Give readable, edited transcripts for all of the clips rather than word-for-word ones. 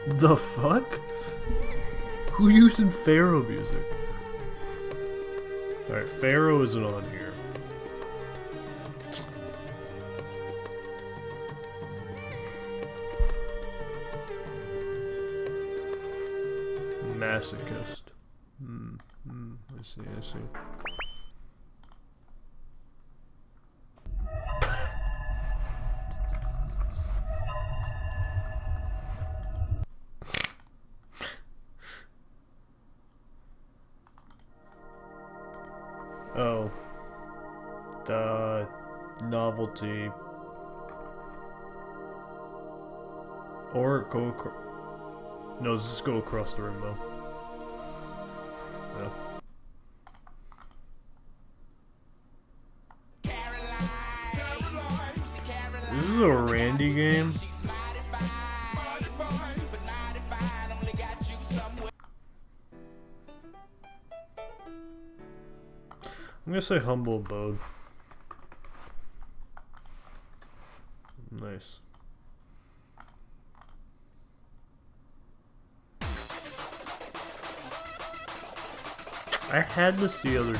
The fuck? Who using Pharaoh music? Alright, Pharaoh isn't on here. Masochist. I see, I see. Oh. The novelty. Or go across. No, let's just go across the rainbow. Yeah. This is a Randy game. I'm gonna say humble abode. Nice. I had this the other day.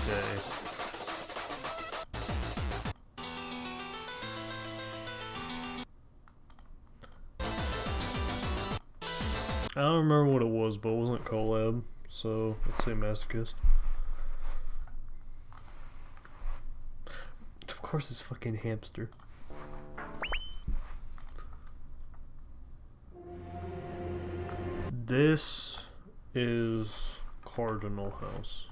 I don't remember what it was, but it wasn't collab, so let's say Masochist. Of course it's fucking hamster. This is Cardinal House.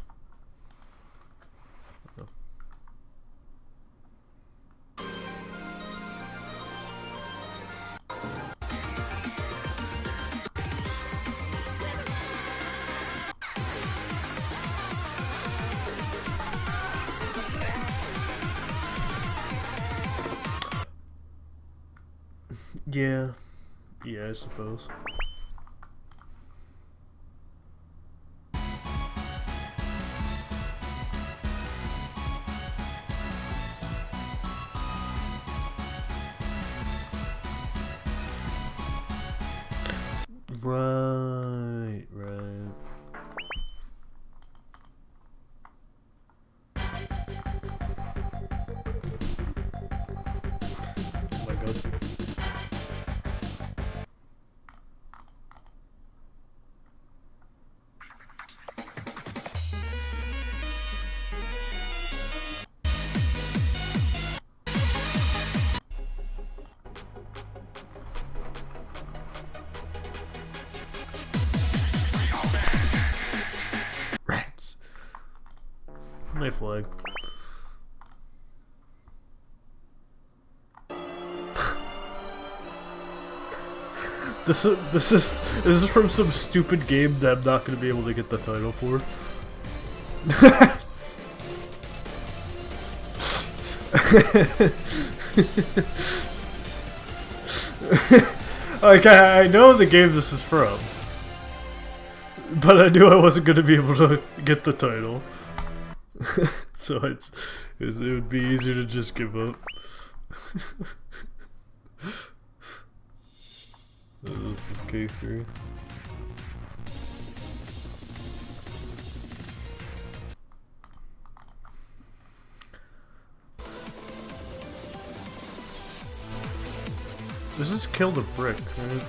Yeah. Yeah, I suppose. Right, right. Oh my god. Rats. My flag. This is from some stupid game that I'm not gonna be able to get the title for. Like I know the game this is from, but I knew I wasn't gonna be able to get the title, so it would be easier to just give up. This is K3. This is Kill the Brick, right?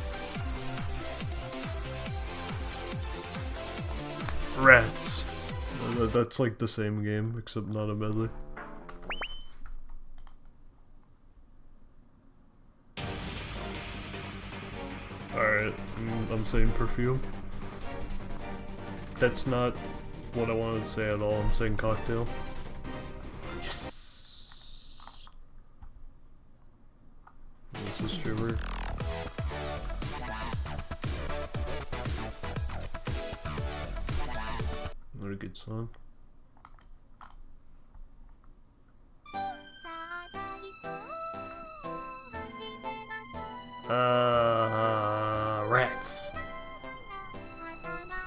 Rats. That's like the same game, except not a medley. Alright, I'm saying perfume. That's not what I wanted to say at all, I'm saying cocktail. Yes! This is Shiver. What a good song. Rats.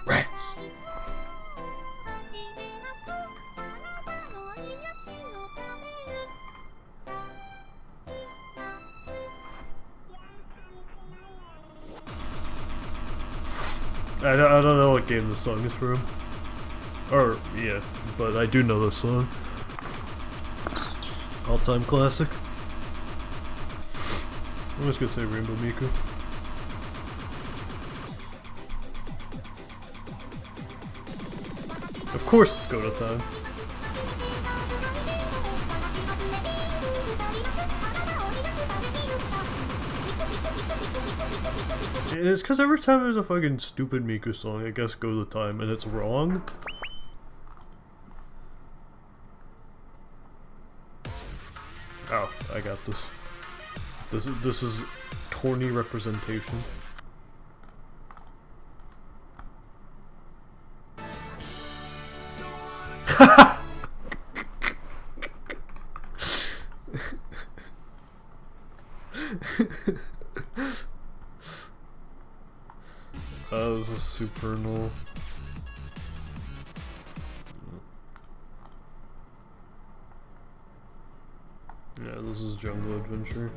Rats. I don't know what game this song is from. Or, yeah, but I do know this song. All-time classic. I'm just gonna say Rainbow Miku. Of course, go to time. It's because every time there's a fucking stupid Miku song, I guess go to time, and it's wrong. Oh, I got this. This is Torny representation. This is supernal. Yeah, this is Jungle Adventure.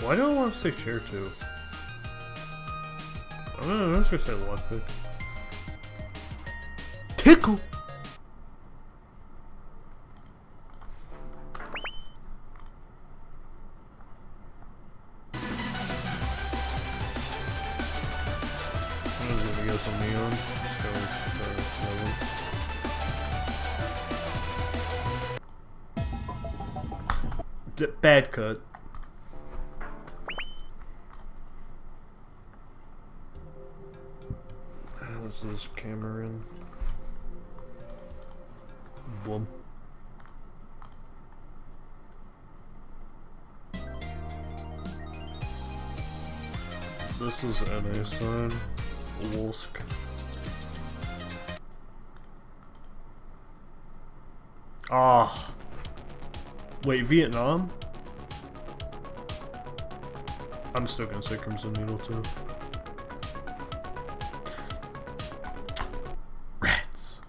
Why do I want to say chair 2? I'm just gonna say lockpick. Tickle! I'm just gonna get some neon. Bad cut. This is Cameron. Boom. This is NA sign. Wolsk. Ah. Wait, Vietnam? I'm still gonna say Crimson Needle too. Rats.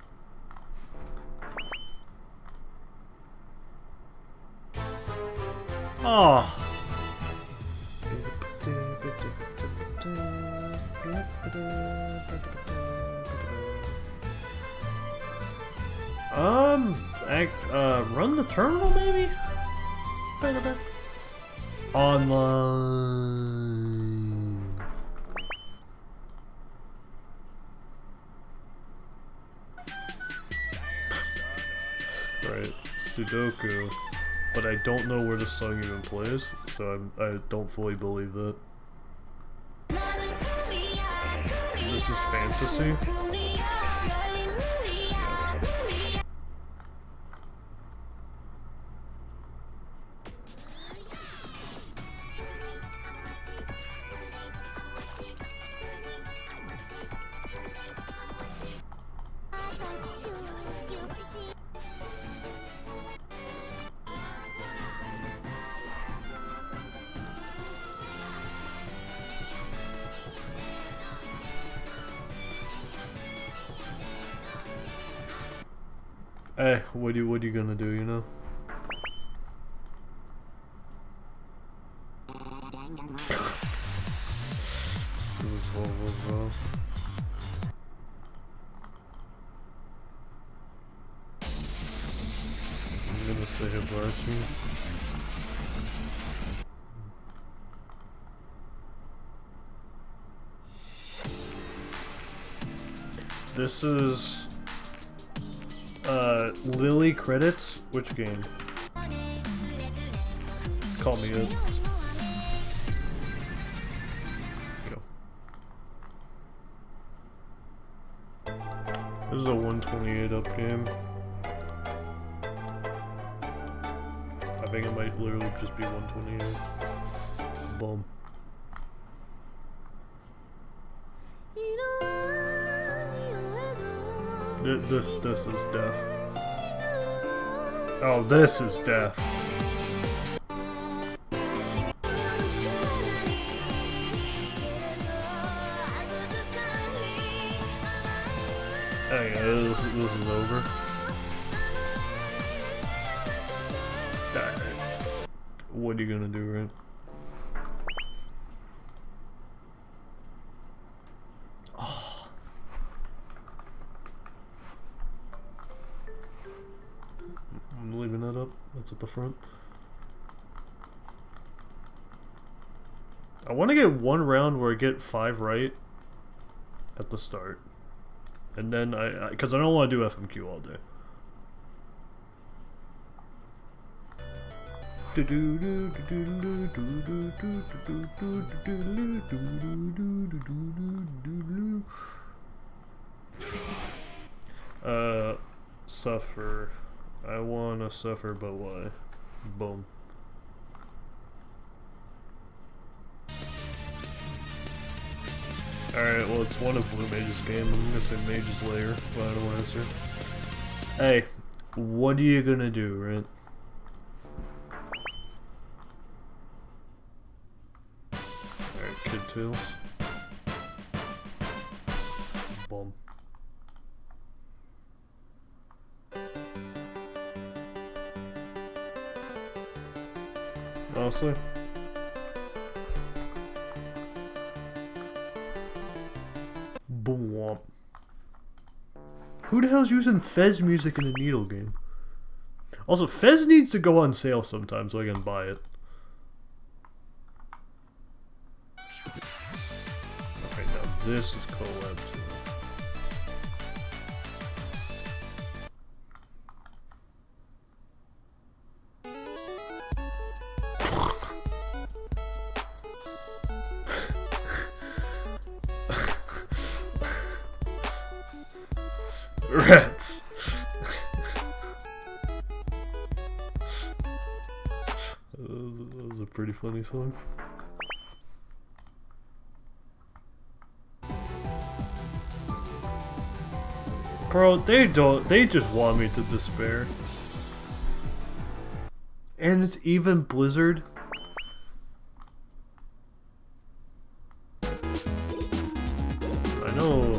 Oh. Run the terminal maybe? Online. Right, Sudoku. But I don't know where this song even plays, so I don't fully believe that. This is fantasy? Hey, what are you gonna do, you know? This is blah. I'm gonna say Hibachi. This is Lily credits? Which game? Call me it. Go. This is a 128 up game. I think it might literally just be 128. Boom. This is death. Oh, this is death. this is over. Alright. What are you gonna do, right? Oh. I'm leaving that up. That's at the front. I want to get one round where I get 5 right at the start. And then because I don't want to do FMQ all day. Suffer. I wanna suffer, but why? Boom. Alright, well it's one of Blue Mage's game. I'm gonna say Mage's Lair, final answer. Hey, what are you gonna do, right? Alright, Kid Tails. Boom. Honestly. Boom. Who the hell's using Fez music in a Needle game? Also, Fez needs to go on sale sometime so I can buy it. Okay, now this is collab too. Rats. That was a pretty funny song. Bro, they just want me to despair. And it's even Blizzard. I know.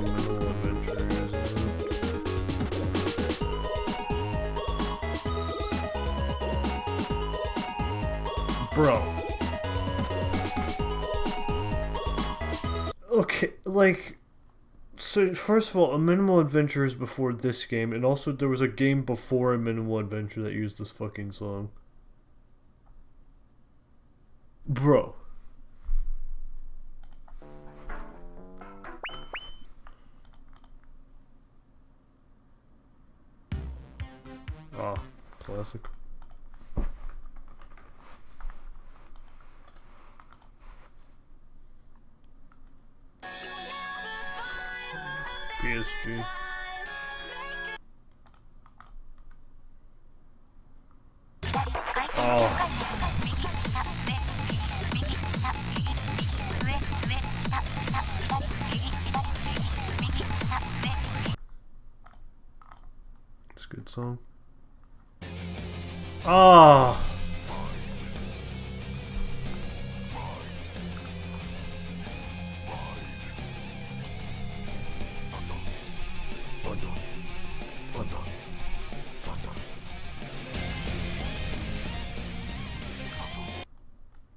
Bro. Okay, like... So, first of all, a Minimal Adventure is before this game, and also there was a game before a Minimal Adventure that used this fucking song. Bro. Ah, classic. PSG. Oh. It's a good song. Ah. Oh.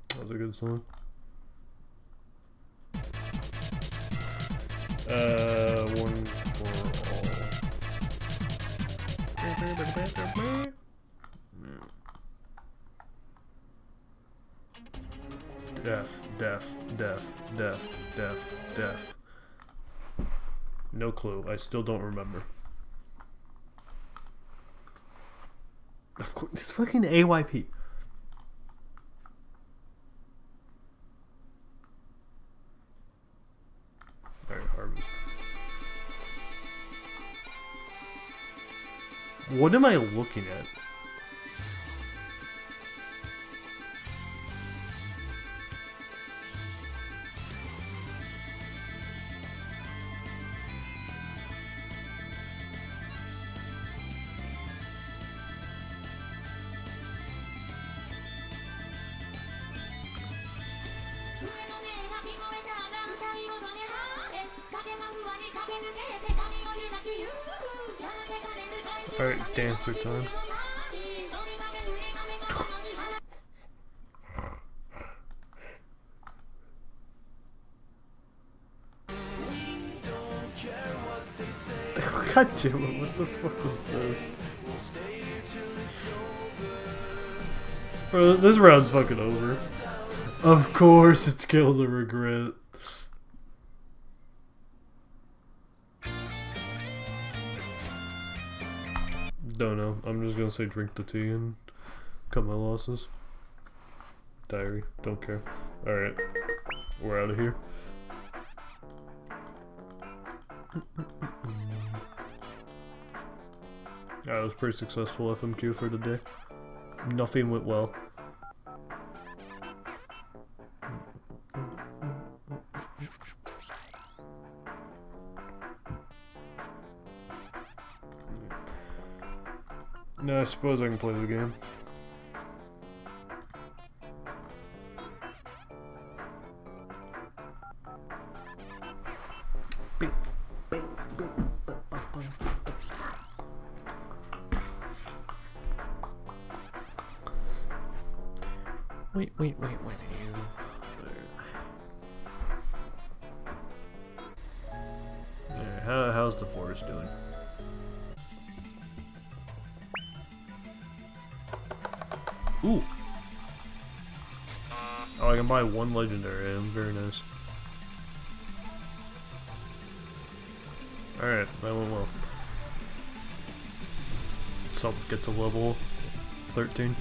That was a good song. One for all. Deaf. No clue. I still don't remember. Of course, it's fucking AYP. Alright, Harvest. What am I looking at? Alright, dancer time. God damn it, what the fuck was this? Bro, this round's fucking over. Of course it's Kill the Regret. Don't know. I'm just gonna say drink the tea and cut my losses. Diary. Don't care. Alright. We're out of here. That was pretty successful FMQ for the day. Nothing went well. No, I suppose I can play the game. Wait. There. How's the forest doing? Ooh! Oh, I can buy one legendary item. Very nice. Alright, that went well. So I'll get to level 13.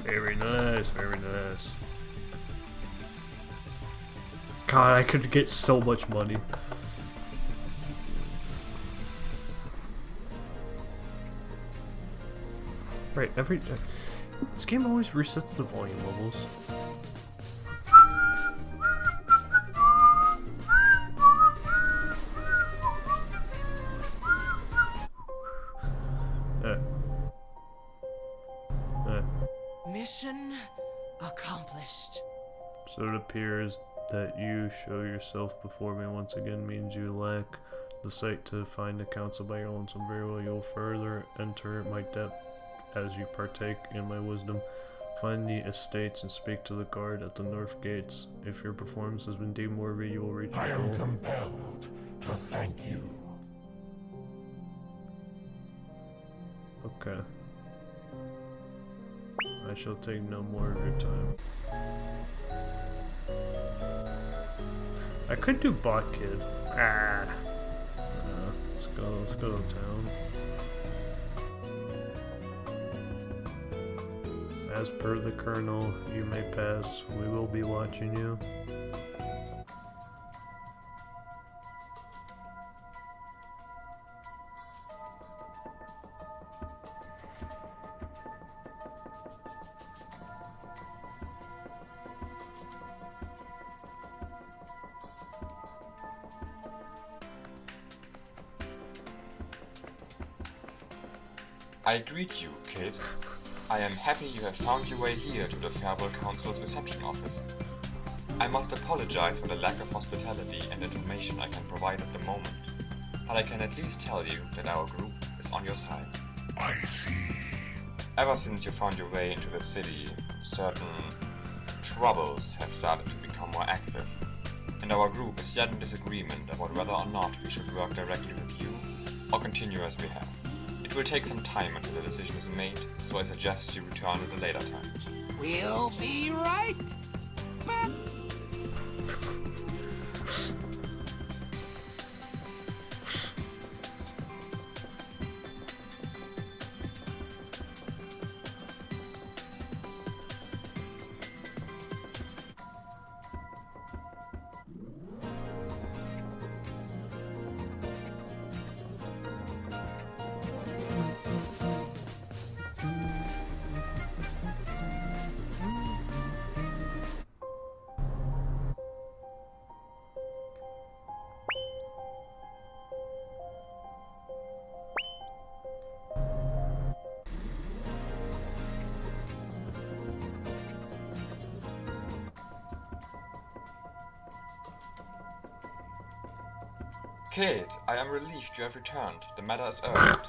Very nice, very nice. God, I could get so much money. Right, this game always resets the volume levels. Mission accomplished. So it appears that you show yourself before me once again means you lack the sight to find the counsel by your lonesome. Very well, you'll further enter my depth as you partake in my wisdom. Find the estates and speak to the guard at the north gates. If your performance has been deemed worthy, you will reach your goal. I am compelled to thank you. Okay. I shall take no more of your time. I could do bot kid. Let's go to town. As per the colonel, you may pass. We will be watching you. I greet you, kid. I am happy you have found your way here to the Farewell Council's reception office. I must apologize for the lack of hospitality and information I can provide at the moment, but I can at least tell you that our group is on your side. I see. Ever since you found your way into the city, certain troubles have started to become more active, and our group is yet in disagreement about whether or not we should work directly with you or continue as we have. It will take some time until the decision is made, so I suggest you return at a later time. We'll be right back. Kate, I am relieved you have returned. The matter is urgent.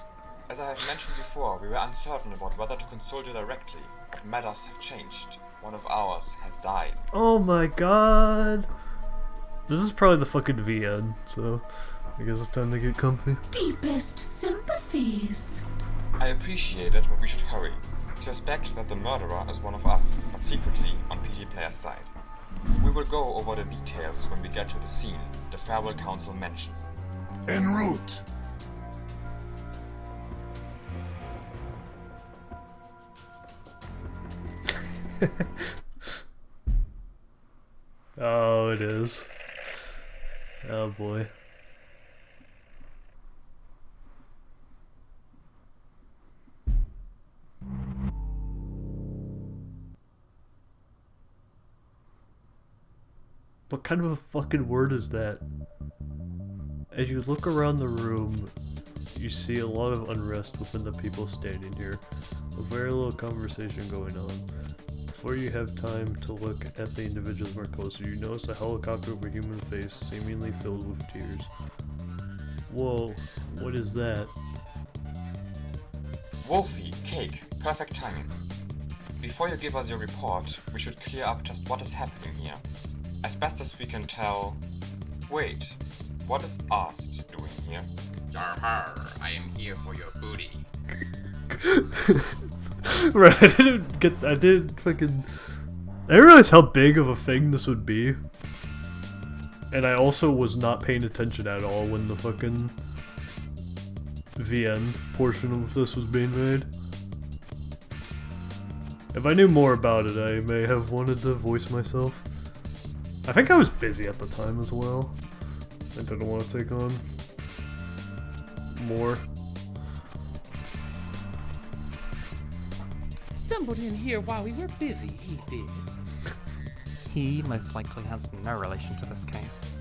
As I have mentioned before, we were uncertain about whether to consult you directly, but matters have changed. One of ours has died. Oh my god. This is probably the fucking VN, so I guess it's time to get comfy. Deepest sympathies. I appreciate it, but we should hurry. We suspect that the murderer is one of us, but secretly on PT Player's side. We will go over the details when we get to the scene the Farewell Council mentioned. En route. Oh, it is. Oh boy. What kind of a fucking word is that? As you look around the room, you see a lot of unrest within the people standing here. A very little conversation going on. Before you have time to look at the individuals more closely, you notice a helicopter over human face seemingly filled with tears. Whoa, what is that? Wolfie, Cake, perfect timing. Before you give us your report, we should clear up just what is happening here. As best as we can tell... Wait, what is Ast doing here? Yar-har, I am here for your booty. Right, I didn't realize how big of a thing this would be. And I also was not paying attention at all when the fucking VN portion of this was being made. If I knew more about it, I may have wanted to voice myself. I think I was busy at the time as well. I didn't want to take on more. Stumbled in here while we were busy, he did. He most likely has no relation to this case.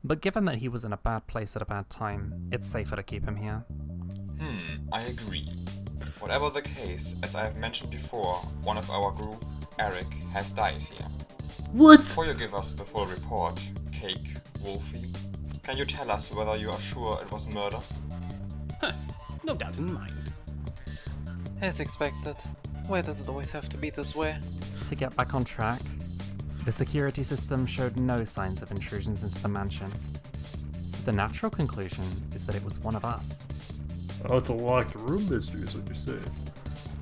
But given that he was in a bad place at a bad time, it's safer to keep him here. I agree. Whatever the case, as I have mentioned before, one of our group, Eric, has died here. What? Before you give us the full report, Cake, Wolfie, can you tell us whether you are sure it was murder? Huh, no doubt in mind. As expected. Why does it always have to be this way? To get back on track, the security system showed no signs of intrusions into the mansion. So the natural conclusion is that it was one of us. Oh, it's a locked room mystery is what you're saying.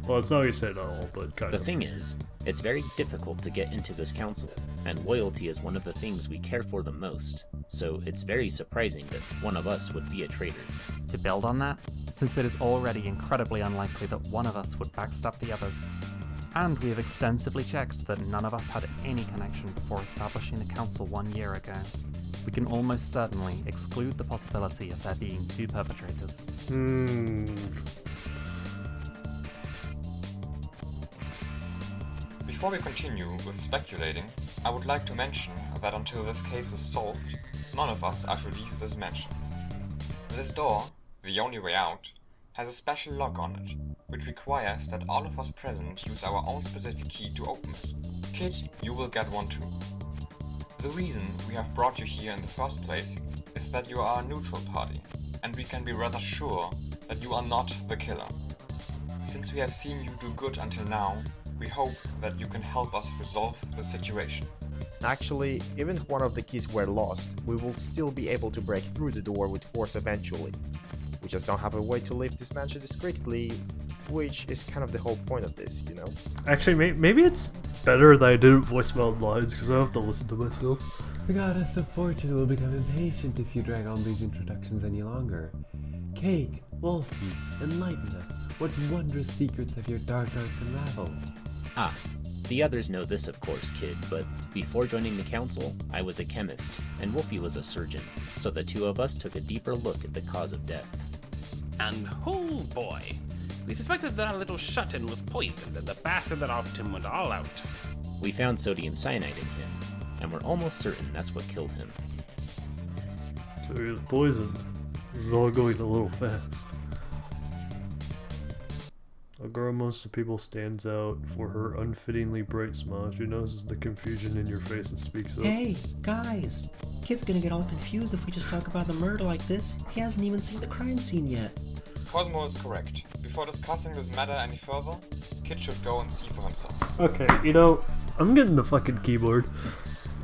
Well, it's not what you said at all, but kind The of. thing is, it's very difficult to get into this council, and loyalty is one of the things we care for the most, so it's very surprising that one of us would be a traitor. To build on that, since it is already incredibly unlikely that one of us would backstab the others, and we have extensively checked that none of us had any connection before establishing the council 1 year ago, we can almost certainly exclude the possibility of there being two perpetrators. Before we continue with speculating, I would like to mention that until this case is solved, none of us are to leave this mansion. This door, the only way out, has a special lock on it, which requires that all of us present use our own specific key to open it. Kid, you will get one too. The reason we have brought you here in the first place is that you are a neutral party, and we can be rather sure that you are not the killer. Since we have seen you do good until now, we hope that you can help us resolve the situation. Actually, even if one of the keys were lost, we will still be able to break through the door with force eventually. We just don't have a way to leave this mansion discreetly, which is kind of the whole point of this, you know? Actually, maybe it's better that I didn't voice my own lines, because I have to listen to myself. The goddess of fortune will become impatient if you drag on these introductions any longer. Cake, Wolfie, enlighten us. What wondrous secrets have your dark arts unraveled? Ah, the others know this of course, kid, but before joining the council, I was a chemist, and Wolfie was a surgeon, so the two of us took a deeper look at the cause of death. And oh boy, we suspected that our little shut-in was poisoned and the bastard that offed him went all out. We found sodium cyanide in him, and we're almost certain that's what killed him. So he was poisoned. This is all going a little fast. A girl amongst the people stands out for her unfittingly bright smile. She notices the confusion in your face and speaks up. Hey, guys! kid's gonna get all confused if we just talk about the murder like this. He hasn't even seen the crime scene yet. Cosmo is correct. Before discussing this matter any further, Kid should go and see for himself. Okay, you know, I'm getting the fucking keyboard.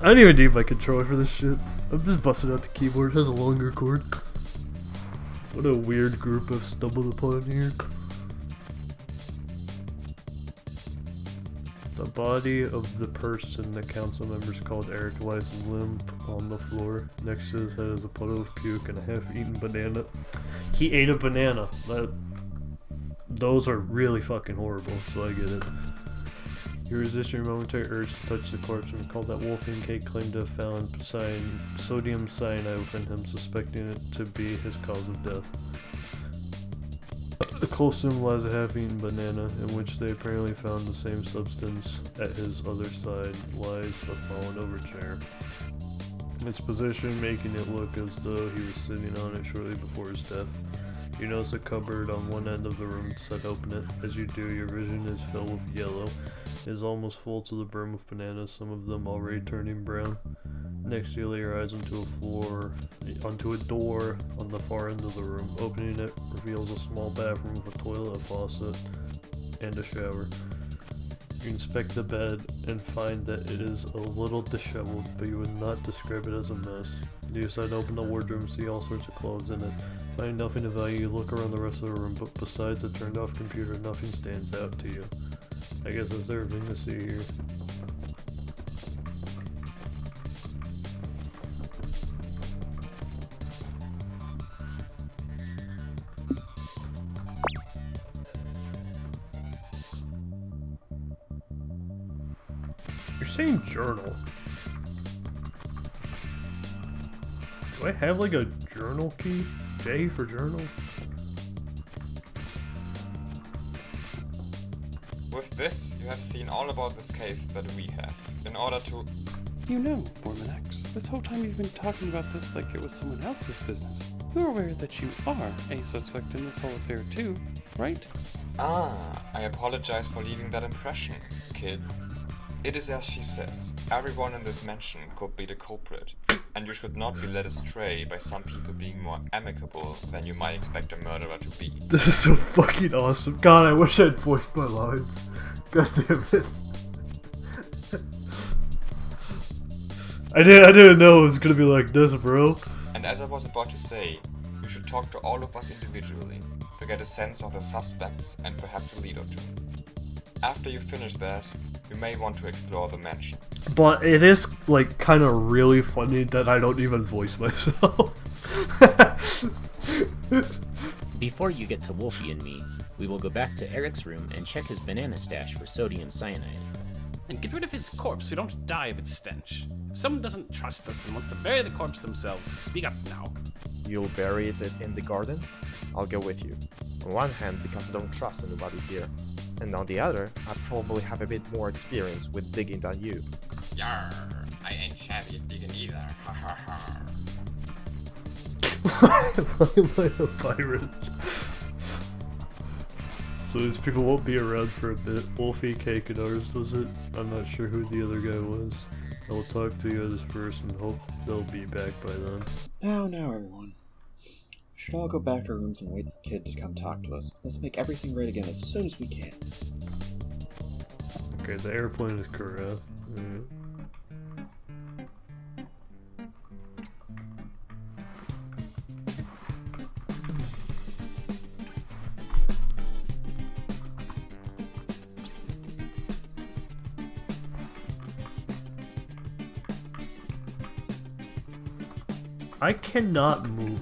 I don't even need my controller for this shit. I'm just busting out the keyboard. It has a longer cord. What a weird group I've stumbled upon here. The body of the person the council members called Eric lies limp on the floor. Next to his head is a puddle of puke and a half-eaten banana. He ate a banana. Those are really fucking horrible, so I get it. You resist your momentary urge to touch the corpse and recall that Wolfie and Kate claimed to have found sodium cyanide within him, suspecting it to be his cause of death. Close to him lies a half-eaten banana, in which they apparently found the same substance. At his other side lies a fallen-over chair. Its position making it look as though he was sitting on it shortly before his death. You notice a cupboard on one end of the room set open it. As you do, your vision is filled with yellow. It is almost full to the brim with bananas, some of them already turning brown. Next, you lay your eyes onto a door on the far end of the room. Opening it reveals a small bathroom with a toilet, a faucet, and a shower. You inspect the bed and find that it is a little disheveled, but you would not describe it as a mess. You decide to open the wardrobe and see all sorts of clothes in it. Finding nothing of value, you look around the rest of the room, but besides a turned off computer, nothing stands out to you. I guess that's everything to see here. You're saying journal. Do I have like a journal key? J for journal? With this, you have seen all about this case that we have. In order to... You know, Foreman X, this whole time you've been talking about this like it was someone else's business. You're aware that you are a suspect in this whole affair too, right? Ah, I apologize for leaving that impression, Kid. It is as she says, everyone in this mansion could be the culprit, and you should not be led astray by some people being more amicable than you might expect a murderer to be. This is so fucking awesome. God, I wish I'd voiced my lines. God damn it. I didn't know it was gonna be like this, bro. And as I was about to say, you should talk to all of us individually, to get a sense of the suspects and perhaps a lead or two. After you finish that, you may want to explore the mansion. But it is, like, kind of really funny that I don't even voice myself. Before you get to Wolfie and me, we will go back to Eric's room and check his banana stash for sodium cyanide. And get rid of his corpse so we don't die of its stench. If someone doesn't trust us and wants to bury the corpse themselves, speak up now. You'll bury it in the garden? I'll go with you. On one hand, because I don't trust anybody here. And on the other, I probably have a bit more experience with digging than you. Yarr, I ain't shabby at digging either, ha ha ha. Why am I a pirate? So these people won't be around for a bit. Wolfie, Cake, and ours, was it? I'm not sure who the other guy was. I will talk to the others first and hope they'll be back by then. Now, everyone. We should all go back to our rooms and wait for Kid to come talk to us. Let's make everything right again as soon as we can. Okay, the airplane is correct. I cannot move.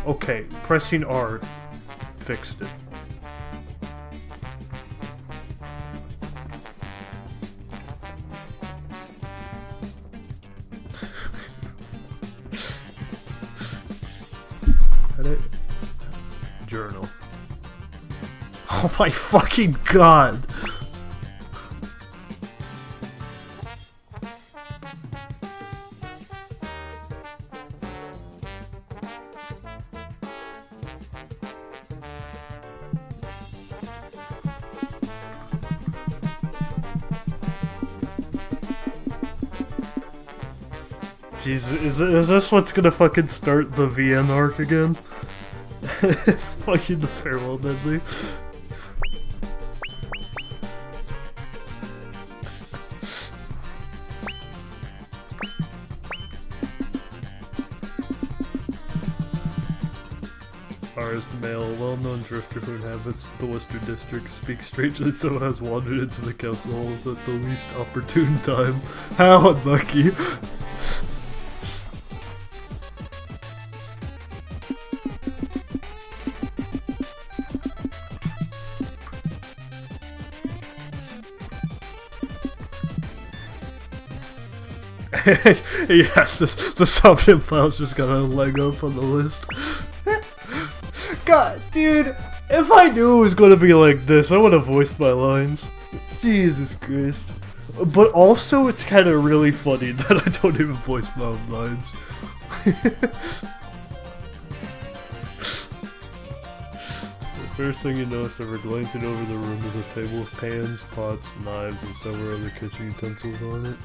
Okay, pressing R fixed it. Journal. Oh my fucking god! Jeez, is this what's gonna fucking start the VN arc again? It's fucking the farewell Medley. Ours male, well-known drifter who inhabits the Western District, speaks strangely so has wandered into the council halls at the least opportune time. How unlucky! Yes, the subject file's just got a leg up on the list. God, dude, if I knew it was gonna be like this, I would have voiced my lines. Jesus Christ. But also, it's kind of really funny that I don't even voice my own lines. The first thing you notice ever glancing over the room is a table with pans, pots, knives, and several other kitchen utensils on it.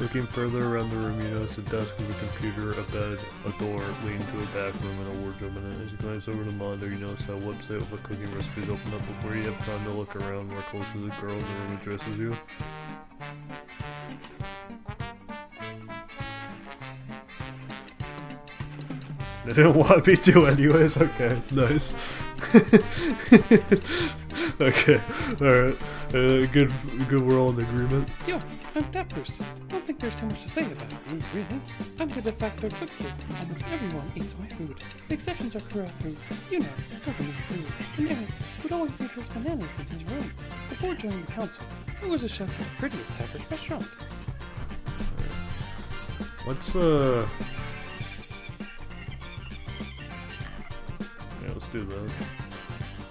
Looking further around the room, you notice a desk with a computer, a bed, a door leading to a back room, and a wardrobe in it. As you glance over the monitor, you notice that a website with a cooking recipe is open up before you have time to look around more closely. The girl in the room addresses you. They didn't want me to anyways? Okay, nice. Okay, alright. Good we're all in agreement. Yo, I'm Dappers. Don't think there's too much to say about me, really. I'm the de facto cook here. Almost everyone eats my food. The exceptions are Kura, who, you know, doesn't eat food, and Eric, who'd always eat his bananas in his room. Before joining the council, I was a chef at the prettiest Tappers restaurant. Let's yeah, let's do that.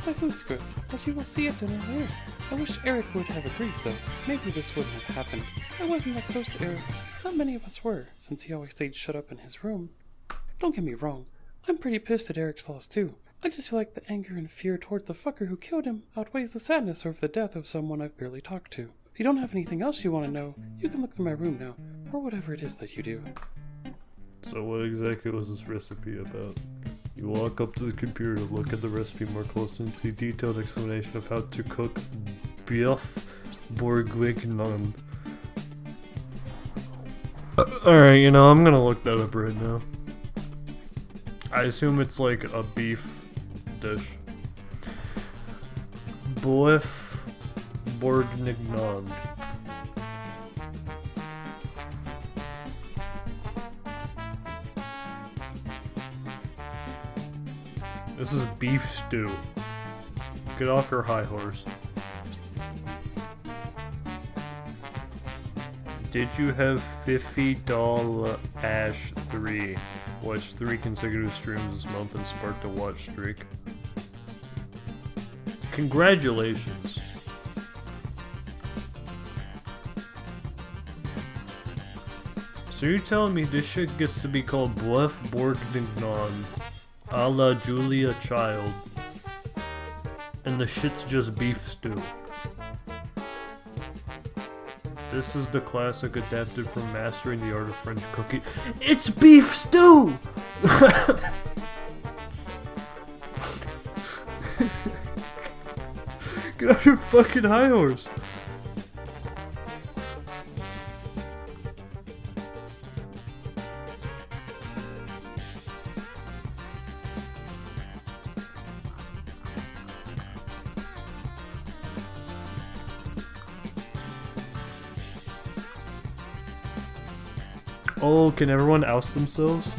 My food's good, as you will see at dinner later. I wish Eric would have agreed, though. Maybe this wouldn't have happened. I wasn't that close to Eric. Not many of us were, since he always stayed shut up in his room. Don't get me wrong. I'm pretty pissed at Eric's loss, too. I just feel like the anger and fear toward the fucker who killed him outweighs the sadness over the death of someone I've barely talked to. If you don't have anything else you want to know, you can look through my room now, or whatever it is that you do. So what exactly was this recipe about? You walk up to the computer to look at the recipe more closely and see detailed explanation of how to cook bœuf bourguignon. Alright, you know, I'm gonna look that up right now. I assume it's like a beef dish. Bœuf bourguignon. This is beef stew. Get off your high horse. Did you have $50 Ash 3? Watched 3 consecutive streams this month and sparked a watch streak. Congratulations. So you're telling me this shit gets to be called Bœuf bourguignon a la Julia Child, and the shit's just beef stew. This is the classic adapted from Mastering the Art of French Cooking. It's beef stew! Get off your fucking high horse. Oh, can everyone oust themselves?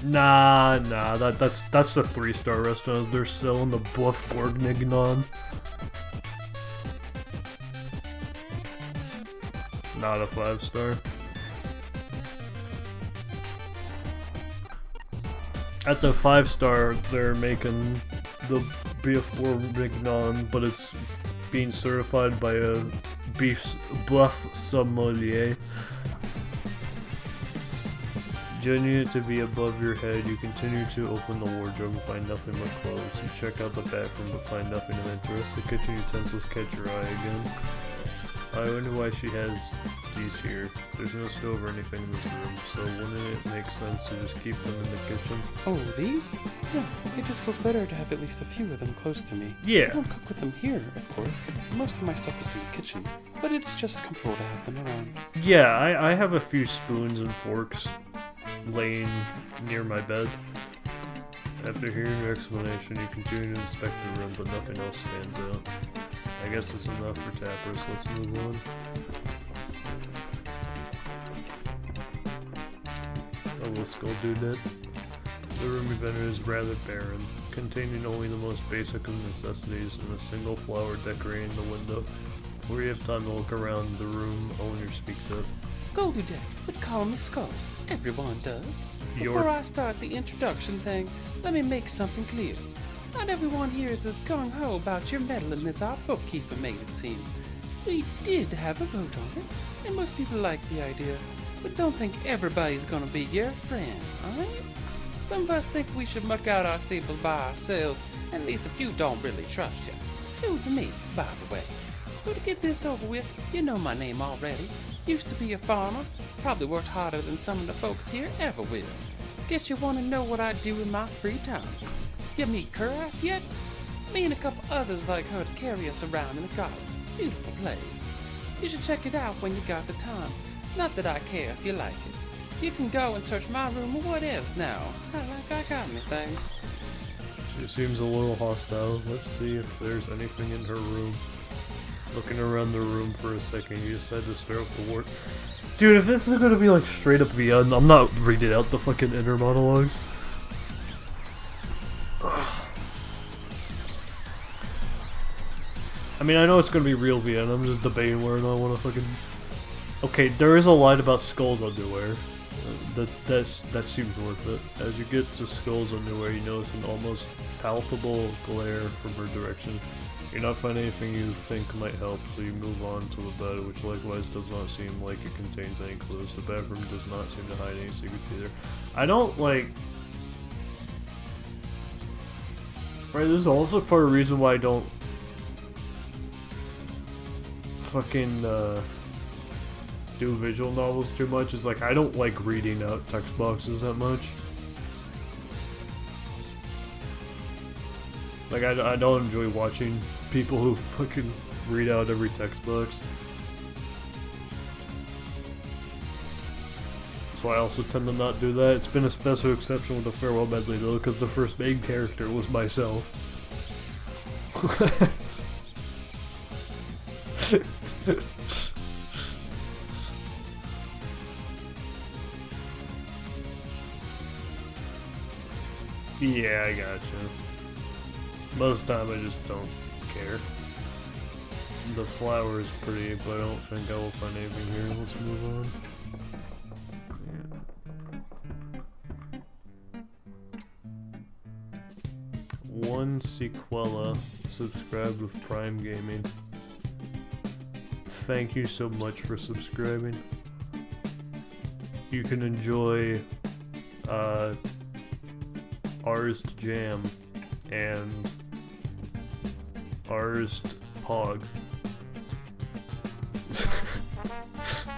Nah, that's the 3-star restaurant. They're selling the Bœuf bourguignon. Not a 5-star. At the 5-star, they're making the Bœuf bourguignon, but it's being certified by a bœuf sommelier. Judging it to be above your head, you continue to open the wardrobe and find nothing but clothes. You check out the back room but find nothing of interest. The kitchen utensils catch your eye again. I wonder why she has these here. There's no stove or anything in this room, so wouldn't it make sense to just keep them in the kitchen? Oh, these? Yeah, it just feels better to have at least a few of them close to me. Yeah. I don't cook with them here, of course. Most of my stuff is in the kitchen, but it's just comfortable to have them around. Yeah, I have a few spoons and forks laying near my bed. After hearing your explanation, you continue to inspect the room, but nothing else stands out. I guess it's enough for tappers. Let's move on. Oh, let's go do that. The room you've entered is rather barren, containing only the most basic of necessities and a single flower decorating the window. Before you have time to look around the room, owner speaks up. Skull do that, but call me Skull. Everyone does. Your- Before I start the introduction thing, let me make something clear. Not everyone here is as gung-ho about your meddling as our bookkeeper made it seem. We did have a vote on it, and most people like the idea, but don't think everybody's gonna be your friend, alright? Some of us think we should muck out our stable by ourselves, and at least a few don't really trust you. Includes me, by the way. So to get this over with, you know my name already. Used to be a farmer, probably worked harder than some of the folks here ever will. Guess you want to know what I do in my free time. You meet Carath yet? Me and a couple others like her to carry us around in a garden. Beautiful place. You should check it out when you got the time. Not that I care if you like it. You can go and search my room or what else now. Not like I got anything. She seems a little hostile. Let's see if there's anything in her room. Looking around the room for a second, you decide to start up the work. Dude, if this is gonna be like straight up beyond, I'm not reading out the fucking inner monologues. I mean, I know it's gonna be real VN, I'm just debating where I wanna fucking... Okay, there is a line about Skull's underwear. That seems worth it. As you get to Skull's underwear, you notice an almost palpable glare from her direction. You're not finding anything you think might help, so you move on to the bed, which likewise does not seem like it contains any clues. The bathroom does not seem to hide any secrets either. I don't like... Right, this is also part of the reason why I don't... fucking, do visual novels too much, is like, I don't like reading out text boxes that much. Like, I don't enjoy watching people who fucking read out every text box. So I also tend to not do that. It's been a special exception with the Farewell Medley though, because the first main character was myself. Yeah, I gotcha. Most of the time I just don't care. The flower is pretty, but I don't think I will find anything here. Let's move on. Yeah. One Sequela subscribed with Prime Gaming. Thank you so much for subscribing. You can enjoy Arsed Jam and Arsed Pog.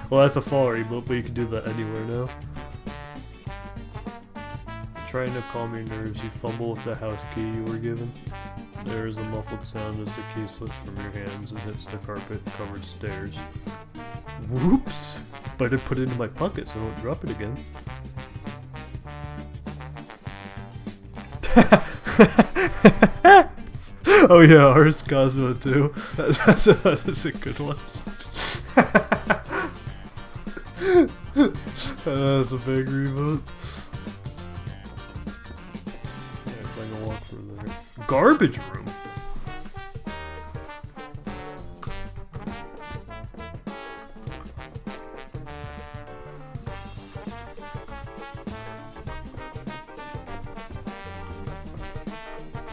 Well, that's a fall emote, but you can do that anywhere now. Trying to calm your nerves, you fumble with the house key you were given. There is a muffled sound as the key slips from your hands and hits the carpet-covered stairs. Whoops! Better put it in my pocket so I don't drop it again. Oh yeah, Ars Cosmo too. That's a good one. That's a big remote. Yeah, so I can walk through there. Garbage room.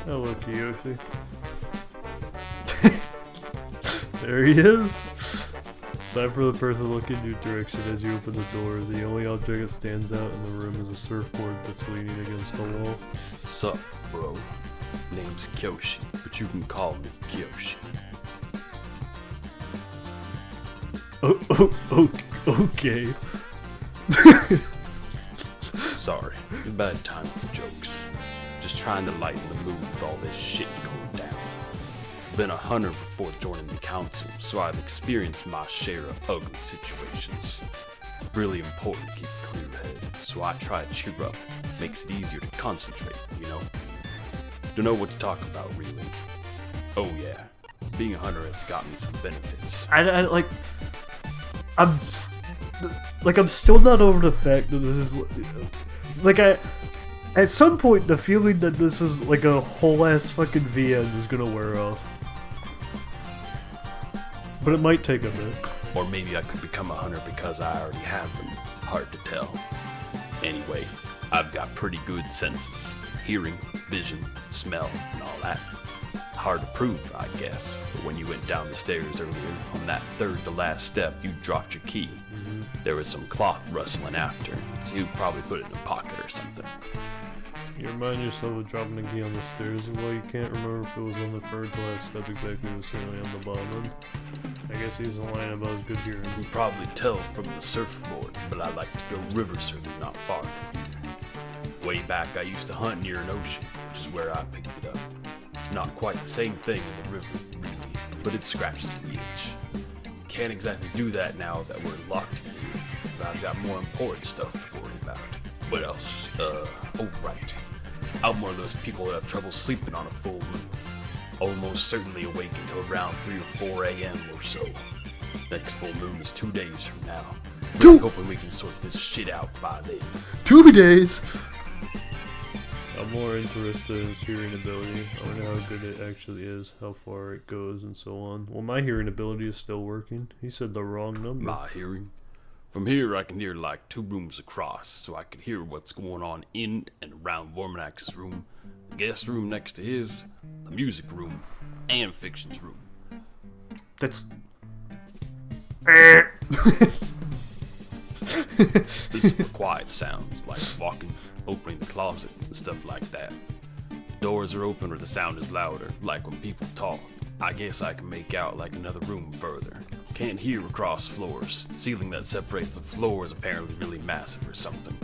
Hello, Kiyoshi. There he is! It's time for the person looking in your direction as you open the door. The only object that stands out in the room is a surfboard that's leaning against the wall. Sup, bro? Name's Kyoshi, but you can call me Kyoshi. Okay. Sorry, bad time for jokes. Just trying to lighten the mood with all this shit going down. Been a hunter before joining the council, so I've experienced my share of ugly situations. Really important to keep a clear head, so I try to cheer up. Makes it easier to concentrate, you know? Don't know what to talk about, really. Oh yeah, being a hunter has got me some benefits. I'm still not over the fact that this is at some point the feeling that this is like a whole ass fucking VN is gonna wear off. But it might take a bit. Or maybe I could become a hunter because I already have them. Hard to tell. Anyway, I've got pretty good senses. Hearing, vision, smell, and all that. Hard to prove, I guess. But when you went down the stairs earlier, on that third to last step, you dropped your key. There was some cloth rustling after, so you probably put it in a pocket or something. You remind yourself of dropping the key on the stairs, and while you can't remember if it was on the third to last step exactly, it was certainly on the bottom end. I guess he's lying about his good hearing. You can probably tell from the surfboard, but I like to go river surfing not far from here. Way back, I used to hunt near an ocean, which is where I picked it up. It's not quite the same thing in the river, really, but it scratches the itch. Can't exactly do that now that we're locked in here, but I've got more important stuff to worry about. What else? Oh right. I'm one of those people that have trouble sleeping on a full moon. Almost certainly awake until around 3 or 4 a.m. or so. Next full moon is 2 days from now. Really hoping we can sort this shit out by then. 2 days! I'm more interested in his hearing ability. I wonder how good it actually is, how far it goes, and so on. Well, my hearing ability is still working. He said the wrong number. My hearing? From here, I can hear like 2 rooms across, so I could hear what's going on in and around Vormanak's room, the guest room next to his, the music room, and Fiction's room. That's... This is for quiet sounds, like walking, opening the closet, and stuff like that. Doors are open or the sound is louder, like when people talk. I guess I can make out like another room further. Can't hear across floors. The ceiling that separates the floor is apparently really massive or something.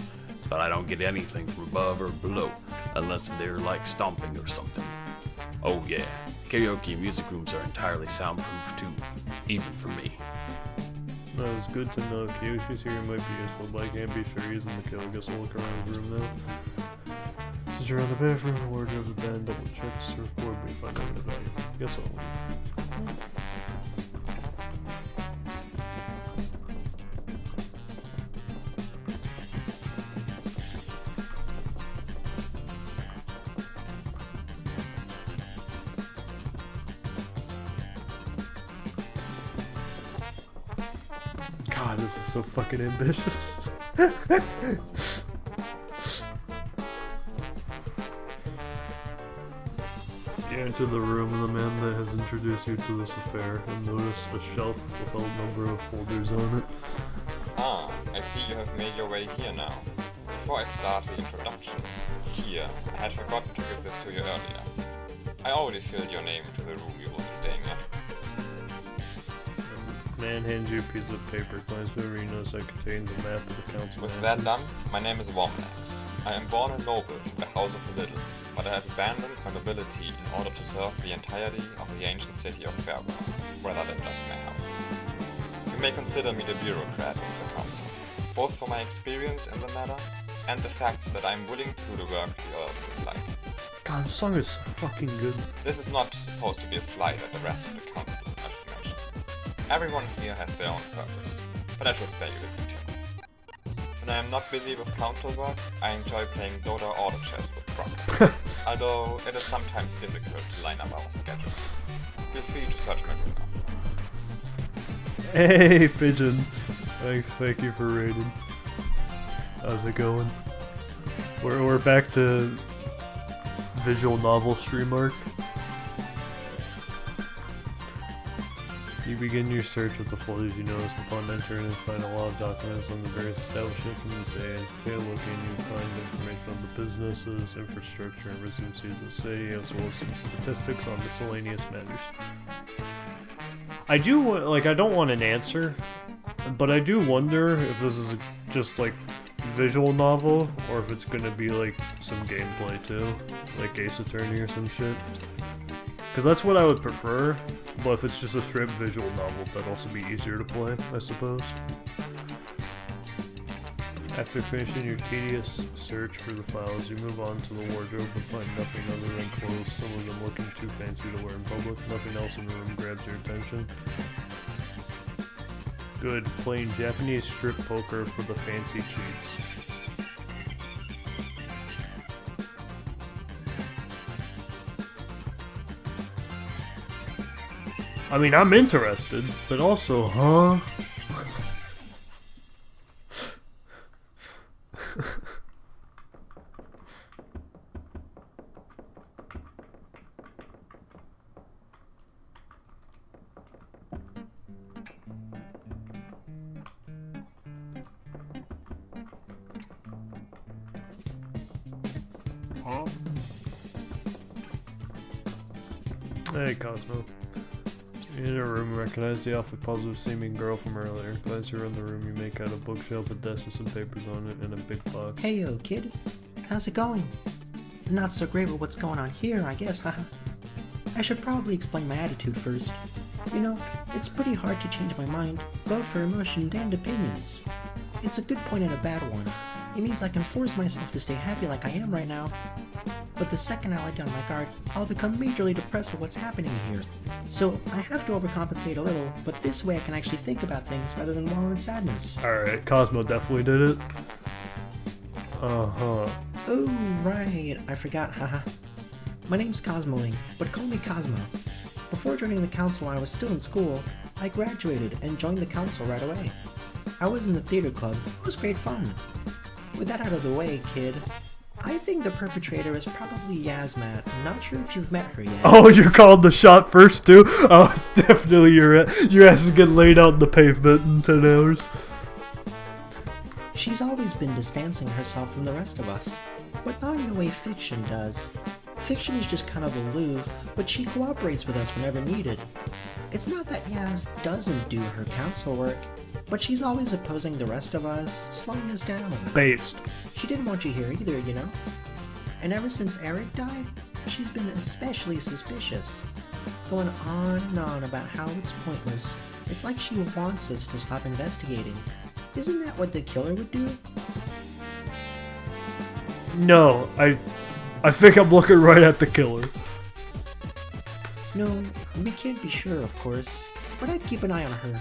But I don't get anything from above or below, unless they're like stomping or something. Oh yeah, karaoke and music rooms are entirely soundproof too, even for me. No, it's good to know. Kiyoshi's hearing might be useful, but I can't be sure he's in the kill. I guess I'll look around his room now. Since you're in the bathroom, the wardrobe, the bed, double check the surfboard, but you find nothing about it. Guess I'll leave. God, this is so fucking ambitious. You enter the room of the man that has introduced you to this affair and notice a shelf with a number of folders on it. Ah, I see you have made your way here now. Before I start the introduction, here, I had forgotten to give this to you earlier. I already filled your name into the room you will be staying at. Man hands you a piece of paper, glancing through you notice that contains a map of the council. With that done, my name is Vormanax. I am born a noble from the House of the Little, but I have abandoned my nobility in order to serve the entirety of the ancient city of Fairborn, where I live as my house. You may consider me the bureaucrat of the council, both for my experience in the matter, and the fact that I am willing to do the work you others dislike. God, this song is so fucking good. This is not supposed to be a slight at the rest of the council, I should mention. Everyone here has their own purpose, but I shall spare you the details. When I am not busy with council work, I enjoy playing Dota auto chess with Croc. Although it is sometimes difficult to line up our schedules. Feel free to search my group now. Hey, Pigeon. Thank you for raiding. How's it going? We're back to visual novel stream arc. You begin your search with the folders you noticed upon entering and find a lot of documents on the various establishments in the city. Okay, looking, you find information on the businesses, infrastructure, and residencies of the city, as well as some statistics on miscellaneous matters. I don't want an answer, But I do wonder if this is just like visual novel or if it's gonna be like some gameplay too, like Ace Attorney or some shit. Because that's what I would prefer, but if it's just a straight visual novel, that'd also be easier to play, I suppose. After finishing your tedious search for the files, you move on to the wardrobe and find nothing other than clothes, some of them looking too fancy to wear in public. Nothing else in the room grabs your attention. Good, playing Japanese strip poker for the fancy cheats. I mean, I'm interested, but also, huh? Huh? Hey, Cosmo. In a room, recognize the awfully positive-seeming girl from earlier. Glance around the room, you make out a bookshelf, a desk with some papers on it, and a big box. Hey yo, kid. How's it going? Not so great with what's going on here, I guess, haha. I should probably explain my attitude first. You know, it's pretty hard to change my mind, both for emotion and opinions. It's a good point and a bad one. It means I can force myself to stay happy like I am right now. But the second I let down my guard, I'll become majorly depressed with what's happening here. So I have to overcompensate a little, but this way I can actually think about things rather than wallow in sadness. Alright, Cosmo definitely did it. Uh-huh. Oh, right, I forgot, haha. My name's Cosmoing, but call me Cosmo. Before joining the council when I was still in school, I graduated and joined the council right away. I was in the theater club, it was great fun. With that out of the way, kid, I think the perpetrator is probably Yasmat. I'm not sure if you've met her yet. Oh, you called the shot first too? Oh, it's definitely your ass is getting laid out on the pavement in 10 hours. She's always been distancing herself from the rest of us, but not in the way fiction does. Fiction is just kind of aloof, but she cooperates with us whenever needed. It's not that Yaz doesn't do her council work, but she's always opposing the rest of us, slowing us down. Based. She didn't want you here either, you know? And ever since Eric died, she's been especially suspicious. Going on and on about how it's pointless. It's like she wants us to stop investigating. Isn't that what the killer would do? No, I think I'm looking right at the killer. No, we can't be sure, of course, but I'd keep an eye on her.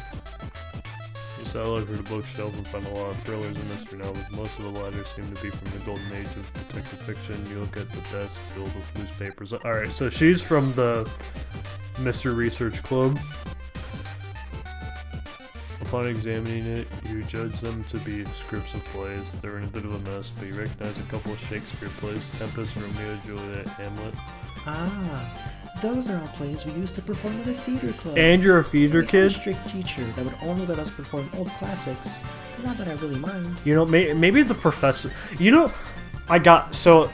You saw over the bookshelf and find a lot of thrillers and mystery novels. Most of the latter seem to be from the golden age of detective fiction. You look at the desk filled with newspapers. Alright, so she's from the Mr. Research Club. Upon examining it, you judge them to be scripts of plays. They're in a bit of a mess, but you recognize a couple of Shakespeare plays: Tempest, Romeo, Juliet, Hamlet. Ah, those are all plays we used to perform at a theater club. And you're a theater we kid? Had a strict teacher that would only let us perform old classics. Not that I really mind. You know, maybe the professor... You know, so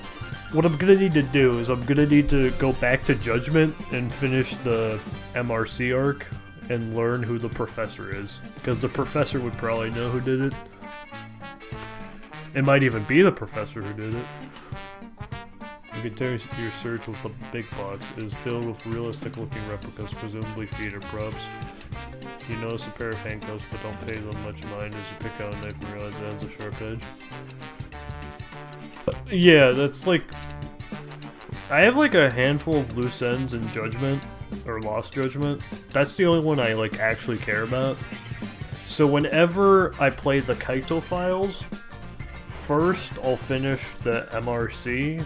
what I'm gonna need to do is I'm gonna need to go back to Judgment and finish the MRC arc and learn who the professor is. Because the professor would probably know who did it. It might even be the professor who did it. You continue your search with the big box. It is filled with realistic looking replicas, presumably theater props. You notice a pair of handcuffs, but don't pay them much mind as you pick out a knife and realize it has a sharp edge. Yeah, that's like... I have like a handful of loose ends in Judgment, or Lost Judgment. That's the only one I like actually care about. So whenever I play the Kaito files, first I'll finish the MRC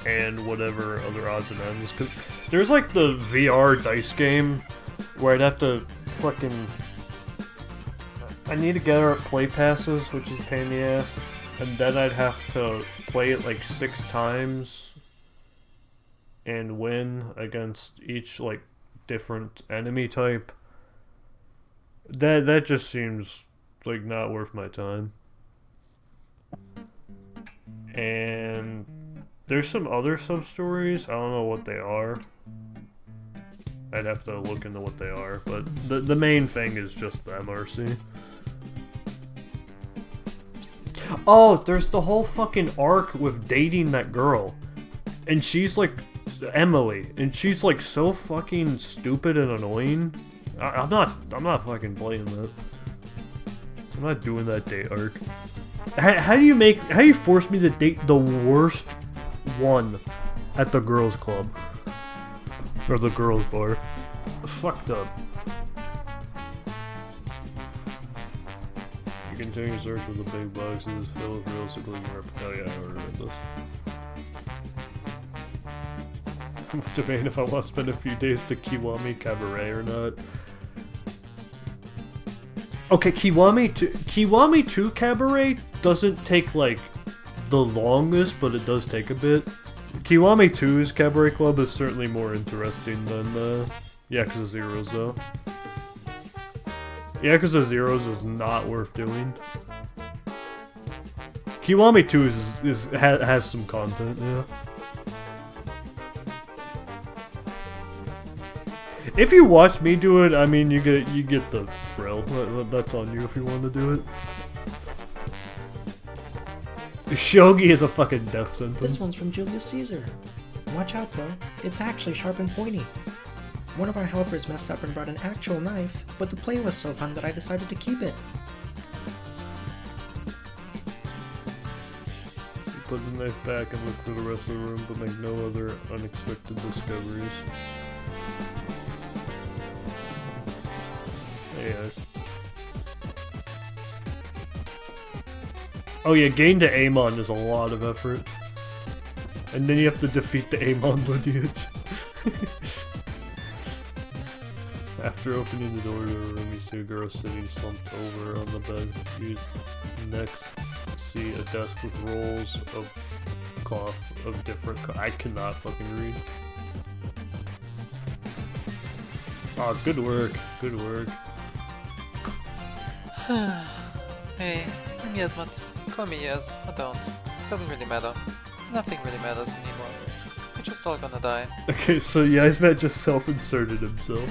and whatever other odds and ends. Cause there's like the VR dice game where I'd have to fucking... I need to get our play passes, which is a pain in the ass, and then I'd have to play it like 6 times and win against each like different enemy type. That just seems like not worth my time. And there's some other sub-stories, I don't know what they are. I'd have to look into what they are, but the main thing is just the MRC. Oh, there's the whole fucking arc with dating that girl. And she's like Emily, and she's like so fucking stupid and annoying. I'm not fucking playing that. I'm not doing that date arc. How do you force me to date the worst one at the girls club? Or the girls bar. Fucked up. You continue to search with the big boxes, fill with realistically more. Oh yeah, I already read this. I'm debating if I want to spend a few days to Kiwami Cabaret or not. Okay, Kiwami 2 Cabaret doesn't take like the longest, but it does take a bit. Kiwami 2's Cabaret Club is certainly more interesting than Yakuza Zero's though. Yakuza Zero's is not worth doing. Kiwami 2 has some content, yeah. If you watch me do it, I mean, you get the thrill. That's on you if you want to do it. Shogi is a fucking death sentence. This one's from Julius Caesar. Watch out, bro. It's actually sharp and pointy. One of our helpers messed up and brought an actual knife, but the play was so fun that I decided to keep it. Put the knife back and look through the rest of the room, but make no other unexpected discoveries. Hey guys. Oh yeah, gain to Amon is a lot of effort. And then you have to defeat the Amon lineage. After opening the door to her room, you see a girl sitting slumped over on the bed. You next see a desk with rolls of cloth of different I cannot fucking read. Oh, good work. Good work. Hey, I'm Yasmat. Call me Yas. I don't. Doesn't really matter. Nothing really matters anymore. We're just all gonna die. Okay, so Yasmat just self-inserted himself.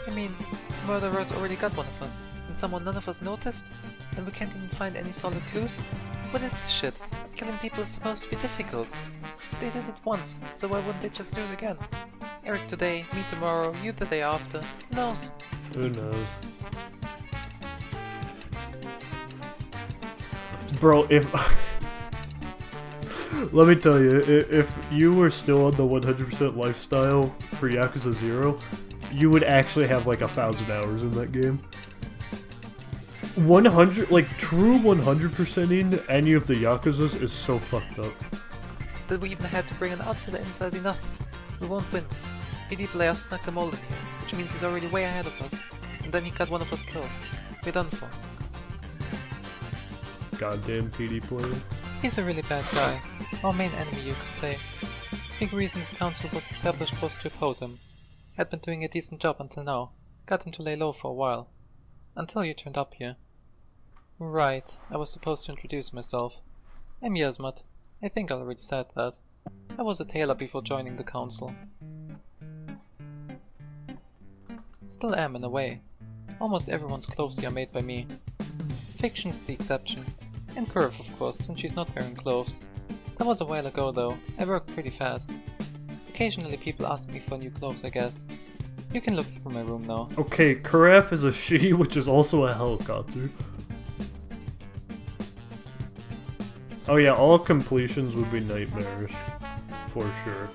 I mean, the murderers already got one of us, and someone none of us noticed? And we can't even find any solid clues? What is this shit? Killing people is supposed to be difficult. They did it once, so why wouldn't they just do it again? Eric today, me tomorrow, you the day after. Who knows? Who knows? Bro, if... Let me tell you, if you were still on the 100% lifestyle for Yakuza 0, you would actually have like 1,000 hours in that game. 100, like true 100%ing any of the Yakuzas is so fucked up. That we even had to bring an outsider in says enough. We won't win. PD player snuck them all in here, which means he's already way ahead of us. And then he got one of us killed. We're done for. Goddamn PD player. He's a really bad guy. Our main enemy, you could say. Big reason this council was established was to oppose him. Had been doing a decent job until now. Got him to lay low for a while. Until you turned up here. Right, I was supposed to introduce myself. I'm Yasmat. I think I already said that. I was a tailor before joining the council. Still am in a way. Almost everyone's clothes here are made by me. Fiction's the exception. And Curve, of course, since she's not wearing clothes. That was a while ago though, I worked pretty fast. Occasionally people ask me for new clothes, I guess. You can look through my room now. Okay, Karaf is a she, which is also a helicopter. Oh yeah, all completions would be nightmarish. For sure.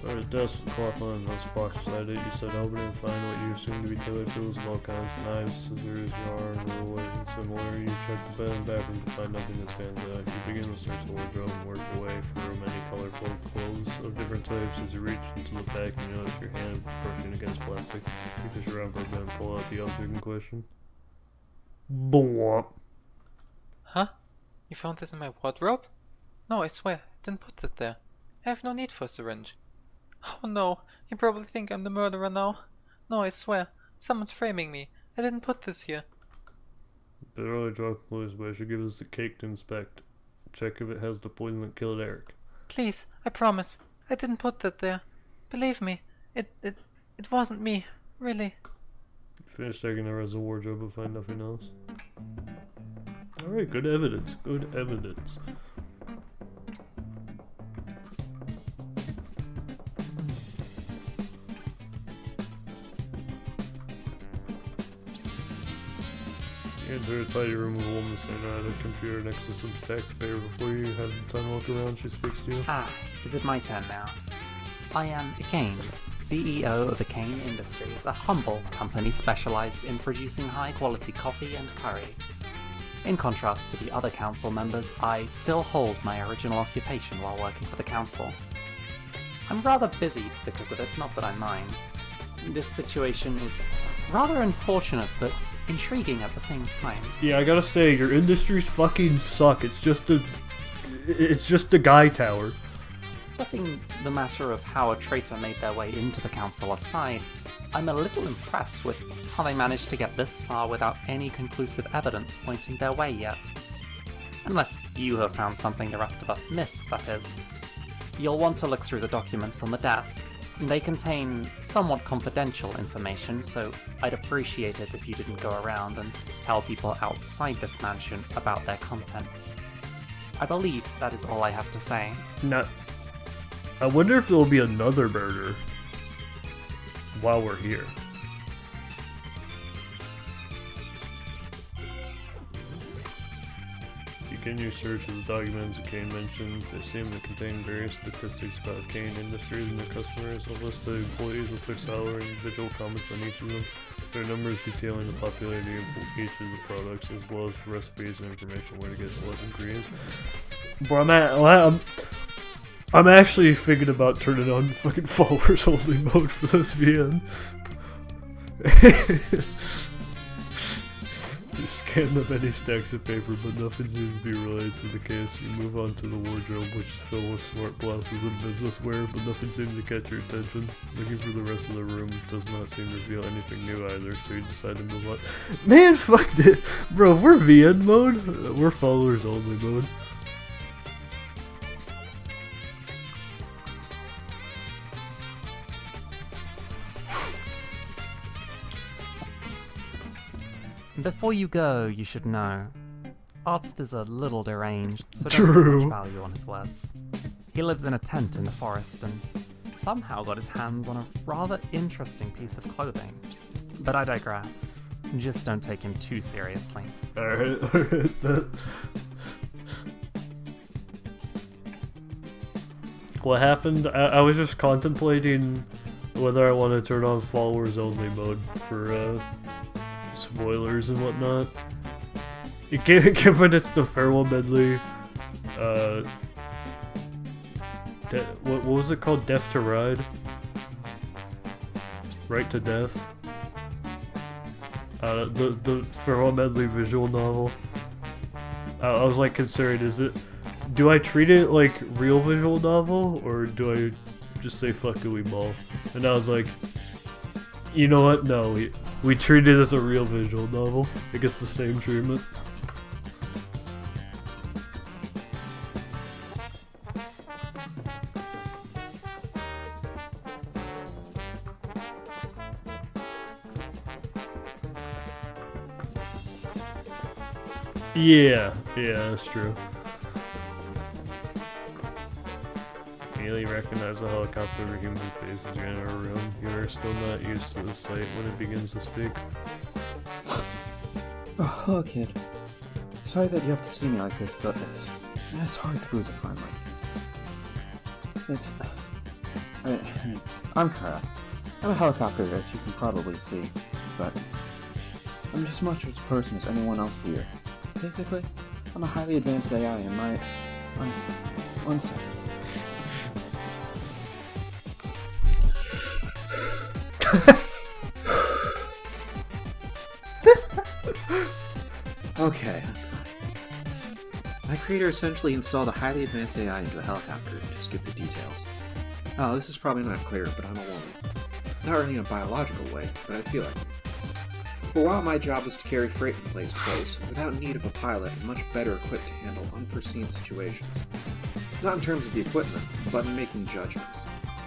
There's a desk with cloth on this box beside it. You said open and find what you assume to be tailor tools of all kinds, knives, scissors, yarn, rulers, and similar. You check the bed and bathroom to find nothing that stands out. You begin to search the wardrobe and work your way through many colorful clothes of different types. As you reach into the back, you notice your hand brushing against plastic. You fish around for a bit and pull out the object in question. Bwomp. Huh? You found this in my wardrobe? No, I swear, I didn't put it there. I have no need for a syringe. Oh no, you probably think I'm the murderer now. No, I swear, someone's framing me. I didn't put this here. Bit early draw conclusions, but I should give us a cake to inspect. Check if it has the poison that killed Eric. Please, I promise. I didn't put that there. Believe me, it wasn't me, really. Finish checking the rest of the wardrobe and find nothing else. Alright, good evidence. Good evidence. You enter a tidy room with a woman sitting at a computer next to some stacks of paper. Before you have the time to look around, she speaks to you. Ah, is it my turn now? I am Kane, CEO of Kane Industries, a humble company specialized in producing high-quality coffee and curry. In contrast to the other council members, I still hold my original occupation while working for the council. I'm rather busy because of it, not that I mind. This situation is rather unfortunate, but intriguing at the same time. Yeah, I gotta say, your industries fucking suck. It's just a guy tower. Setting the matter of how a traitor made their way into the council aside, I'm a little impressed with how they managed to get this far without any conclusive evidence pointing their way yet. Unless you have found something the rest of us missed, that is. You'll want to look through the documents on the desk. They contain somewhat confidential information, so I'd appreciate it if you didn't go around and tell people outside this mansion about their contents. I believe that is all I have to say. Now, I wonder if there'll be another murder while we're here. Begin your search of the documents that Kane mentioned. They seem to contain various statistics about Kane Industries and their customers, a list of employees with their salary, individual comments on each of them, their numbers detailing the popularity of each of the products, as well as recipes and information where to get what ingredients. Bro, I'm actually thinking about turning on fucking followers only mode for this VN. You scan the many stacks of paper, but nothing seems to be related to the case. You move on to the wardrobe, which is filled with smart glasses and business wear, but nothing seems to catch your attention. Looking for the rest of the room does not seem to reveal anything new either, so you decide to move on. Man, fuck it! Bro, we're VN mode. We're followers only mode. Before you go, you should know, Arzt is a little deranged, so don't True. put much value on his words. He lives in a tent in the forest and somehow got his hands on a rather interesting piece of clothing. But I digress. Just don't take him too seriously. Alright. What happened? I was just contemplating whether I want to turn on followers only mode for spoilers and whatnot. Given it's the farewell medley, what was it called? Death to Ride? Right to Death? The farewell medley visual novel. I was like considering, do I treat it like real visual novel, or do I just say fuck it, we ball? And I was like, you know what? No, we treat it as a real visual novel. It gets the same treatment. Yeah, that's true. Immediately recognize a helicopter over human faces in our room. You are still not used to the sight when it begins to speak. Oh, hello, kid. Sorry that you have to see me like this, but it's hard to lose a friend like this. I'm Kara. I'm a helicopter, as you can probably see, but I'm just as much of a person as anyone else here. Basically, I'm a highly advanced AI, and my... One second. Okay, I'm fine. My creator essentially installed a highly advanced AI into a helicopter to skip the details. Oh, this is probably not clear, but I'm a woman. Not really in a biological way, but I feel like it. For a while, my job was to carry freight from place to place, without need of a pilot and much better equipped to handle unforeseen situations. Not in terms of the equipment, but in making judgments.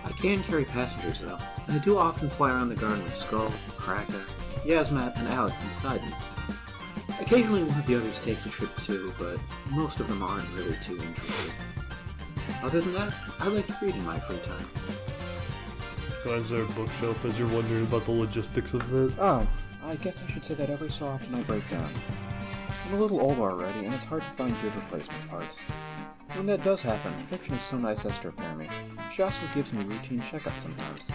I can carry passengers though, and I do often fly around the garden with Skull, Kraka, Yasmat, and Alex inside me. Occasionally one of the others takes a trip too, but most of them aren't really too interested. Other than that, I like to read in my free time. Why is there a bookshelf as you're wondering about the logistics of it? Oh, I guess I should say that every so often I break down. I'm a little old already, and it's hard to find good replacement parts. When that does happen, Fiction is so nice as to repair me. She also gives me routine checkups sometimes.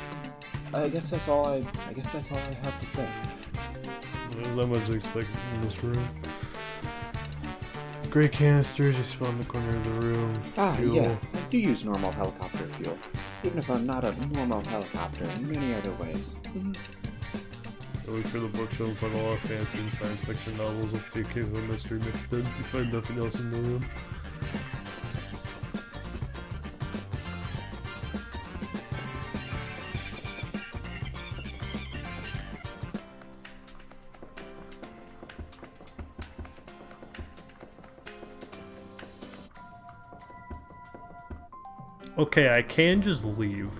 I guess that's all I have to say. There's not much to expect in this room. Gray canisters, you spawn in the corner of the room. Fuel. Yeah, I do use normal helicopter fuel, even if I'm not a normal helicopter in many other ways. I look for the bookshelf and a lot of fantasy and science fiction novels with the occasional mystery mixed in. You find nothing else in the room. Okay, I can just leave.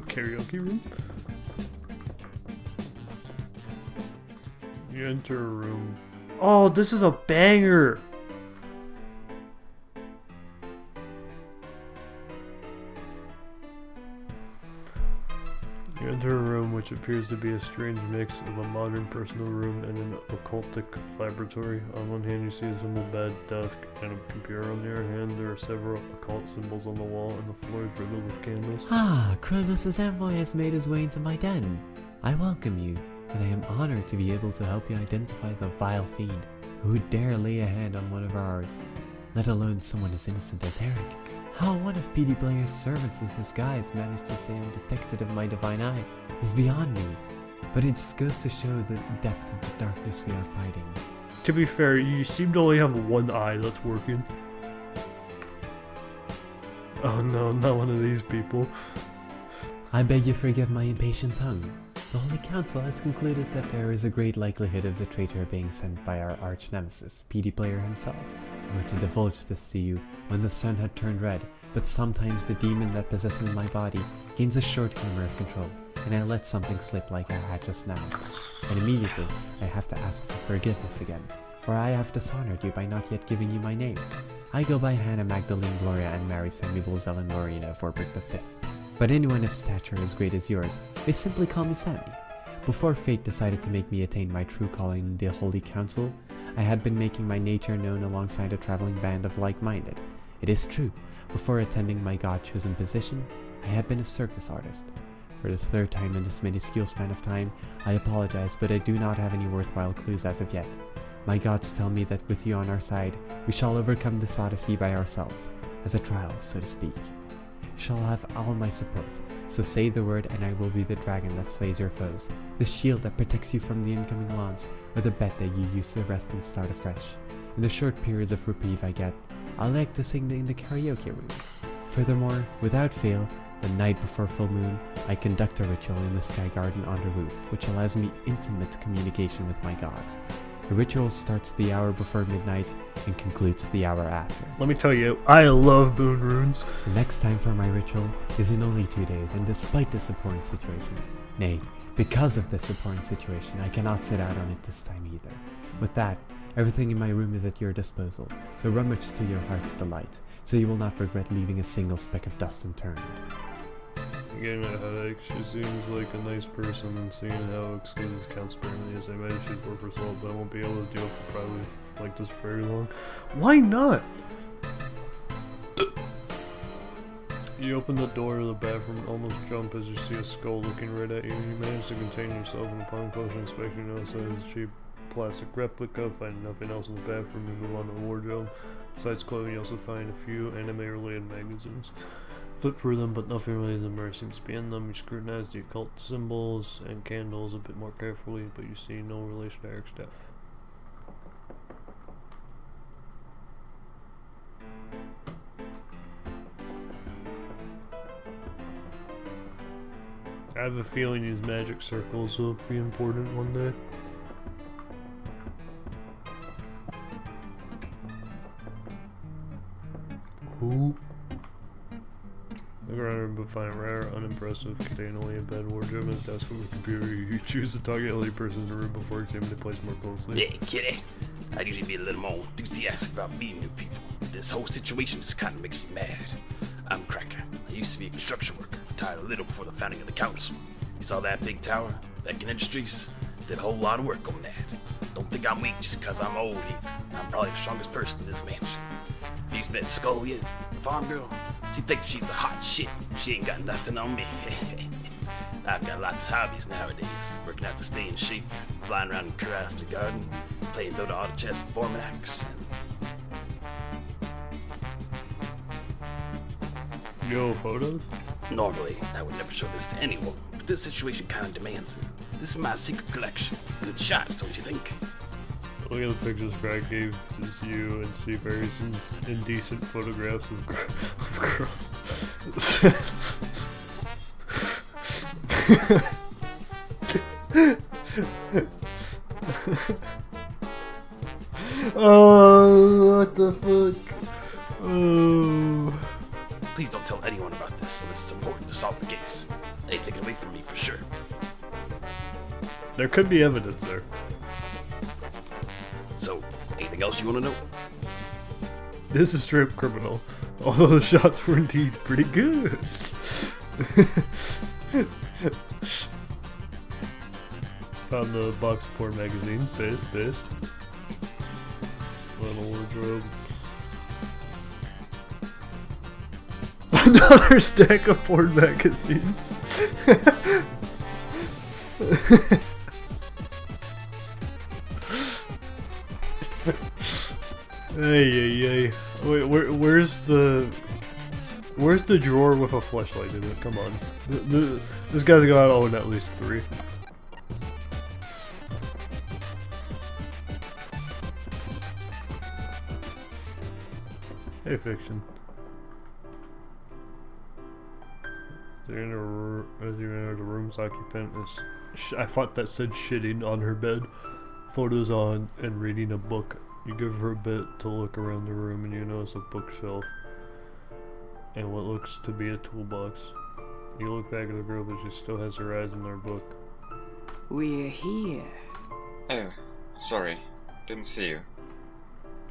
Karaoke room? You enter a room. Oh, this is a banger! You enter a room which appears to be a strange mix of a modern personal room and an occultic laboratory. On one hand you see a simple bed, desk, and a computer. On the other hand there are several occult symbols on the wall and the floor is riddled with candles. Ah, Kronos' envoy has made his way into my den. I welcome you, and I am honored to be able to help you identify the vile fiend who would dare lay a hand on one of ours, let alone someone as innocent as Eric. How one of PD Player's servants in disguise managed to stay undetected of my divine eye is beyond me, but it just goes to show the depth of the darkness we are fighting. To be fair, you seem to only have one eye that's working. Oh no, not one of these people. I beg you forgive my impatient tongue. The Holy Council has concluded that there is a great likelihood of the traitor being sent by our arch nemesis, PD Player himself. I were to divulge this to you when the sun had turned red, but sometimes the demon that possesses my body gains a short glimmer of control, and I let something slip like I had just now. And immediately, I have to ask for forgiveness again, for I have dishonored you by not yet giving you my name. I go by Hannah Magdalene Gloria and Mary Sammy Bulzel and Lorena Vorbrick V. But anyone of stature as great as yours may simply call me Sammy. Before fate decided to make me attain my true calling in the Holy Council, I had been making my nature known alongside a traveling band of like-minded. It is true, before attending my God-chosen position, I had been a circus artist. For the third time in this minuscule span of time, I apologize, but I do not have any worthwhile clues as of yet. My gods tell me that with you on our side, we shall overcome this odyssey by ourselves, as a trial, so to speak. You shall have all my support, so say the word and I will be the dragon that slays your foes, the shield that protects you from the incoming lance, or the bed that you use to rest and start afresh. In the short periods of reprieve I get, I like to sing in the karaoke room. Furthermore, without fail, the night before full moon, I conduct a ritual in the sky garden on the roof, which allows me intimate communication with my gods. The ritual starts the hour before midnight and concludes the hour after. Let me tell you, I love moon runes. The next time for my ritual is in only 2 days, and despite this abhorrent situation, nay, because of this abhorrent situation, I cannot sit out on it this time either. With that, everything in my room is at your disposal, so rummage to your heart's delight, so you will not regret leaving a single speck of dust unturned. I'm getting a headache. She seems like a nice person, and seeing how exclusive this counts apparently is, I imagine she's worth her salt, but I won't be able to deal with probably like this for very long. Why not? You open the door of the bathroom and almost jump as you see a skull looking right at you. You manage to contain yourself, and upon closer inspection you notice that it's a cheap plastic replica. Find nothing else in the bathroom, you move on to the wardrobe. Besides clothing, you also find a few anime-related magazines. Flip through them, but nothing really seems to be in them. You scrutinize the occult symbols and candles a bit more carefully, but you see no relation to Eric's death. I have a feeling these magic circles will be important one day. Who? Look around her but find rare, unimpressive, contain only a bed, wardrobe, and a desk with a computer. You choose to target the only person in the room before examining the place more closely. Yeah, kitty. I'd usually be a little more enthusiastic about meeting new people. This whole situation just kind of makes me mad. I'm Cracker. I used to be a construction worker, retired a little before the founding of the council. You saw that big tower? Beacon Industries? Did a whole lot of work on that. Don't think I'm weak just because I'm old either. I'm probably the strongest person in this mansion. Have you met Skull yet? The farm girl? She thinks she's the hot shit. She ain't got nothing on me. I've got lots of hobbies nowadays. Working out to stay in shape, flying around in Curiosity Garden, playing Dota Auto Chess, performing acts. Yo, photos? Normally, I would never show this to anyone, but this situation kind of demands it. This is my secret collection. Good shots, don't you think? Look at the pictures Brad gave to you and see various indecent photographs of girls. Oh, what the fuck? Oh. Please don't tell anyone about this unless it's important to solve the case. They take it away from me for sure. There could be evidence there. So, anything else you want to know? This is straight criminal, although the shots were indeed pretty good. Found the box of porn magazines, based. Little wardrobe. Another stack of porn magazines. Hey. Wait, where's the drawer with a fleshlight in it? Come on. This guy's got to own at least 3. Hey, Fiction. As you enter the room's occupant is... I thought that said shitting on her bed. Photos on and reading a book. You give her a bit to look around the room and you notice a bookshelf and what looks to be a toolbox. You look back at the girl but she still has her eyes on her book. We're here. Oh, sorry. Didn't see you.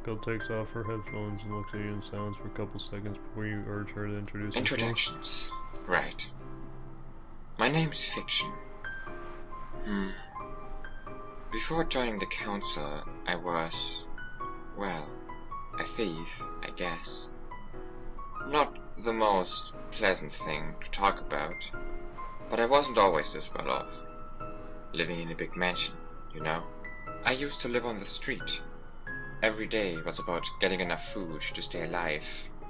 Girl takes off her headphones and looks at you in silence for a couple seconds before you urge her to introduce herself. Introductions. Right. My name's Fiction. Before joining the council, I was, well, a thief, I guess. Not the most pleasant thing to talk about, but I wasn't always this well off. Living in a big mansion, you know. I used to live on the street. Every day was about getting enough food to stay alive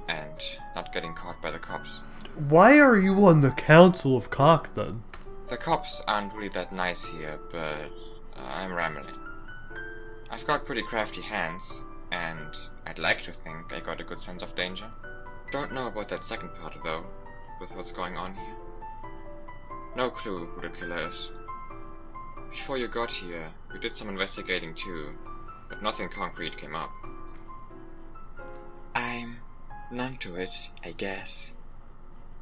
and not getting caught by the cops. Why are you on the Council of Cock then? The cops aren't really that nice here, but I'm rambling. I've got pretty crafty hands, and I'd like to think I got a good sense of danger. Don't know about that second part though, with what's going on here. No clue who the killer is. Before you got here, we did some investigating too, but nothing concrete came up. I'm numb to it, I guess.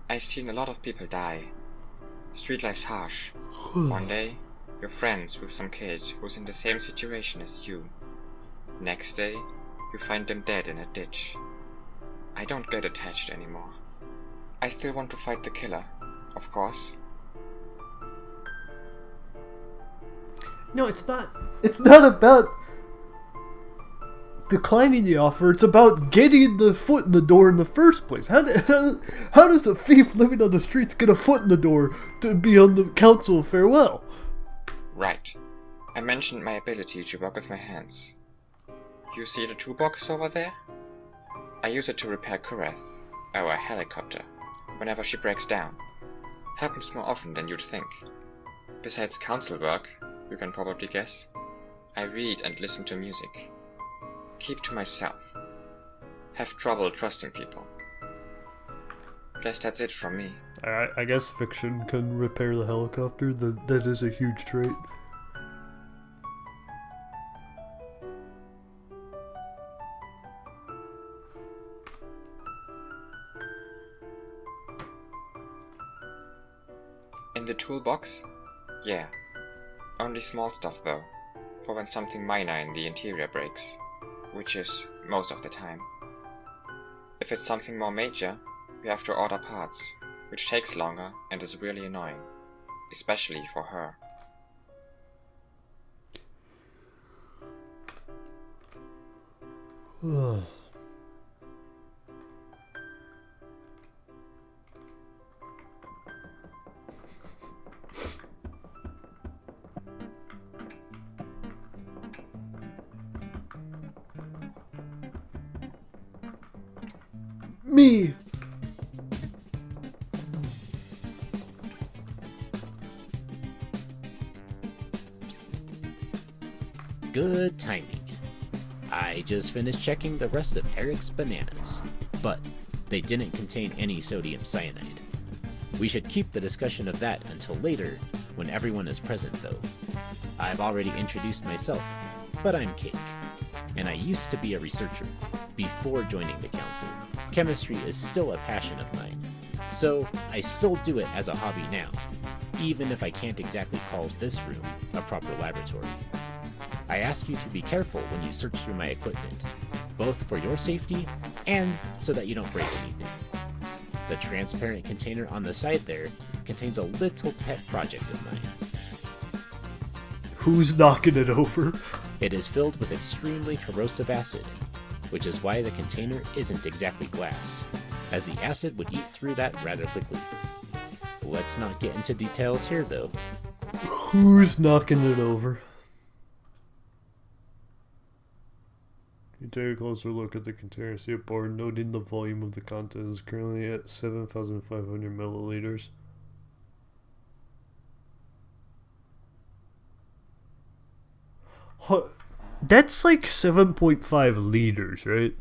I've seen a lot of people die. Street life's harsh. One day, you're friends with some kid who's in the same situation as you. Next day, you find them dead in a ditch. I don't get attached anymore. I still want to fight the killer, of course. No, it's not. It's not about declining the offer. It's about getting the foot in the door in the first place. How does a thief living on the streets get a foot in the door to be on the council of farewell? Right. I mentioned my ability to work with my hands. You see the toolbox over there? I use it to repair Kureth, our helicopter. whenever she breaks down. Happens more often than you'd think. Besides council work, you can probably guess, I read and listen to music. Keep to myself. Have trouble trusting people. Guess that's it from me. I guess fiction can repair the helicopter. That is a huge trait. In the toolbox? Yeah. Only small stuff though, for when something minor in the interior breaks, which is most of the time. If it's something more major, we have to order parts, which takes longer and is really annoying, especially for her. Me! Good timing. I just finished checking the rest of Eric's bananas, but they didn't contain any sodium cyanide. We should keep the discussion of that until later, when everyone is present though. I've already introduced myself, but I'm Cake, and I used to be a researcher before joining the council. Chemistry is still a passion of mine, so I still do it as a hobby now, even if I can't exactly call this room a proper laboratory. I ask you to be careful when you search through my equipment, both for your safety and so that you don't break anything. The transparent container on the side there contains a little pet project of mine. Who's knocking it over? It is filled with extremely corrosive acid, which is why the container isn't exactly glass, as the acid would eat through that rather quickly. Let's not get into details here though. Who's knocking it over? You take a closer look at the container, see a board noting the volume of the content is currently at 7,500 milliliters. That's like 7.5 liters, right?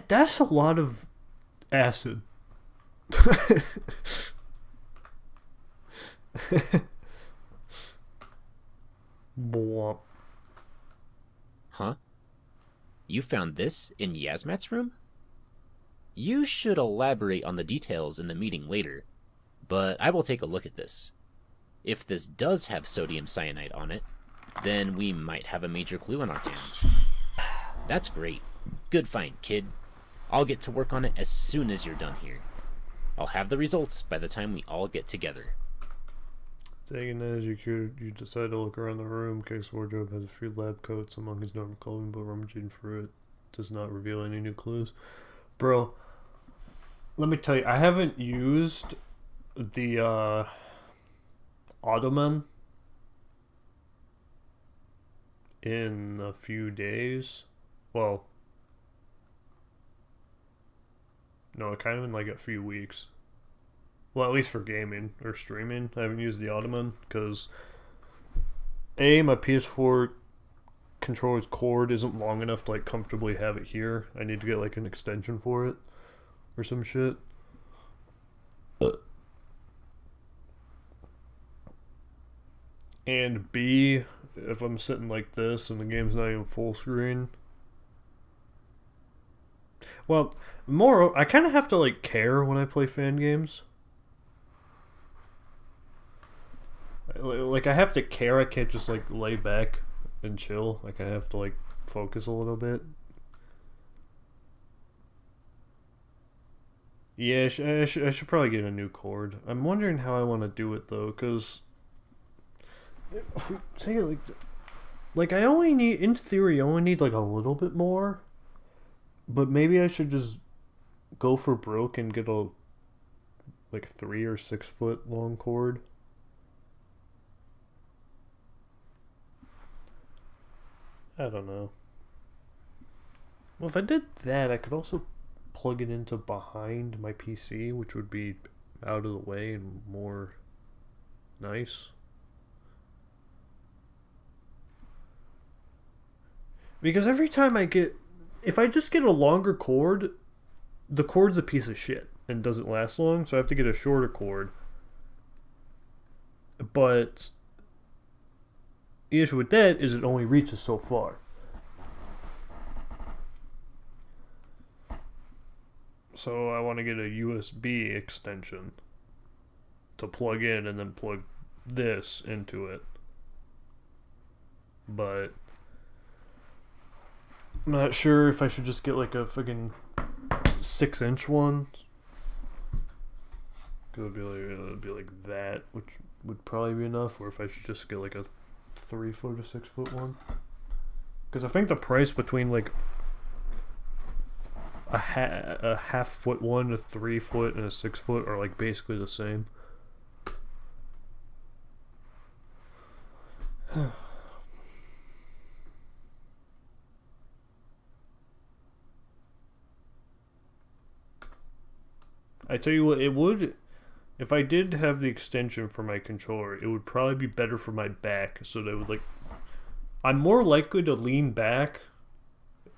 That's a lot of acid. Bwomp. Huh? You found this in Yasmat's room? You should elaborate on the details in the meeting later, but I will take a look at this. If this does have sodium cyanide on it, then we might have a major clue on our hands. That's great. Good find, kid. I'll get to work on it as soon as you're done here. I'll have the results by the time we all get together. Taking that as you decide to look around the room. Cake's wardrobe has a few lab coats among his normal clothing, but rummaging through it does not reveal any new clues. Bro, let me tell you, I haven't used the Ottoman in a few days. Well, no, kind of in like a few weeks. Well, at least for gaming or streaming, I haven't used the Ottoman because my PS4 controller's cord isn't long enough to like comfortably have it here. I need to get like an extension for it or some shit. And B, if I'm sitting like this and the game's not even full screen. Well, more, I kind of have to like care when I play fan games. Like, I have to care. I can't just like lay back and chill. Like, I have to like focus a little bit. Yeah, I should probably get a new cord. I'm wondering how I want to do it though, because take it like I only need, in theory, I only need like a little bit more. But maybe I should just go for broke and get a like 3 or 6 foot long cord. I don't know. Well, if I did that, I could also plug it into behind my PC, which would be out of the way and more nice. Because every time if I just get a longer cord, the cord's a piece of shit and doesn't last long, so I have to get a shorter cord. But the issue with that is it only reaches so far. So I want to get a USB extension to plug in and then plug this into it. But I'm not sure if I should just get like a fucking 6-inch one. It'd be like that, which would probably be enough. Or if I should just get like a 3-foot or 6-foot one. Because I think the price between like a half-foot one, a 3-foot, and a 6-foot are like basically the same. I tell you what, it would, if I did have the extension for my controller, it would probably be better for my back, so that it would like, I'm more likely to lean back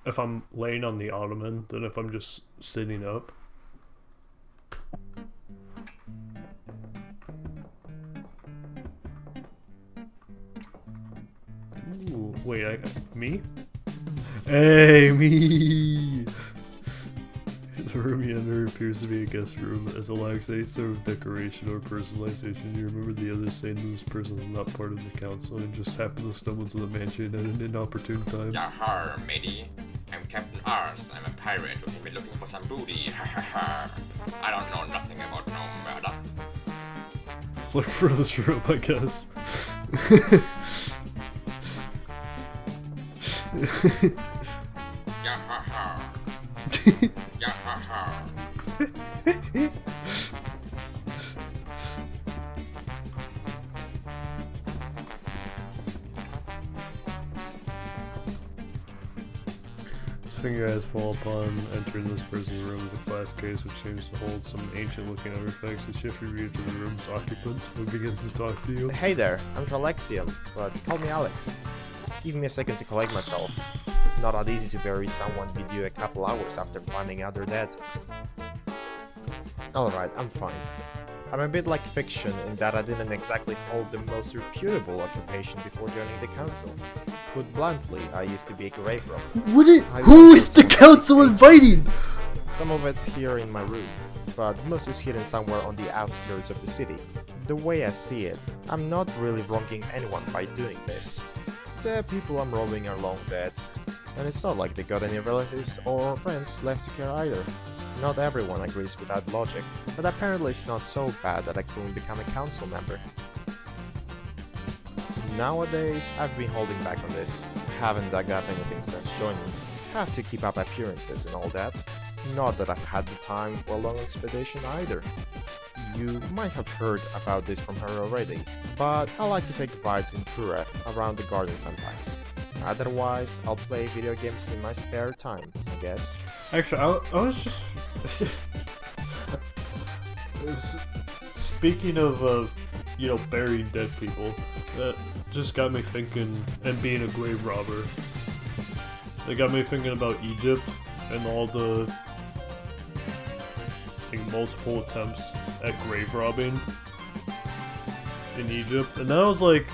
if I'm laying on the ottoman than if I'm just sitting up. Ooh, wait, me? Hey, me! The room you enter appears to be a guest room. As it lacks any sort of decoration or personalization, you remember the others saying that this person is not part of the council and just happened to stumble into the mansion at an inopportune time. Yahar, matey. I'm Captain Ars. I'm a pirate who came be looking for some booty. Ha ha ha. I don't know nothing about no murder. Let's look for this room, I guess. Yahaha. Yahaha. Finger eyes fall upon entering this person's room is a glass case which seems to hold some ancient looking artifacts. A shift review to the room's occupant who begins to talk to you. Hey there, I'm Tralexium, but call me Alex. Give me a second to collect myself. Not that easy to bury someone with you a couple hours after finding out they're dead. Alright, I'm fine. I'm a bit like fiction in that I didn't exactly hold the most reputable occupation before joining the council. Put bluntly, I used to be a grave robber. Who is the council inviting? Some of it's here in my room, but most is hidden somewhere on the outskirts of the city. The way I see it, I'm not really wronging anyone by doing this. The people I'm robbing are long dead, and it's not like they got any relatives or friends left to care either. Not everyone agrees with that logic, but apparently it's not so bad that I couldn't become a council member. Nowadays, I've been holding back on this. Haven't dug up anything since joining. Have to keep up appearances and all that. Not that I've had the time for a long expedition either. You might have heard about this from her already, but I like to take rides in Pureth around the garden sometimes. Otherwise, I'll play video games in my spare time, I guess. Actually, I was just... Speaking of, you know, burying dead people, that just got me thinking, and being a grave robber, it got me thinking about Egypt and all the like, multiple attempts at grave robbing in Egypt, and I was like,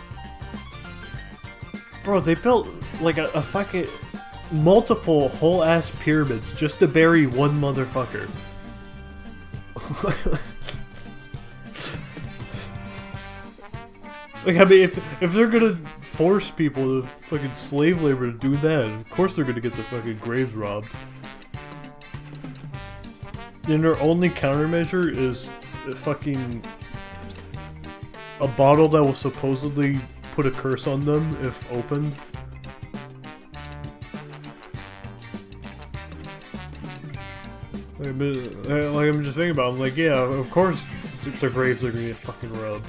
bro, they built like a fucking multiple whole ass pyramids just to bury one motherfucker. Like, I mean, if they're gonna force people to fucking slave labor to do that, of course they're gonna get their fucking graves robbed. And their only countermeasure is fucking a bottle that will supposedly put a curse on them if opened. Like I'm just thinking about it, I'm like, yeah, of course their graves are gonna get fucking rubbed.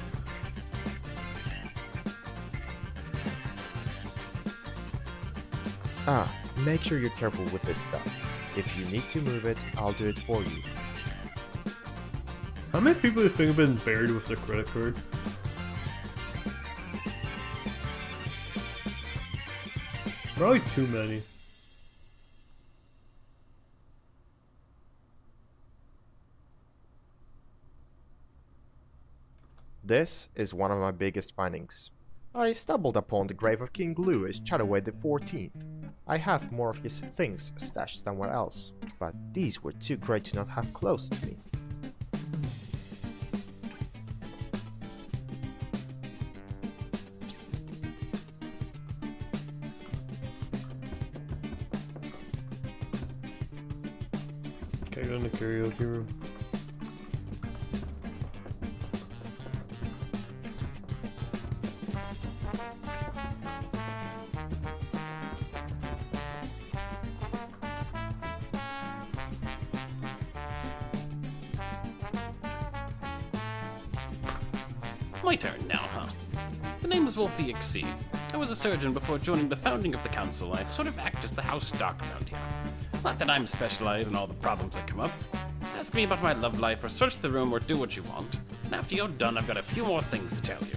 Make sure you're careful with this stuff. If you need to move it, I'll do it for you. How many people do you think have been buried with their credit card? Probably too many. This is one of my biggest findings. I stumbled upon the grave of King Louis Shadowway the 14th. I have more of his things stashed somewhere else, but these were too great to not have close to me. Okay, go in the karaoke room. My turn now, huh? The name is Wolfie Exceed. I was a surgeon before joining the founding of the council. I sort of act as the house doc around here. Not that I'm specialized in all the problems that come up. Ask me about my love life or search the room or do what you want. And after you're done, I've got a few more things to tell you.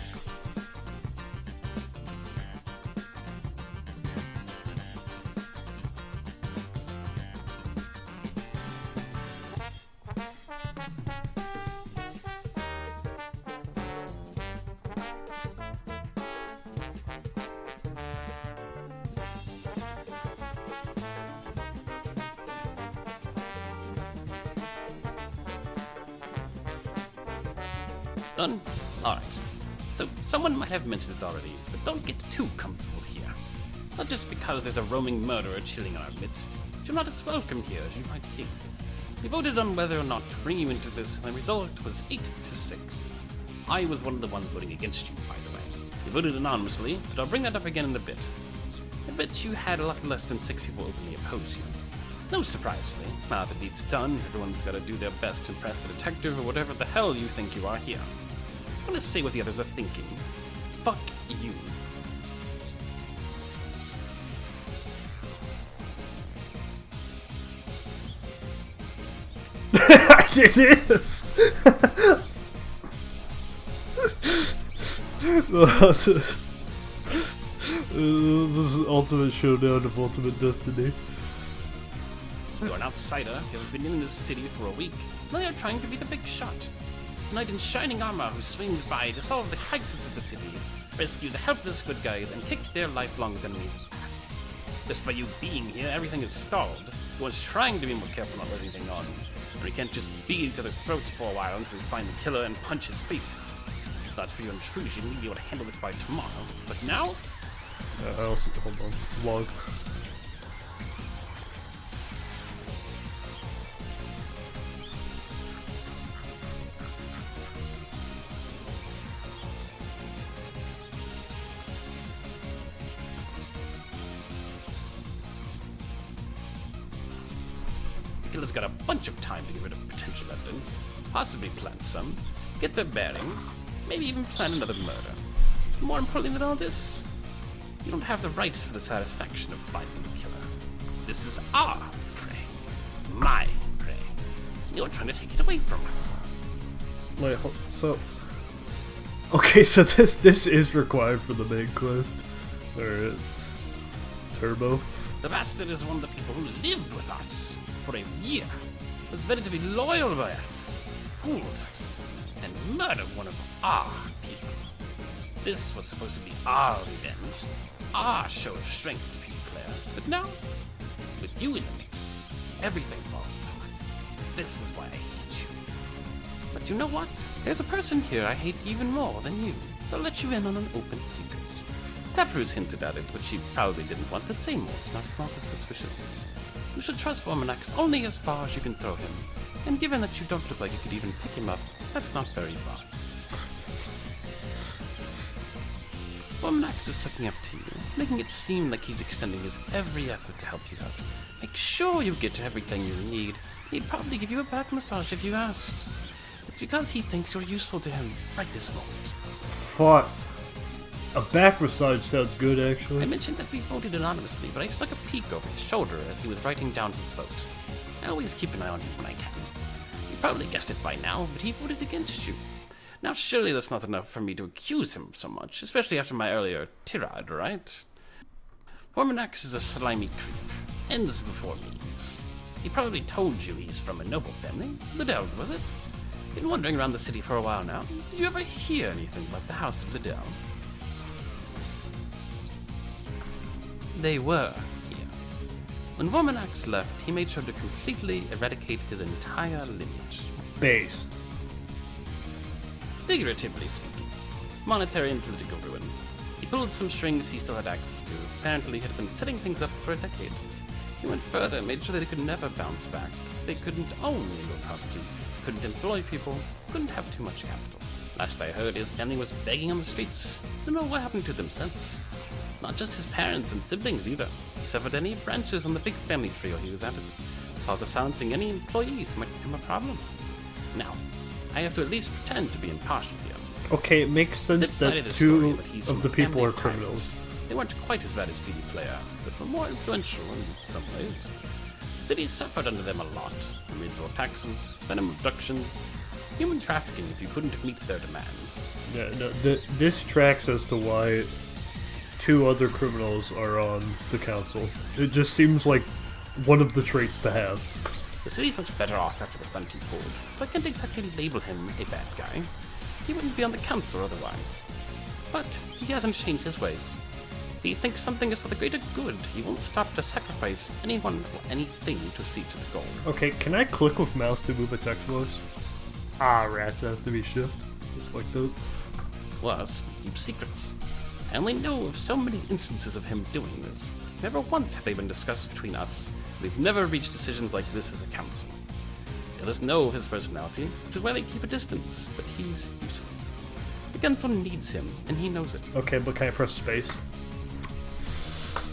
Done? Alright. So, someone might have mentioned it already, but don't get too comfortable here. Not just because there's a roaming murderer chilling in our midst. You're not as welcome here as you might think. We voted on whether or not to bring you into this, and the result was 8 to 6. I was one of the ones voting against you, by the way. You voted anonymously, but I'll bring that up again in a bit. I bet you had a lot less than 6 people openly oppose you. No surprise, really. Now the deed's done, everyone's gotta do their best to impress the detective or whatever the hell you think you are here. I'm gonna say what the others are thinking. Fuck you. It is! This is ultimate showdown of ultimate destiny. You're an outsider, you haven't been in this city for a week. Now you're trying to be the big shot. A knight in shining armor who swings by to solve the crisis of the city, rescue the helpless good guys, and kick their lifelong enemies' ass. Just by you being here, everything is stalled. I was trying to be more careful not letting anything on. We can't just beat each other's throats for a while until we find the killer and punch his face. Thought for your intrusion, we'd be able to handle this by tomorrow. But now? I also, hold on, log. The killer's got a bunch of time to get rid of potential evidence, possibly plant some, get their bearings, maybe even plan another murder. More importantly than all this, you don't have the right for the satisfaction of finding the killer. This is our prey. My prey. You're trying to take it away from us. Wait, so... Okay, so this is required for the main quest. Alright. Turbo. The bastard is one of the people who lived with us for a year, was vetted to be loyal by us, fooled us, and murdered one of our people. This was supposed to be our revenge, our show of strength, P. Claire. But now, with you in the mix, everything falls apart. This is why I hate you. But you know what? There's a person here I hate even more than you, so I'll let you in on an open secret. Taproot's hinted at it, but she probably didn't want to say more, not as suspicious. You should trust Wominax only as far as you can throw him, and given that you don't look like you could even pick him up, that's not very far. Wominax is sucking up to you, making it seem like he's extending his every effort to help you out. Make sure you get everything you need. He'd probably give you a back massage if you asked. It's because he thinks you're useful to him right this moment. Fuck. A back massage sounds good, I actually. mentioned that we voted anonymously, but I stuck a peek over his shoulder as he was writing down his vote. I always keep an eye on him when I can. You probably guessed it by now, but he voted against you. Now surely that's not enough for me to accuse him so much, especially after my earlier tirade, right? Forminax is a slimy creep. Ends before means. He probably told you he's from a noble family. Liddell, was it? Been wandering around the city for a while now. Did you ever hear anything about the House of Liddell? They were here. When Forminax left, he made sure to completely eradicate his entire lineage. Based. Figuratively speaking. Monetary and political ruin. He pulled some strings he still had access to. Apparently he had been setting things up for a decade. He went further, made sure that he could never bounce back. They couldn't own legal property, couldn't employ people, couldn't have too much capital. Last I heard, his family was begging on the streets. Don't know what happened to them since. Not just his parents and siblings either. He severed any branches on the big family tree while he was at it. Saw to silencing any employees who might become a problem. Now, I have to at least pretend to be impartial here. Okay, it makes sense that two of the people are criminals. They weren't quite as bad as PD Player, but were more influential in some ways. The city suffered under them a lot. Unreasonable taxes, venom abductions, human trafficking if you couldn't meet their demands. Yeah, no, this tracks as to why two other criminals are on the council. It just seems like one of the traits to have. The city's much better off after the stunt he pulled, so I can't exactly label him a bad guy. He wouldn't be on the council otherwise. But he hasn't changed his ways. If he thinks something is for the greater good, he won't stop to sacrifice anyone or anything to see to the goal. Okay, can I click with mouse to move a text box? Ah, rats, has to be shift. It's fucked up. Plus, keep secrets. I only know of so many instances of him doing this. Never once have they been discussed between us. We've never reached decisions like this as a council. The others know of his personality, which is why they keep a distance, but he's useful. The council needs him, and he knows it. Okay, but can I press space?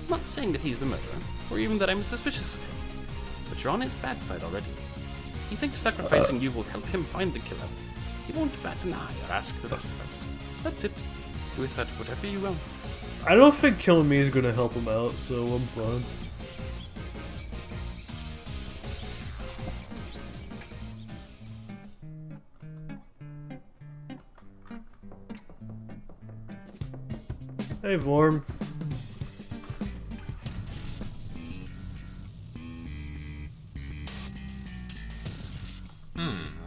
I'm not saying that he's the murderer, or even that I'm suspicious of him. But you're on his bad side already. He thinks sacrificing you will help him find the killer. He won't bat an eye or ask the rest of us. That's it. With that, whatever you will. I don't think killing me is gonna help him out, so I'm fine. Hey, Vorm.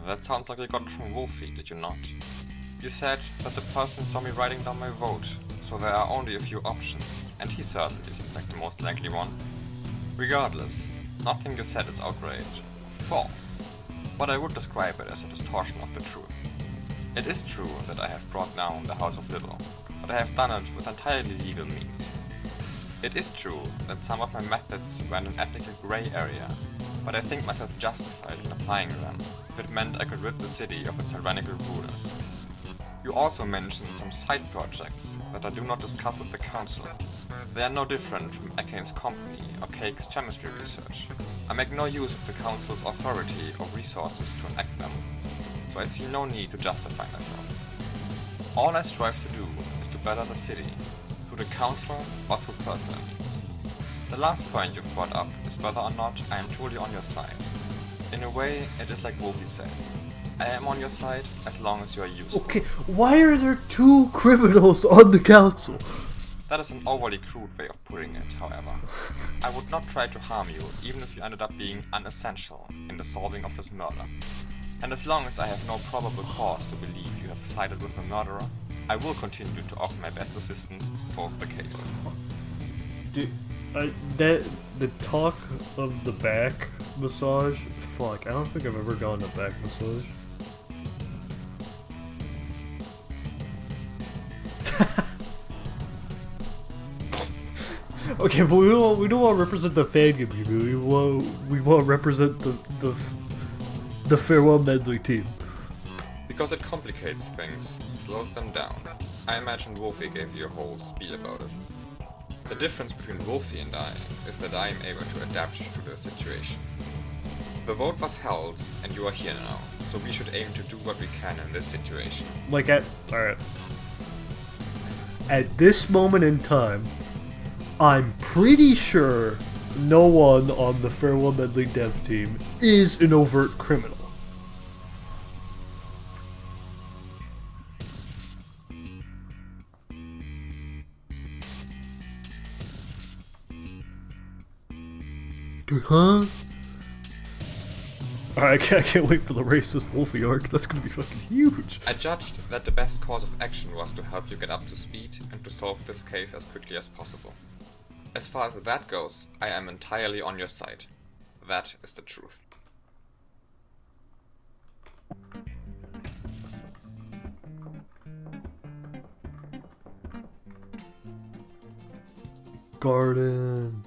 That sounds like you got it from Wolfie, did you not? You said that the person saw me writing down my vote, so there are only a few options, and he certainly seems like the most likely one. Regardless, nothing you said is outrage. False. But I would describe it as a distortion of the truth. It is true that I have brought down the House of Little, but I have done it with entirely legal means. It is true that some of my methods were in an ethical grey area, but I think myself justified in applying them if it meant I could rid the city of its tyrannical rulers. You also mentioned some side projects that I do not discuss with the council. They are no different from Akane's company or Cake's chemistry research. I make no use of the council's authority or resources to enact them, so I see no need to justify myself. All I strive to do is to better the city, through the council or through personal means. The last point you've brought up is whether or not I am truly on your side. In a way, it is like Wolfie said. I am on your side as long as you are useful. Okay, why are there two criminals on the council? That is an overly crude way of putting it, however. I would not try to harm you, even if you ended up being unessential in the solving of this murder. And as long as I have no probable cause to believe you have sided with a murderer, I will continue to offer my best assistance to solve the case. Dude, the talk of the back massage, fuck, I don't think I've ever gotten a back massage. Okay, but we don't want to represent the fan community. We want to represent the farewell Medley team. Because it complicates things, slows them down. I imagine Wolfie gave you a whole spiel about it. The difference between Wolfie and I is that I am able to adapt to the situation. The vote was held, and you are here now, so we should aim to do what we can in this situation. Alright. At this moment in time, I'm pretty sure no one on the Farewell Medley dev team is an overt criminal. Huh? Alright, I can't wait for the racist Wolfie arc. That's gonna be fucking huge. I judged that the best course of action was to help you get up to speed and to solve this case as quickly as possible. As far as that goes, I am entirely on your side. That is the truth. Garden.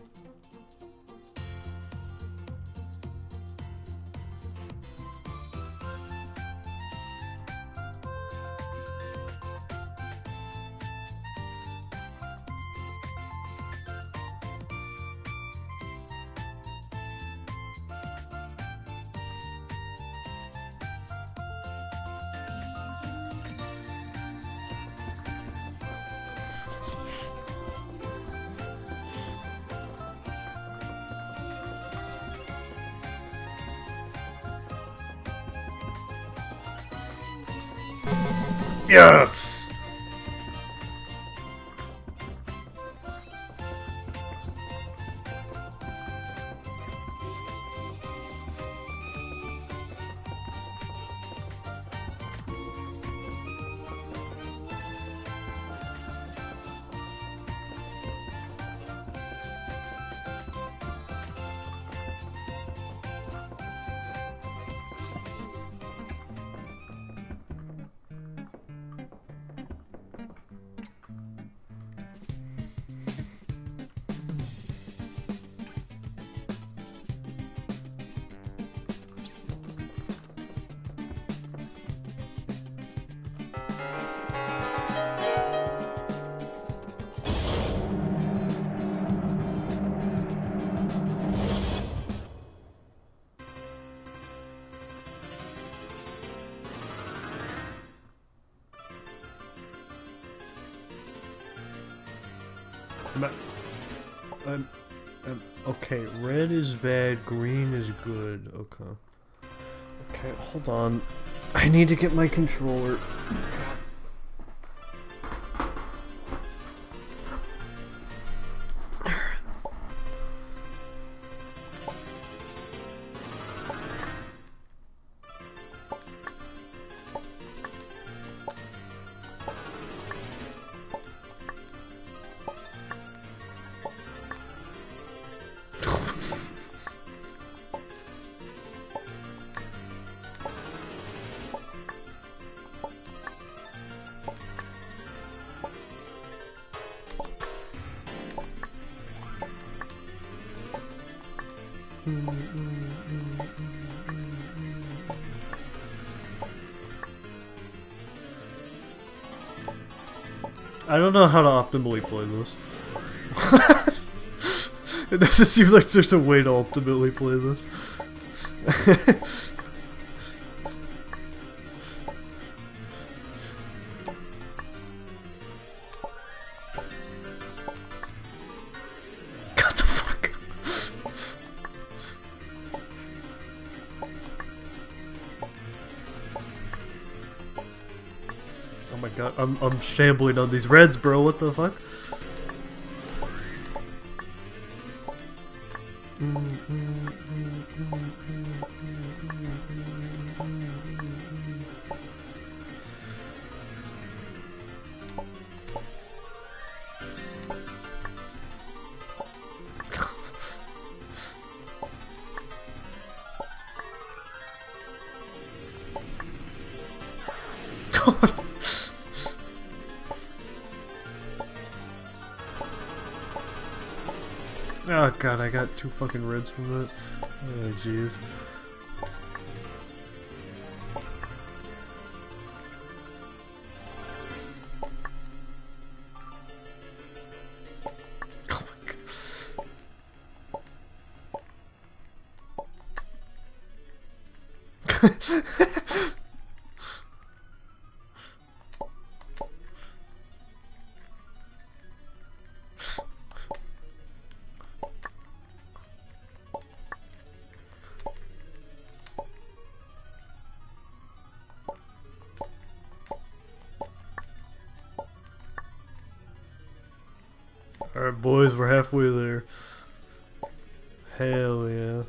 Yes! Okay, red is bad, green is good. Okay. Okay, hold on. I need to get my controller. I don't know how to optimally play this. It doesn't seem like there's a way to optimally play this. What the fuck? Oh my god, I'm shambling on these reds, bro. What the fuck? Oh god, I got 2 fucking reds from that. Oh jeez. Oh my god. Alright, boys, we're halfway there. Hell yeah.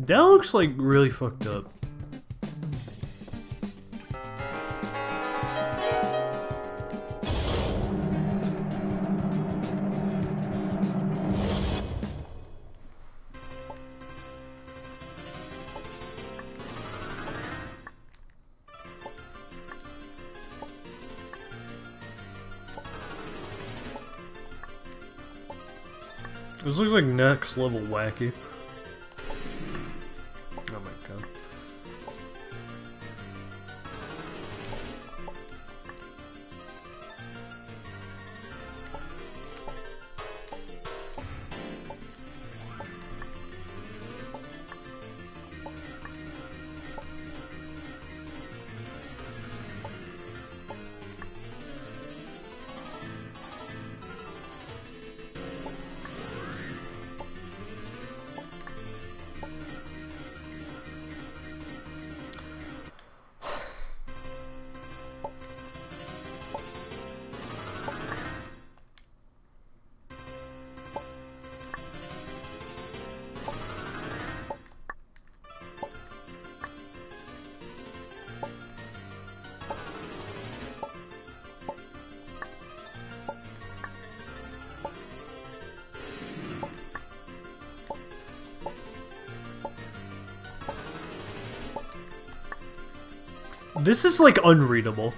That looks like really fucked up. This looks like next level wacky. Oh my god. This is like unreadable.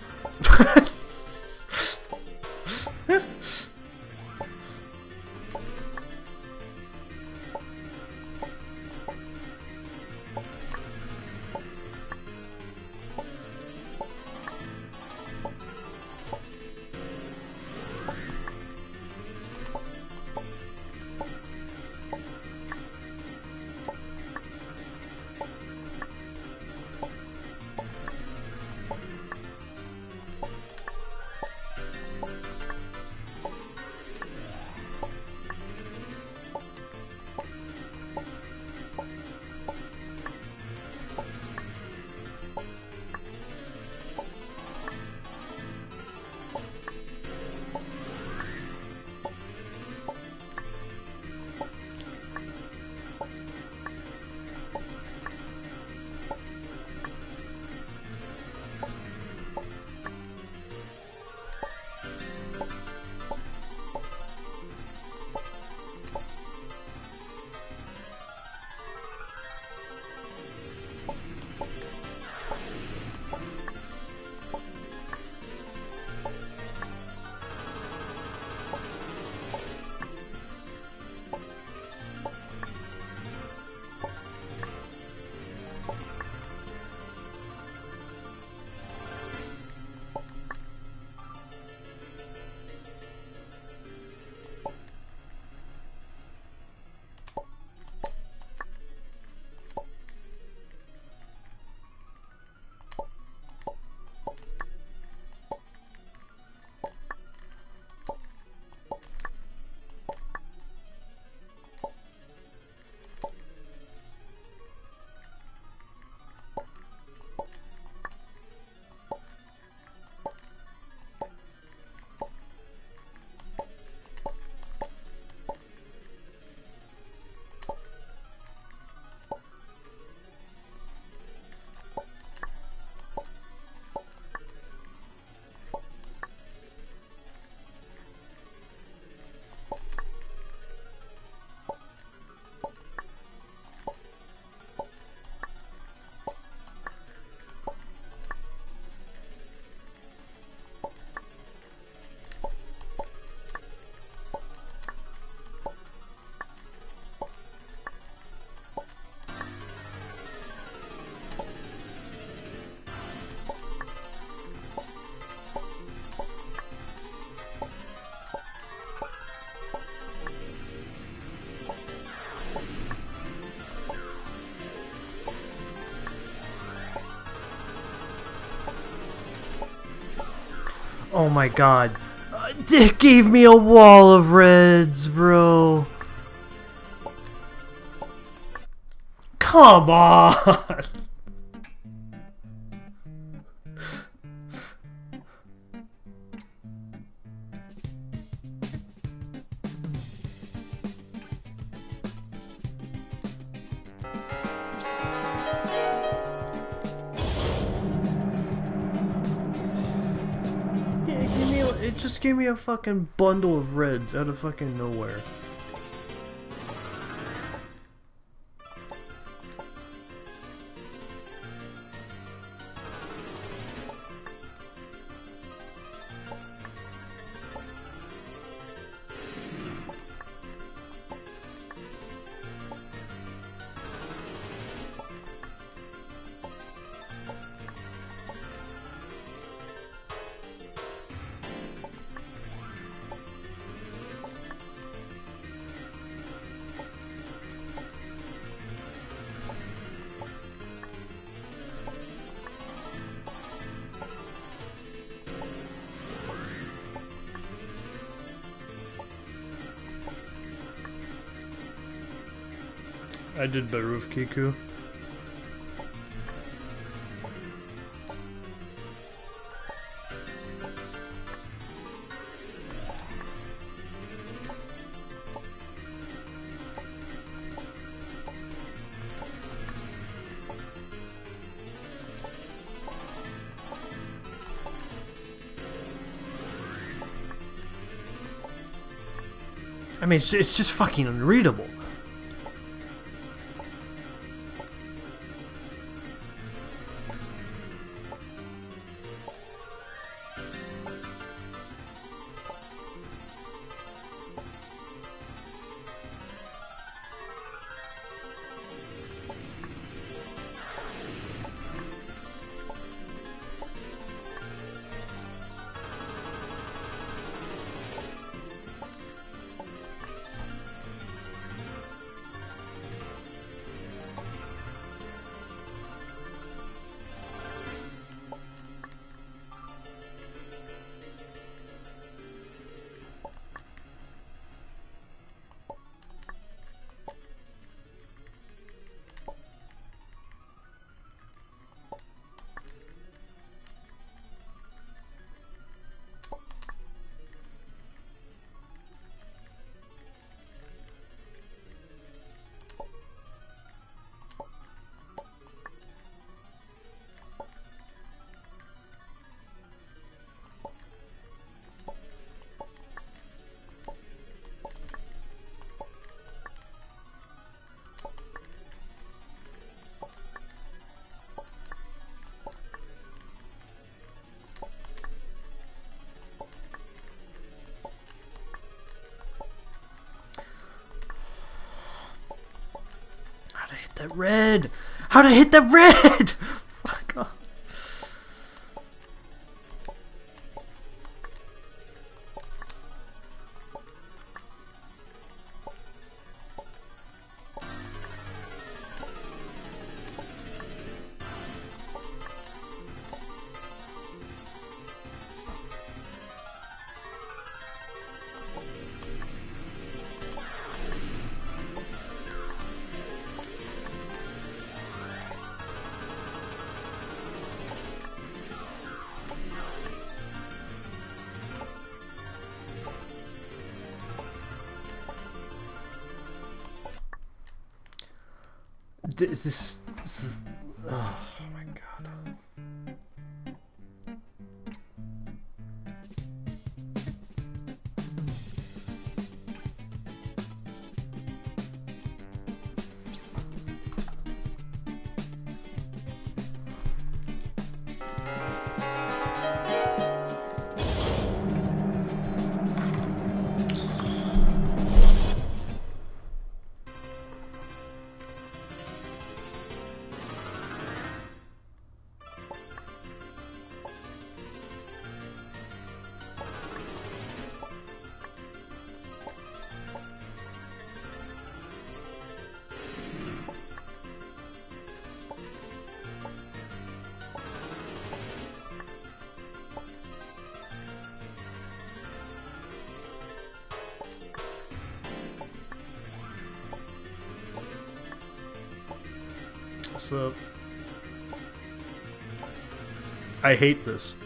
Oh my god. It gave me a wall of reds, bro. Come on! It just gave me a fucking bundle of reds out of fucking nowhere. I did Baruf Kiku. I mean, it's just fucking unreadable. That red! How'd I hit that red? Fuck off. This is oh my god. What's up? I hate this.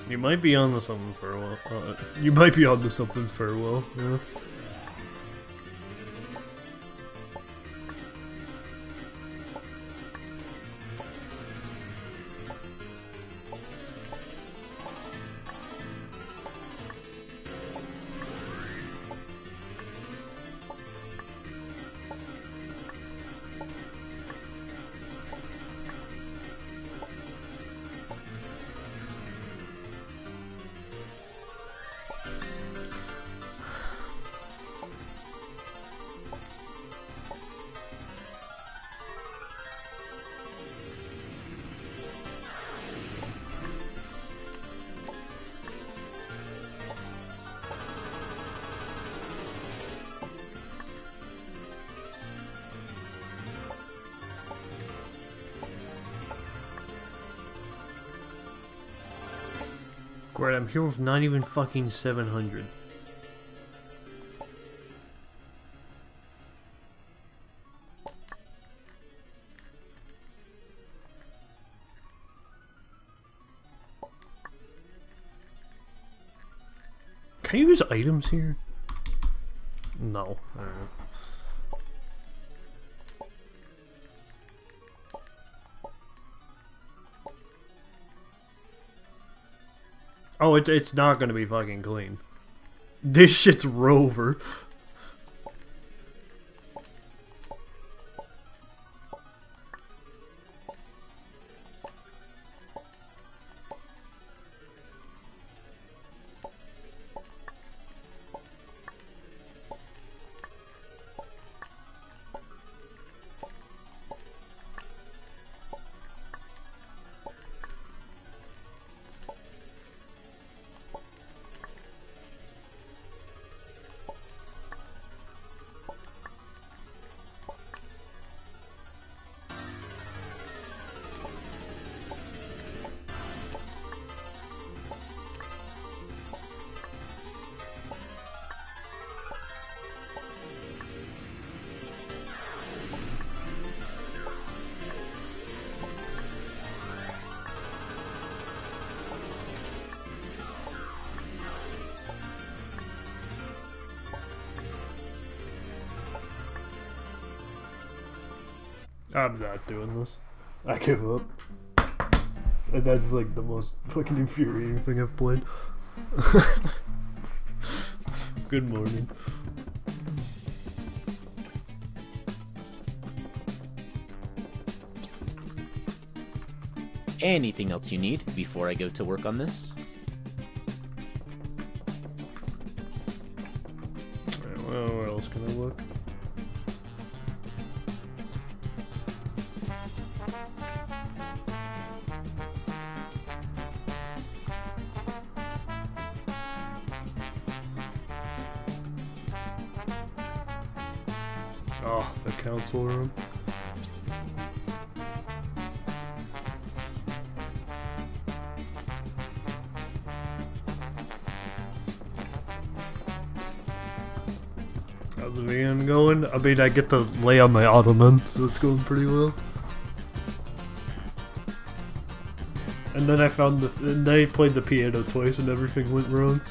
You might be onto something, Farewell. You might be onto something, Farewell. Yeah. Great, I'm here with not even fucking 700. Can I use items here? No. Alright. Oh, it's not gonna be fucking clean. This shit's Rover. I'm not doing this. I give up. And that's like the most fucking infuriating thing I've played. Good morning. Anything else you need before I go to work on this? Well, where else can I look? Oh, the council room. How's the VM going? I mean, I get to lay on my ottoman, so it's going pretty well. And then I found and then I played the piano twice and everything went wrong.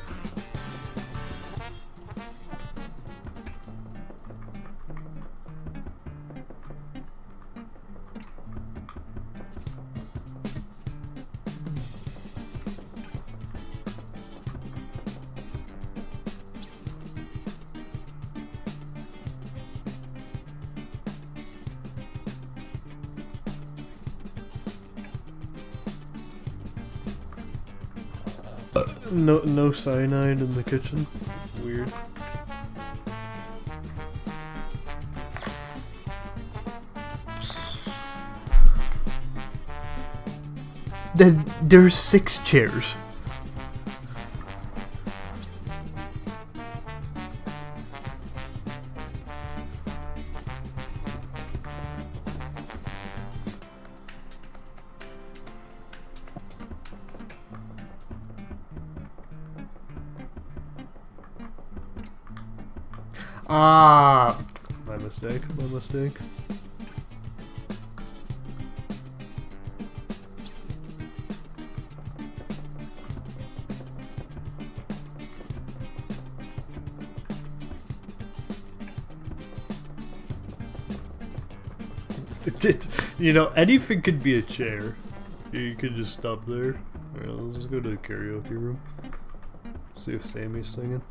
No cyanide in the kitchen. Weird. Then there's 6 chairs. Ah! My mistake, my mistake. You know, anything could be a chair. You could just stop there. Alright, let's just go to the karaoke room. See if Sammy's singing.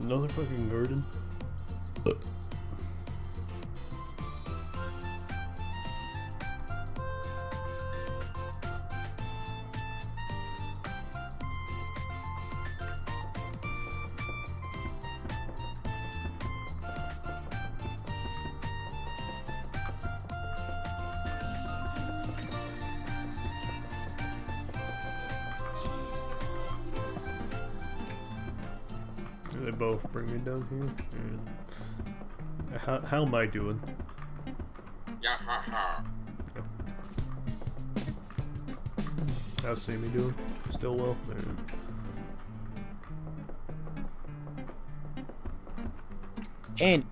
Another fucking garden. They both bring me down here. How am I doing? Yeah, ha ha. How's Sammy doing? Still well? And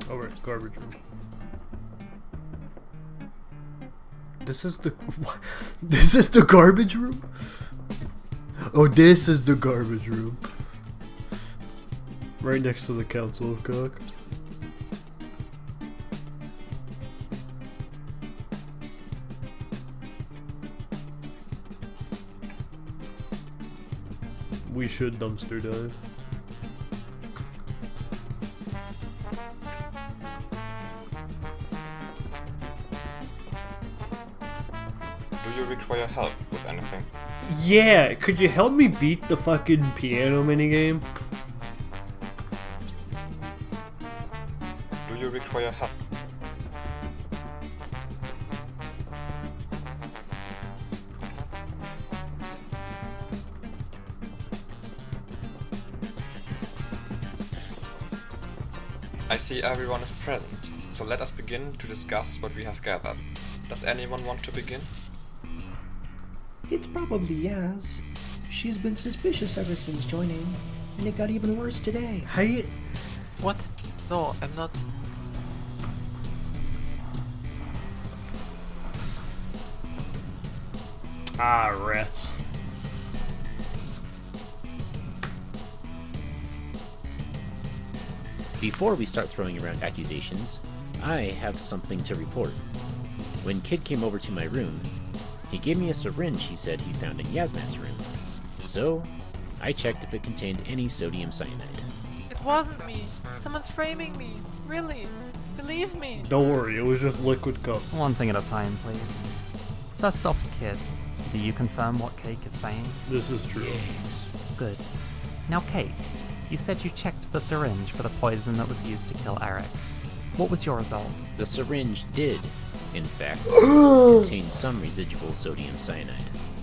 alright, garbage room. This is the what? This is the garbage room? Oh, this is the garbage room. Right next to the Council of Cock. We should dumpster dive. Do you require help with anything? Yeah, could you help me beat the fucking piano minigame? Do you require help? I see everyone is present, so let us begin to discuss what we have gathered. Does anyone want to begin? It's probably Yaz. She's been suspicious ever since joining, and it got even worse today. Hey. What? No, I'm not. Ah, rats. before we start throwing around accusations, I have something to report. When Kid came over to my room, he gave me a syringe he said he found in Yasmat's room. So, I checked if it contained any sodium cyanide. It wasn't me. Someone's framing me. Really. Believe me. Don't worry, it was just liquid cup. One thing at a time, please. First off, Kid, do you confirm what Cake is saying? This is true. Yes. Good. Now, Cake, you said you checked the syringe for the poison that was used to kill Eric. What was your result? The syringe did, in fact, contain some residual sodium cyanide.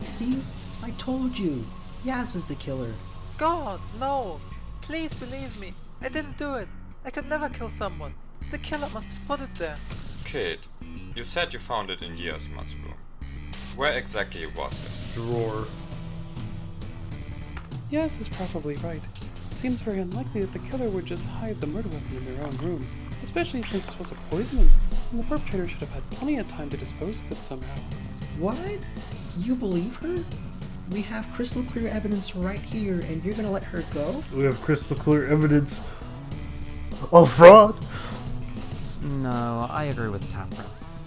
See? I told you. Yaz is the killer. God, no. Please believe me. I didn't do it. I could never kill someone. The killer must have put it there. Kid, you said you found it in Yasmat's room. Where exactly was it? Drawer. Yes is probably right. It seems very unlikely that the killer would just hide the murder weapon in their own room, especially since this was a poison, and the perpetrator should have had plenty of time to dispose of it somehow. What? You believe her? We have crystal clear evidence right here, and you're gonna let her go? We have crystal clear evidence of fraud. No, I agree with Tapras.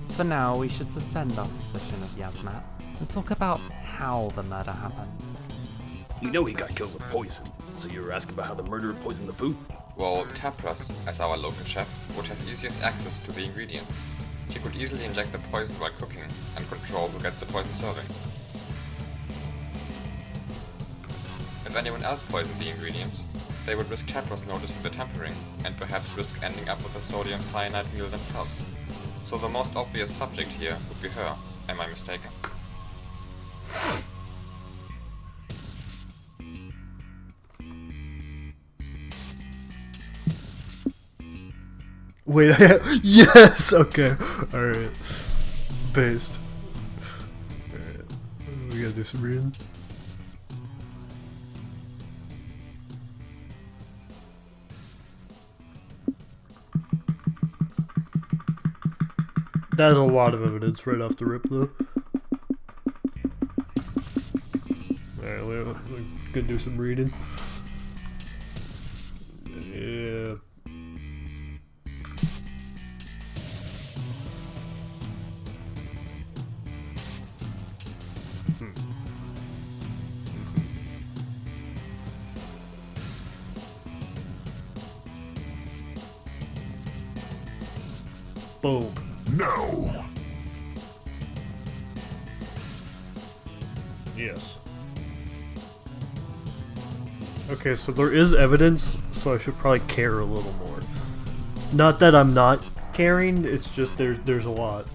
For now, we should suspend our suspicion of Yasmat and talk about how the murder happened. We know he got killed with poison, so you were asking about how the murderer poisoned the food? Well, Tapras, as our local chef, would have easiest access to the ingredients. He could easily inject the poison while cooking, and control who gets the poison serving. If anyone else poisoned the ingredients, They would risk Tedros noticing the tampering, and perhaps risk ending up with a sodium cyanide meal themselves. So the most obvious subject here would be her. Am I mistaken? Wait, yes! Okay. Alright. Based. Alright. We gotta do some reading. That's a lot of evidence right off the rip, though. Alright, we're gonna do some reading. Yeah. Boom. No. Yes. Okay, so there is evidence, so I should probably care a little more. Not that I'm not caring, it's just there's a lot.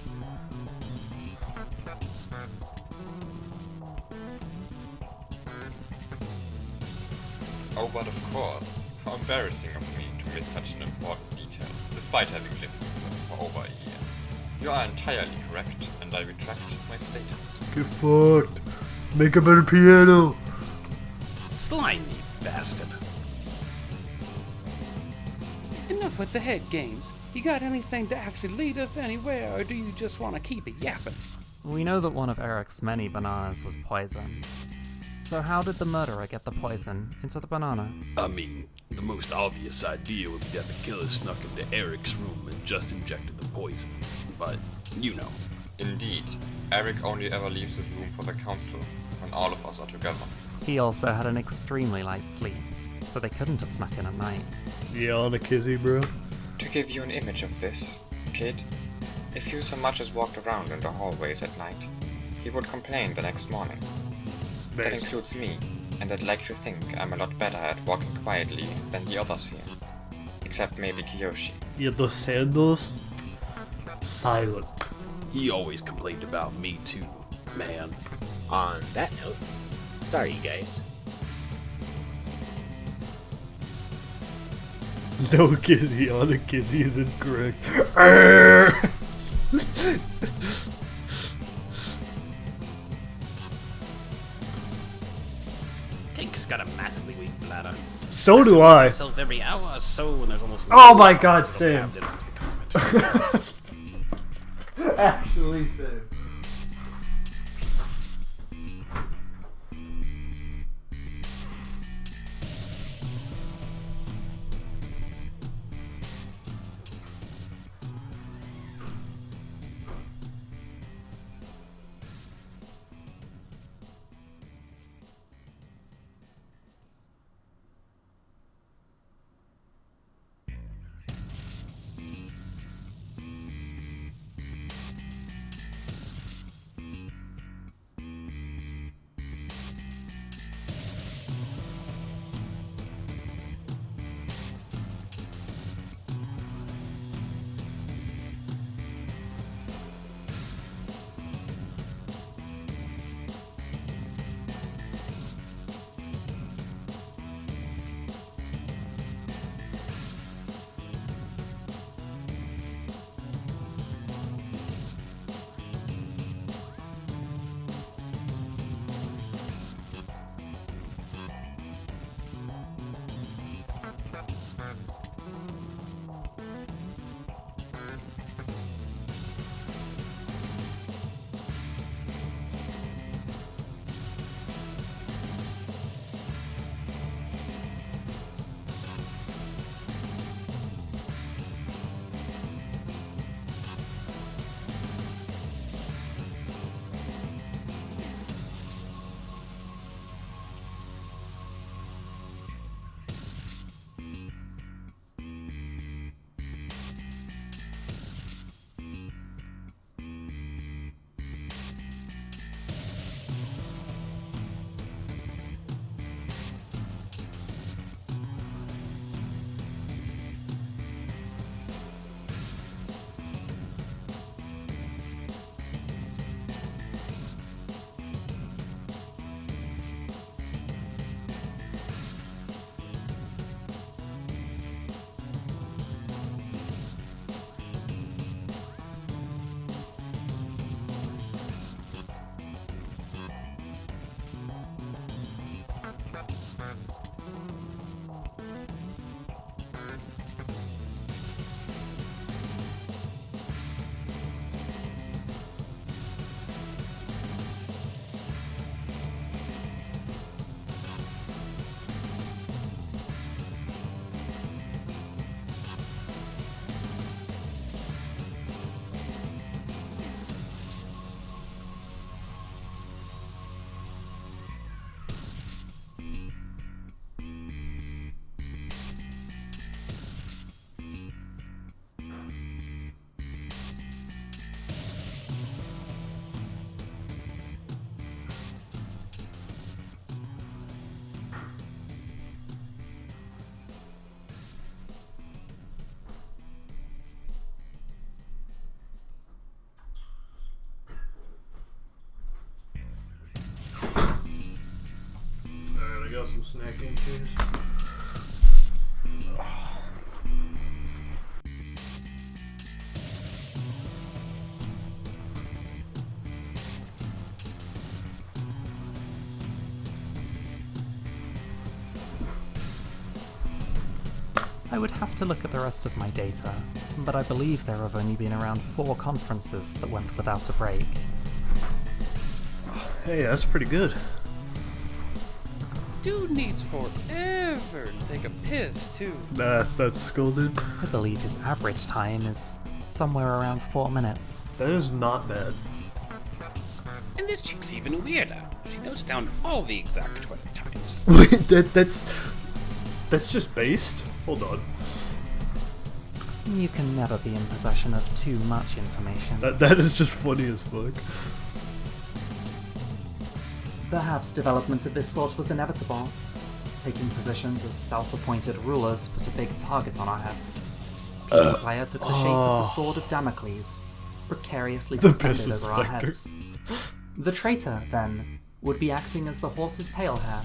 Oh, but of course. How embarrassing of me to miss such an important detail, despite having lived with them for over a year. You are entirely correct, and I retract my statement. Get fucked. Make a better piano. Slimy bastard. Enough with the head games. You got anything to actually lead us anywhere, or do you just want to keep it yapping? We know that one of Eric's many bananas was poisoned. So how did the murderer get the poison into the banana? I mean, the most obvious idea would be that the killer snuck into Eric's room and just injected the poison. But, you know. Indeed, Eric only ever leaves his room for the council, when all of us are together. He also had an extremely light sleep, so they couldn't have snuck in at night. Yeah, on a kizzy, bro. To give you an image of this, kid, if you so much as walked around in the hallways at night, he would complain the next morning. That includes me, and I'd like to think I'm a lot better at walking quietly than the others here. Except maybe Kiyoshi. Yeah, those sandals? Silent. He always complained about me too, man. On that note, sorry you guys. No kizzy on a kizzy is incorrect. Cake's got a massively weak bladder. So do I. Myself every hour or so, and there's almost Oh my god, Sam. Sam. Actually, Sam. got some snacking, please? I would have to look at the rest of my data, but I believe there have only been around 4 conferences that went without a break. Hey, that's pretty good. Dude needs forever to take a piss, too. That's scolded. I believe his average time is somewhere around 4 minutes. That is not bad. And this chick's even weirder. She notes down all the exact 20 times. Wait, that's just based? Hold on. You can never be in possession of too much information. That is just funny as fuck. Perhaps development of this sort was inevitable. Taking positions as self-appointed rulers put a big target on our heads. The player took the shape of the sword of Damocles, precariously suspended over our heads. The traitor, then, would be acting as the horse's tail hair,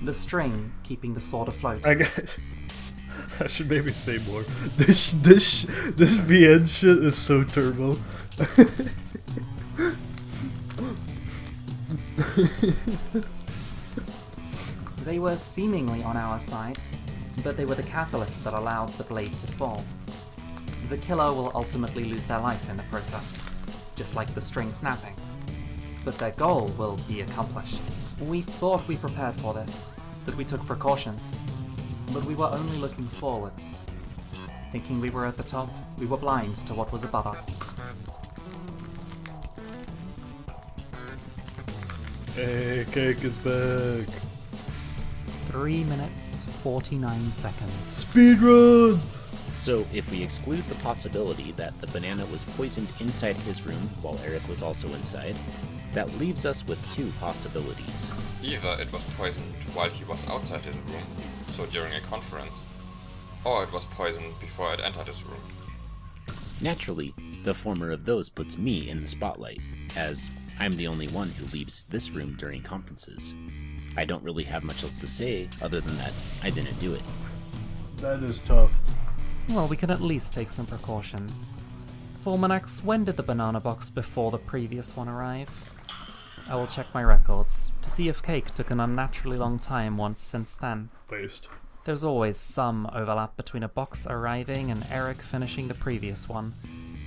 the string keeping the sword afloat. I should maybe say more. This VN shit is so turbo. They were seemingly on our side, but they were the catalyst that allowed the blade to fall. The killer will ultimately lose their life in the process, just like the string snapping. But their goal will be accomplished. We thought we prepared for this, that we took precautions, but we were only looking forwards. Thinking we were at the top, we were blind to what was above us. Hey, Cake is back. 3 minutes, 49 seconds. Speedrun! So, if we exclude the possibility that the banana was poisoned inside his room while Eric was also inside, that leaves us with 2 possibilities. Either it was poisoned while he was outside his room, so during a conference, or it was poisoned before it entered his room. Naturally, the former of those puts me in the spotlight, as I'm the only one who leaves this room during conferences. I don't really have much else to say other than that I didn't do it. That is tough. Well, we can at least take some precautions. Fulminax, when did the banana box before the previous one arrive? I will check my records to see if Cake took an unnaturally long time once since then. Based. There's always some overlap between a box arriving and Eric finishing the previous one,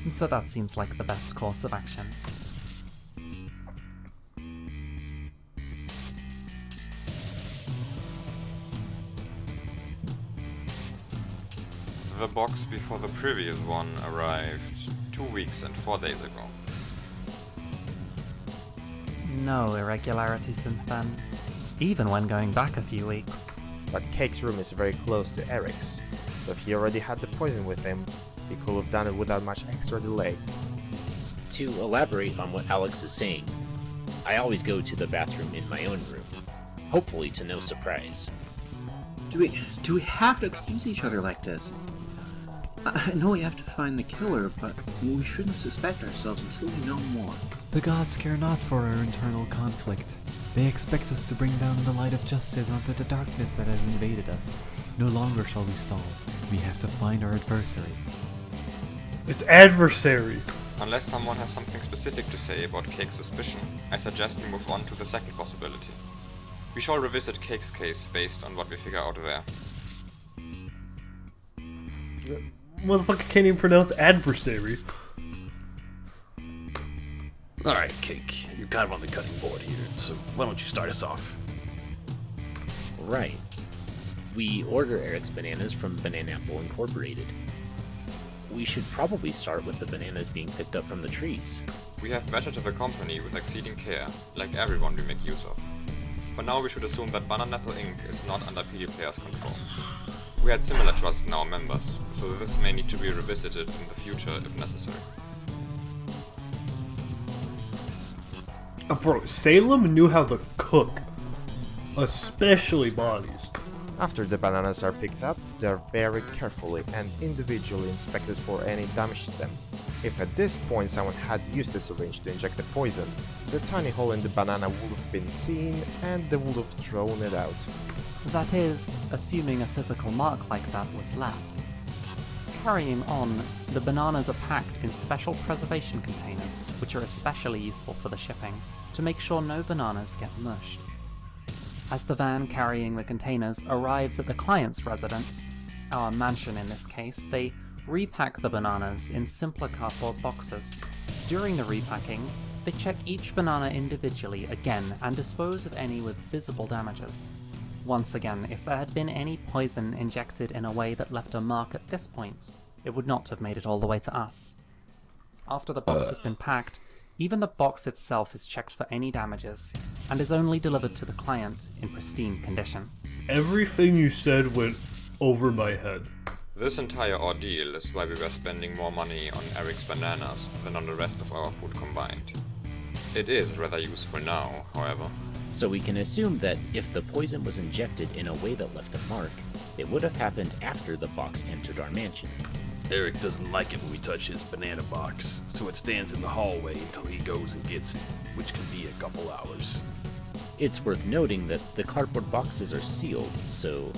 so that seems like the best course of action. The box before the previous one arrived 2 weeks and 4 days ago. No irregularity since then, even when going back a few weeks. But Cake's room is very close to Eric's, so if he already had the poison with him, he could have done it without much extra delay. To elaborate on what Alex is saying, I always go to the bathroom in my own room, hopefully to no surprise. Do we have to accuse each other like this? I know we have to find the killer, but we shouldn't suspect ourselves until we know more. The gods care not for our internal conflict. They expect us to bring down the light of justice onto the darkness that has invaded us. No longer shall we stall. We have to find our adversary. It's adversary! Unless someone has something specific to say about Cake's suspicion, I suggest we move on to the second possibility. We shall revisit Cake's case based on what we figure out there. Motherfucker can't even pronounce adversary. Alright, Cake, you're kind of on the cutting board here, so why don't you start us off? Right. We order Eric's bananas from Banana Apple Incorporated. We should probably start with the bananas being picked up from the trees. We have vetted the company with exceeding care, like everyone we make use of. For now we should assume that Banana Apple Inc. is not under PD players' control. We had similar trust in our members, so this may need to be revisited in the future if necessary. Bro, Salem knew how to cook. Especially bodies. After the bananas are picked up, they are very carefully and individually inspected for any damage to them. If at this point someone had used a syringe to inject the poison, the tiny hole in the banana would have been seen and they would have thrown it out. That is, assuming a physical mark like that was left. Carrying on, the bananas are packed in special preservation containers, which are especially useful for the shipping, to make sure no bananas get mushed. As the van carrying the containers arrives at the client's residence, our mansion in this case, they repack the bananas in simpler cardboard boxes. During the repacking, they check each banana individually again and dispose of any with visible damages. Once again, if there had been any poison injected in a way that left a mark at this point, it would not have made it all the way to us. After the box has been packed, even the box itself is checked for any damages, and is only delivered to the client in pristine condition. Everything you said went over my head. This entire ordeal is why we were spending more money on Eric's bananas than on the rest of our food combined. It is rather useful now, however. So we can assume that if the poison was injected in a way that left a mark, it would have happened after the box entered our mansion. Eric doesn't like it when we touch his banana box, so it stands in the hallway until he goes and gets it, which can be a couple hours. It's worth noting that the cardboard boxes are sealed, so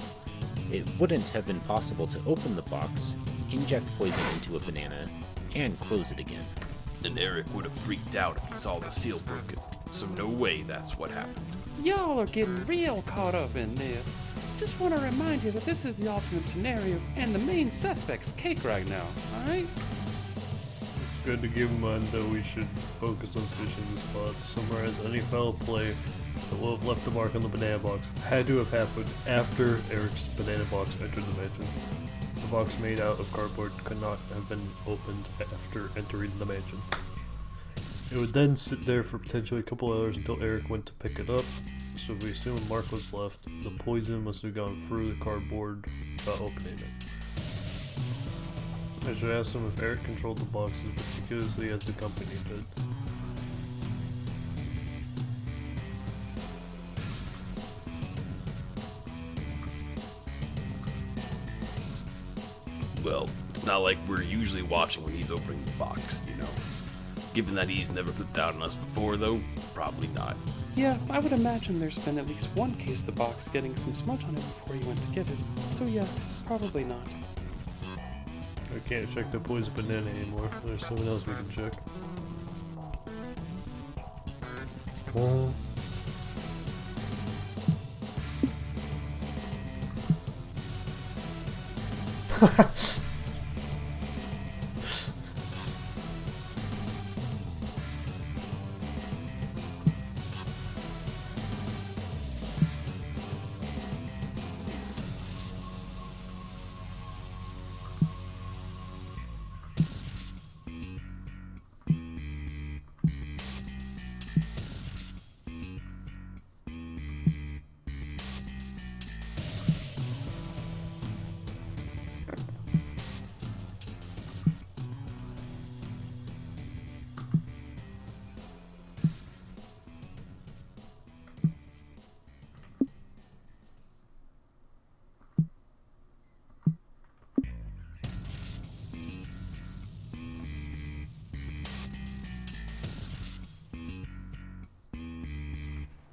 it wouldn't have been possible to open the box, inject poison into a banana, and close it again. And Eric would have freaked out if he saw the seal broken, so no way that's what happened. Y'all are getting real caught up in this. Just want to remind you that this is the alternate scenario, and the main suspect's Cake right now, alright? It's good to keep in mind that we should focus on finishing the spot. Summarize any foul play that will have left a mark on the banana box had to have happened after Eric's banana box entered the mansion. The box made out of cardboard could not have been opened after entering the mansion. It would then sit there for potentially a couple hours until Eric went to pick it up, so if we assume a mark was left, the poison must have gone through the cardboard without opening it. I should ask him if Eric controlled the boxes meticulously as the company did. Well, it's not like we're usually watching when he's opening the box, you know. Given that he's never flipped out on us before, though, probably not. Yeah, I would imagine there's been at least one case of the box getting some smudge on it before you went to get it. So yeah, probably not. I can't check the poison banana anymore. There's someone else we can check. Come on.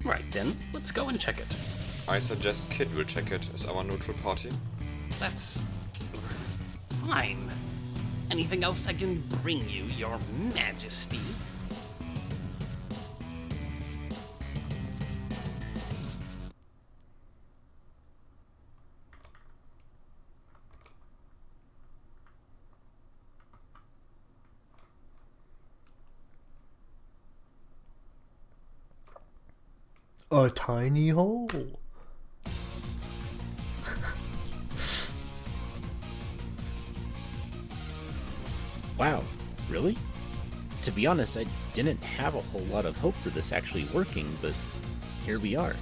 Right then, let's go and check it. I suggest Kid will check it as our neutral party. That's fine. Anything else I can bring you, Your Majesty? A tiny hole. Wow, really? To be honest, I didn't have a whole lot of hope for this actually working, but here we are.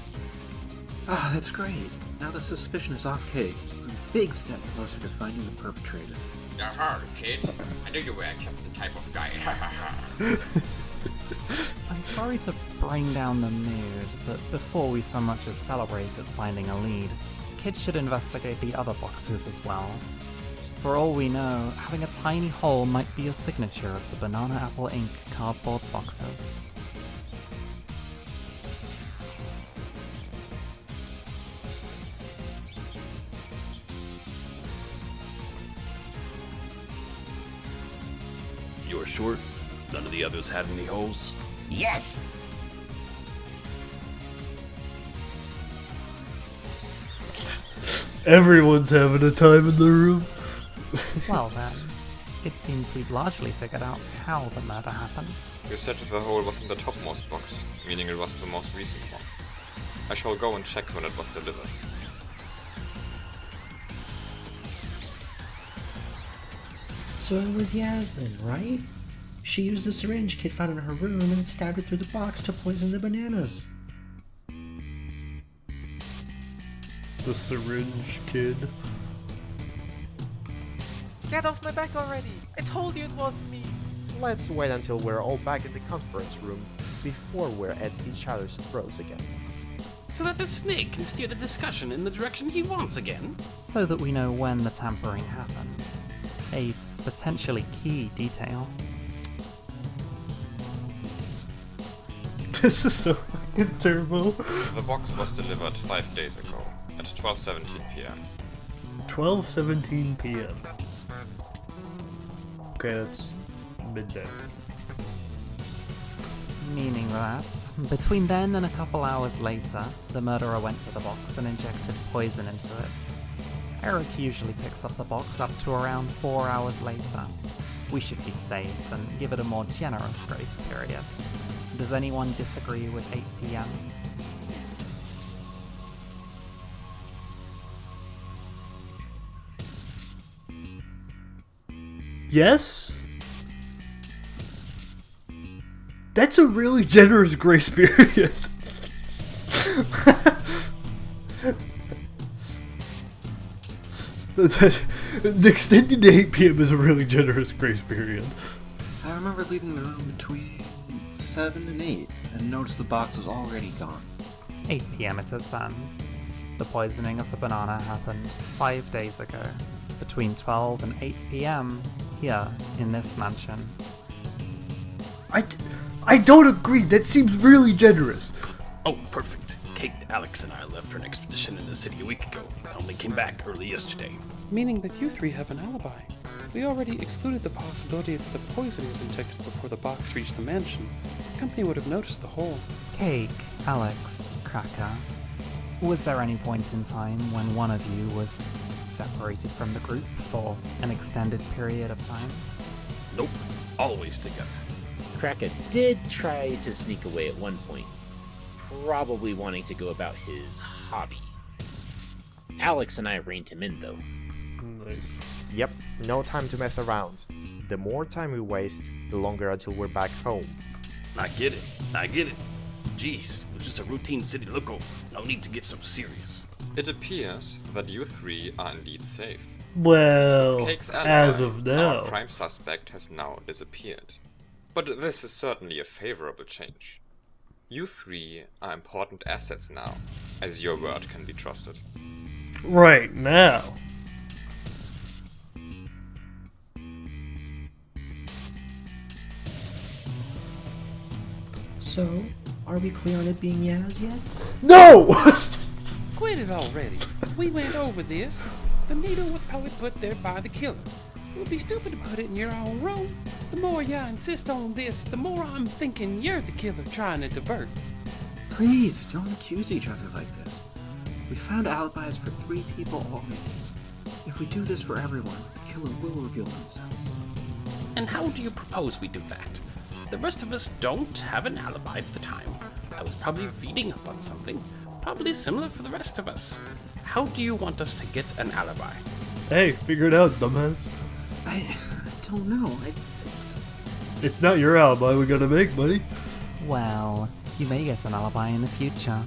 Ah, that's great. Now the suspicion is off Cake. A big step closer to finding the perpetrator. Aha, Kid. I knew you were the type of guy. I'm sorry to bring down the mood, but before we so much as celebrated finding a lead, Kid should investigate the other boxes as well. For all we know, having a tiny hole might be a signature of the Banana Apple Inc. cardboard boxes. You're sure? None of the others had any holes? Yes! Everyone's having a time in the room. Well then, it seems we've largely figured out how the murder happened. You said the hole was in the topmost box, meaning it was the most recent one. I shall go and check when it was delivered. So it was Yaz then, right? She used the syringe Kid found in her room and stabbed it through the box to poison the bananas. The syringe kid. Get off my back already! I told you it wasn't me! Let's wait until we're all back in the conference room before we're at each other's throats again. So that the snake can steer the discussion in the direction he wants again? So that we know when the tampering happened. A potentially key detail. This is so fucking turbo. The box was delivered 5 days ago, at 12:17 p.m. 12:17 p.m. Okay, that's midday. Meaning that, between then and a couple hours later, the murderer went to the box and injected poison into it. Eric usually picks up the box up to around 4 hours later. We should be safe and give it a more generous grace period. Does anyone disagree with 8 p.m.? Yes? That's a really generous grace period. The extending to 8 p.m. is a really generous grace period. I remember leaving the room between 7 and 8 and noticed the box was already gone. 8 p.m. it is then. The poisoning of the banana happened 5 days ago, between 12 and 8 p.m. here in this mansion. I don't agree. That seems really generous. Oh, perfect. Kate, Alex, and I left for an expedition in the city a week ago. I only came back early yesterday. Meaning that you three have an alibi. We already excluded the possibility that the poison was injected before the box reached the mansion. The company would have noticed the hole. Cake, Alex, Cracker. Was there any point in time when one of you was separated from the group for an extended period of time? Nope. Always together. Cracker did try to sneak away at one point, probably wanting to go about his hobby. Alex and I reined him in, though. Nice. Yep, no time to mess around. The more time we waste, the longer until we're back home. I get it. Jeez, it was just a routine city local. No need to get so serious. It appears that you three are indeed safe. Well, Cake's alibi, as of now. our prime suspect has now disappeared. But this is certainly a favorable change. You three are important assets now, as your word can be trusted. Right now. So, are we clear on it being Yaz yet? No! Quit it already. We went over this. The needle was probably put there by the killer. It would be stupid to put it in your own room. The more you insist on this, the more I'm thinking you're the killer trying to divert. Please, don't accuse each other like this. We found alibis for 3 people already. If we do this for everyone, the killer will reveal themselves. And how do you propose we do that? The rest of us don't have an alibi for the time. I was probably reading up on something, probably similar for the rest of us. How do you want us to get an alibi? Hey, figure it out, dumbass. I don't know. It's not your alibi we gotta make, buddy. Well, you may get an alibi in the future.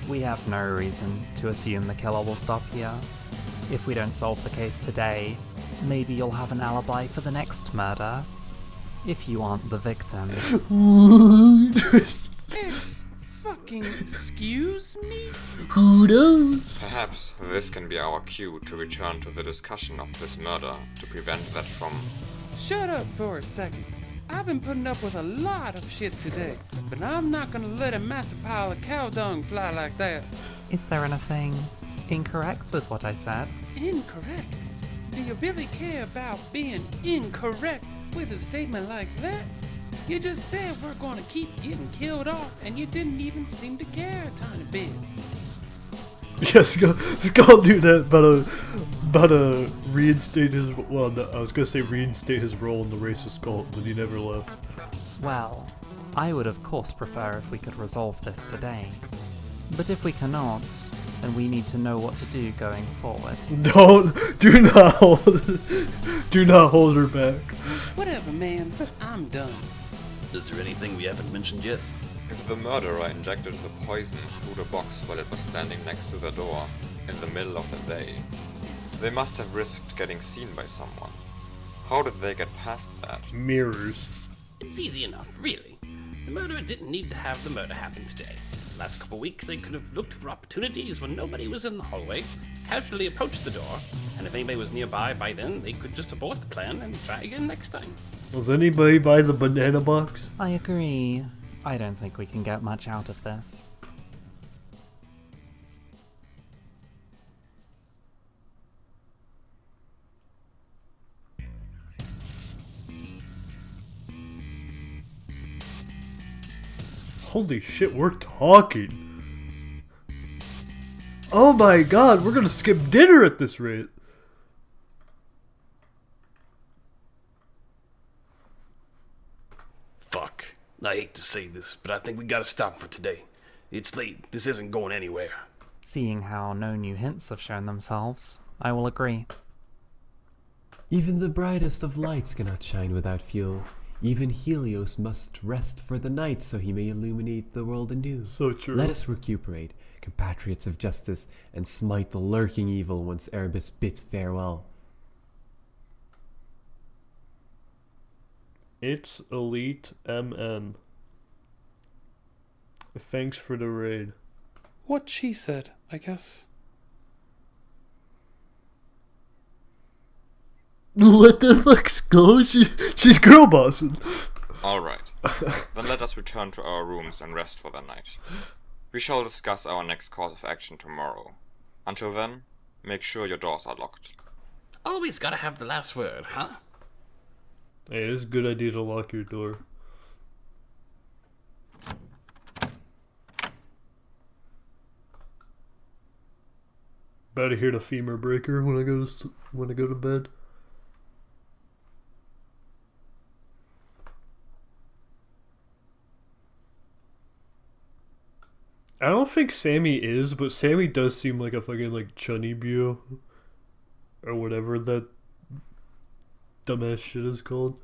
We have no reason to assume the killer will stop here. If we don't solve the case today, maybe you'll have an alibi for the next murder. If you aren't the victim. X, fuck fucking excuse me? Who knows? Perhaps this can be our cue to return to the discussion of this murder to prevent that from... Shut up for a second. I've been putting up with a lot of shit today, but I'm not gonna let a massive pile of cow dung fly like that. Is there anything incorrect with what I said? Incorrect? Do you really care about being incorrect with a statement like that? You just said we're gonna keep getting killed off, and you didn't even seem to care a tiny bit. Yes, Skull do that, but reinstate his. Well, no, I was gonna say reinstate his role in the racist cult, but he never left. Well, I would of course prefer if we could resolve this today. But if we cannot, then we need to know what to do going forward. Do not hold her back. Whatever, man, I'm done. Is there anything we haven't mentioned yet? If the murderer injected the poison through the box while it was standing next to the door, in the middle of the day, they must have risked getting seen by someone. How did they get past that? Mirrors. It's easy enough, really. The murderer didn't need to have the murder happen today. The last couple weeks they could have looked for opportunities when nobody was in the hallway, casually approached the door, and if anybody was nearby by then, they could just abort the plan and try again next time. Was anybody by the banana box? I agree. I don't think we can get much out of this. Holy shit, we're talking. Oh my god, we're gonna skip dinner at this rate. Fuck. I hate to say this, but I think we gotta stop for today. It's late. This isn't going anywhere. Seeing how no new hints have shown themselves, I will agree. Even the brightest of lights cannot shine without fuel. Even Helios must rest for the night so he may illuminate the world anew. So true. Let us recuperate, compatriots of justice, and smite the lurking evil once Erebus bids farewell. It's Elite MN. Thanks for the raid. What she said, I guess. What the fuck, Skull? She's girl bossing. Alright, then let us return to our rooms and rest for the night. We shall discuss our next course of action tomorrow. Until then, make sure your doors are locked. Always gotta have the last word, huh? Hey, it is a good idea to lock your door. Better hear the femur breaker when I go to bed. I don't think Sammy is, but Sammy does seem like a fucking like Chunibyo or whatever that dumbass shit is called.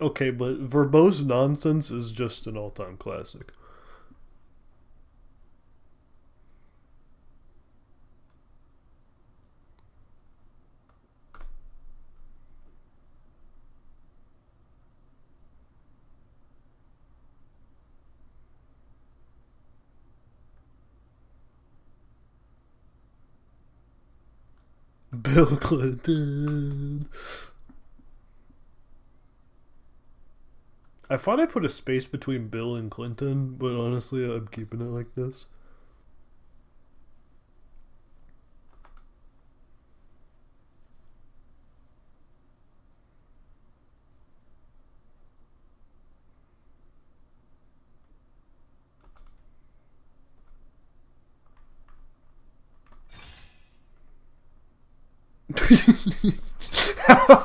Okay, but verbose nonsense is just an all-time classic. Bill Clinton. I thought I put a space between Bill and Clinton, but honestly, I'm keeping it like this.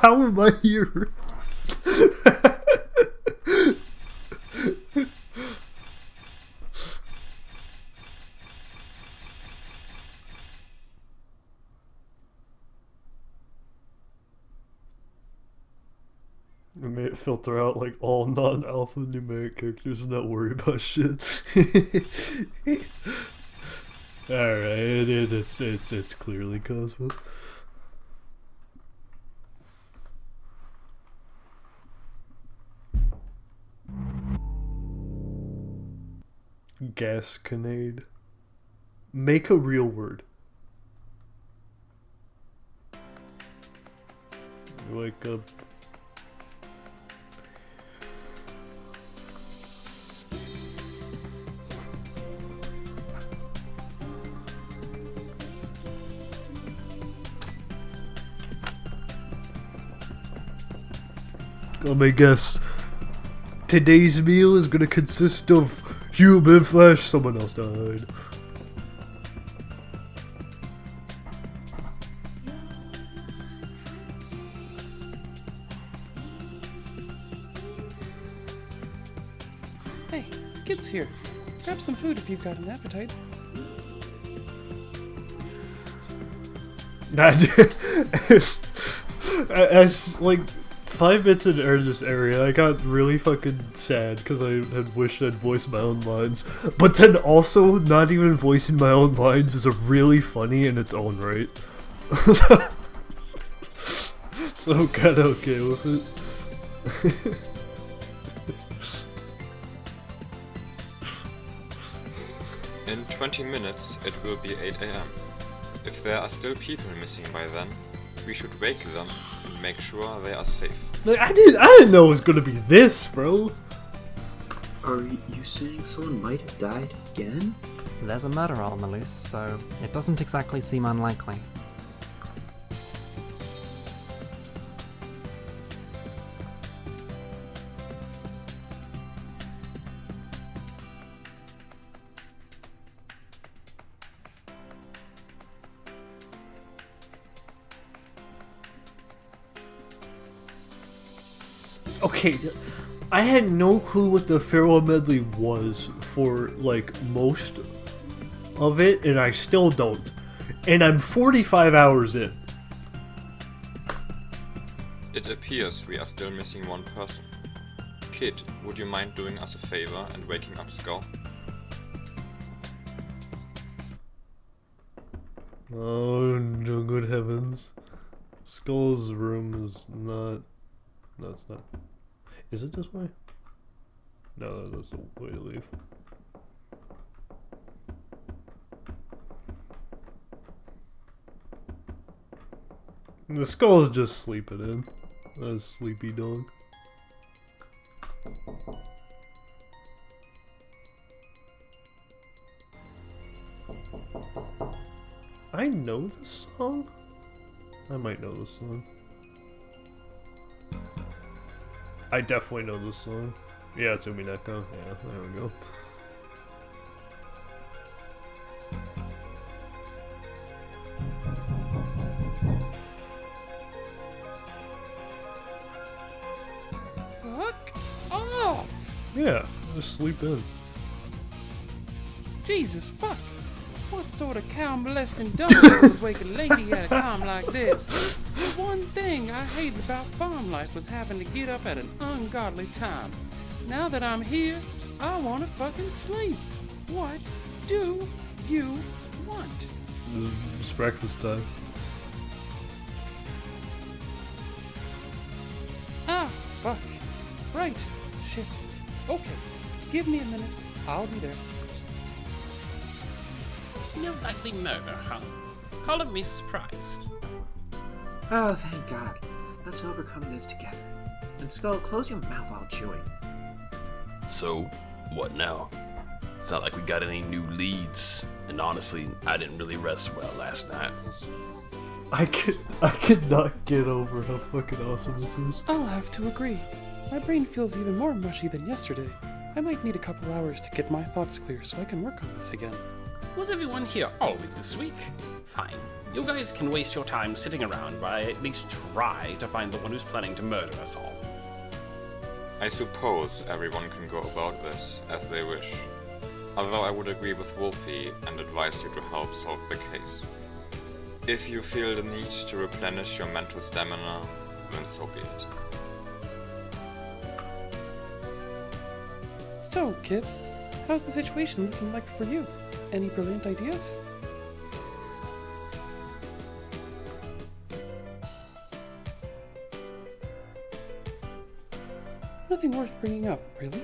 How am I here? filter out like all non-alphanumeric characters and not worry about shit. Alright, it's clearly Cosmo. Gasconade. Make a real word. Wake up. Let me guess. Today's meal is gonna consist of human flesh. Someone else died. Hey, kids here. Grab some food if you've got an appetite. As like 5 minutes in this area, I got really fucking sad because I had wished I'd voiced my own lines. But then also, not even voicing my own lines is a really funny in its own right. So kinda okay with it. In 20 minutes, it will be 8 AM. If there are still people missing by then, we should wake them and make sure they are safe. Like, I didn't know it was gonna be this, bro. Are you saying someone might have died again? There's a murderer on the loose, so it doesn't exactly seem unlikely. Okay, I had no clue what the Pharaoh Medley was for, like, most of it, and I still don't. And I'm 45 hours in. It appears we are still missing one person. Kid, would you mind doing us a favor and waking up Skull? Oh, no good heavens. Skull's room is not... No, it's not. Is it this way? No, that's the way to leave. The Skull's just sleeping in. A sleepy dog. I know this song? I might know this song. I definitely know this song. Yeah, it's Umineko. Yeah, there we go. Fuck off! Yeah, just sleep in. Jesus fuck! What sort of cow-molesting dog would wake a lady at a time like this? The one thing I hated about farm life was having to get up at an ungodly time. Now that I'm here, I want to fucking sleep. What do you want? It's breakfast time. Ah, fuck. Right. Shit. Okay. Give me a minute. I'll be there. No likely murder, huh? Color me surprised. Oh, thank God. Let's overcome this together. And Skull, close your mouth while chewing. So, what now? It's not like we got any new leads. And honestly, I didn't really rest well last night. I could not get over how fucking awesome this is. I'll have to agree. My brain feels even more mushy than yesterday. I might need a couple hours to get my thoughts clear so I can work on this again. Was everyone here always this week? Fine. You guys can waste your time sitting around while I at least try to find the one who's planning to murder us all. I suppose everyone can go about this as they wish. Although I would agree with Wolfie and advise you to help solve the case. If you feel the need to replenish your mental stamina, then so be it. So, kid, how's the situation looking like for you? Any brilliant ideas? Nothing worth bringing up, really.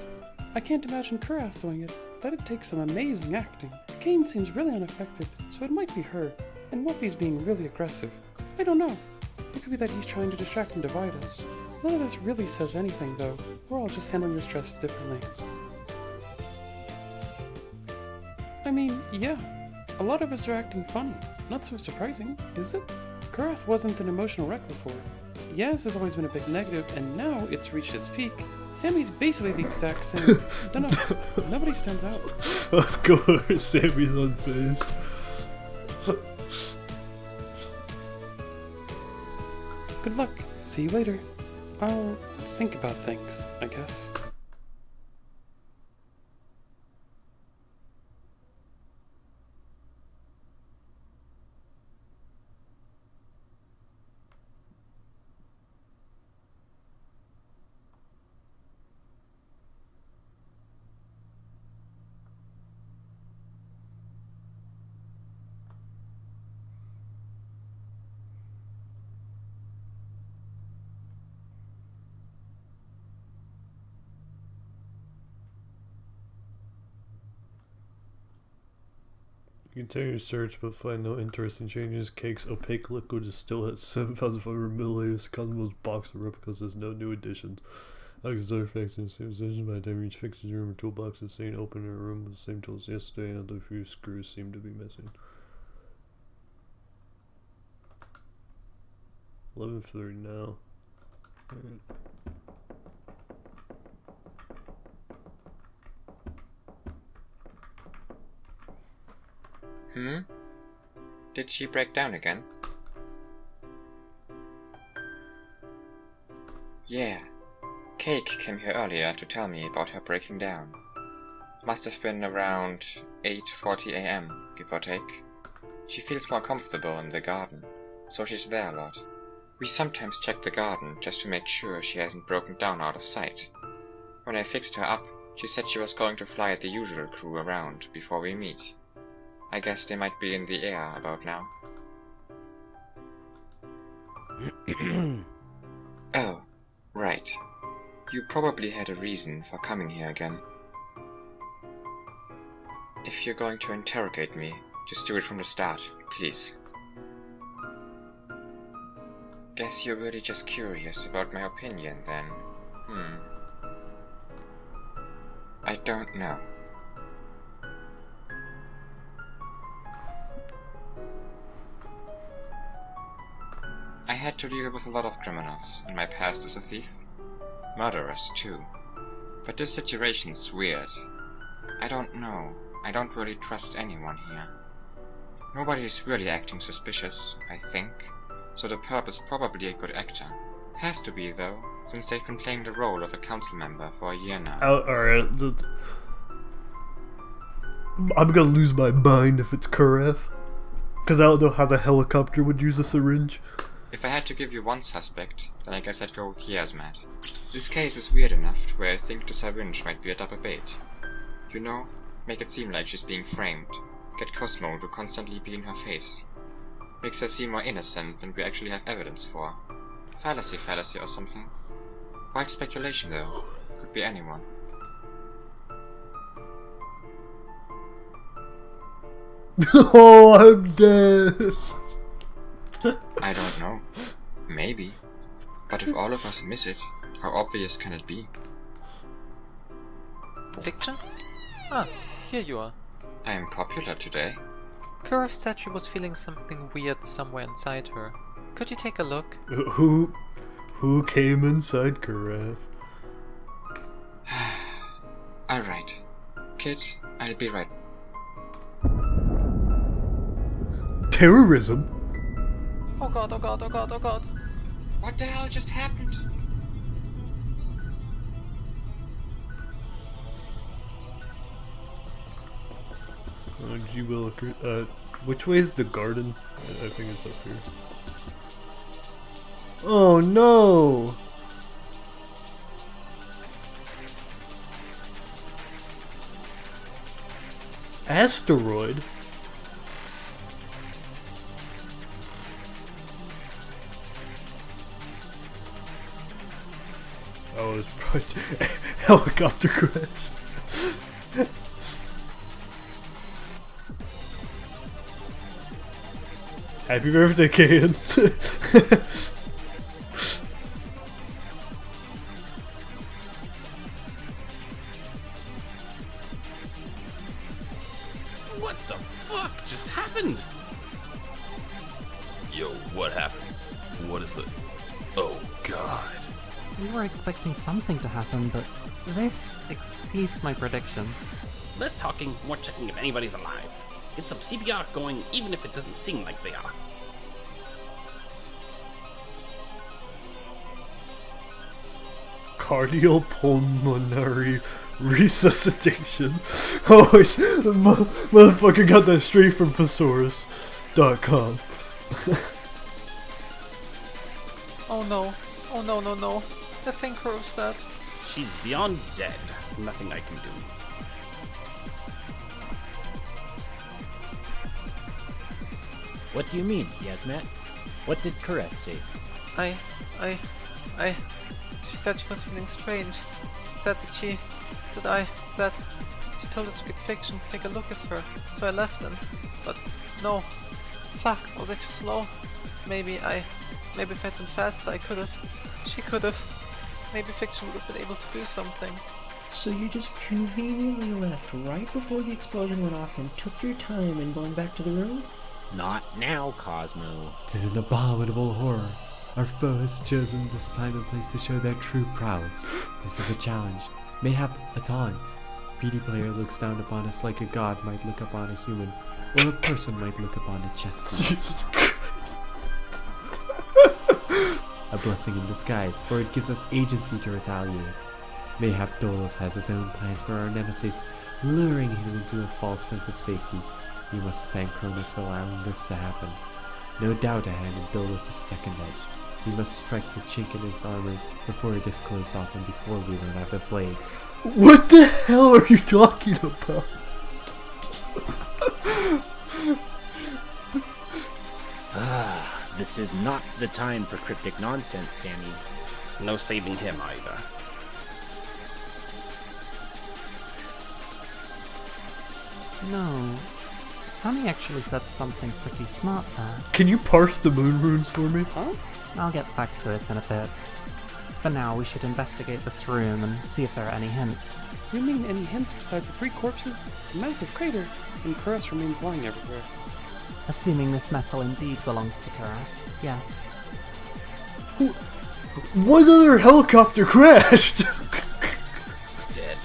I can't imagine Kurath doing it. That'd take some amazing acting. Kane seems really unaffected, so it might be her. And Muffy's being really aggressive. I don't know. It could be that he's trying to distract and divide us. None of this really says anything, though. We're all just handling your stress differently. I mean, yeah. A lot of us are acting funny. Not so surprising, is it? Kurath wasn't an emotional wreck before. Yaz has always been a bit negative, and now it's reached its peak. Sammy's basically the exact same. Dunno, nobody stands out. Of course, Sammy's unfazed. Good luck. See you later. I'll think about things, I guess. Continue search but find no interesting changes. Cake's opaque liquid is still at 7,500 milliliters. Cosmos box of replicas has no new additions. Alex artifacts in the same position. By the time you reach Fix's room, or toolbox is staying open in a room with the same tools as yesterday, and a few screws seem to be missing. 11:30 now. Alright. Did she break down again? Yeah. Cake came here earlier to tell me about her breaking down. Must have been around 8:40 AM, give or take. She feels more comfortable in the garden, so she's there a lot. We sometimes check the garden just to make sure she hasn't broken down out of sight. When I fixed her up, she said she was going to fly the usual crew around before we meet. I guess they might be in the air about now. Oh, right. You probably had a reason for coming here again. If you're going to interrogate me, just do it from the start, please. Guess you're really just curious about my opinion then. I don't know. I had to deal with a lot of criminals in my past as a thief. Murderers, too. But this situation's weird. I don't know. I don't really trust anyone here. Nobody's really acting suspicious, I think. So the perp is probably a good actor. Has to be, though, since they've been playing the role of a council member for a year now. Alright. I'm gonna lose my mind if it's Kurath. Because I don't know how the helicopter would use a syringe. If I had to give you one suspect, then I guess I'd go with Yasmat. This case is weird enough to where I think the syringe might be a double bait. You know, make it seem like she's being framed. Get Cosmo to constantly be in her face. Makes her seem more innocent than we actually have evidence for. Fallacy or something. Wild speculation though. Could be anyone. Oh, I'm dead! I don't know. Maybe. But if all of us miss it, how obvious can it be? Fiction? Ah, here you are. I am popular today. Kurath said she was feeling something weird somewhere inside her. Could you take a look? Who came inside Kurath? Alright. Kid, I'll be right. Terrorism? Oh god, oh god, oh god, oh god. What the hell just happened? Gee Williker. Which way is the garden? I think it's up here. Oh no! Asteroid? Oh, it's probably helicopter crash. Happy birthday, Kaden. What the fuck just happened? Yo, what happened? What is the... Oh, God. We were expecting something to happen, but this exceeds my predictions. Less talking, more checking if anybody's alive. Get some CPR going, even if it doesn't seem like they are. Cardiopulmonary resuscitation. Oh, motherfucker got that straight from thesaurus.com. Oh no. Oh no, no, no. I think her said. She's beyond dead. Nothing I can do. What do you mean, Yasmat? What did Kareth say? She said she was feeling strange. Said that she told us we could fiction, take a look at her, so I left them. But no. Fuck, was I too slow? Maybe if I'd been faster I could've. She could've. Maybe fiction would have been able to do something. So you just conveniently left right before the explosion went off and took your time in going back to the room? Not now, Cosmo. 'Tis an abominable horror. Our foe has chosen this time and place to show their true prowess. This is a challenge, mayhap a taunt. PD player looks down upon us like a god might look upon a human, or a person might look upon a chess piece. A blessing in disguise, for it gives us agency to retaliate. Mayhap Dolos has his own plans for our nemesis, luring him into a false sense of safety. We must thank Cronus for allowing this to happen. No doubt a hand in Dolos' second edge. We must strike the chink in his armor before it is closed off and before we run out of blades. What the hell are you talking about? This is not the time for cryptic nonsense, Sammy. No saving him either. No. Sammy actually said something pretty smart there. Can you parse the moon runes for me? Huh? I'll get back to it in a bit. For now, we should investigate this room and see if there are any hints. You mean any hints besides the 3 corpses? A massive crater, and Kareth remains lying everywhere. Assuming this metal indeed belongs to Kareth, yes. What other helicopter crashed? Dead.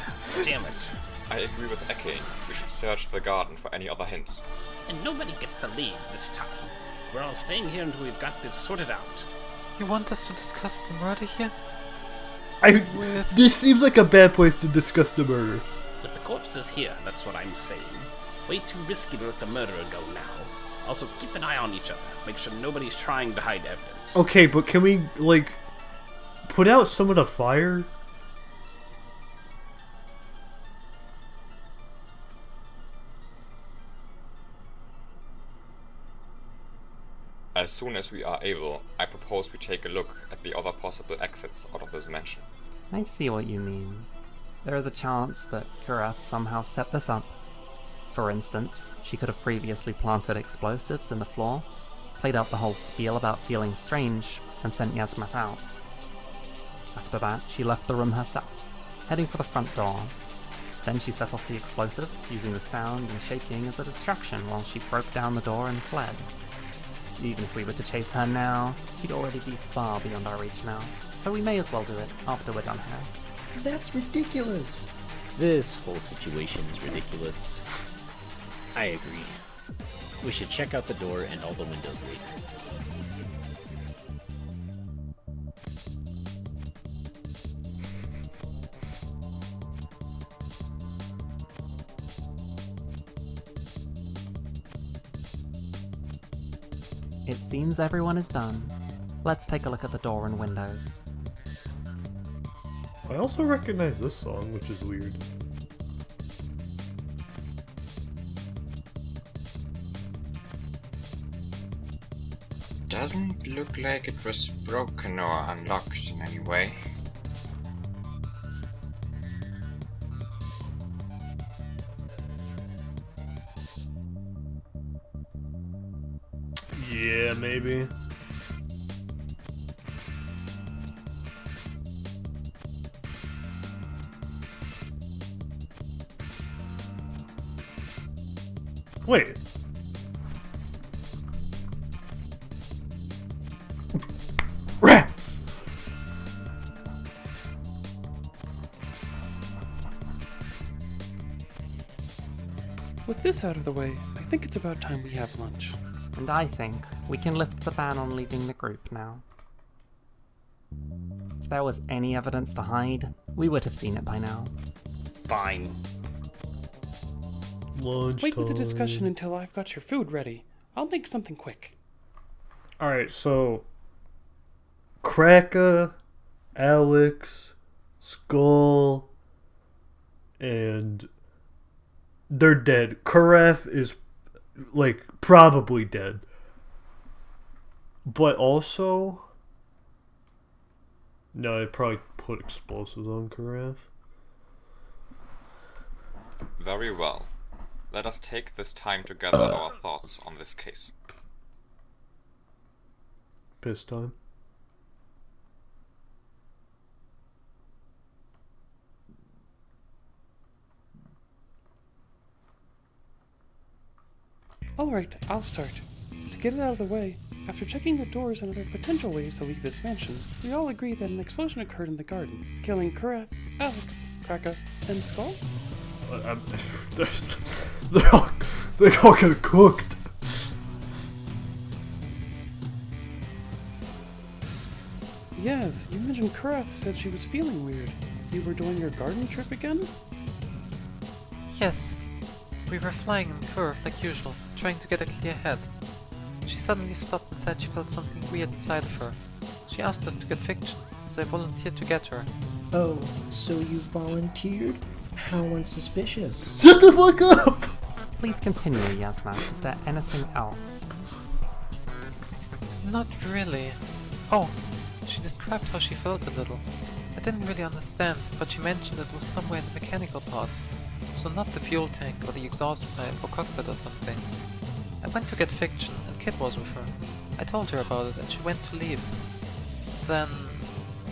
Damn it. I agree with Eke. We should search the garden for any other hints. And nobody gets to leave this time. We're all staying here until we've got this sorted out. You want us to discuss the murder here? This seems like a bad place to discuss the murder. With the corpses here, that's what I'm saying. Way too risky to let the murderer go now. Also, keep an eye on each other. Make sure nobody's trying to hide evidence. Okay, but can we, like, put out some of the fire? As soon as we are able, I propose we take a look at the other possible exits out of this mansion. I see what you mean. There is a chance that Kareth somehow set this up. For instance, she could have previously planted explosives in the floor, played out the whole spiel about feeling strange, and sent Yasmat out. After that, she left the room herself, heading for the front door. Then she set off the explosives, using the sound and shaking as a distraction while she broke down the door and fled. Even if we were to chase her now, she'd already be far beyond our reach now, so we may as well do it after we're done here. That's ridiculous. This whole situation's ridiculous. I agree. We should check out the door and all the windows later. It seems everyone is done. Let's take a look at the door and windows. I also recognize this song, which is weird. Doesn't look like it was broken or unlocked in any way. Yeah, maybe. Wait. Rats! With this out of the way, I think it's about time we have lunch. And I think we can lift the ban on leaving the group now. If there was any evidence to hide, we would have seen it by now. Fine. Lunch Wait with the time. discussion until I've got your food ready. I'll make something quick. Alright, so Kraka, Alex, Skull, and they're dead. Kareth is like probably dead. But also no, I'd probably put explosives on Kareth. Very well. Let us take this time to gather our thoughts on this case. Piss time. Alright, I'll start. To get it out of the way, after checking the doors and other potential ways to leave this mansion, we all agree that an explosion occurred in the garden, killing Kareth, Alex, Kraka, and Skull? They all get cooked. Yes, you mentioned Kareth said she was feeling weird. You were doing your garden trip again? Yes. We were flying in curve like usual, trying to get a clear head. She suddenly stopped and said she felt something weird inside of her. She asked us to get fiction, so I volunteered to get her. Oh, so you volunteered? How unsuspicious. Shut the fuck up! Please continue, Yasmat. Is there anything else? Not really. Oh, she described how she felt a little. I didn't really understand, but she mentioned it was somewhere in the mechanical parts. So not the fuel tank or the exhaust pipe or cockpit or something. I went to get fiction and Kit was with her. I told her about it and she went to leave. Then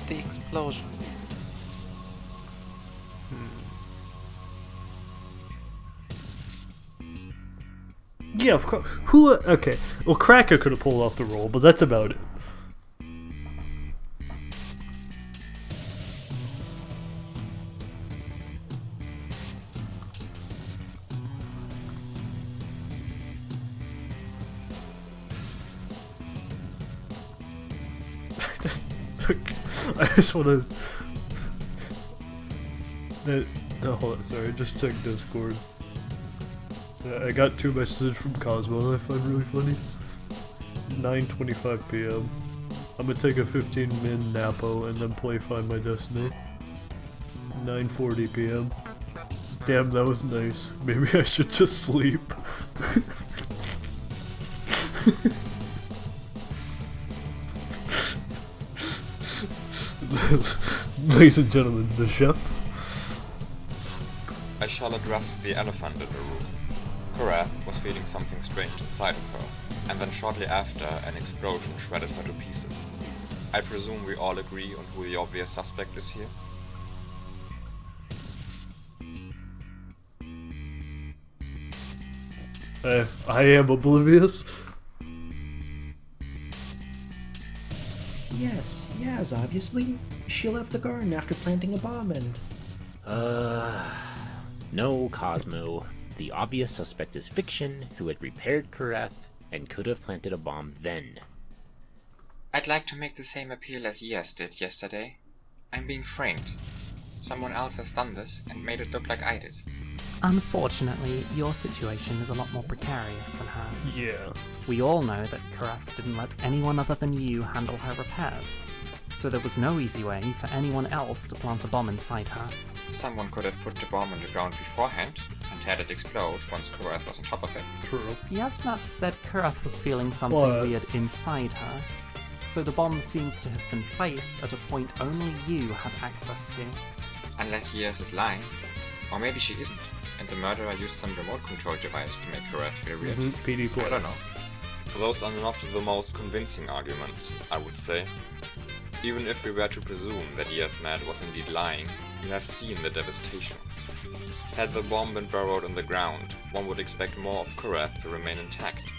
the explosion. Yeah, of course. Who? Okay. Well, Kraka could have pulled off the role, but that's about it. I just want to. No, hold on. Sorry, just check Discord. I got 2 messages from Cosmo that I find really funny. 9:25 p.m. I'm gonna take a 15-min napo and then play Find My Destiny. 9:40 p.m. Damn, that was nice. Maybe I should just sleep. Ladies and gentlemen, the chef. I shall address the elephant in the room. Kareth was feeling something strange inside of her, and then shortly after, an explosion shredded her to pieces. I presume we all agree on who the obvious suspect is here? I am oblivious. Yes, obviously. She left the garden after planting a bomb and... No, Cosmo. The obvious suspect is Fiction, who had repaired Kareth and could have planted a bomb then. I'd like to make the same appeal as Yes did yesterday. I'm being framed. Someone else has done this and made it look like I did. Unfortunately, your situation is a lot more precarious than hers. Yeah. We all know that Kareth didn't let anyone other than you handle her repairs, so there was no easy way for anyone else to plant a bomb inside her. Someone could have put the bomb on the ground beforehand and had it explode once Korath was on top of it. True. Yasnat said Kurath was feeling something weird inside her, so the bomb seems to have been placed at a point only you had access to. Unless Yas is lying. Or maybe she isn't, and the murderer used some remote control device to make Korath feel weird. PD play. I don't know. Those are not the most convincing arguments, I would say. Even if we were to presume that Yasnat was indeed lying, you have seen the devastation. Had the bomb been burrowed in the ground, one would expect more of Korath to remain intact,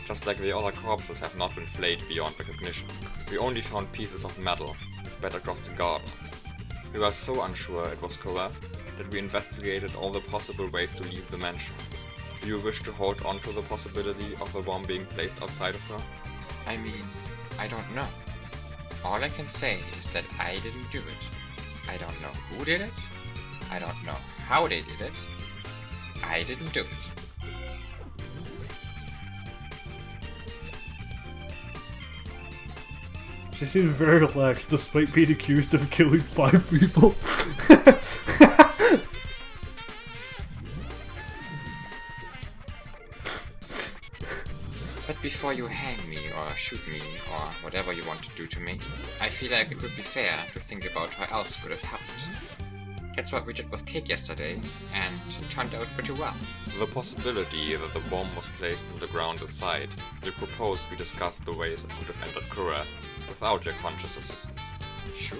just like the other corpses have not been flayed beyond recognition. We only found pieces of metal spread across the garden. We were so unsure it was Korath that we investigated all the possible ways to leave the mansion. Do you wish to hold on to the possibility of the bomb being placed outside of her? I mean, I don't know. All I can say is that I didn't do it. I don't know who did it. I don't know how they did it. I didn't do it. She seems very relaxed despite being accused of killing 5 people. But before you hang me or shoot me or whatever you want to do to me, I feel like it would be fair to think about how else would have happened. That's what we did with Cake yesterday, and it turned out pretty well. The possibility that the bomb was placed in the ground aside, you propose we discuss the ways it could have entered Korath without your conscious assistance. Sure.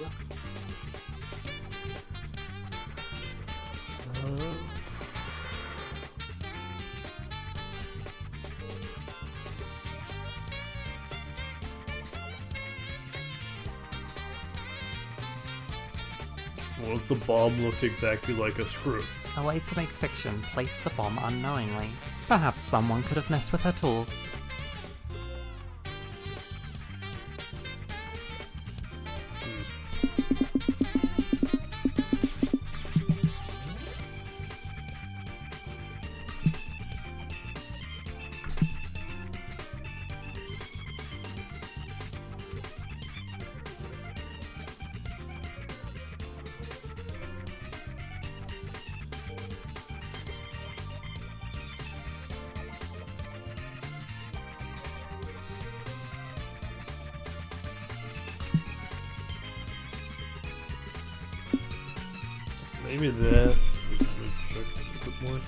What if the bomb looked exactly like a screw? A way to make fiction place the bomb unknowingly. Perhaps someone could have messed with her tools. Maybe that. Let me check a bit more.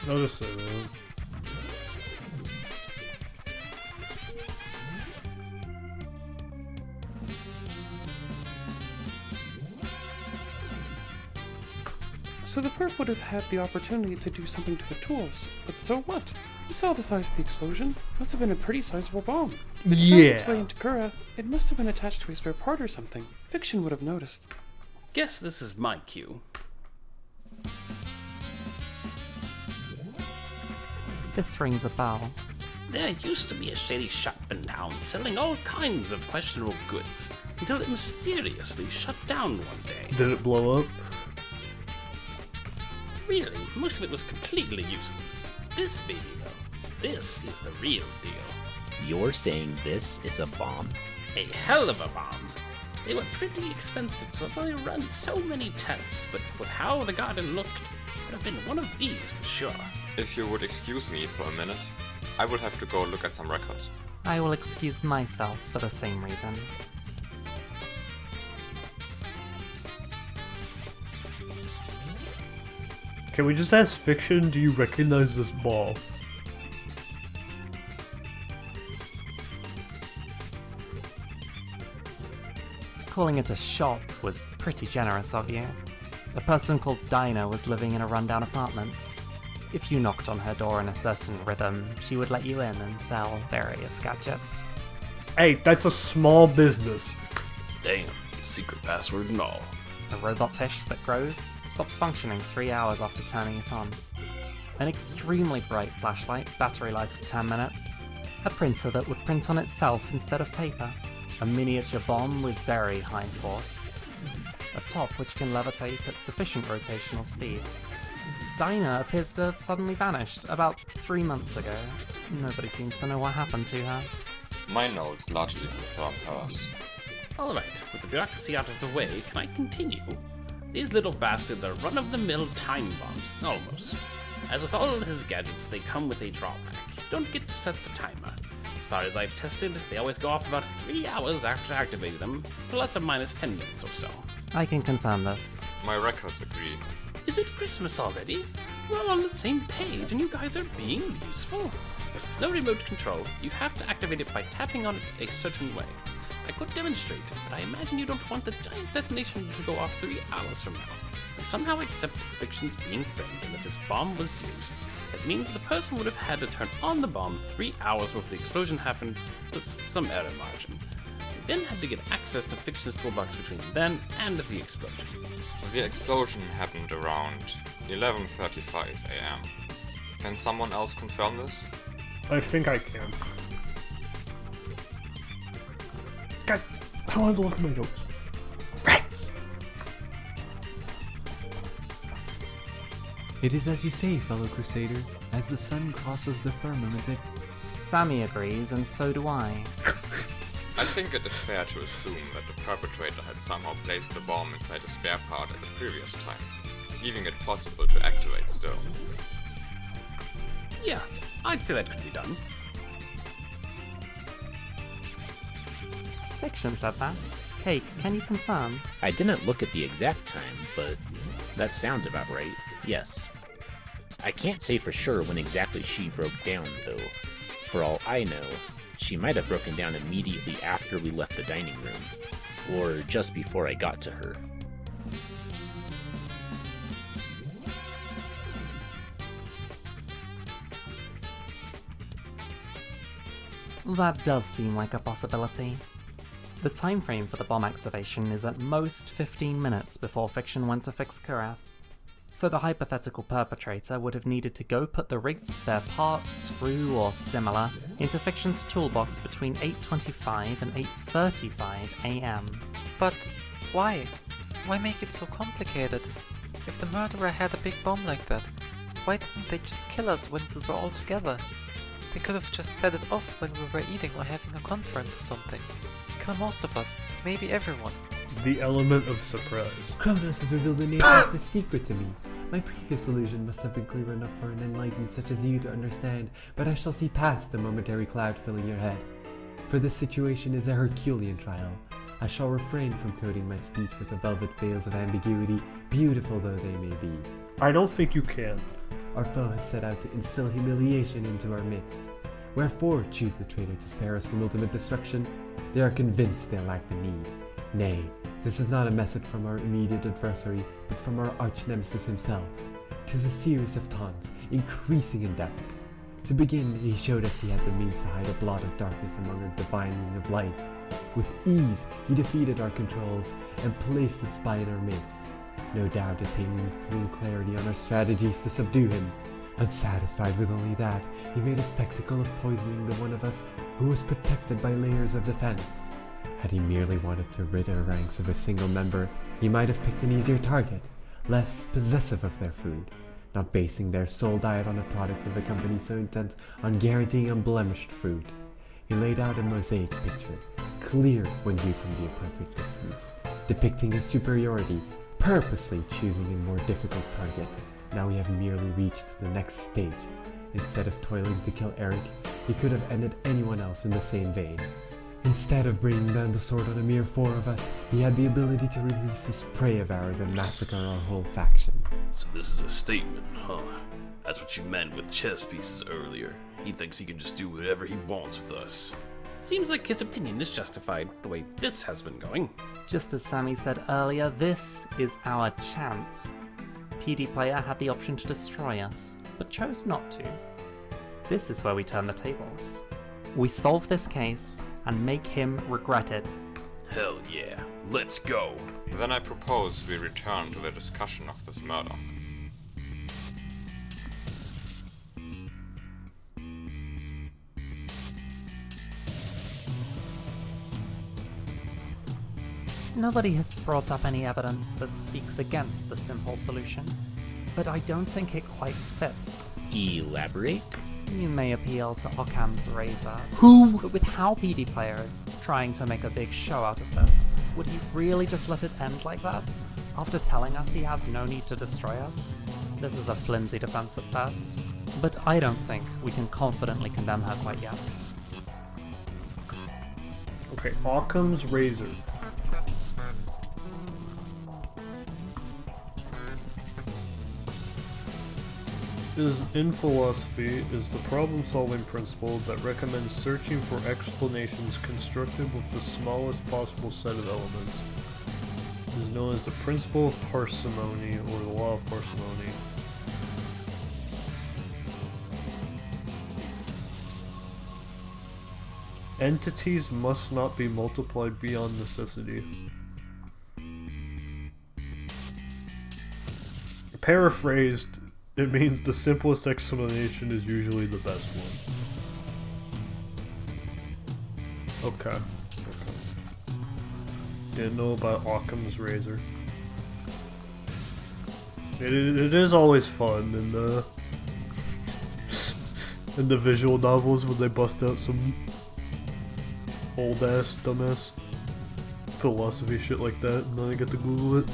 I'll just say that. So the perp would have had the opportunity to do something to the tools, but so what? You saw the size of the explosion. Must have been a pretty sizable bomb. If it found its way into Korath, it must have been attached to a spare part or something. Fiction would have noticed. Guess this is my cue. This rings a bell. There used to be a shady shop in town selling all kinds of questionable goods, until it mysteriously shut down one day. Did it blow up? Really, most of it was completely useless. This baby, though, this is the real deal. You're saying this is a bomb? A hell of a bomb. They were pretty expensive, so they run so many tests, but with how the garden looked, it would have been one of these for sure. If you would excuse me for a minute, I will have to go look at some records. I will excuse myself for the same reason. Can we just ask Fiction, do you recognize this ball? Calling it a shop was pretty generous of you. A person called Dinah was living in a rundown apartment. If you knocked on her door in a certain rhythm, she would let you in and sell various gadgets. Hey, that's a small business. Damn, secret password and all. A robot fish that grows stops functioning 3 hours after turning it on. An extremely bright flashlight, battery life of 10 minutes. A printer that would print on itself instead of paper. A miniature bomb with very high force. a top which can levitate at sufficient rotational speed. Dinah appears to have suddenly vanished about 3 months ago. Nobody seems to know what happened to her. My notes largely confirm hers. Alright, with the bureaucracy out of the way, can I continue? These little bastards are run-of-the-mill time bombs, almost. As with all his gadgets, they come with a drawback. You don't get to set the timer. As far as I've tested, they always go off about 3 hours after activating them, plus or minus 10 minutes or so. I can confirm this. My records agree. Is it Christmas already? We're all on the same page, and you guys are being useful. No remote control. You have to activate it by tapping on it a certain way. I could demonstrate, but I imagine you don't want the giant detonation to go off 3 hours from now. And somehow accept Fiction's being framed and that this bomb was used. That means the person would have had to turn on the bomb 3 hours before the explosion happened with some error margin. You then had to get access to Fiction's toolbox between then and the explosion. The explosion happened around 11:35 a.m. Can someone else confirm this? I think I can. God, I wanted to look at my notes. Rats! It is as you say, fellow Crusader. As the sun crosses the firmament, Sammy agrees, and so do I. I think it is fair to assume that the perpetrator had somehow placed the bomb inside a spare part at the previous time, leaving it possible to activate still. Yeah, I'd say that could be done. Fiction said that. Cake, can you confirm? I didn't look at the exact time, but that sounds about right. Yes. I can't say for sure when exactly she broke down, though. For all I know, she might have broken down immediately after we left the dining room, or just before I got to her. That does seem like a possibility. The time frame for the bomb activation is at most 15 minutes before Fiction went to fix Kurath. So the hypothetical perpetrator would have needed to go put the rigged spare part, screw, or similar into Fiction's toolbox between 8:25 and 8:35 a.m. But why? Why make it so complicated? If the murderer had a big bomb like that, why didn't they just kill us when we were all together? They could have just set it off when we were eating or having a conference or something. Kill most of us, maybe everyone. The element of surprise. Kronos has revealed the nature of the secret to me. My previous illusion must have been clear enough for an enlightened such as you to understand, but I shall see past the momentary cloud filling your head. For this situation is a Herculean trial. I shall refrain from coating my speech with the velvet veils of ambiguity, beautiful though they may be. I don't think you can. Our foe has set out to instill humiliation into our midst. Wherefore choose the traitor to spare us from ultimate destruction? They are convinced they lack the need. Nay, this is not a message from our immediate adversary, but from our arch-nemesis himself. 'Tis a series of taunts, increasing in depth. To begin, he showed us he had the means to hide a blot of darkness among our divine ring of light. With ease, he defeated our controls and placed a spy in our midst. No doubt attaining full clarity on our strategies to subdue him. Unsatisfied with only that, he made a spectacle of poisoning the one of us who was protected by layers of defense. Had he merely wanted to rid our ranks of a single member, he might have picked an easier target, less possessive of their food, not basing their sole diet on a product of a company so intent on guaranteeing unblemished fruit. He laid out a mosaic picture, clear when viewed from the appropriate distance, depicting his superiority, purposely choosing a more difficult target. Now we have merely reached the next stage. Instead of toiling to kill Eric, he could have ended anyone else in the same vein. Instead of bringing down the sword on a mere 4 of us, he had the ability to release this prey of ours and massacre our whole faction. So this is a statement, huh? That's what you meant with chess pieces earlier. He thinks he can just do whatever he wants with us. Seems like his opinion is justified the way this has been going. Just as Sammy said earlier, this is our chance. PD Player had the option to destroy us, but chose not to. This is where we turn the tables. We solve this case and make him regret it. Hell yeah, let's go. Then I propose we return to the discussion of this murder. Nobody has brought up any evidence that speaks against the simple solution, but I don't think it quite fits. Elaborate? You may appeal to Occam's razor. Who? But with how PD Player is trying to make a big show out of this, would he really just let it end like that? After telling us he has no need to destroy us? This is a flimsy defense at best, but I don't think we can confidently condemn her quite yet. Okay, Occam's razor. In philosophy is the problem-solving principle that recommends searching for explanations constructed with the smallest possible set of elements. It is known as the principle of parsimony, or the law of parsimony. Entities must not be multiplied beyond necessity. Paraphrased, it means the simplest explanation is usually the best one. Okay. Didn't know about Occam's razor. It is always fun in the in the visual novels when they bust out some old ass dumbass philosophy shit like that, and then I get to Google it.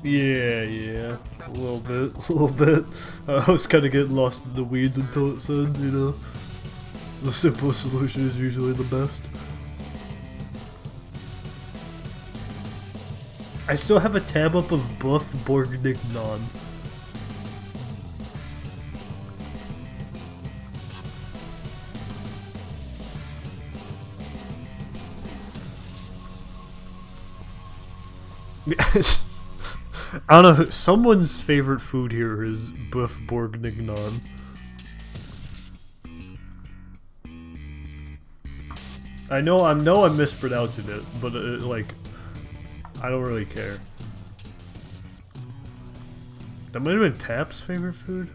Yeah, a little bit. I was kind of getting lost in the weeds until it said, you know, the simplest solution is usually the best. I still have a tab up of Buff Borgnignon. I don't know, someone's favorite food here is Buff Bourguignon. I know I'm mispronouncing it, but like, I don't really care. That might have been Tap's favorite food?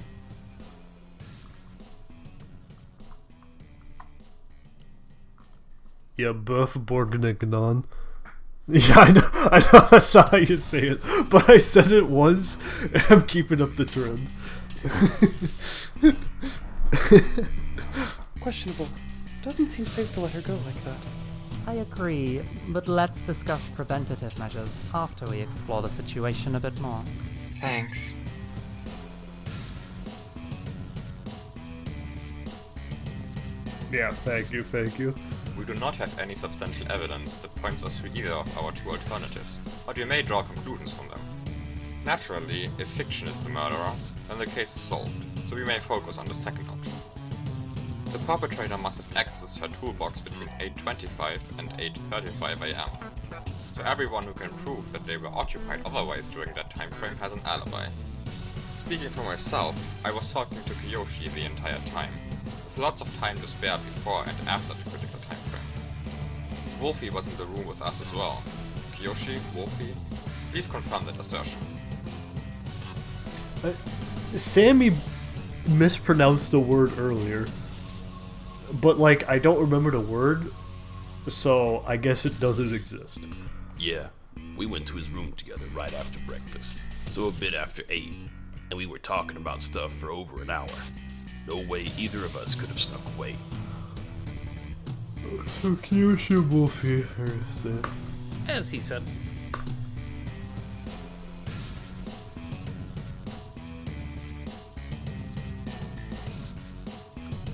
Yeah, Buff Bourguignon. Yeah, I know that's not how you say it, but I said it once, and I'm keeping up the trend. Questionable. Doesn't seem safe to let her go like that. I agree, but let's discuss preventative measures after we explore the situation a bit more. Thanks. Yeah, thank you. We do not have any substantial evidence that points us to either of our two alternatives, but we may draw conclusions from them. Naturally, if fiction is the murderer, then the case is solved, so we may focus on the second option. The perpetrator must have accessed her toolbox between 8:25 and 8:35 am, so everyone who can prove that they were occupied otherwise during that time frame has an alibi. Speaking for myself, I was talking to Kiyoshi the entire time, with lots of time to spare before and after the critical time frame. Wolfie was in the room with us as well. Kiyoshi, Wolfie, please confirm that assertion. Sammy mispronounced a word earlier, but like, I don't remember the word, so I guess it doesn't exist. Yeah, we went to his room together right after breakfast, so a bit after 8, and we were talking about stuff for over an hour. No way either of us could have snuck away. So Kiyoshi and Wolfie are safe. As he said.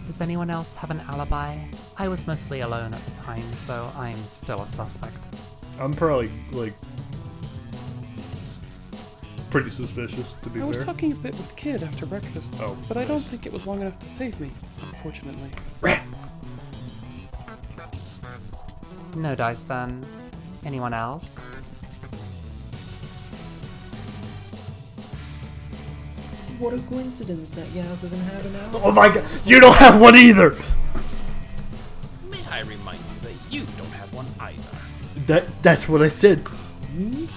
Does anyone else have an alibi? I was mostly alone at the time, so I'm still a suspect. I'm probably, like, pretty suspicious, to be fair. I was talking a bit with Kid after breakfast, but I don't think it was long enough to save me, unfortunately. Rats! No dice then. Anyone else? What a coincidence that Yaz doesn't have an alibi. Oh my god, you don't have one either! May I remind you that you don't have one either. That's what I said. Me?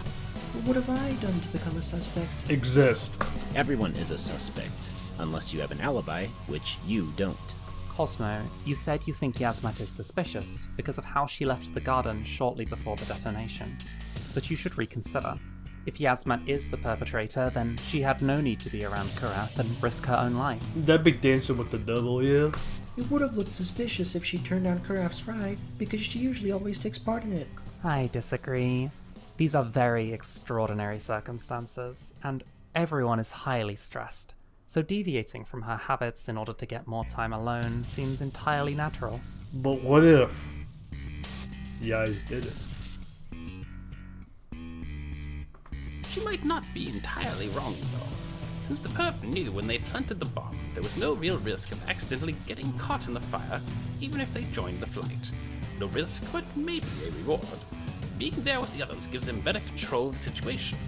What have I done to become a suspect? Exist. Everyone is a suspect. unless you have an alibi, which you don't. Cosmo, you said you think Yasmat is suspicious because of how she left the garden shortly before the detonation. But you should reconsider. If Yasmat is the perpetrator, then she had no need to be around Karath and risk her own life. That'd be dancing with the devil, yeah. It would have looked suspicious if she turned down Karath's ride, because she usually always takes part in it. I disagree. These are very extraordinary circumstances, and everyone is highly stressed. So deviating from her habits in order to get more time alone seems entirely natural. But what if Yaz did it? She might not be entirely wrong, though. Since the perp knew when they planted the bomb, there was no real risk of accidentally getting caught in the fire, even if they joined the flight. No risk, but maybe a reward. Being there with the others gives them better control of the situation.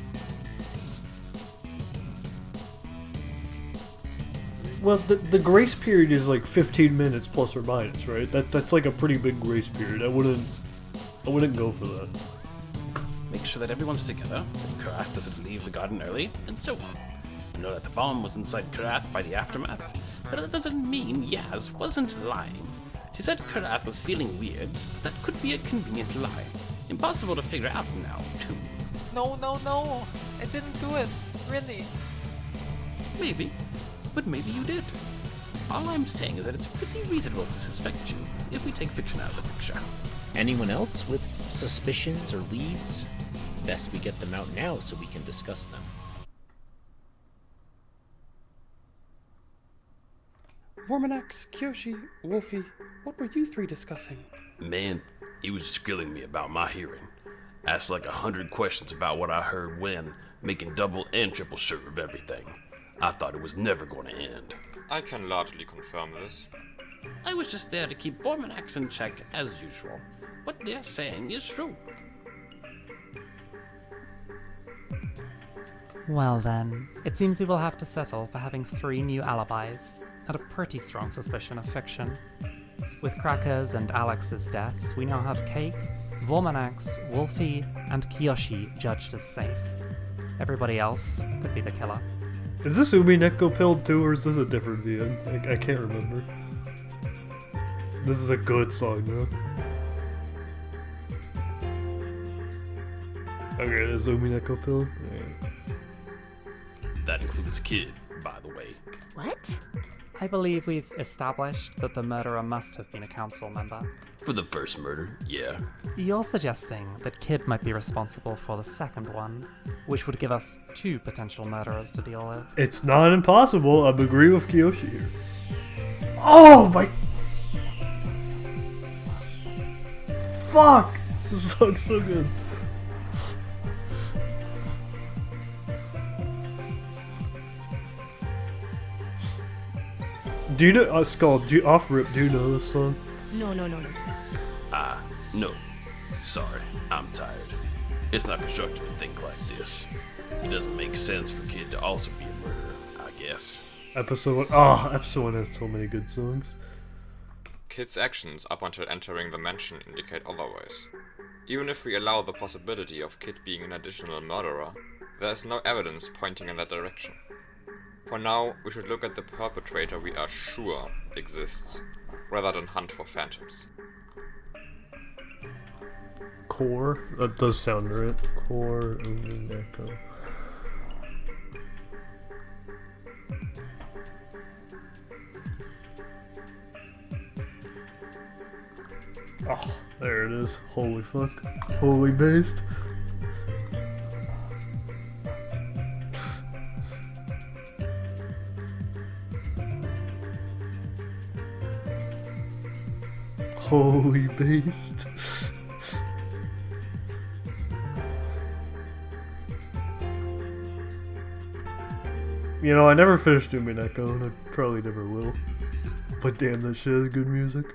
Well, the grace period is like 15 minutes plus or minus, right? That's like a pretty big grace period. I wouldn't go for that. Make sure that everyone's together, that Karath doesn't leave the garden early, and so on. I know that the bomb was inside Karath by the aftermath, but that doesn't mean Yaz wasn't lying. She said Karath was feeling weird, but that could be a convenient lie. Impossible to figure out now, too. No, I didn't do it, really. Maybe, but maybe you did. All I'm saying is that it's pretty reasonable to suspect you if we take fiction out of the picture. Anyone else with suspicions or leads? Best we get them out now so we can discuss them. Vorminax, Kyoshi, Wolfie, what were you three discussing? Man, he was just grilling me about my hearing. Asked like 100 questions about what I heard when, making double and triple sure of everything. I thought it was never going to end. I can largely confirm this. I was just there to keep Vorminax in check as usual. What they're saying is true. Well then, it seems we will have to settle for having 3 new alibis, and a pretty strong suspicion of fiction. With Cracker's and Alex's deaths, we now have Cake, Vorminax, Wolfie, and Kiyoshi judged as safe. Everybody else could be the killer. Is this Umineko pilled too, or is this a different VN? I can't remember. This is a good song, though. Okay, is Umineko pilled? Yeah. That includes Kid, by the way. What? I believe we've established that the murderer must have been a council member. For the first murder, yeah. You're suggesting that Kid might be responsible for the second one, which would give us 2 potential murderers to deal with. It's not impossible. I agree with Kiyoshi here. Oh my... Fuck! This song's so good. Do you know, Skull, off-rip, do you know this song? No. No. Sorry, I'm tired. It's not constructive to think like this. It doesn't make sense for Kid to also be a murderer, I guess. Episode 1 has so many good songs. Kid's actions up until entering the mansion indicate otherwise. Even if we allow the possibility of Kid being an additional murderer, there is no evidence pointing in that direction. For now, we should look at the perpetrator we are sure exists, rather than hunt for phantoms. Core? That does sound right. Core, Umineko. Oh, there it is. Holy fuck. Holy based. Holy based. You know, I never finished Umineko, and I probably never will. But damn, that shit is good music.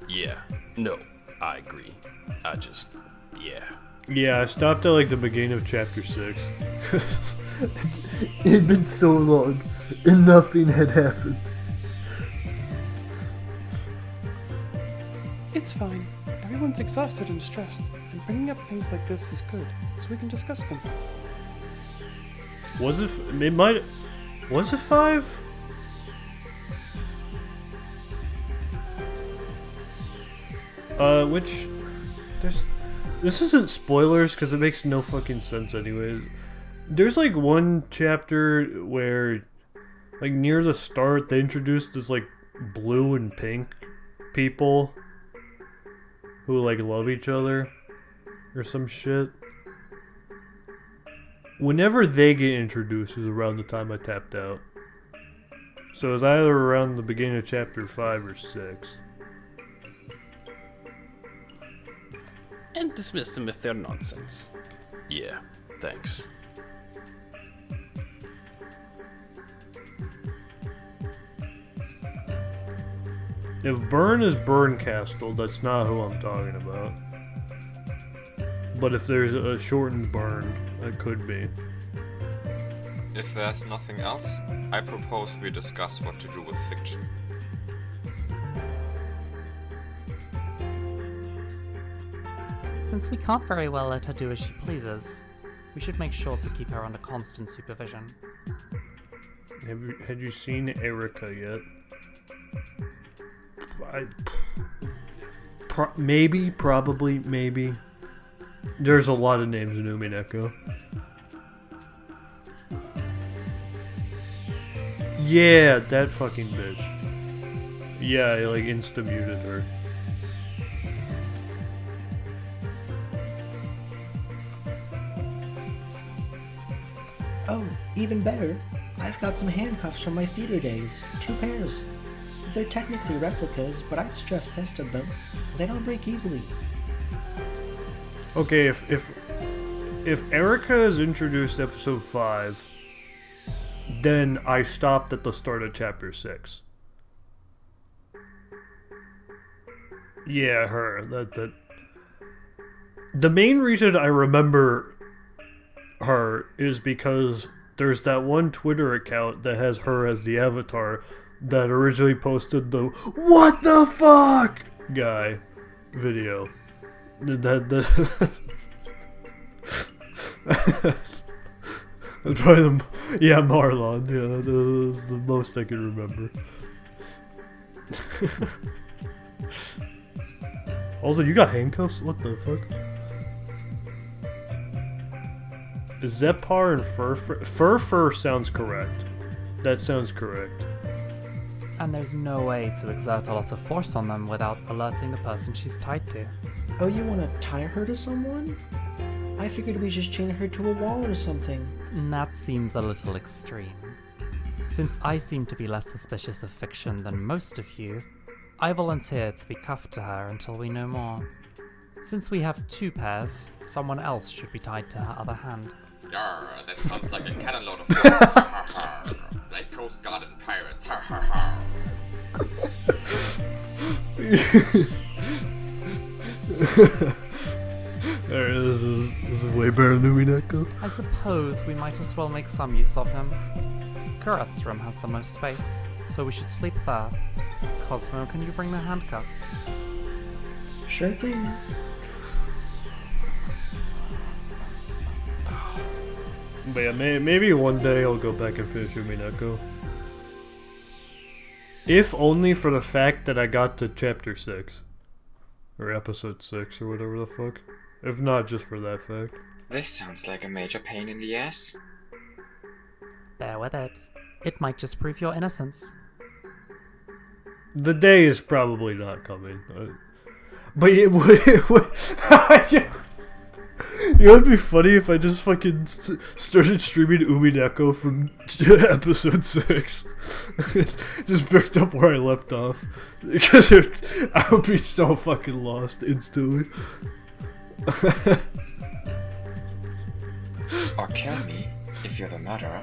Yeah, no, I agree. Yeah. Yeah, I stopped at like the beginning of chapter 6. It had been so long, and nothing had happened. It's fine. Everyone's exhausted and stressed, and bringing up things like this is good, so we can discuss them. Was it? It might. Was it 5? Which this isn't spoilers because it makes no fucking sense anyways. There's like one chapter where, like near the start, they introduced this like blue and pink people who like love each other or some shit. Whenever they get introduced is around the time I tapped out. So it's either around the beginning of chapter 5 or 6. And dismiss them if they're nonsense. Yeah, thanks. If Burn is Burncastle, that's not who I'm talking about. But if there's a shortened Burn, it could be. If there's nothing else, I propose we discuss what to do with fiction. Since we can't very well let her do as she pleases, we should make sure to keep her under constant supervision. Had you seen Erica yet? Maybe, probably, maybe. There's a lot of names in Umineko. Yeah, that fucking bitch. Yeah, I like insta-muted her. Oh, even better. I've got some handcuffs from my theater days. 2 pairs. They're technically replicas, but I stress tested them. They don't break easily. Okay, if Erica is introduced episode 5, then I stopped at the start of chapter 6. Yeah, her. That. The main reason I remember her is because there's that one Twitter account that has her as the avatar that originally posted the "What the fuck" guy video. That's probably Marlon. Yeah, that's the most I can remember. Also, you got handcuffs? What the fuck? Zepar and Fur sounds correct. That sounds correct. And there's no way to exert a lot of force on them without alerting the person she's tied to. Oh, you want to tie her to someone? I figured we just chain her to a wall or something. That seems a little extreme. Since I seem to be less suspicious of fiction than most of you, I volunteer to be cuffed to her until we know more. Since we have 2 pairs, someone else should be tied to her other hand. Yarr, that sounds like a cannon load of words. Like Coast Guard and pirates. Alright, this is way better than Umineko. I suppose we might as well make some use of him. Kurat's room has the most space, so we should sleep there. Cosmo, can you bring the handcuffs? Sure thing. But yeah, maybe one day I'll go back and finish Umineko. If only for the fact that I got to chapter 6. Or episode 6 or whatever the fuck. If not, just for that fact. This sounds like a major pain in the ass. Bear with it. It might just prove your innocence. The day is probably not coming. But it would... You know, it'd be funny if I just fucking started streaming Umineko from episode 6. Just picked up where I left off. Because I would be so fucking lost instantly. Or kill me, if you're the murderer.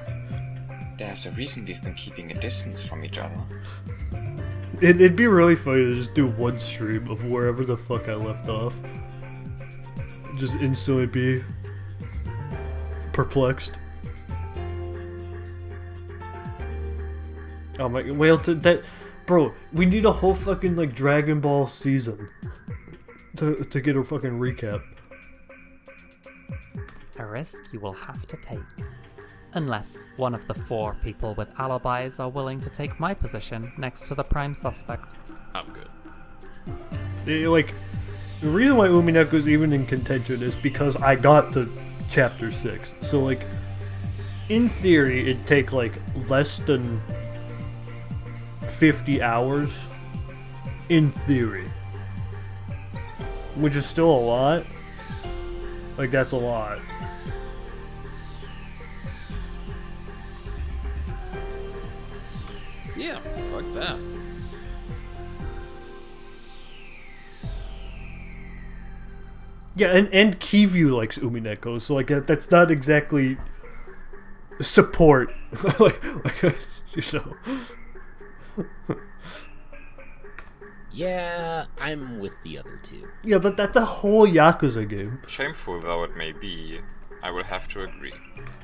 There's a reason we've been keeping a distance from each other. It'd be really funny to just do one stream of wherever the fuck I left off. Just instantly be perplexed. Oh my, bro, we need a whole fucking like Dragon Ball season. to get a fucking recap. A risk you will have to take. Unless one of the 4 people with alibis are willing to take my position next to the prime suspect. I'm good. Like, the reason why Umineko's even in contention is because I got to chapter 6. So, like, in theory, it'd take, like, less than 50 hours. In theory. Which is still a lot. Like, that's a lot. Yeah, fuck that. Yeah, and Keyview likes Umineko, so like that's not exactly support. like you know. Yeah, I'm with the other 2. Yeah, that's a whole Yakuza game. Shameful though it may be, I will have to agree.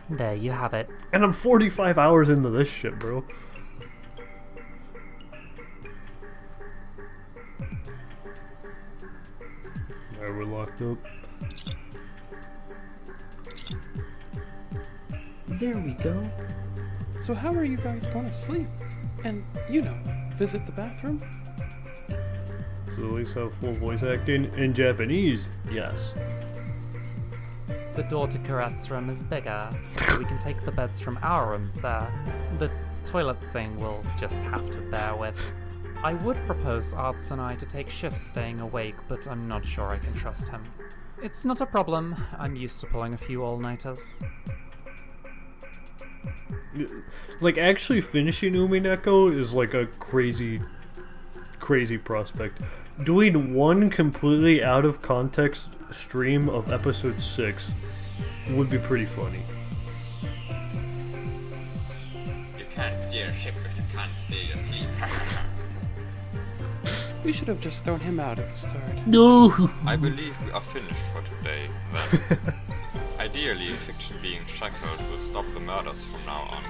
There you have it. And I'm 45 hours into this shit, bro. Alright, we're locked up. There we go. So how are you guys going to sleep? And, you know, visit the bathroom? So at least have full voice acting in Japanese, yes. The door to Karat's room is bigger, so we can take the beds from our rooms there. The toilet thing we'll just have to bear with. I would propose Arts and I to take shifts staying awake, but I'm not sure I can trust him. It's not a problem. I'm used to pulling a few all-nighters. Like, actually finishing Umineko is like a crazy prospect. Doing one completely out of context stream of episode 6 would be pretty funny. You can't steer a ship if you can't steer your sleep. We should have just thrown him out at the start. No! I believe we are finished for today, then. Ideally, fiction being shackled will stop the murders from now on.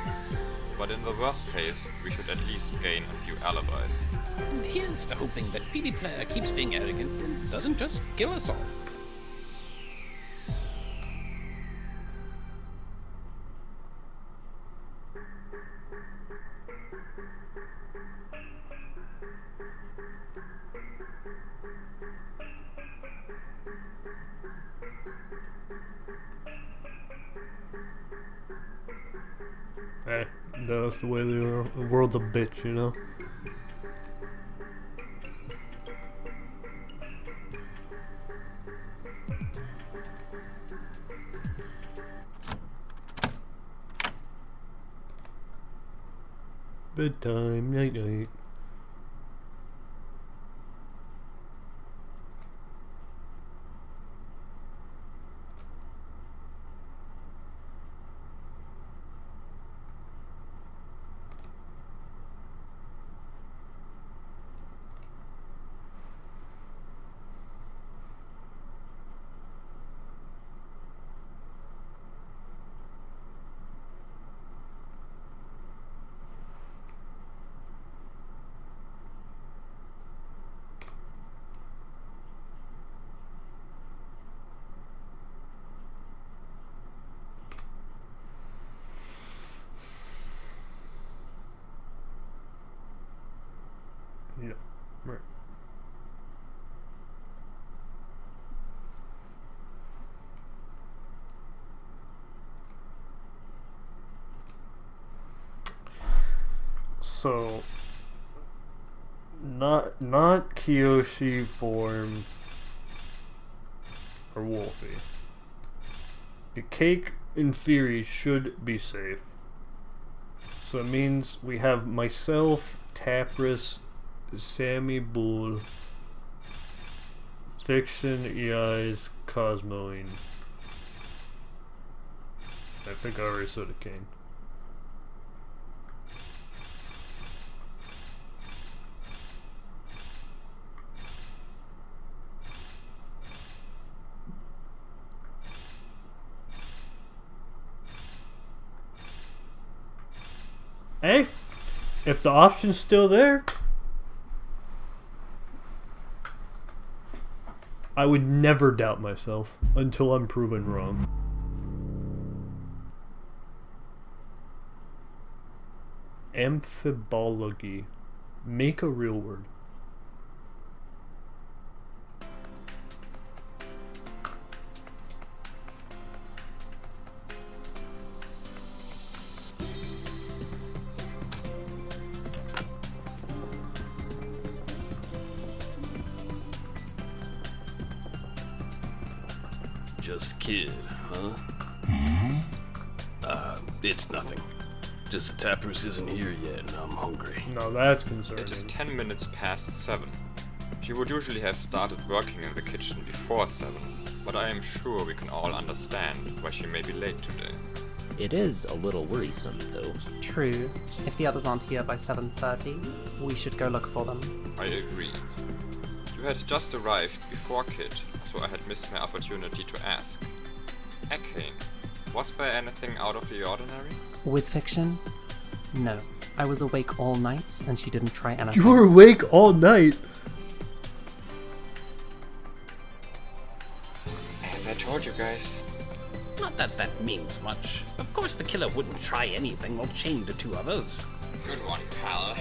But in the worst case, we should at least gain a few alibis. And here's to hoping that PD Player keeps being arrogant and doesn't just kill us all. Hey, that's the way the world's a bitch, you know? Bedtime, night night. Yeah, right. So, not Kiyoshi form or Wolfie. The cake in theory should be safe. So it means we have myself, Tapris, Sammy Bull, Fiction, EI's, Cosmoing. I think I already said a king. Hey, if the option's still there, I would never doubt myself until I'm proven wrong. Amphibology. Make a real word. Just a kid, huh? It's nothing. Just the taproot isn't here yet, and I'm hungry. No, that's concerning. It is 10 minutes past 7. She would usually have started working in the kitchen before 7, but I am sure we can all understand why she may be late today. It is a little worrisome, though. True. If the others aren't here by 7:30, we should go look for them. I agree. You had just arrived before Kit, so I had missed my opportunity to ask. Akane, was there anything out of the ordinary? With fiction? No. I was awake all night, and she didn't try anything. You were awake all night? As I told you guys. Not that that means much. Of course the killer wouldn't try anything while chained to two others. Good one, pal.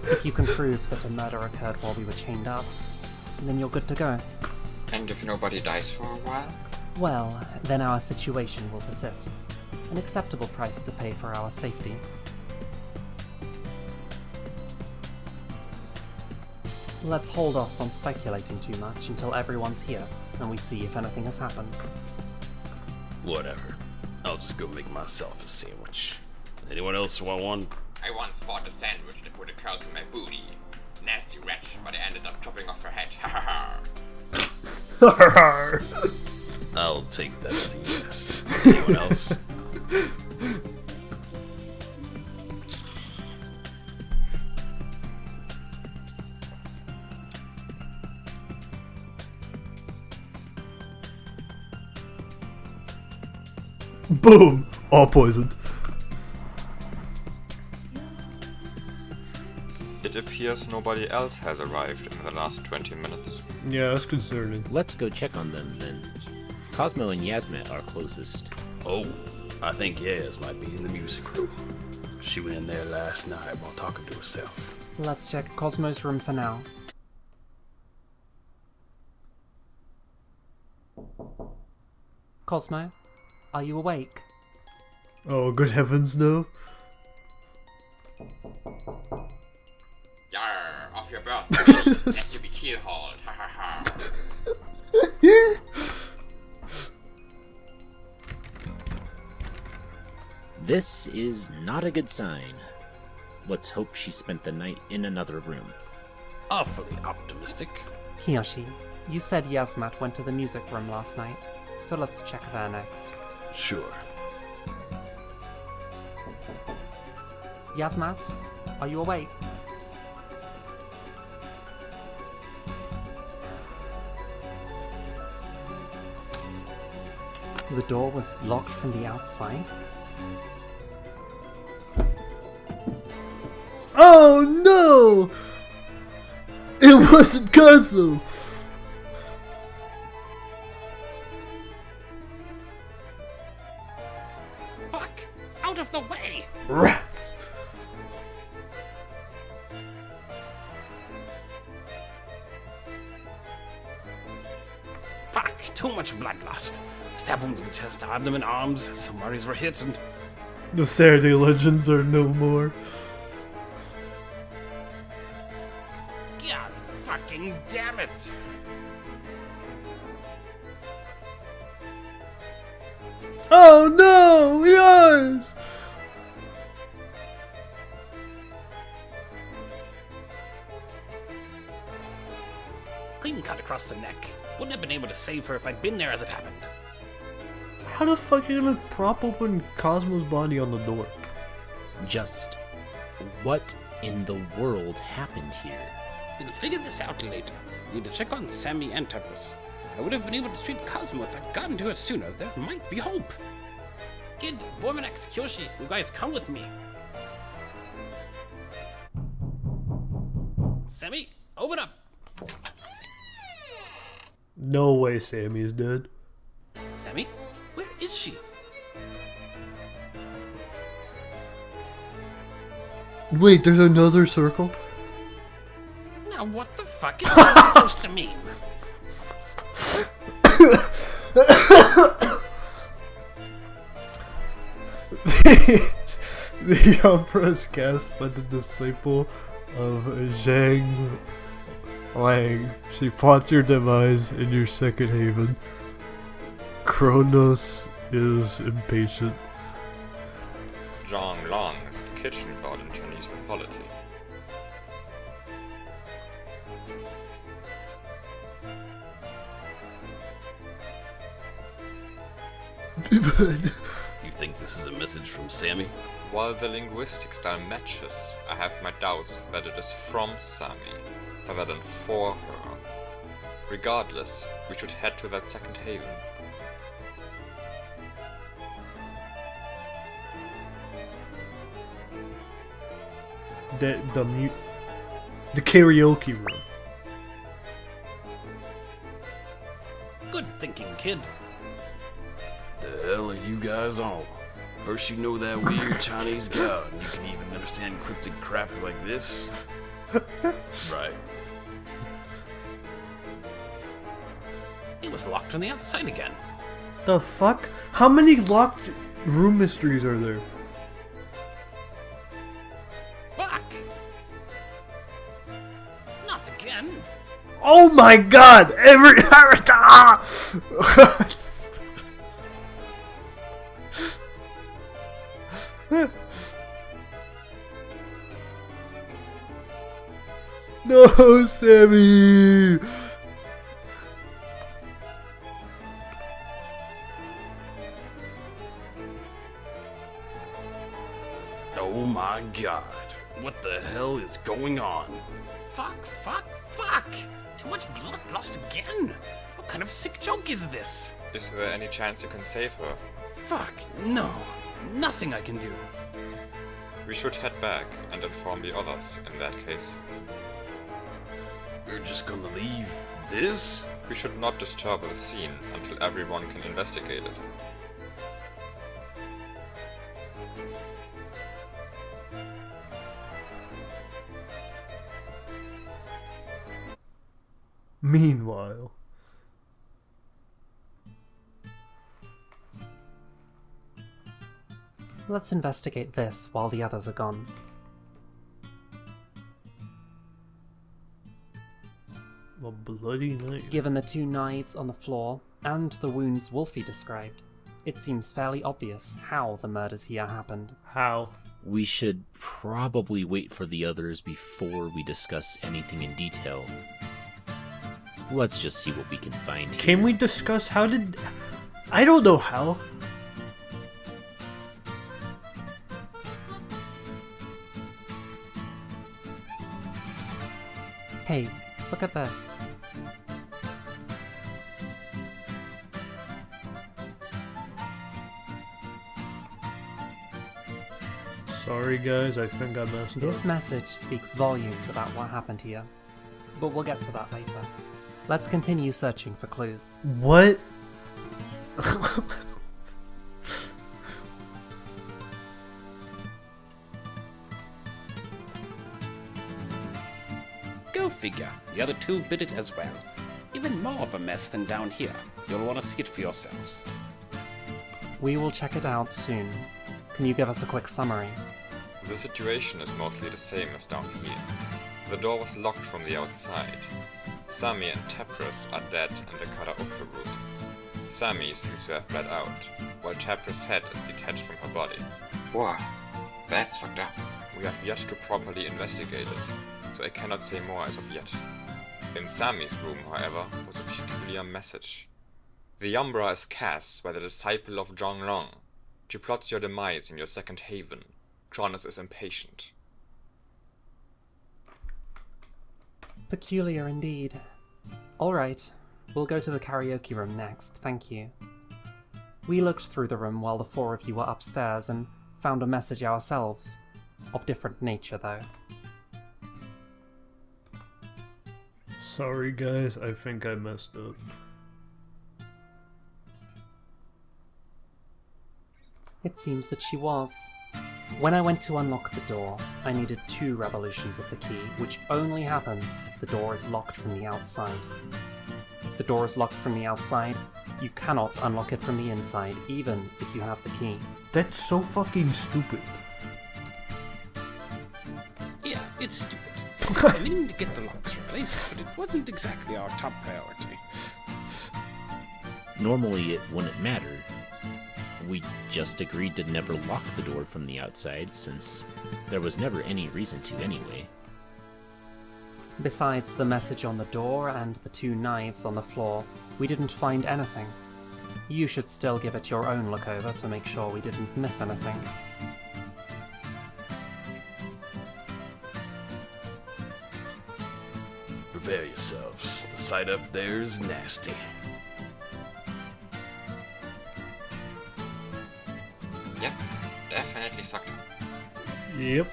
If you can prove that a murder occurred while we were chained up, then you're good to go. And if nobody dies for a while? Well, then our situation will persist. An acceptable price to pay for our safety. Let's hold off on speculating too much until everyone's here, and we see if anything has happened. Whatever. I'll just go make myself a sandwich. Anyone else want one? I once fought a sandwich that put a curse in my booty. Nasty wretch, but I ended up chopping off her head. I'll take that as a yes. Anyone else? Boom! All poisoned. It appears nobody else has arrived in the last 20 minutes. Yeah, that's concerning. Let's go check on them then. Cosmo and Yasmet are closest. Oh, I think Yaz might be in the music room. She went in there last night while talking to herself. Let's check Cosmo's room for now. Cosmo, are you awake? Oh, good heavens, no. Yarr, off your birthday. Let you be keelhauled. Ha ha ha. This is not a good sign. Let's hope she spent the night in another room. Awfully optimistic. Kiyoshi, you said Yasmat went to the music room last night, so let's check there next. Sure. Yasmat, are you awake? The door was locked from the outside. Oh no! It wasn't Cosmo! Fuck! Out of the way! Rats! Fuck! Too much blood lost. Stab wounds in the chest, abdomen, arms. Some worries were hit and... The Saturday legends are no more. God fucking damn it! Oh no! Yes! Clean cut across the neck. Wouldn't have been able to save her if I'd been there as it happened. How the fuck are you gonna prop open Cosmo's body on the door? Just what in the world happened here? We'll figure this out later. Need to check on Sammy and Tuppers. I would have been able to treat Cosmo if I'd gotten to her sooner. There might be hope. Kid, Vorminax, Kyoshi, you guys come with me. Sammy, open up! No way Sammy's dead. Sammy? Where is she? Wait, there's another circle? Now what the fuck is this supposed to mean? The opera is cast by the disciple of Zhang Lang. She plots your demise in your second haven. Kronos is impatient. Zhang Long is the kitchen god in Chinese mythology. You think this is a message from Sammy? While the linguistic style matches, I have my doubts that it is from Sammy, rather than for her. Regardless, we should head to that second haven. The karaoke room. Good thinking, kid. The hell are you guys on? First you know that weird Chinese god, and you can even understand cryptic crap like this? Right. It was locked on the outside again. The fuck? How many locked room mysteries are there? Fuck! Not again. Oh my god! No, Sammy! Oh my god. What the hell is going on? Fuck! Too much blood lost again? What kind of sick joke is this? Is there any chance you can save her? Fuck, no. Nothing I can do. We should head back and inform the others in that case. We're just gonna leave this? We should not disturb the scene until everyone can investigate it. Meanwhile, let's investigate this while the others are gone. a bloody knife. Given the 2 knives on the floor and the wounds Wolfie described, it seems fairly obvious how the murders here happened. How? We should probably wait for the others before we discuss anything in detail. Let's just see what we can find here. Can we discuss how did... I don't know how. Hey, look at this. Sorry guys, I think I messed up. This message speaks volumes about what happened here, but we'll get to that later. Let's continue searching for clues. What? Go figure. The other 2 bit it as well. Even more of a mess than down here. You'll want to see it for yourselves. We will check it out soon. Can you give us a quick summary? The situation is mostly the same as down here. The door was locked from the outside. Sammy and Tapras are dead in the karaoke room. Sammy seems to have bled out, while Tapras' head is detached from her body. Wow, that's fucked up. We have yet to properly investigate it, so I cannot say more as of yet. In Sammy's room, however, was a peculiar message. The Umbra is cast by the disciple of Zhonglong. She plots your demise in your second haven. Kronos is impatient. Peculiar indeed. Alright, we'll go to the karaoke room next, thank you. We looked through the room while the 4 of you were upstairs and found a message ourselves. Of different nature, though. Sorry guys, I think I messed up. It seems that she was. When I went to unlock the door, I needed 2 revolutions of the key, which only happens if the door is locked from the outside. If the door is locked from the outside, you cannot unlock it from the inside, even if you have the key. That's so fucking stupid. Yeah, it's stupid. I mean to get the locks replaced, but it wasn't exactly our top priority. Normally it wouldn't matter. We just agreed to never lock the door from the outside, since there was never any reason to anyway. Besides the message on the door and the 2 knives on the floor, we didn't find anything. You should still give it your own look over to make sure we didn't miss anything. Prepare yourselves. The sight up there is nasty. Yep, definitely fucked up. Yep.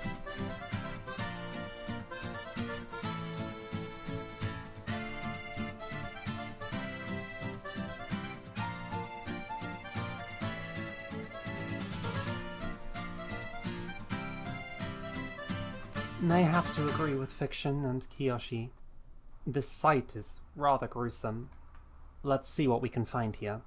I have to agree with Fiction and Kiyoshi. This sight is rather gruesome. Let's see what we can find here.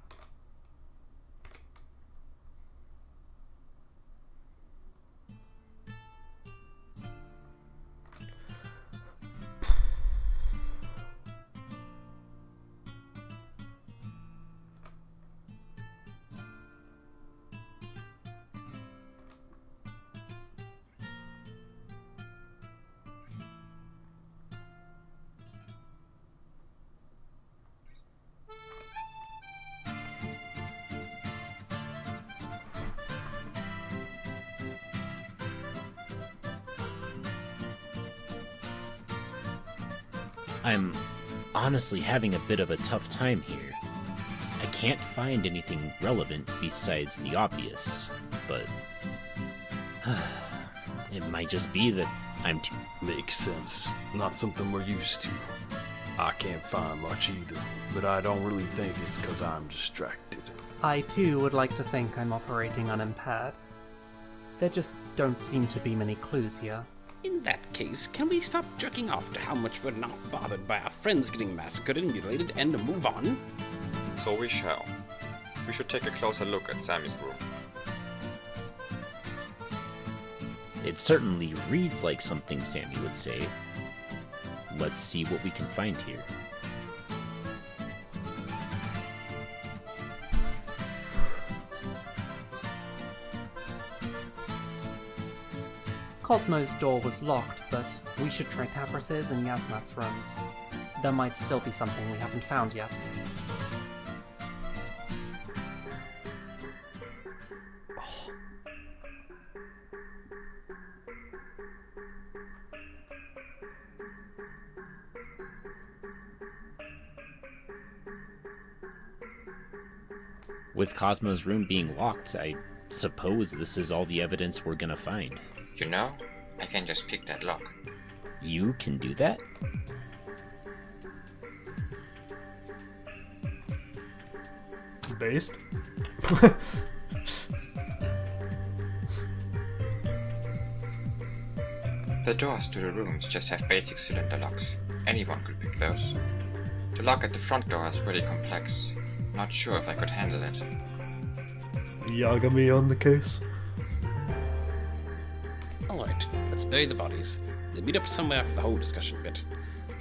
I'm honestly having a bit of a tough time here. I can't find anything relevant besides the obvious, but it might just be that I'm too... Makes sense. Not something we're used to. I can't find much either, but I don't really think it's because I'm distracted. I too would like to think I'm operating unimpaired. There just don't seem to be many clues here. In that case, can we stop jerking off to how much we're not bothered by our friends getting massacred and mutilated and move on? So we shall. We should take a closer look at Sammy's room. It certainly reads like something Sammy would say. Let's see what we can find here. Cosmo's door was locked, but we should try Tapras's and Yasmat's rooms. There might still be something we haven't found yet. With Cosmo's room being locked, I suppose this is all the evidence we're gonna find. You know, I can just pick that lock. You can do that? Based? The doors to the rooms just have basic cylinder locks. Anyone could pick those. The lock at the front door is really complex. Not sure if I could handle it. Yagami on the case? Alright, let's bury the bodies. We'll meet up somewhere for the whole discussion bit.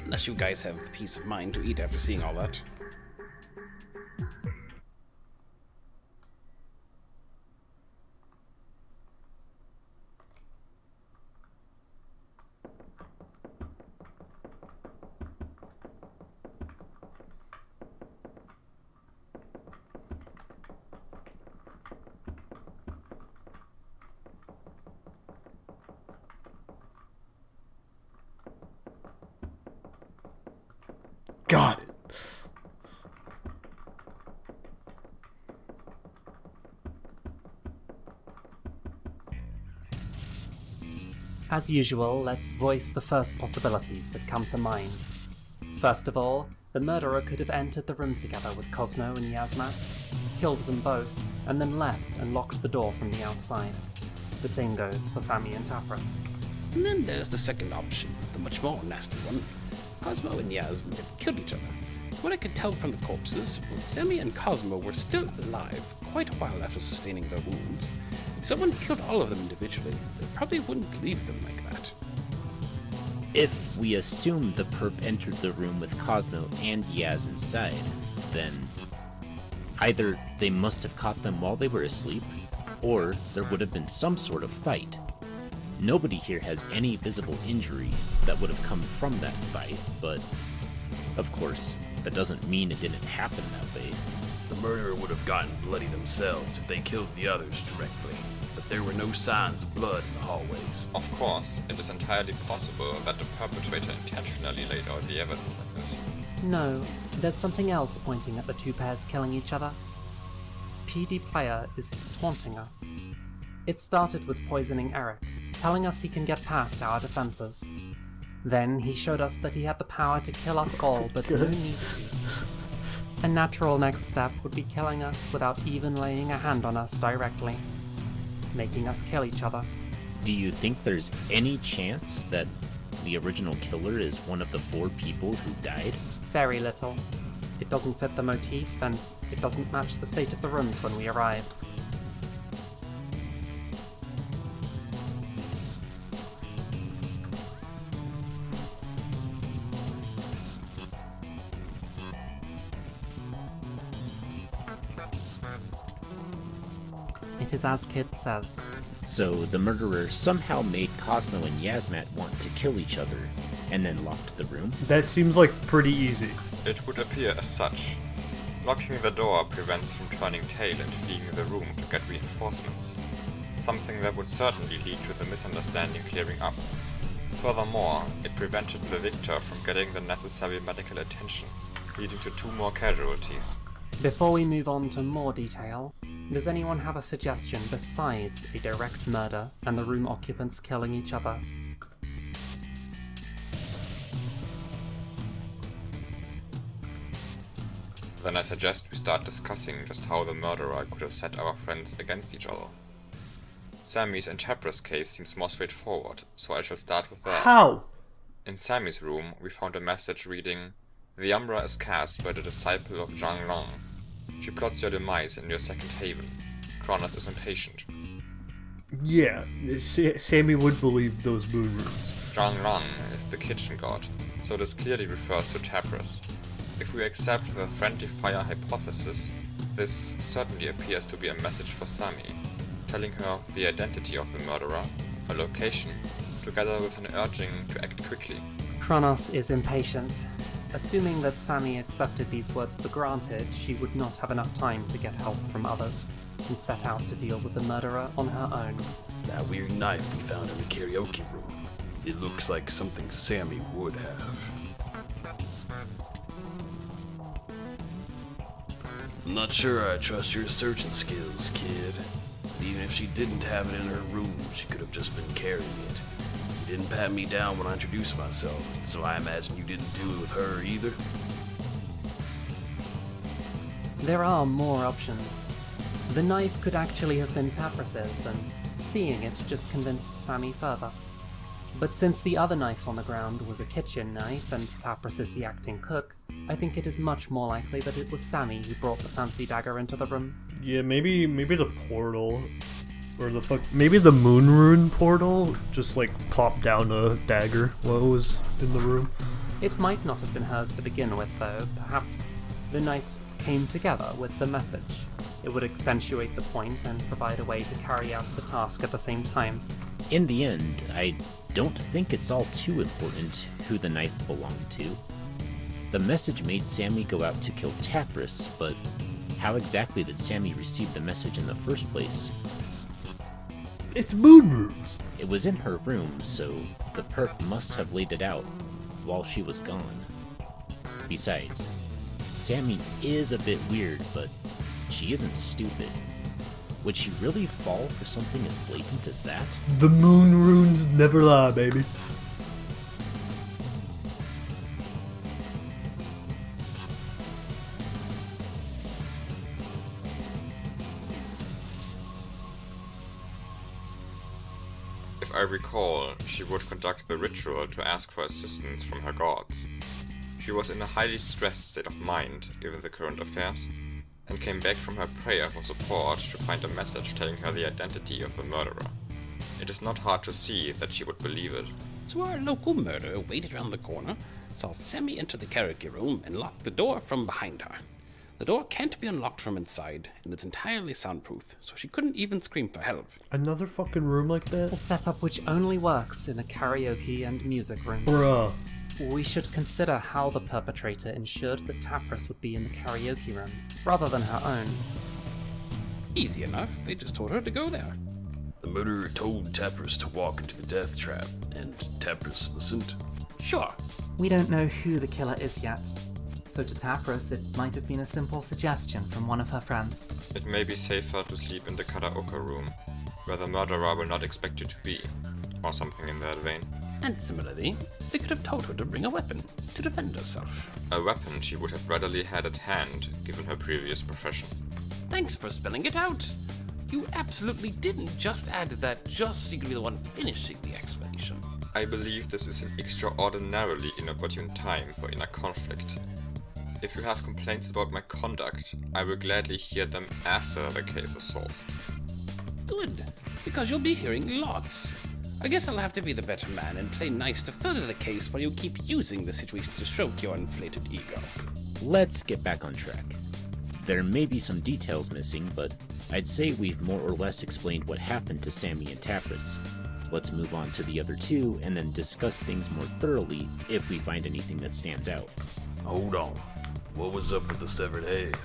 Unless you guys have the peace of mind to eat after seeing all that. Got it. As usual, let's voice the first possibilities that come to mind. First of all, the murderer could have entered the room together with Cosmo and Yasmat, killed them both, and then left and locked the door from the outside. The same goes for Sammy and Tapras. And then there's the second option, the much more nasty one. Cosmo and Yasmin have killed each other. What I could tell from the corpses, both Sammy and Cosmo were still alive quite a while after sustaining their wounds. If someone killed all of them individually, they probably wouldn't leave them like that. If we assume the perp entered the room with Cosmo and Yaz inside, then either they must have caught them while they were asleep, or there would have been some sort of fight. Nobody here has any visible injury that would have come from that fight, but of course, that doesn't mean it didn't happen that way. The murderer would have gotten bloody themselves if they killed the others directly, but there were no signs of blood in the hallways. Of course, it is entirely possible that the perpetrator intentionally laid out the evidence like this. No, there's something else pointing at the two pairs killing each other. PD Player is taunting us. It started with poisoning Eric, telling us he can get past our defenses. Then he showed us that he had the power to kill us all, but no need to. A natural next step would be killing us without even laying a hand on us directly, making us kill each other. Do you think there's any chance that the original killer is one of the 4 people who died? Very little. It doesn't fit the motif, and it doesn't match the state of the rooms when we arrived. It is as Kid says. So the murderer somehow made Cosmo and Yasmat want to kill each other, and then locked the room? That seems like pretty easy. It would appear as such. Locking the door prevents from turning tail and fleeing the room to get reinforcements. Something that would certainly lead to the misunderstanding clearing up. Furthermore, it prevented the victor from getting the necessary medical attention, leading to 2 more casualties. Before we move on to more detail, does anyone have a suggestion besides a direct murder and the room occupants killing each other? Then I suggest we start discussing just how the murderer could have set our friends against each other. Sammy's and Tapra's case seems more straightforward, so I shall start with that. How? In Sammy's room, we found a message reading, "The Umbra is cast by the disciple of Zhang Long. She plots your demise in your second haven. Kronos is impatient." Yeah, Sammy would believe those moon runes. Zhang Long is the kitchen god, so this clearly refers to Tapras. If we accept the friendly fire hypothesis, this certainly appears to be a message for Sammy, telling her the identity of the murderer, her location, together with an urging to act quickly. Kronos is impatient. Assuming that Sammy accepted these words for granted, she would not have enough time to get help from others, and set out to deal with the murderer on her own. That weird knife we found in the karaoke room. It looks like something Sammy would have. I'm not sure I trust your searching skills, kid. But even if she didn't have it in her room, she could have just been carrying it. You didn't pat me down when I introduced myself, so I imagine you didn't do it with her either? There are more options. The knife could actually have been Tapras's, and seeing it just convinced Sammy further. But since the other knife on the ground was a kitchen knife and Tapras is the acting cook, I think it is much more likely that it was Sammy who brought the fancy dagger into the room. Yeah, maybe the portal, or maybe the moon rune portal just like popped down a dagger while it was in the room. It might not have been hers to begin with, though. Perhaps the knife came together with the message. It would accentuate the point and provide a way to carry out the task at the same time. In the end, I don't think it's all too important who the knife belonged to. The message made Sammy go out to kill Tapras, but how exactly did Sammy receive the message in the first place? It's moon runes! It was in her room, so the perp must have laid it out while she was gone. Besides, Sammy is a bit weird, but she isn't stupid. Would she really fall for something as blatant as that? The moon runes never lie, baby. I recall, she would conduct the ritual to ask for assistance from her gods. She was in a highly stressed state of mind, given the current affairs, and came back from her prayer for support to find a message telling her the identity of the murderer. It is not hard to see that she would believe it. So our local murderer waited around the corner, saw Sammy enter the karaoke room, and locked the door from behind her. The door can't be unlocked from inside, and it's entirely soundproof, so she couldn't even scream for help. Another fucking room like that? A setup which only works in a karaoke and music rooms. Bruh. We should consider how the perpetrator ensured that Tapras would be in the karaoke room, rather than her own. Easy enough, they just told her to go there. The murderer told Tapras to walk into the death trap, and Tapras listened. Sure. We don't know who the killer is yet, so to Tapras it might have been a simple suggestion from one of her friends. It may be safer to sleep in the karaoke room, where the murderer will not expect you to be, or something in that vein. And similarly, they could have told her to bring a weapon to defend herself. A weapon she would have readily had at hand, given her previous profession. Thanks for spelling it out. You absolutely didn't just add that just so you could be the one finishing the explanation. I believe this is an extraordinarily inopportune time for inner conflict. If you have complaints about my conduct, I will gladly hear them after the case is solved. Good, because you'll be hearing lots. I guess I'll have to be the better man and play nice to further the case while you keep using the situation to stroke your inflated ego. Let's get back on track. There may be some details missing, but I'd say we've more or less explained what happened to Sammy and Tapras. Let's move on to the other two and then discuss things more thoroughly if we find anything that stands out. Hold on. What was up with the severed head?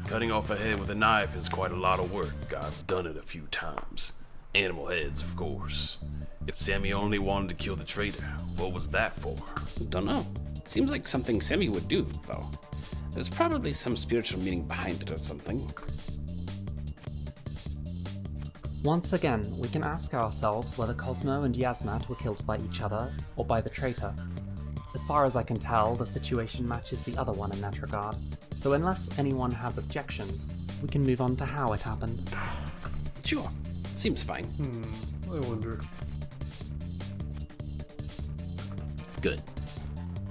Cutting off a head with a knife is quite a lot of work. I've done it a few times. Animal heads, of course. If Sammy only wanted to kill the traitor, what was that for? Dunno. Seems like something Sammy would do, though. There's probably some spiritual meaning behind it or something. Once again, we can ask ourselves whether Cosmo and Yasmat were killed by each other, or by the traitor. As far as I can tell, the situation matches the other one in that regard, so unless anyone has objections, we can move on to how it happened. Sure, seems fine. I wonder. Good.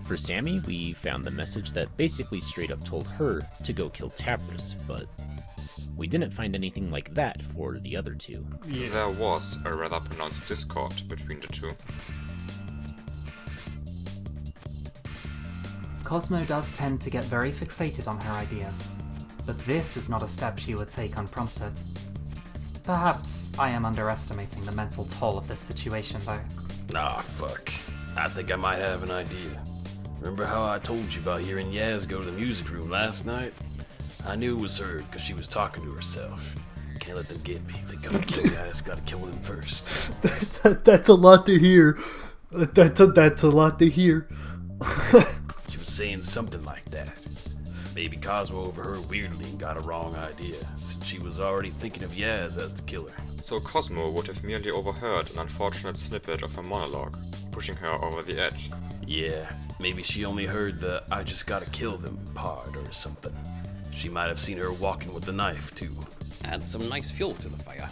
For Sammy, we found the message that basically straight up told her to go kill Tapras, but we didn't find anything like that for the other two. Yeah. There was a rather pronounced discord between the two. Cosmo does tend to get very fixated on her ideas, but this is not a step she would take unprompted. Perhaps I am underestimating the mental toll of this situation, though. Nah, fuck. I think I might have an idea. Remember how I told you about hearing Yaz go to the music room last night? I knew it was her because she was talking to herself. Can't let them get me. If they come to kill me, I just gotta kill them first. That's a lot to hear. That's a lot to hear. She was saying something like that. Maybe Cosmo overheard weirdly and got a wrong idea, since she was already thinking of Yaz as the killer. So Cosmo would have merely overheard an unfortunate snippet of her monologue, pushing her over the edge. Yeah, maybe she only heard the "I just gotta kill them" part or something. She might have seen her walking with the knife, too. Add some nice fuel to the fire.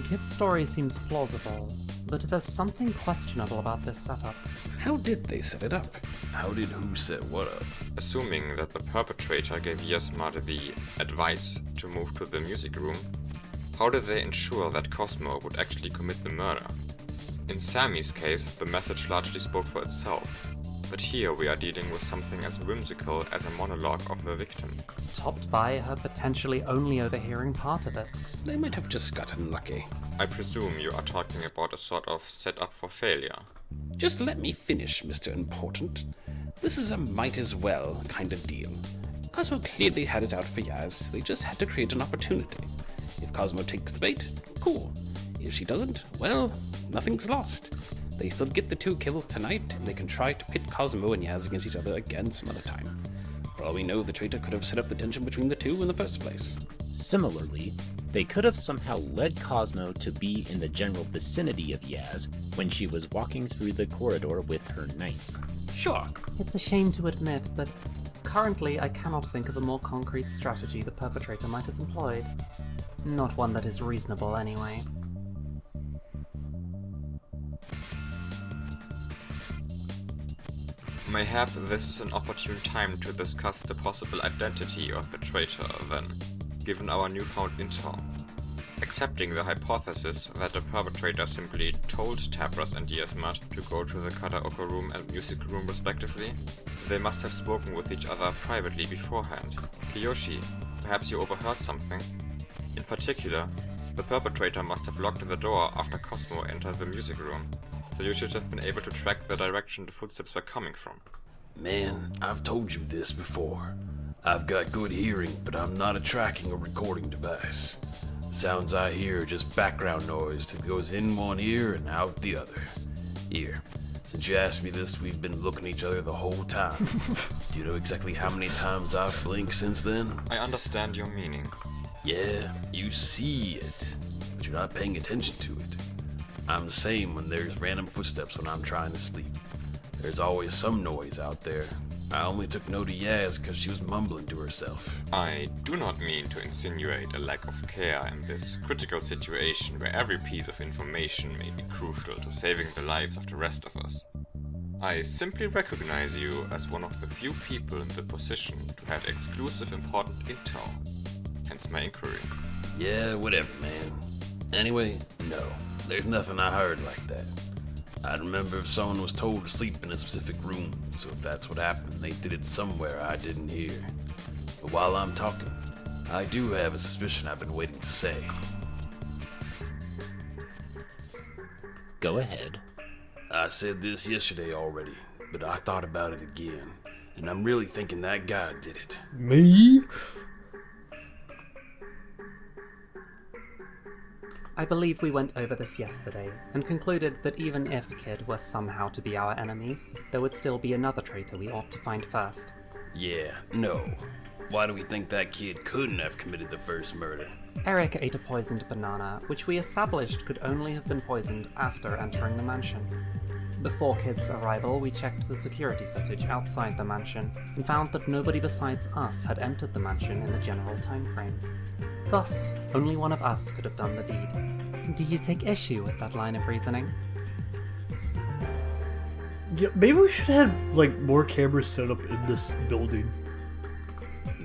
Kit's story seems plausible, but there's something questionable about this setup. How did they set it up? How did who set what up? Assuming that the perpetrator gave Yasmat the advice to move to the music room, how did they ensure that Cosmo would actually commit the murder? In Sammy's case, the message largely spoke for itself, but here we are dealing with something as whimsical as a monologue of the victim. Topped by her potentially only overhearing part of it. They might have just gotten lucky. I presume you are talking about a sort of setup for failure. Just let me finish, Mr. Important. This is a might as well kind of deal. Cosmo clearly had it out for Yaz, they just had to create an opportunity. If Cosmo takes the bait, cool. If she doesn't, well, nothing's lost. They still get the 2 kills tonight, and they can try to pit Cosmo and Yaz against each other again some other time. For all we know, the traitor could have set up the tension between the two in the first place. Similarly, they could have somehow led Cosmo to be in the general vicinity of Yaz when she was walking through the corridor with her knife. Sure. It's a shame to admit, but currently I cannot think of a more concrete strategy the perpetrator might have employed. Not one that is reasonable, anyway. Mayhap this is an opportune time to discuss the possible identity of the traitor, then, given our newfound intel. Accepting the hypothesis that the perpetrator simply told Tabras and Diasmat to go to the karaoke room and music room respectively, they must have spoken with each other privately beforehand. Kiyoshi, perhaps you overheard something? In particular, the perpetrator must have locked the door after Cosmo entered the music room, so you should have been able to track the direction the footsteps were coming from. Man, I've told you this before. I've got good hearing, but I'm not a tracking or recording device. Sounds I hear are just background noise that goes in one ear and out the other. Here, since you asked me this, we've been looking at each other the whole time. Do you know exactly how many times I've blinked since then? I understand your meaning. Yeah, you see it, but you're not paying attention to it. I'm the same when there's random footsteps when I'm trying to sleep. There's always some noise out there. I only took note of Yaz because she was mumbling to herself. I do not mean to insinuate a lack of care in this critical situation where every piece of information may be crucial to saving the lives of the rest of us. I simply recognize you as one of the few people in the position to have exclusive important intel. Hence my inquiry. Yeah, whatever, man. Anyway, no. There's nothing I heard like that. I'd remember if someone was told to sleep in a specific room, so if that's what happened, they did it somewhere I didn't hear. But while I'm talking, I do have a suspicion I've been waiting to say. Go ahead. I said this yesterday already, but I thought about it again, and I'm really thinking that guy did it. Me? I believe we went over this yesterday, and concluded that even if Kid were somehow to be our enemy, there would still be another traitor we ought to find first. Yeah, no. Why do we think that kid couldn't have committed the first murder? Eric ate a poisoned banana, which we established could only have been poisoned after entering the mansion. Before Kid's arrival, we checked the security footage outside the mansion, and found that nobody besides us had entered the mansion in the general timeframe. Thus, only one of us could have done the deed. Do you take issue with that line of reasoning? Yeah, maybe we should have more cameras set up in this building.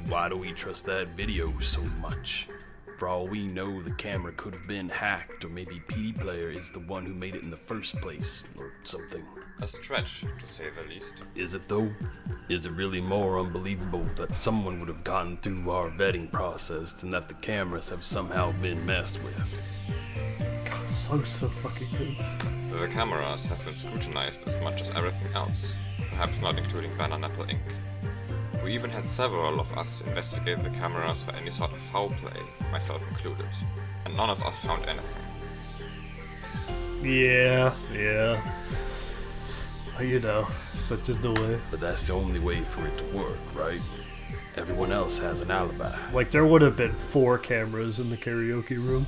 Why do we trust that video so much? For all we know, the camera could have been hacked, or maybe PD Player is the one who made it in the first place, or something. A stretch, to say the least. Is it though? Is it really more unbelievable that someone would have gone through our vetting process than that the cameras have somehow been messed with? God, this song's so fucking good. The cameras have been scrutinized as much as everything else, perhaps not including Banana Apple Inc. We even had several of us investigate the cameras for any sort of foul play, myself included, and none of us found anything. Yeah. You know, such is the way. But that's the only way for it to work, right? Everyone else has an alibi. There would have been 4 cameras in the karaoke room.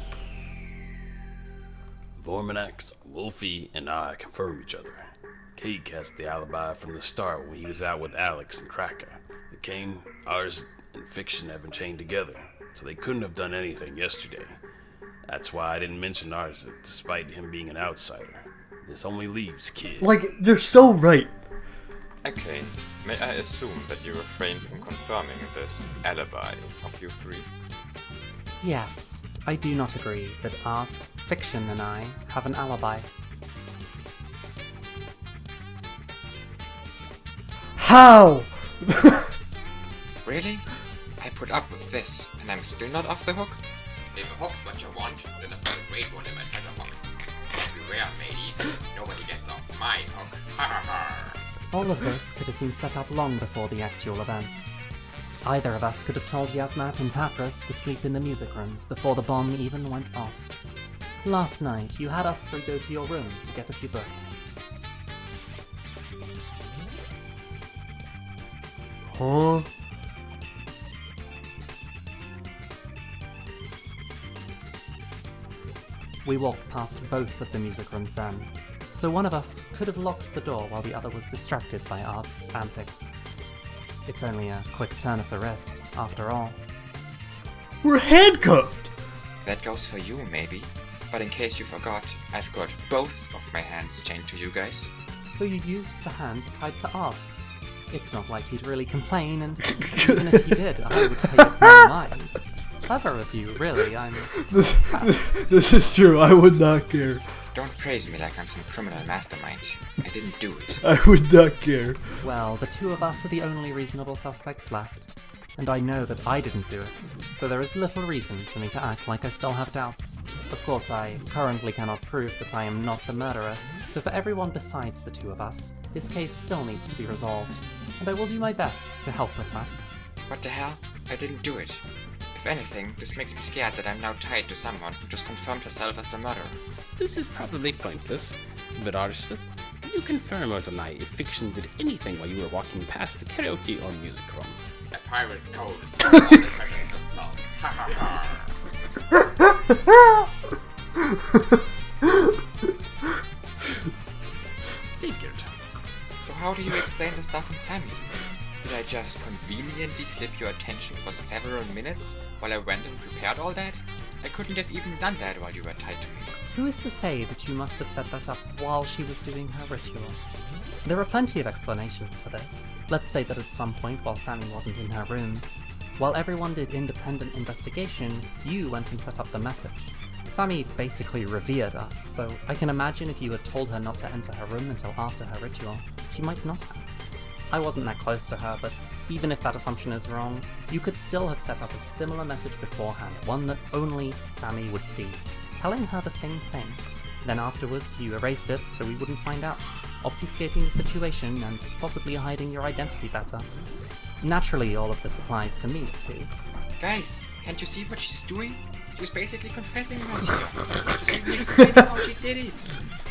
Vorminax, Wolfie, and I confirm each other. Cake has the alibi from the start when he was out with Alex and Cracker. The Kane, ours, and Fiction have been chained together, so they couldn't have done anything yesterday. That's why I didn't mention ours, despite him being an outsider. This only leaves Kid. They're so right. Okay, may I assume that you refrain from confirming this alibi of you 3? Yes, I do not agree that Arst, Fiction, and I have an alibi. How? Really? I put up with this, and I'm still not off the hook? If a hook's what you want, then I put a great one in my treasure box. Beware, matey. Nobody gets off my hook. Ha ha ha. All of this could have been set up long before the actual events. Either of us could have told Yasmat and Tapras to sleep in the music rooms before the bomb even went off. Last night, you had us 3 go to your room to get a few books. Huh? We walked past both of the music rooms then, so one of us could have locked the door while the other was distracted by Arth's antics. It's only a quick turn of the wrist, after all. We're handcuffed! That goes for you, maybe. But in case you forgot, I've got both of my hands chained to you guys. So you used the hand tied to Arth. It's not like he'd really complain, and even if he did, I would pay it no mind. Clever of you, really, I'm... This is true, I would not care. Don't praise me like I'm some criminal mastermind. I didn't do it. I would not care. Well, the two of us are the only reasonable suspects left. And I know that I didn't do it, so there is little reason for me to act like I still have doubts. Of course, I currently cannot prove that I am not the murderer, so for everyone besides the two of us, this case still needs to be resolved, and I will do my best to help with that. What the hell? I didn't do it. If anything, this makes me scared that I'm now tied to someone who just confirmed herself as the murderer. This is probably pointless, but Arston, can you confirm or deny if Fiction did anything while you were walking past the karaoke or music room? A pirate's code is all the treasures of songs. Ha ha ha! Figured. So how do you explain the stuff in Sammy's room? Did I just conveniently slip your attention for several minutes while I went and prepared all that? I couldn't have even done that while you were tied to me. Who is to say that you must have set that up while she was doing her ritual? There are plenty of explanations for this. Let's say that at some point while Sammy wasn't in her room, while everyone did independent investigation, you went and set up the message. Sammy basically revered us, so I can imagine if you had told her not to enter her room until after her ritual, she might not have. I wasn't that close to her, but even if that assumption is wrong, you could still have set up a similar message beforehand, one that only Sammy would see, telling her the same thing. Then afterwards, you erased it so we wouldn't find out, obfuscating the situation and possibly hiding your identity better. Naturally, all of this applies to me, too. Guys, can't you see what she's doing? She's basically confessing right here. She's even explaining how she did it.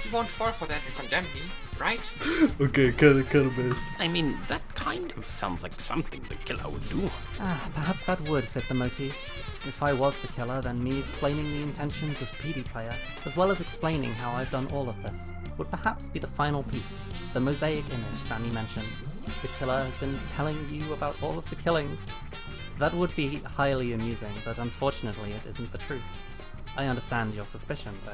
You won't fall for that and condemn me, right? Okay, kind of based. I mean, that kind of sounds like something the killer would do. Perhaps that would fit the motif. If I was the killer, then me explaining the intentions of PD Player, as well as explaining how I've done all of this, would perhaps be the final piece, the mosaic image Sammy mentioned. The killer has been telling you about all of the killings. That would be highly amusing, but unfortunately it isn't the truth. I understand your suspicion, though.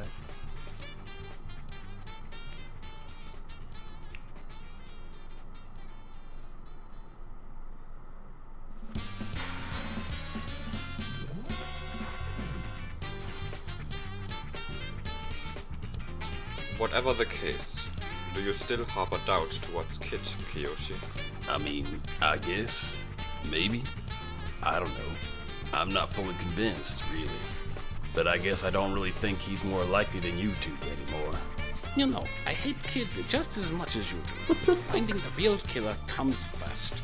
Whatever the case, do you still harbor doubt towards Kid, Kiyoshi? I mean, I guess. Maybe. I don't know. I'm not fully convinced, really. But I guess I don't really think he's more likely than you two anymore. You know, I hate Kid just as much as you do. What the Finding the real killer comes first.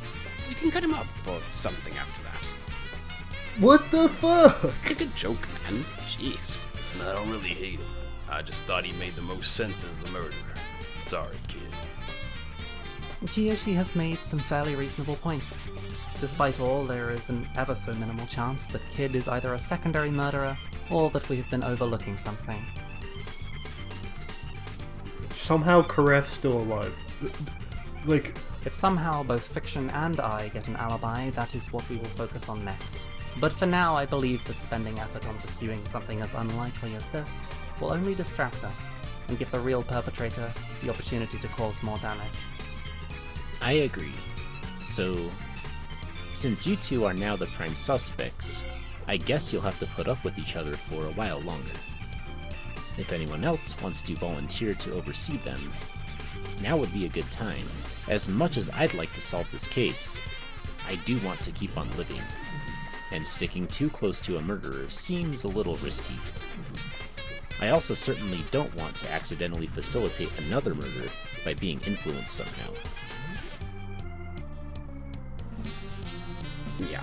You can cut him up or something after that. What the fuck? It's a joke, man. Jeez. I don't really hate him. I just thought he made the most sense as the murderer. Sorry, Kid. Kiyoshi has made some fairly reasonable points. Despite all, there is an ever so minimal chance that Kid is either a secondary murderer, or that we have been overlooking something. Somehow Karef's still alive. Like... If somehow both Fiction and I get an alibi, that is what we will focus on next. But for now, I believe that spending effort on pursuing something as unlikely as this will only distract us, and give the real perpetrator the opportunity to cause more damage. I agree. So, since you two are now the prime suspects, I guess you'll have to put up with each other for a while longer. If anyone else wants to volunteer to oversee them, now would be a good time. As much as I'd like to solve this case, I do want to keep on living, and sticking too close to a murderer seems a little risky. I also certainly don't want to accidentally facilitate another murder by being influenced somehow. Yeah,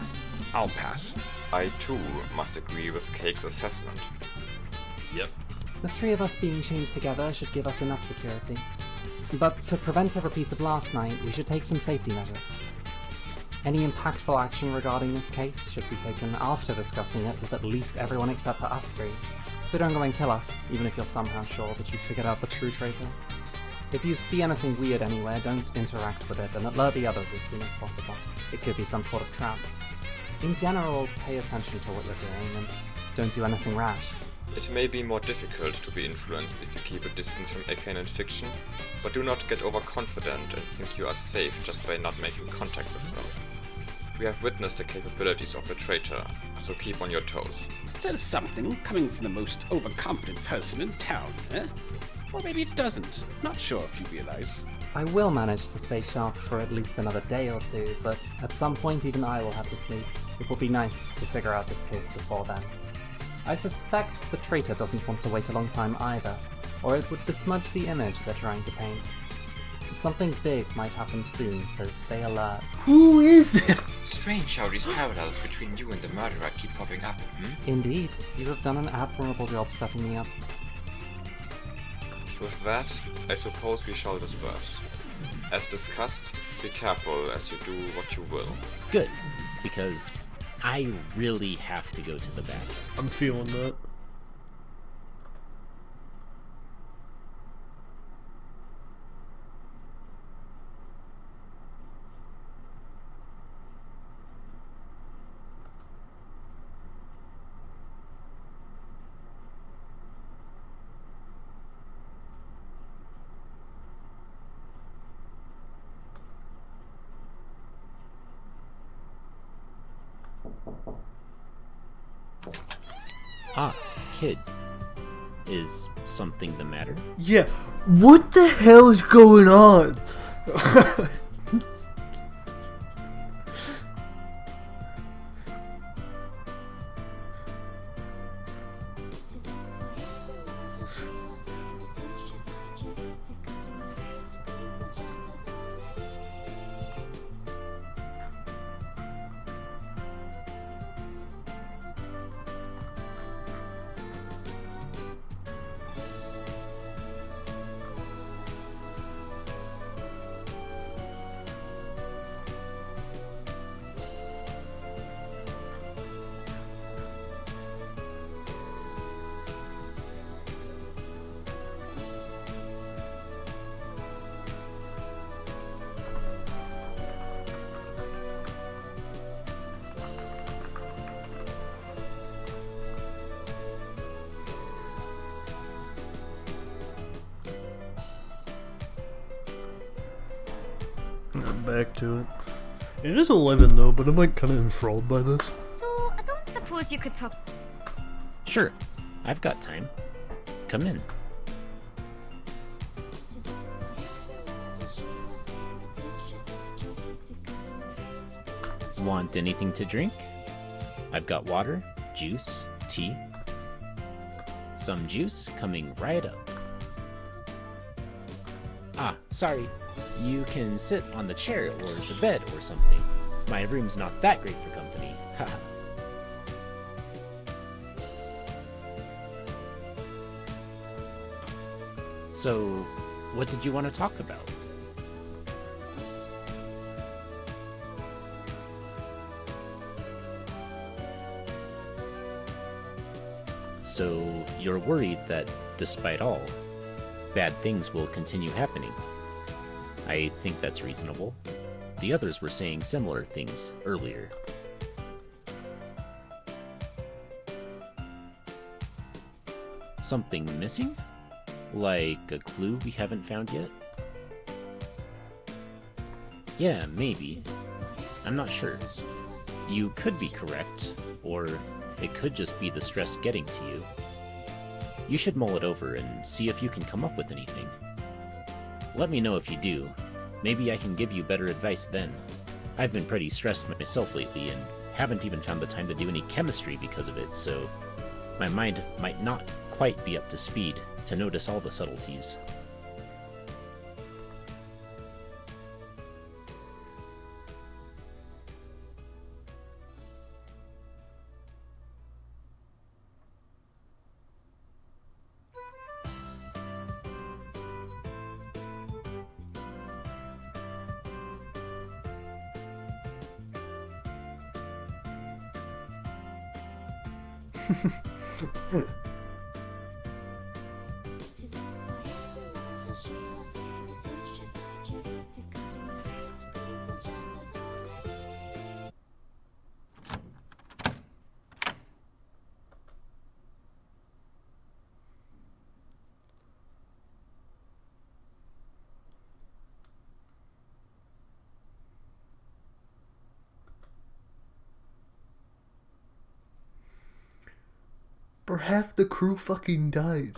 I'll pass. I too must agree with Cake's assessment. Yep. The three of us being chained together should give us enough security. But to prevent a repeat of last night, we should take some safety measures. Any impactful action regarding this case should be taken after discussing it with at least everyone except for us three. So don't go and kill us, even if you're somehow sure that you figured out the true traitor. If you see anything weird anywhere, don't interact with it and alert the others as soon as possible. It could be some sort of trap. In general, pay attention to what you're doing and don't do anything rash. It may be more difficult to be influenced if you keep a distance from arcane and fiction, but do not get overconfident and think you are safe just by not making contact with them. We have witnessed the capabilities of the traitor, so keep on your toes. Says something coming from the most overconfident person in town, eh? Or maybe it doesn't. Not sure if you realize. I will manage to stay sharp for at least another day or two, but at some point even I will have to sleep. It will be nice to figure out this case before then. I suspect the traitor doesn't want to wait a long time either, or it would besmudge the image they're trying to paint. Something big might happen soon, so stay alert. Who is it? Strange how these parallels between you and the murderer keep popping up, Indeed, you have done an admirable job setting me up. With that, I suppose we shall disperse. As discussed, be careful as you do what you will. Good, because I really have to go to the bathroom. I'm feeling that. Ah, kid. Is something the matter? Yeah, what the hell is going on? I'm back to it. It is 11 though, but I'm like kind of enthralled by this. So, I don't suppose you could talk. Sure, I've got time. Come in. Want anything to drink? I've got water, juice, tea. Some juice coming right up. Ah, sorry. You can sit on the chair or the bed or something. My room's not that great for company. Haha. So, what did you want to talk about? So, you're worried that, despite all, bad things will continue happening. I think that's reasonable. The others were saying similar things earlier. Something missing? Like a clue we haven't found yet? Yeah, maybe. I'm not sure. You could be correct, or it could just be the stress getting to you. You should mull it over and see if you can come up with anything. Let me know if you do. Maybe I can give you better advice then. I've been pretty stressed myself lately and haven't even found the time to do any chemistry because of it, so my mind might not quite be up to speed to notice all the subtleties. Or half the crew fucking died.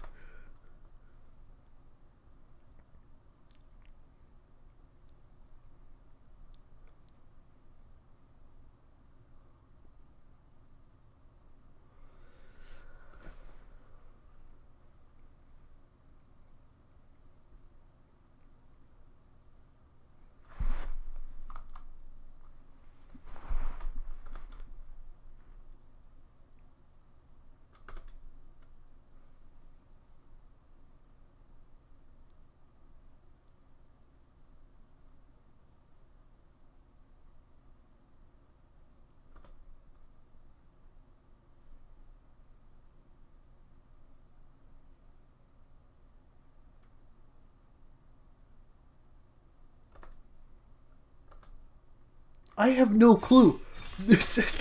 I have no clue. This is...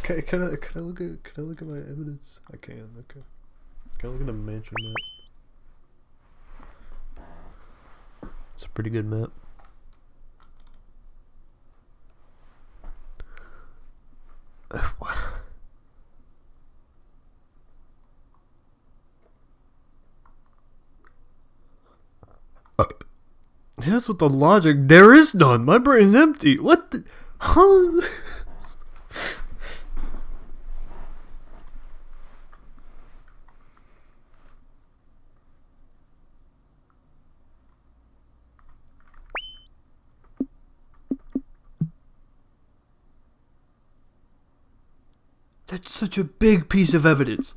Can I look at my evidence? I can. Okay. Can I look at the mansion map? It's a pretty good map. Here's with the logic. There is none. My brain's empty. What the... Huh? That's such a big piece of evidence.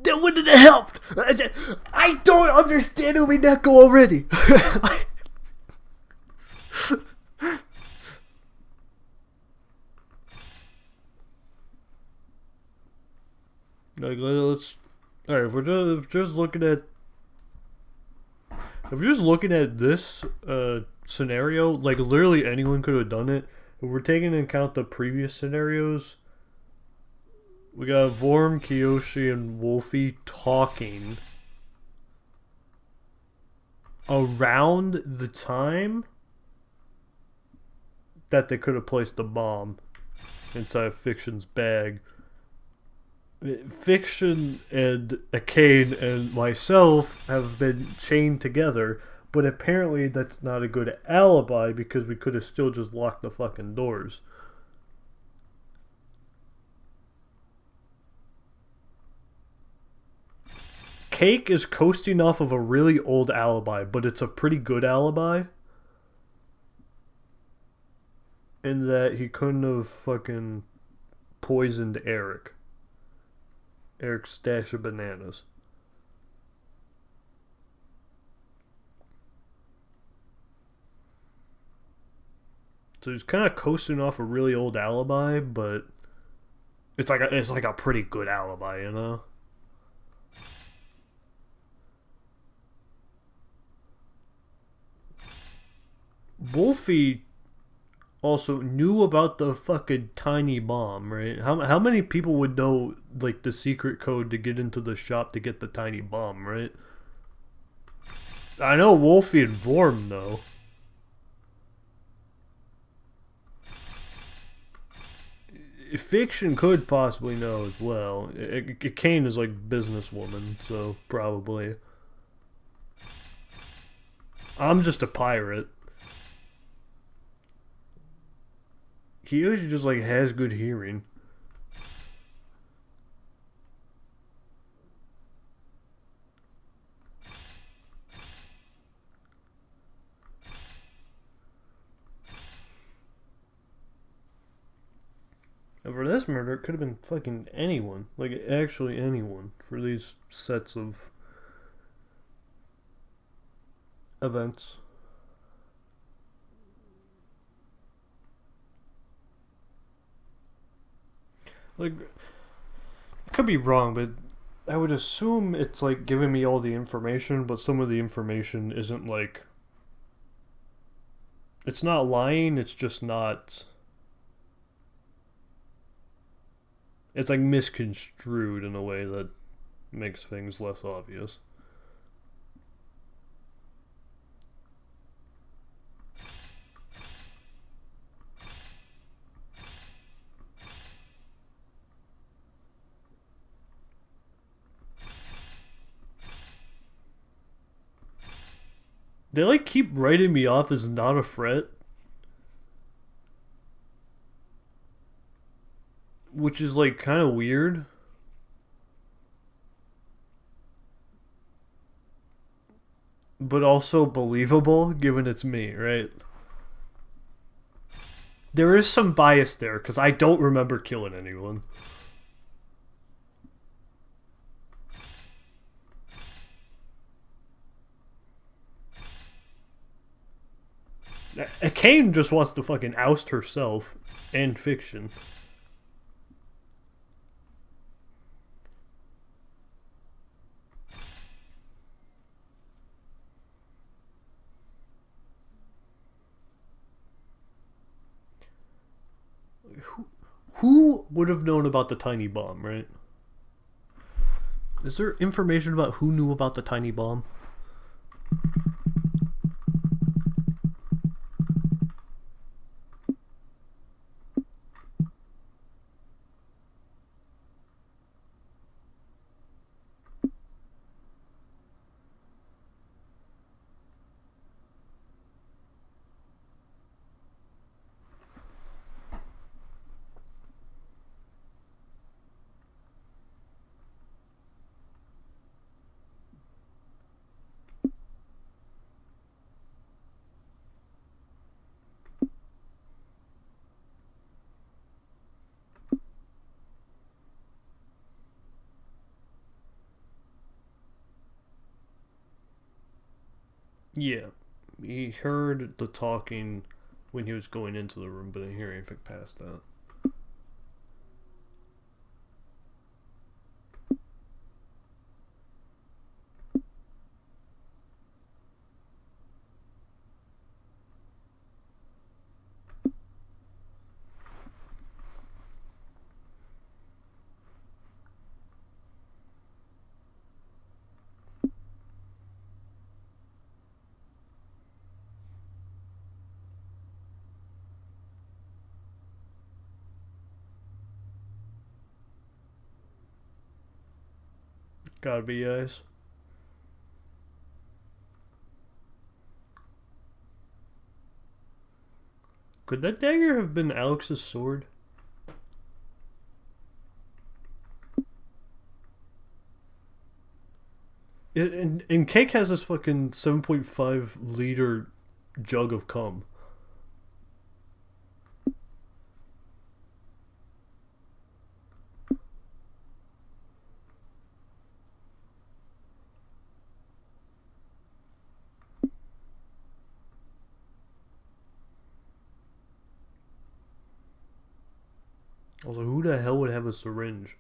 That wouldn't have helped. I don't understand Umineko already. Like, let's. All right, if we're just looking at. If we're just looking at this scenario, like literally anyone could have done it. If we're taking into account the previous scenarios, we got Vorm, Kiyoshi, and Wolfie talking around the time that they could have placed the bomb inside Fiction's bag. Fiction and Akane and myself have been chained together, but apparently that's not a good alibi because we could have still just locked the fucking doors. Cake is coasting off of a really old alibi, but it's a pretty good alibi. In that he couldn't have fucking poisoned Eric. Eric's stash of bananas. So he's kind of coasting off a really old alibi, but it's like a pretty good alibi, you know? Wolfie also knew about the fucking tiny bomb, right? How many people would know, like, the secret code to get into the shop to get the tiny bomb, right? I know Wolfie and Vorm, though. Fiction could possibly know as well. Kane is like businesswoman, so probably. I'm just a pirate. He usually just like has good hearing. And for this murder, it could have been fucking anyone. Like, actually anyone. For these sets of events. Like, I could be wrong, but I would assume it's like giving me all the information, but some of the information isn't like... It's not lying, it's just not... It's like misconstrued in a way that makes things less obvious. They like keep writing me off as not a threat. Which is like kind of weird. But also believable given it's me, right? There is some bias there because I don't remember killing anyone. Kane just wants to fucking oust herself and Fiction. Who would have known about the tiny bomb, right? Is there information about who knew about the tiny bomb? Yeah, he heard the talking when he was going into the room, but didn't hear anything past that. Gotta be guys. Could that dagger have been Alex's sword? And Cake has this fucking 7.5 liter jug of cum. Also, who the hell would have a syringe?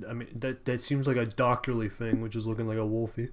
I mean, that seems like a doctorly thing, which is looking like a wolfie.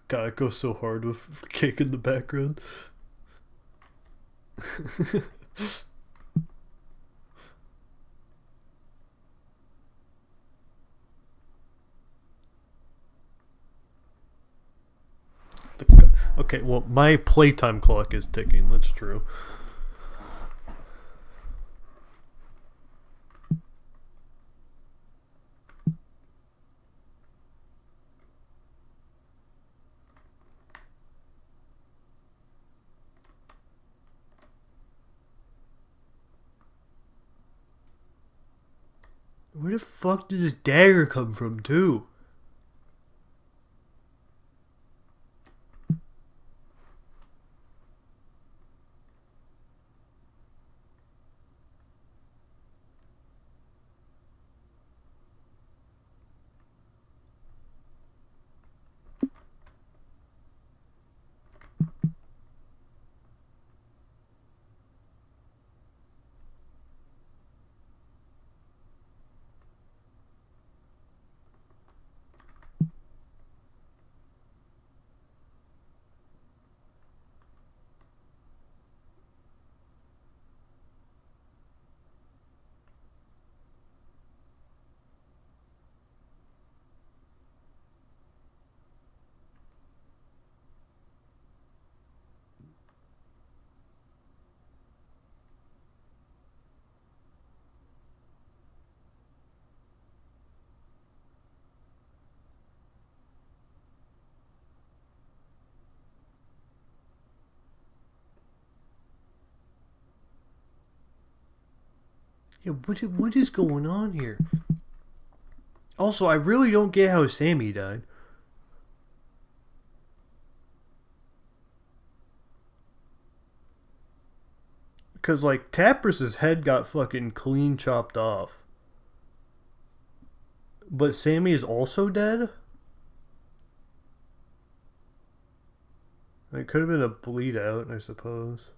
God, it goes so hard with cake in the background. Okay, well, my playtime clock is ticking, that's true. Where the fuck did this dagger come from, too? Yeah, what is going on here? Also, I really don't get how Sammy died. Because, like, Tapris's head got fucking clean chopped off. But Sammy is also dead? It could have been a bleed out, I suppose.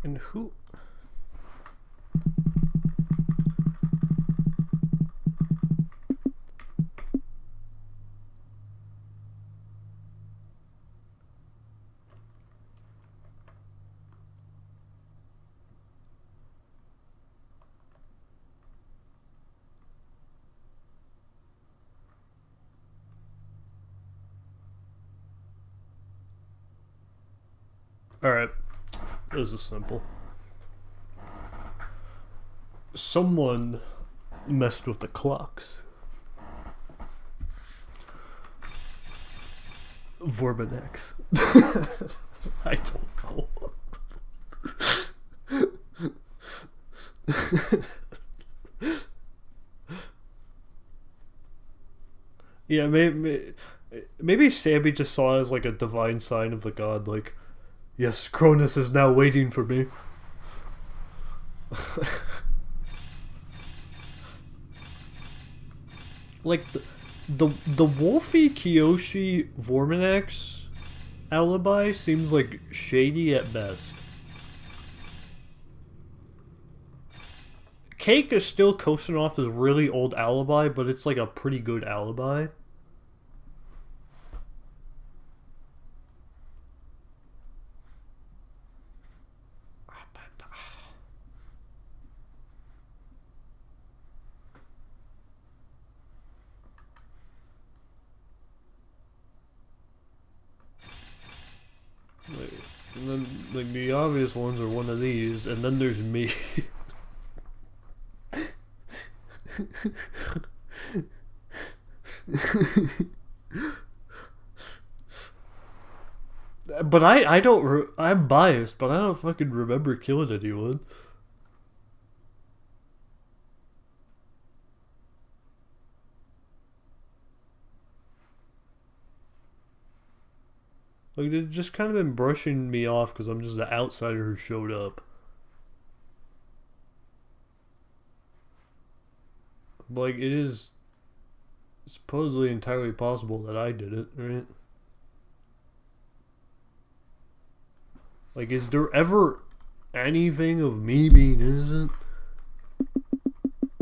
And who... Alright. This is simple. Someone messed with the clocks. Vorbanex. I don't know. Yeah, maybe Sammy just saw it as like a divine sign of the god, like, yes, Cronus is now waiting for me. Like, the Wolfie Kiyoshi Vormanex alibi seems like shady at best. Cake is still coasting off this really old alibi, but it's like a pretty good alibi. And then, like, the obvious ones are one of these, and then there's me. But I don't, I'm biased, but I don't fucking remember killing anyone. Like, they've just kind of been brushing me off because I'm just the outsider who showed up. Like, it is supposedly entirely possible that I did it, right? Like, is there ever anything of me being innocent?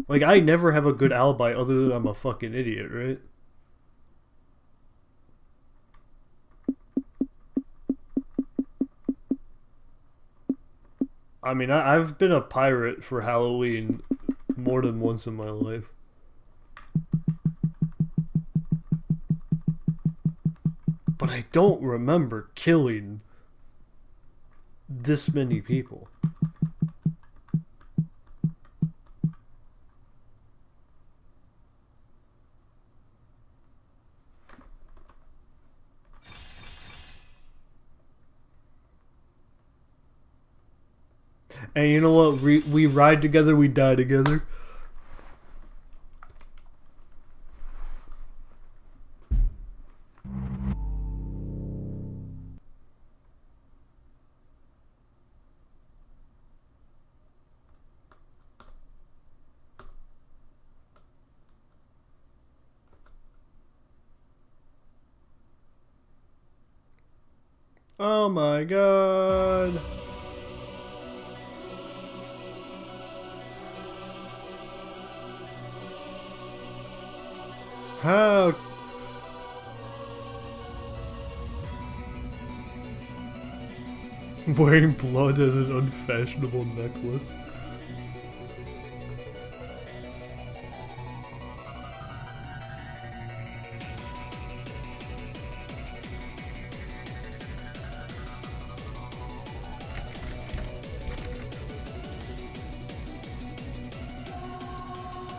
Like, I never have a good alibi other than I'm a fucking idiot, right? I mean, I've been a pirate for Halloween more than once in my life. But I don't remember killing this many people. And you know what? We ride together, we die together. Oh my god. How? Wearing blood as an unfashionable necklace.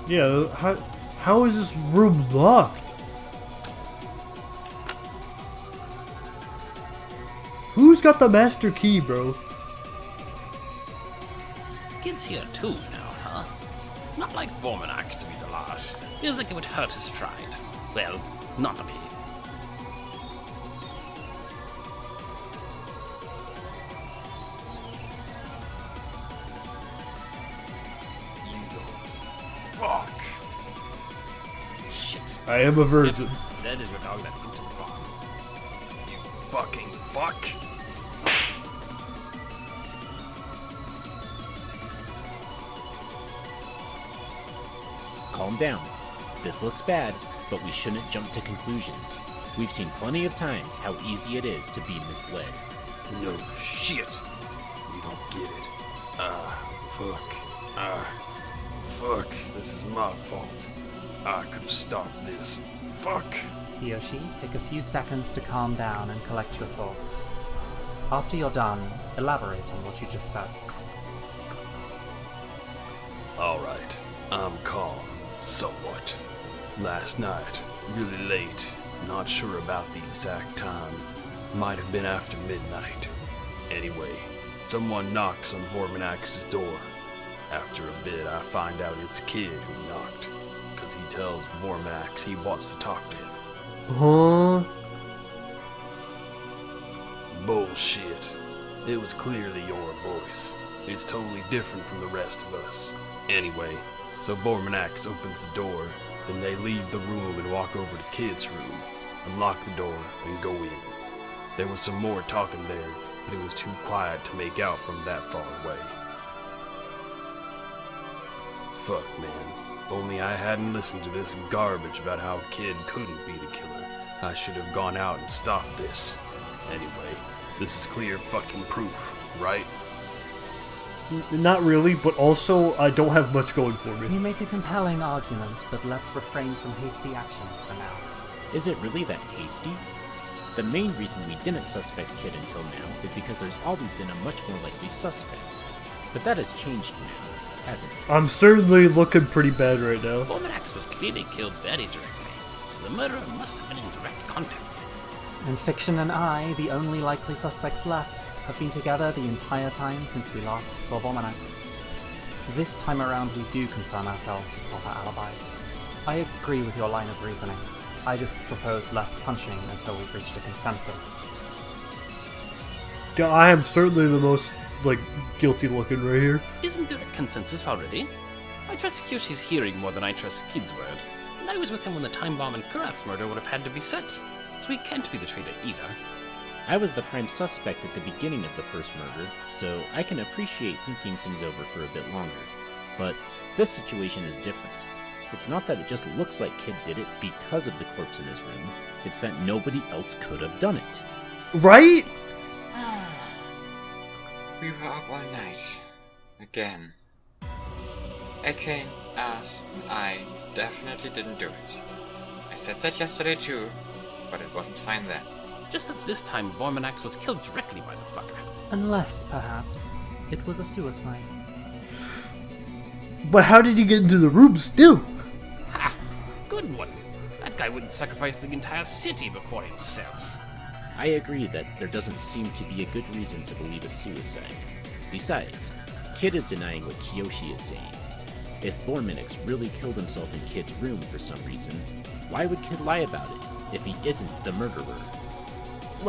Yeah, how is this room locked? Who's got the master key, bro? Kid's here too now, huh? Not like Vorminax to be the last. Feels like it would hurt his pride. Well, not to me. Fuck. Shit. I am a virgin. That is your dog that went to the farm. You fucking fuck. Calm down. This looks bad, but we shouldn't jump to conclusions. We've seen plenty of times how easy it is to be misled. No shit. You don't get it. Fuck. This is my fault. I could have stopped this. Fuck. Yoshi, take a few seconds to calm down and collect your thoughts. After you're done, elaborate on what you just said. Alright, I'm calm. Somewhat. Last night, really late, not sure about the exact time. Might have been after midnight. Anyway, someone knocks on Vorminax's door. After a bit, I find out it's Kid who knocked, because he tells Vorminax he wants to talk to him. Huh? Bullshit. It was clearly your voice. It's totally different from the rest of us. Anyway, so Vorminax opens the door, then they leave the room and walk over to Kid's room, unlock the door, and go in. There was some more talking there, but it was too quiet to make out from that far away. Fuck, man. If only I hadn't listened to this garbage about how Kid couldn't be the killer. I should have gone out and stopped this. Anyway, this is clear fucking proof, right? Not really, but also I don't have much going for me. You make a compelling argument, but let's refrain from hasty actions for now. Is it really that hasty? The main reason we didn't suspect Kid until now is because there's always been a much more likely suspect. But that has changed now, hasn't it? I'm certainly looking pretty bad right now. Vorminax was clearly killed very directly, so the murderer must have been in direct contact. And Fiction and I, the only likely suspects left, have been together the entire time since we last saw Vorminax. This time around we do confirm ourselves with proper alibis. I agree with your line of reasoning. I just propose less punching until we've reached a consensus. Yeah, I am certainly the most, guilty looking right here. Isn't there a consensus already? I trust Kyoshi's hearing more than I trust Kid's word. And I was with him when the time bomb and Kurat's murder would have had to be set, so he can't be the traitor either. I was the prime suspect at the beginning of the first murder, so I can appreciate thinking things over for a bit longer. But this situation is different. It's not that it just looks like Kid did it because of the corpse in his room, it's that nobody else could have done it. Right? We were up all night. Again. Again, as I definitely didn't do it. I said that yesterday too, but it wasn't fine then. Just that this time Vormanax was killed directly by the fucker. Unless, perhaps, it was a suicide. But how did he get into the room still? Ha! Good one. That guy wouldn't sacrifice the entire city before himself. I agree that there doesn't seem to be a good reason to believe a suicide. Besides, Kid is denying what Kiyoshi is saying. If Vormanax really killed himself in Kid's room for some reason, why would Kid lie about it if he isn't the murderer?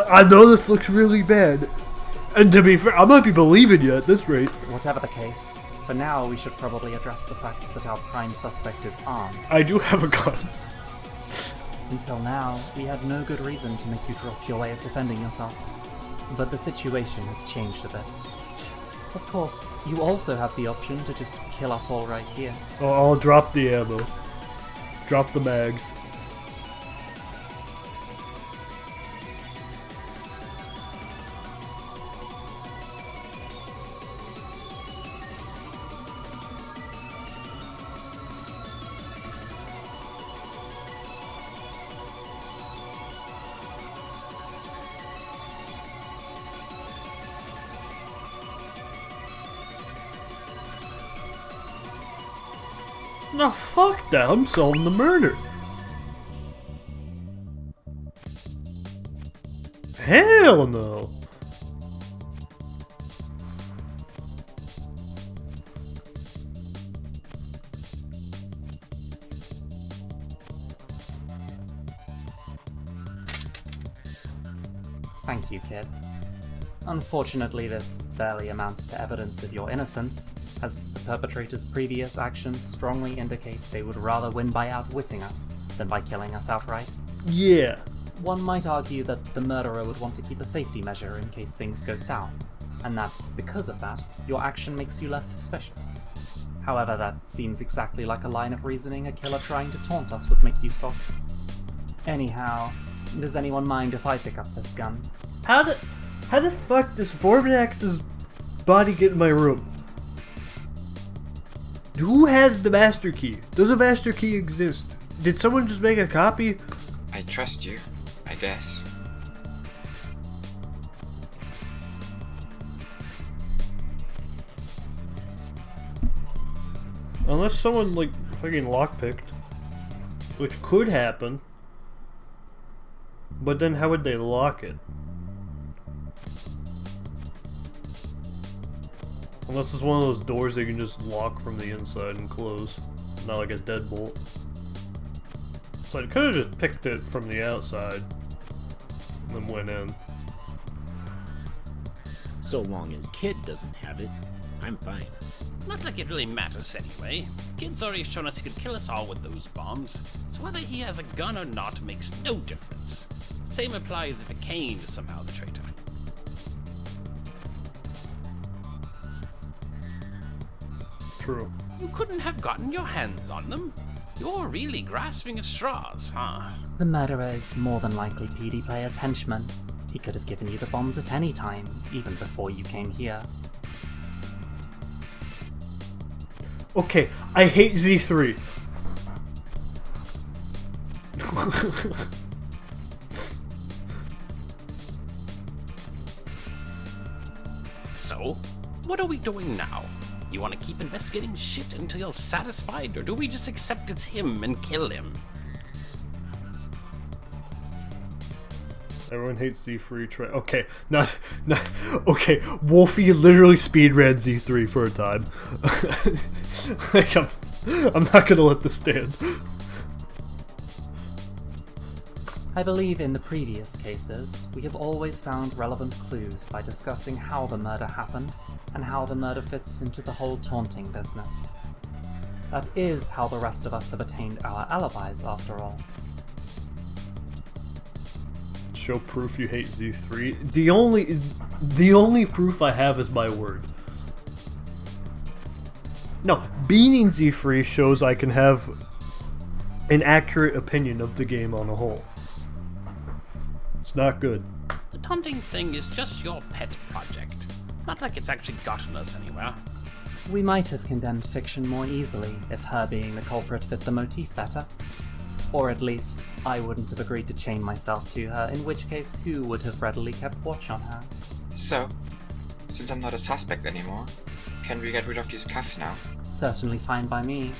I know this looks really bad. And to be fair, I might be believing you at this rate. Whatever the case, for now we should probably address the fact that our prime suspect is armed. I do have a gun. Until now, we had no good reason to make you drop your way of defending yourself. But the situation has changed a bit. Of course, you also have the option to just kill us all right here. Oh, I'll drop the ammo. Drop the mags. No, fuck that. I'm solving the murder. Hell no. Thank you, Kid. Unfortunately, this barely amounts to evidence of your innocence, as the perpetrator's previous actions strongly indicate they would rather win by outwitting us than by killing us outright. Yeah. One might argue that the murderer would want to keep a safety measure in case things go south, and that, because of that, your action makes you less suspicious. However, that seems exactly like a line of reasoning a killer trying to taunt us would make use of. Anyhow, does anyone mind if I pick up this gun? How the fuck does Vormanax's body get in my room? Who has the master key? Does a master key exist? Did someone just make a copy? I trust you, I guess. Unless someone, like, fucking lockpicked. Which could happen. But then how would they lock it? Unless it's one of those doors they can just lock from the inside and close. Not like a deadbolt. So I could have just picked it from the outside. And then went in. So long as Kid doesn't have it, I'm fine. Not like it really matters anyway. Kid's already shown us he could kill us all with those bombs, so whether he has a gun or not makes no difference. Same applies if Kane is somehow the traitor. True. You couldn't have gotten your hands on them. You're really grasping at straws, huh? The murderer is more than likely PD Player's henchman. He could have given you the bombs at any time, even before you came here. Okay, I hate Z3. So, what are we doing now? You want to keep investigating shit until you're satisfied, or do we just accept it's him and kill him? Everyone hates Z3. Okay, not. Okay, Wolfie literally speedran Z3 for a time. Like, I'm not gonna let this stand. I believe in the previous cases, we have always found relevant clues by discussing how the murder happened and how the murder fits into the whole taunting business. That is how the rest of us have attained our alibis, after all. Show proof you hate Z3. The only proof I have is my word. No, beating Z3 shows I can have an accurate opinion of the game on a whole. It's not good. The taunting thing is just your pet project. Not like it's actually gotten us anywhere. We might have condemned fiction more easily if her being the culprit fit the motif better. Or at least, I wouldn't have agreed to chain myself to her, in which case who would have readily kept watch on her? So, since I'm not a suspect anymore, can we get rid of these cuffs now? Certainly fine by me.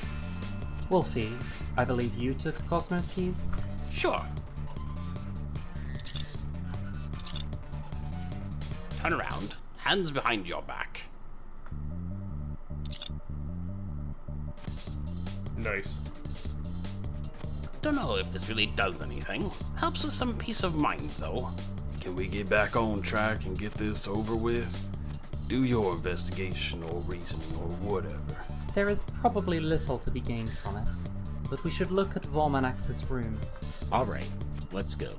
Wolfie, I believe you took Cosmo's keys? Sure. Turn around, hands behind your back. Nice. Don't know if this really does anything. Helps with some peace of mind, though. Can we get back on track and get this over with? Do your investigation or reasoning or whatever. There is probably little to be gained from it, but we should look at Vormanax's room. Alright, let's go.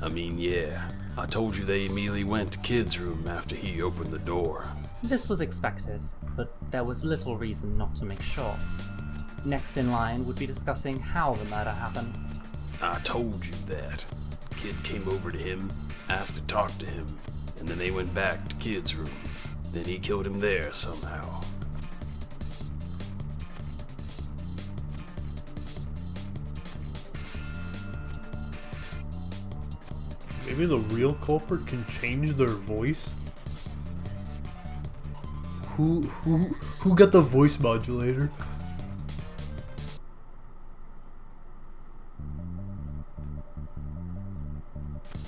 I mean, yeah, I told you they immediately went to Kid's room after he opened the door. This was expected, but there was little reason not to make sure. Next in line would be discussing how the murder happened. I told you that. Kid came over to him, asked to talk to him, and then they went back to Kid's room. Then he killed him there somehow. Maybe the real culprit can change their voice? Who got the voice modulator?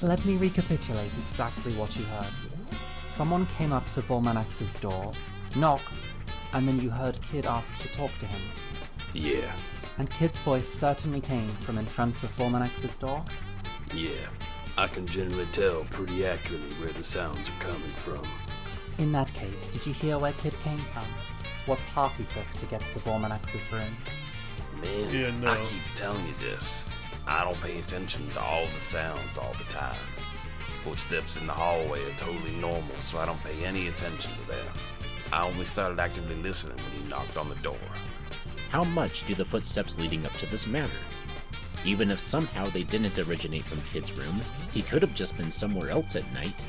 Let me recapitulate exactly what you heard. Someone came up to Vormanax's door, knocked, and then you heard Kid ask to talk to him. Yeah. And Kid's voice certainly came from in front of Vormanax's door? Yeah. I can generally tell pretty accurately where the sounds are coming from. In that case, did you hear where Kid came from? What path he took to get to Vormanax's room? Man, Yeah, no. I keep telling you this. I don't pay attention to all the sounds all the time. Footsteps in the hallway are totally normal, so I don't pay any attention to them. I only started actively listening when he knocked on the door. How much do the footsteps leading up to this matter? Even if somehow they didn't originate from Kid's room, he could have just been somewhere else at night.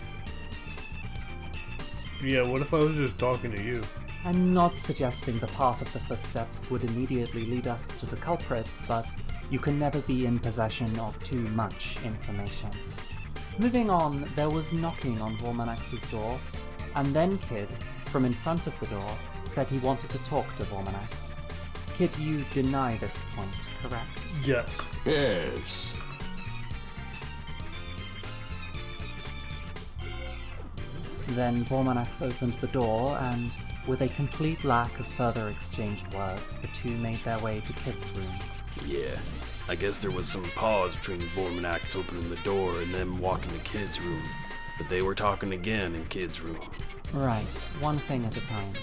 Yeah, what if I was just talking to you? I'm not suggesting the path of the footsteps would immediately lead us to the culprit, but you can never be in possession of too much information. Moving on, there was knocking on Vormanax's door, and then Kid, from in front of the door, said he wanted to talk to Vormanax. Kid, you deny this point, correct? Yes. Yes. Then Vormanax opened the door, and with a complete lack of further exchanged words, the two made their way to Kid's room. Yeah, I guess there was some pause between Vormanax opening the door and them walking to Kid's room, but they were talking again in Kid's room. Right, one thing at a time.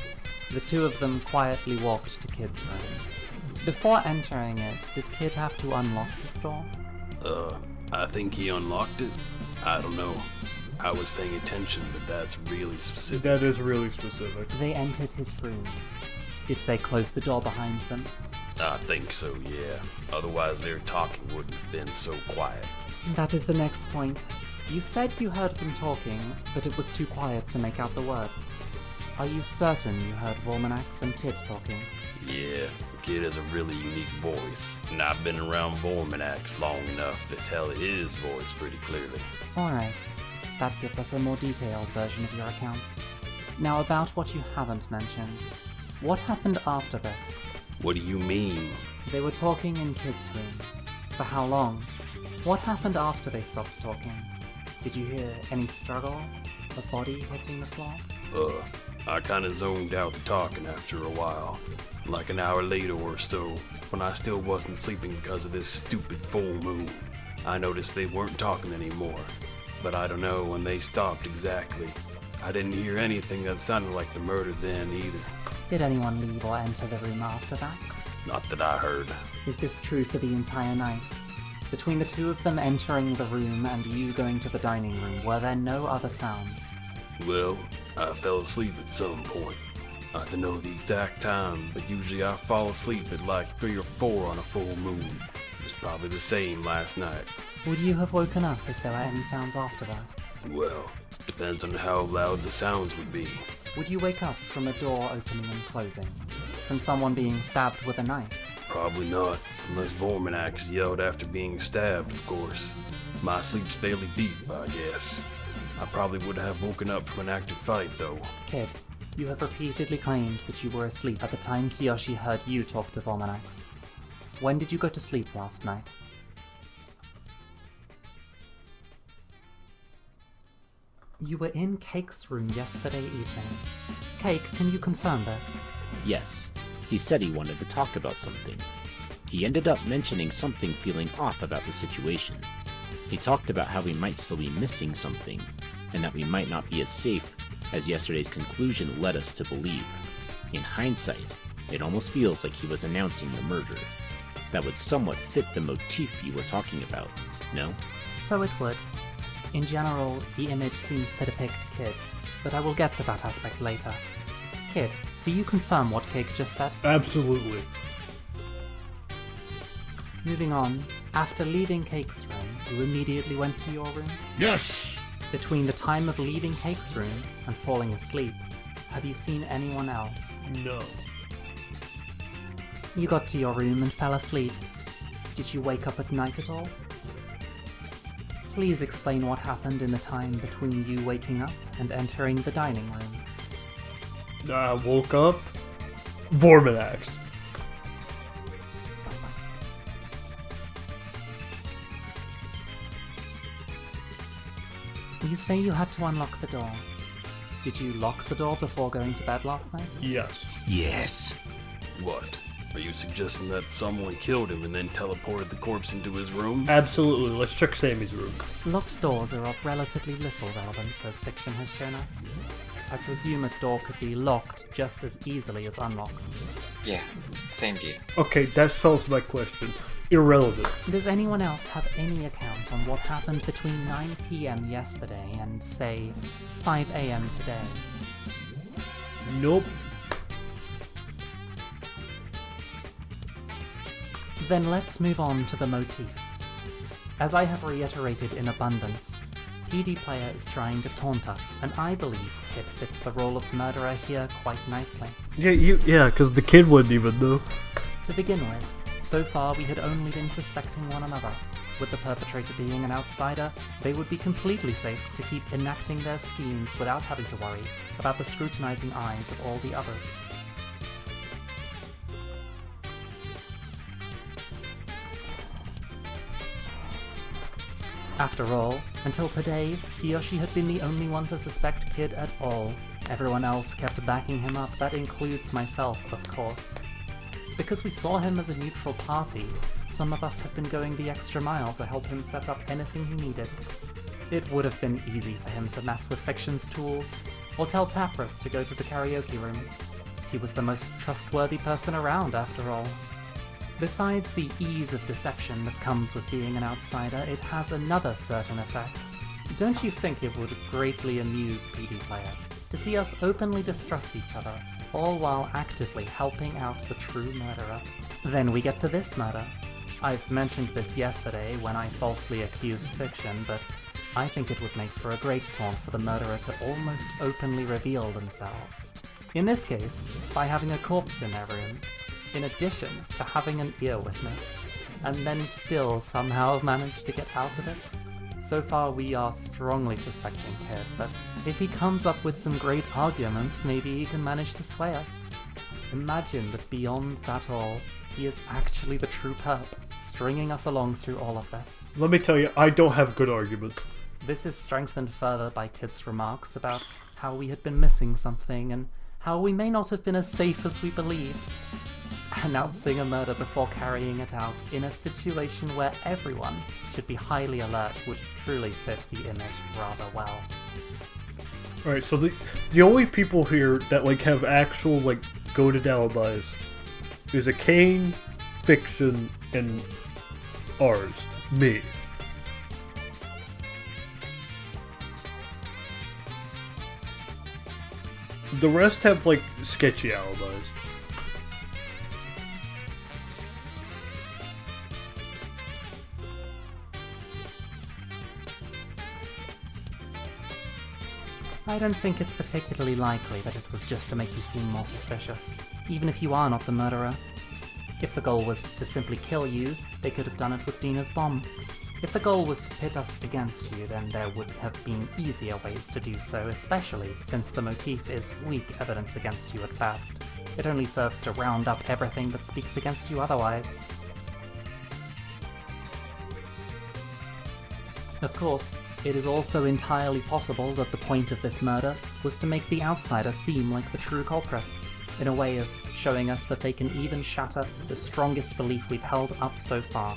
The two of them quietly walked to Kid's room. Before entering it, did Kid have to unlock his door? I think he unlocked it. I don't know. I was paying attention, but that's really specific. That is really specific. They entered his room. Did they close the door behind them? I think so, yeah. Otherwise their talking wouldn't have been so quiet. That is the next point. You said you heard them talking, but it was too quiet to make out the words. Are you certain you heard Vormanax and Kid talking? Yeah, Kid has a really unique voice, and I've been around Vormanax long enough to tell his voice pretty clearly. Alright, that gives us a more detailed version of your account. Now about what you haven't mentioned. What happened after this? What do you mean? They were talking in Kid's room. For how long? What happened after they stopped talking? Did you hear any struggle? A body hitting the floor? I kinda zoned out the talking after a while. Like an hour later or so, when I still wasn't sleeping because of this stupid full moon, I noticed they weren't talking anymore. But I don't know when they stopped exactly. I didn't hear anything that sounded like the murder then either. Did anyone leave or enter the room after that? Not that I heard. Is this true for the entire night? Between the two of them entering the room and you going to the dining room, were there no other sounds? Well, I fell asleep at some point. I don't know the exact time, but usually I fall asleep at like 3 or 4 on a full moon. It was probably the same last night. Would you have woken up if there were any sounds after that? Well, depends on how loud the sounds would be. Would you wake up from a door opening and closing? From someone being stabbed with a knife? Probably not, unless Vorminax yelled after being stabbed, of course. My sleep's fairly deep, I guess. I probably would have woken up from an active fight, though. Kid, you have repeatedly claimed that you were asleep at the time Kiyoshi heard you talk to Vorminax. When did you go to sleep last night? You were in Cake's room yesterday evening. Cake, can you confirm this? Yes. He said he wanted to talk about something. He ended up mentioning something feeling off about the situation. He talked about how we might still be missing something, and that we might not be as safe as yesterday's conclusion led us to believe. In hindsight, it almost feels like he was announcing the murder. That would somewhat fit the motif you were talking about, no? So it would. In general, the image seems to depict Kid, but I will get to that aspect later. Kid, do you confirm what Cake just said? Absolutely. Moving on, after leaving Cake's room, you immediately went to your room? Yes! Between the time of leaving Cake's room and falling asleep, have you seen anyone else? No. You got to your room and fell asleep. Did you wake up at night at all? Please explain what happened in the time between you waking up and entering the dining room. I woke up. Vorminax. You say you had to unlock the door. Did you lock the door before going to bed last night? Yes. Yes. What? Are you suggesting that someone killed him and then teleported the corpse into his room? Absolutely. Let's check Sammy's room. Locked doors are of relatively little relevance, as fiction has shown us. I presume a door could be locked just as easily as unlocked. Yeah, same deal. Okay, that solves my question. Irrelevant. Does anyone else have any account on what happened between 9 PM yesterday and, say, 5 AM today? Nope. Then let's move on to the motif. As I have reiterated in abundance, PD player is trying to taunt us, and I believe Kid fits the role of murderer here quite nicely. Yeah, because the kid wouldn't even know. To begin with, so far we had only been suspecting one another. With the perpetrator being an outsider, they would be completely safe to keep enacting their schemes without having to worry about the scrutinizing eyes of all the others. After all, until today, Kiyoshi had been the only one to suspect Kid at all. Everyone else kept backing him up, that includes myself, of course. Because we saw him as a neutral party, some of us have been going the extra mile to help him set up anything he needed. It would have been easy for him to mess with Fiction's tools, or tell Tapras to go to the karaoke room. He was the most trustworthy person around, after all. Besides the ease of deception that comes with being an outsider, it has another certain effect. Don't you think it would greatly amuse PD player to see us openly distrust each other, all while actively helping out the true murderer? Then we get to this murder. I've mentioned this yesterday when I falsely accused Fiction, but I think it would make for a great taunt for the murderer to almost openly reveal themselves. In this case, by having a corpse in their room, in addition to having an ear witness, and then still somehow manage to get out of it. So far we are strongly suspecting Kid, but if he comes up with some great arguments, maybe he can manage to sway us. Imagine that beyond that all, he is actually the true perp, stringing us along through all of this. Let me tell you, I don't have good arguments. This is strengthened further by Kid's remarks about how we had been missing something, and how we may not have been as safe as we believe. Announcing a murder before carrying it out in a situation where everyone should be highly alert would truly fit the image rather well. Alright, so the only people here that like have actual like goated alibis is a Kane, Fiction, and ours, me. The rest have like sketchy alibis. I don't think it's particularly likely that it was just to make you seem more suspicious, even if you are not the murderer. If the goal was to simply kill you, they could have done it with Dina's bomb. If the goal was to pit us against you, then there would have been easier ways to do so, especially since the motif is weak evidence against you at best. It only serves to round up everything that speaks against you otherwise. Of course, it is also entirely possible that the point of this murder was to make the outsider seem like the true culprit, in a way of showing us that they can even shatter the strongest belief we've held up so far.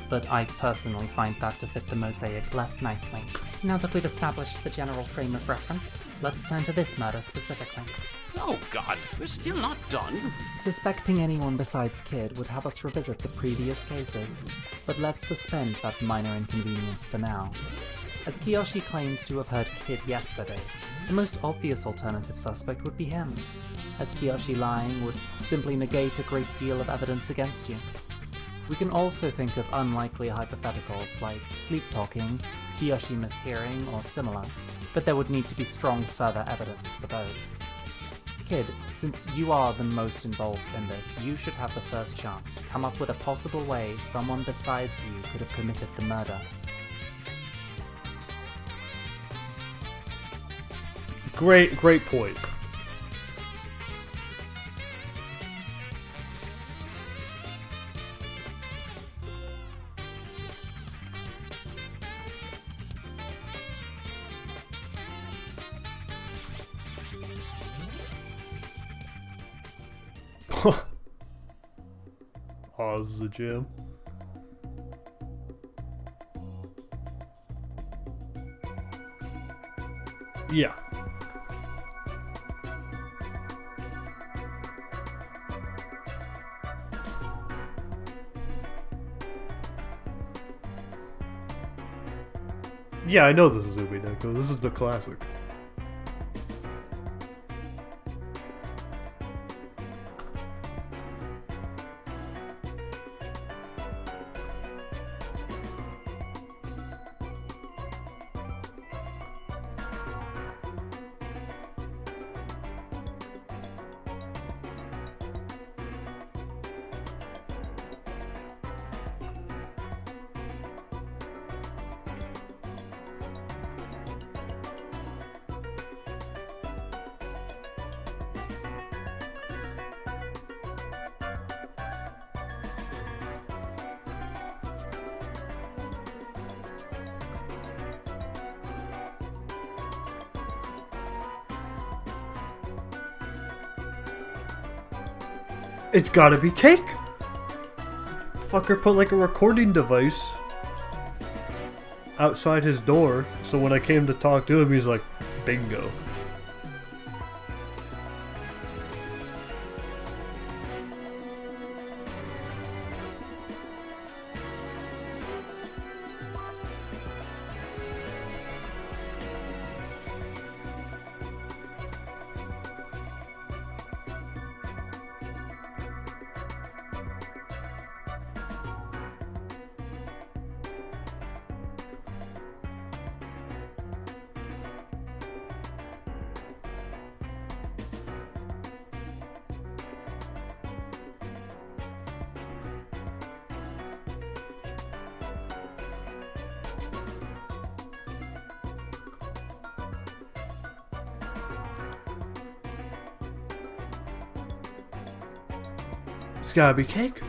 But I personally find that to fit the mosaic less nicely. Now that we've established the general frame of reference, let's turn to this murder specifically. Oh god, we're still not done. Suspecting anyone besides Kid would have us revisit the previous cases, but let's suspend that minor inconvenience for now. As Kiyoshi claims to have heard Kid yesterday, the most obvious alternative suspect would be him, as Kiyoshi lying would simply negate a great deal of evidence against you. We can also think of unlikely hypotheticals like sleep-talking, Kiyoshi mishearing, or similar, but there would need to be strong further evidence for those. Kid, since you are the most involved in this, you should have the first chance to come up with a possible way someone besides you could have committed the murder. Great point. Pause the gym. Yeah. Yeah, I know this is Ubineko. This is the classic. It's gotta be cake! Fucker put like a recording device outside his door, so when I came to talk to him, he's like, bingo. It's gotta be cake.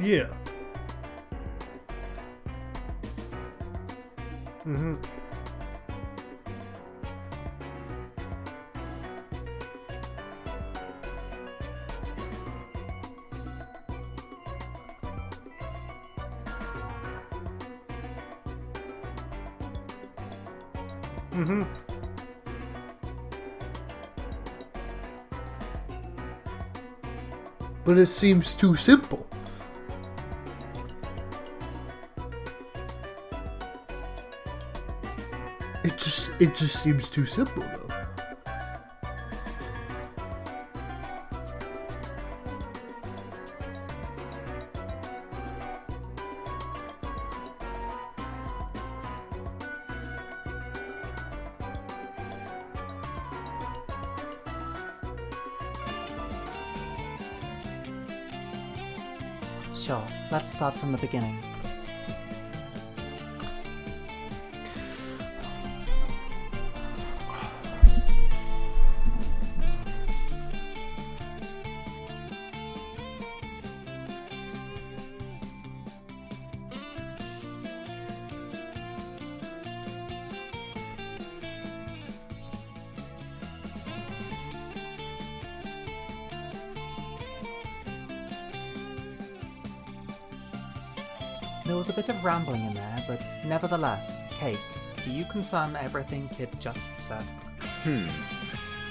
Yeah. Mm-hmm. Mm-hmm. But it seems too simple. It just seems too simple though. Sure, let's start from the beginning. There was a bit of rambling in there, but nevertheless, Cake, do you confirm everything Kid just said?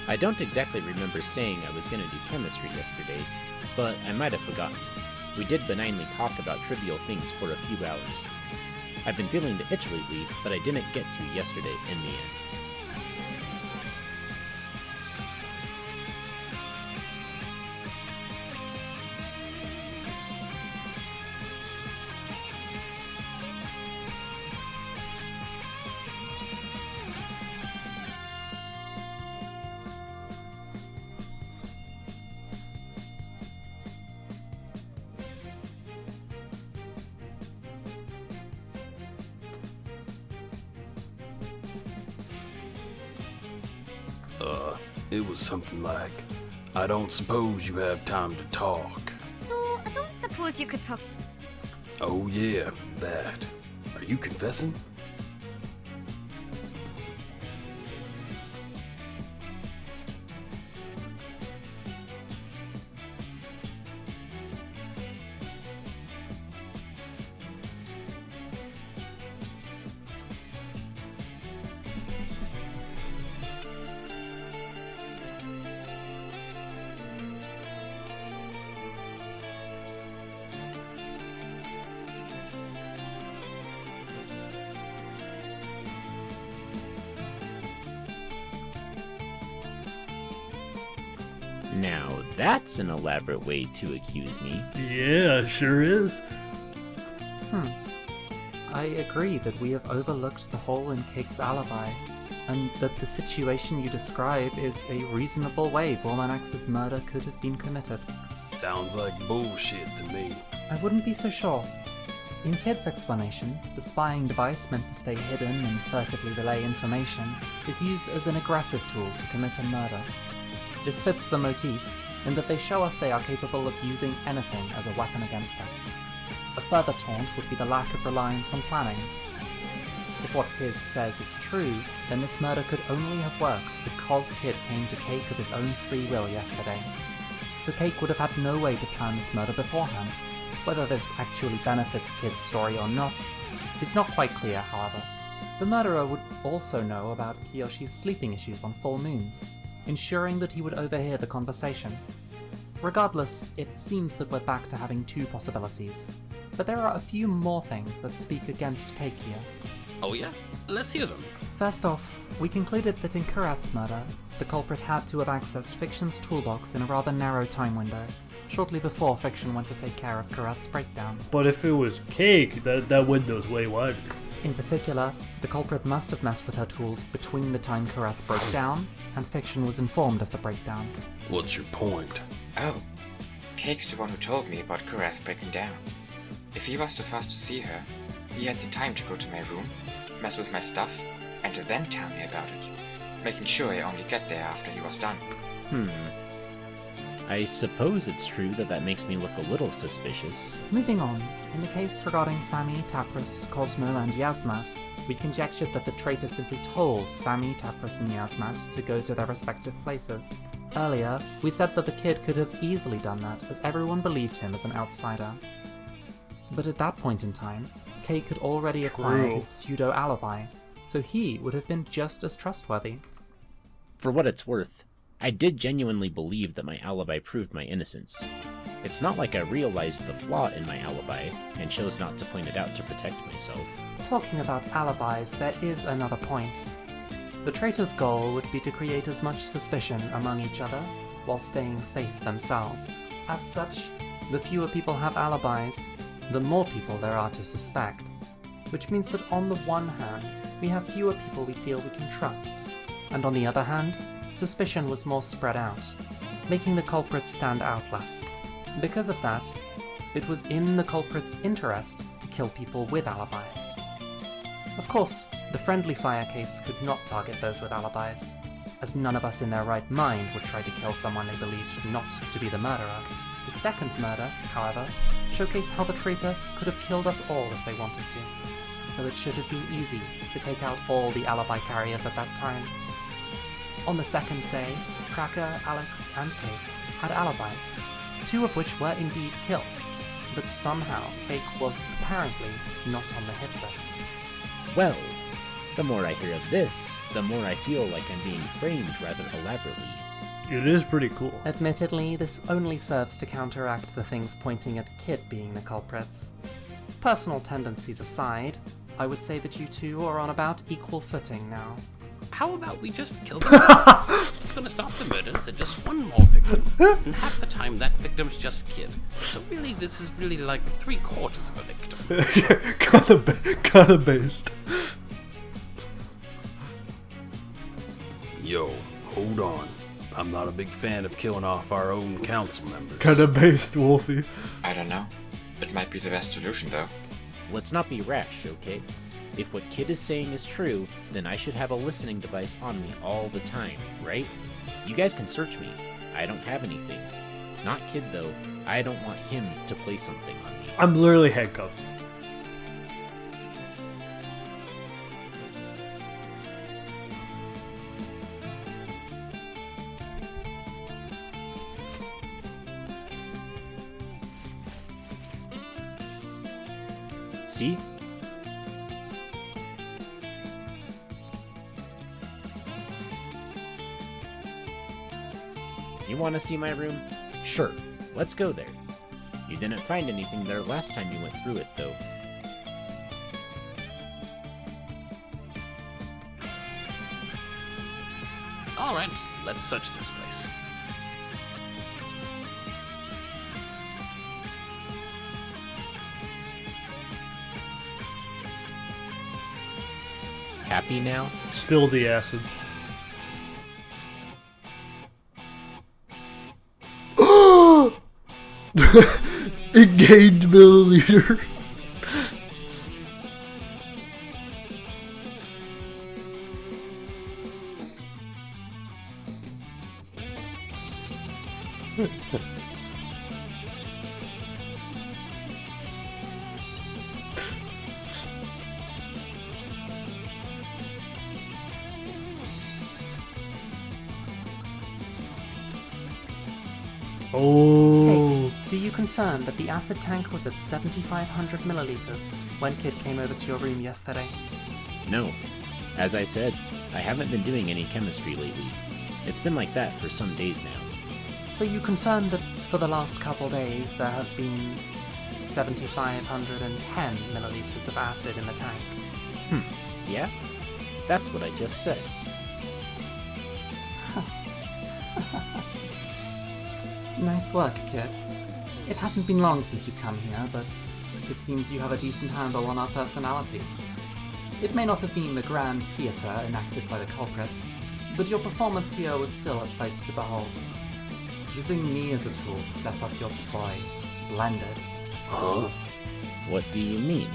I don't exactly remember saying I was going to do chemistry yesterday, but I might have forgotten. We did benignly talk about trivial things for a few hours. I've been feeling the itch lately, but I didn't get to yesterday in the end. It was something like, I don't suppose you have time to talk. So, I don't suppose you could talk. Oh yeah, that. Are you confessing? Now that's an elaborate way to accuse me. Yeah, sure is. I agree that we have overlooked the hole in Cake's alibi, and that the situation you describe is a reasonable way Vormanax's murder could have been committed. Sounds like bullshit to me. I wouldn't be so sure. In Kid's explanation, the spying device meant to stay hidden and furtively relay information is used as an aggressive tool to commit a murder. This fits the motif, in that they show us they are capable of using anything as a weapon against us. A further taunt would be the lack of reliance on planning. If what Kid says is true, then this murder could only have worked because Kid came to Cake of his own free will yesterday. So Cake would have had no way to plan this murder beforehand. Whether this actually benefits Kid's story or not is not quite clear, however. The murderer would also know about Kiyoshi's sleeping issues on full moons, ensuring that he would overhear the conversation. Regardless, it seems that we're back to having two possibilities. But there are a few more things that speak against Cake here. Oh yeah? Let's hear them. First off, we concluded that in Kurat's murder, the culprit had to have accessed Fiction's toolbox in a rather narrow time window, shortly before Fiction went to take care of Kurat's breakdown. But if it was Cake, that window's way wider. In particular, the culprit must have messed with her tools between the time Kurath broke down, and Fiction was informed of the breakdown. What's your point? Oh, Cake's the one who told me about Kurath breaking down. If he was the first to see her, he had the time to go to my room, mess with my stuff, and to then tell me about it, making sure I only get there after he was done. I suppose it's true that makes me look a little suspicious. Moving on, in the case regarding Sammy, Tapras, Cosmo, and Yasmat, we conjectured that the traitor simply told Sammy, Tapras, and Yasmat to go to their respective places. Earlier, we said that the kid could have easily done that, as everyone believed him as an outsider. But at that point in time, Cake had already acquired his pseudo-alibi, so he would have been just as trustworthy. For what it's worth, I did genuinely believe that my alibi proved my innocence. It's not like I realized the flaw in my alibi and chose not to point it out to protect myself. Talking about alibis, there is another point. The traitor's goal would be to create as much suspicion among each other while staying safe themselves. As such, the fewer people have alibis, the more people there are to suspect. Which means that on the one hand, we have fewer people we feel we can trust, and on the other hand, suspicion was more spread out, making the culprits stand out less. Because of that, it was in the culprit's interest to kill people with alibis. Of course, the friendly fire case could not target those with alibis, as none of us in their right mind would try to kill someone they believed not to be the murderer. The second murder, however, showcased how the traitor could have killed us all if they wanted to, so it should have been easy to take out all the alibi carriers at that time. On the second day, Cracker, Alex, and Cake had alibis, 2 of which were indeed killed, but somehow Cake was apparently not on the hit list. Well, the more I hear of this, the more I feel like I'm being framed rather elaborately. It is pretty cool. Admittedly, this only serves to counteract the things pointing at Kid being the culprits. Personal tendencies aside, I would say that you two are on about equal footing now. How about we just kill them? It's gonna stop the murders and just one more victim. And half the time that victim's just Kid. So really, this is really like 3/4 of a victim. Kinda based. Yo, hold on. I'm not a big fan of killing off our own council members. Kinda based, Wolfie. I don't know. It might be the best solution, though. Let's not be rash, okay? If what Kid is saying is true, then I should have a listening device on me all the time, right? You guys can search me. I don't have anything. Not Kid, though. I don't want him to play something on me. I'm literally handcuffed. See? You want to see my room? Sure, let's go there. You didn't find anything there last time you went through it, though. Alright, let's search this place. Happy now? Spill the acid. It gained milliliters. Oh. Cake, do you confirm that the acid tank was at 7,500 milliliters when Kid came over to your room yesterday? No. As I said, I haven't been doing any chemistry lately. It's been like that for some days now. So you confirm that for the last couple days there have been 7,510 milliliters of acid in the tank? Yeah? That's what I just said. Nice work, Kid. It hasn't been long since you've come here, but it seems you have a decent handle on our personalities. It may not have been the grand theatre enacted by the culprits, but your performance here was still a sight to behold. Using me as a tool to set up your ploy, splendid. Huh? What do you mean?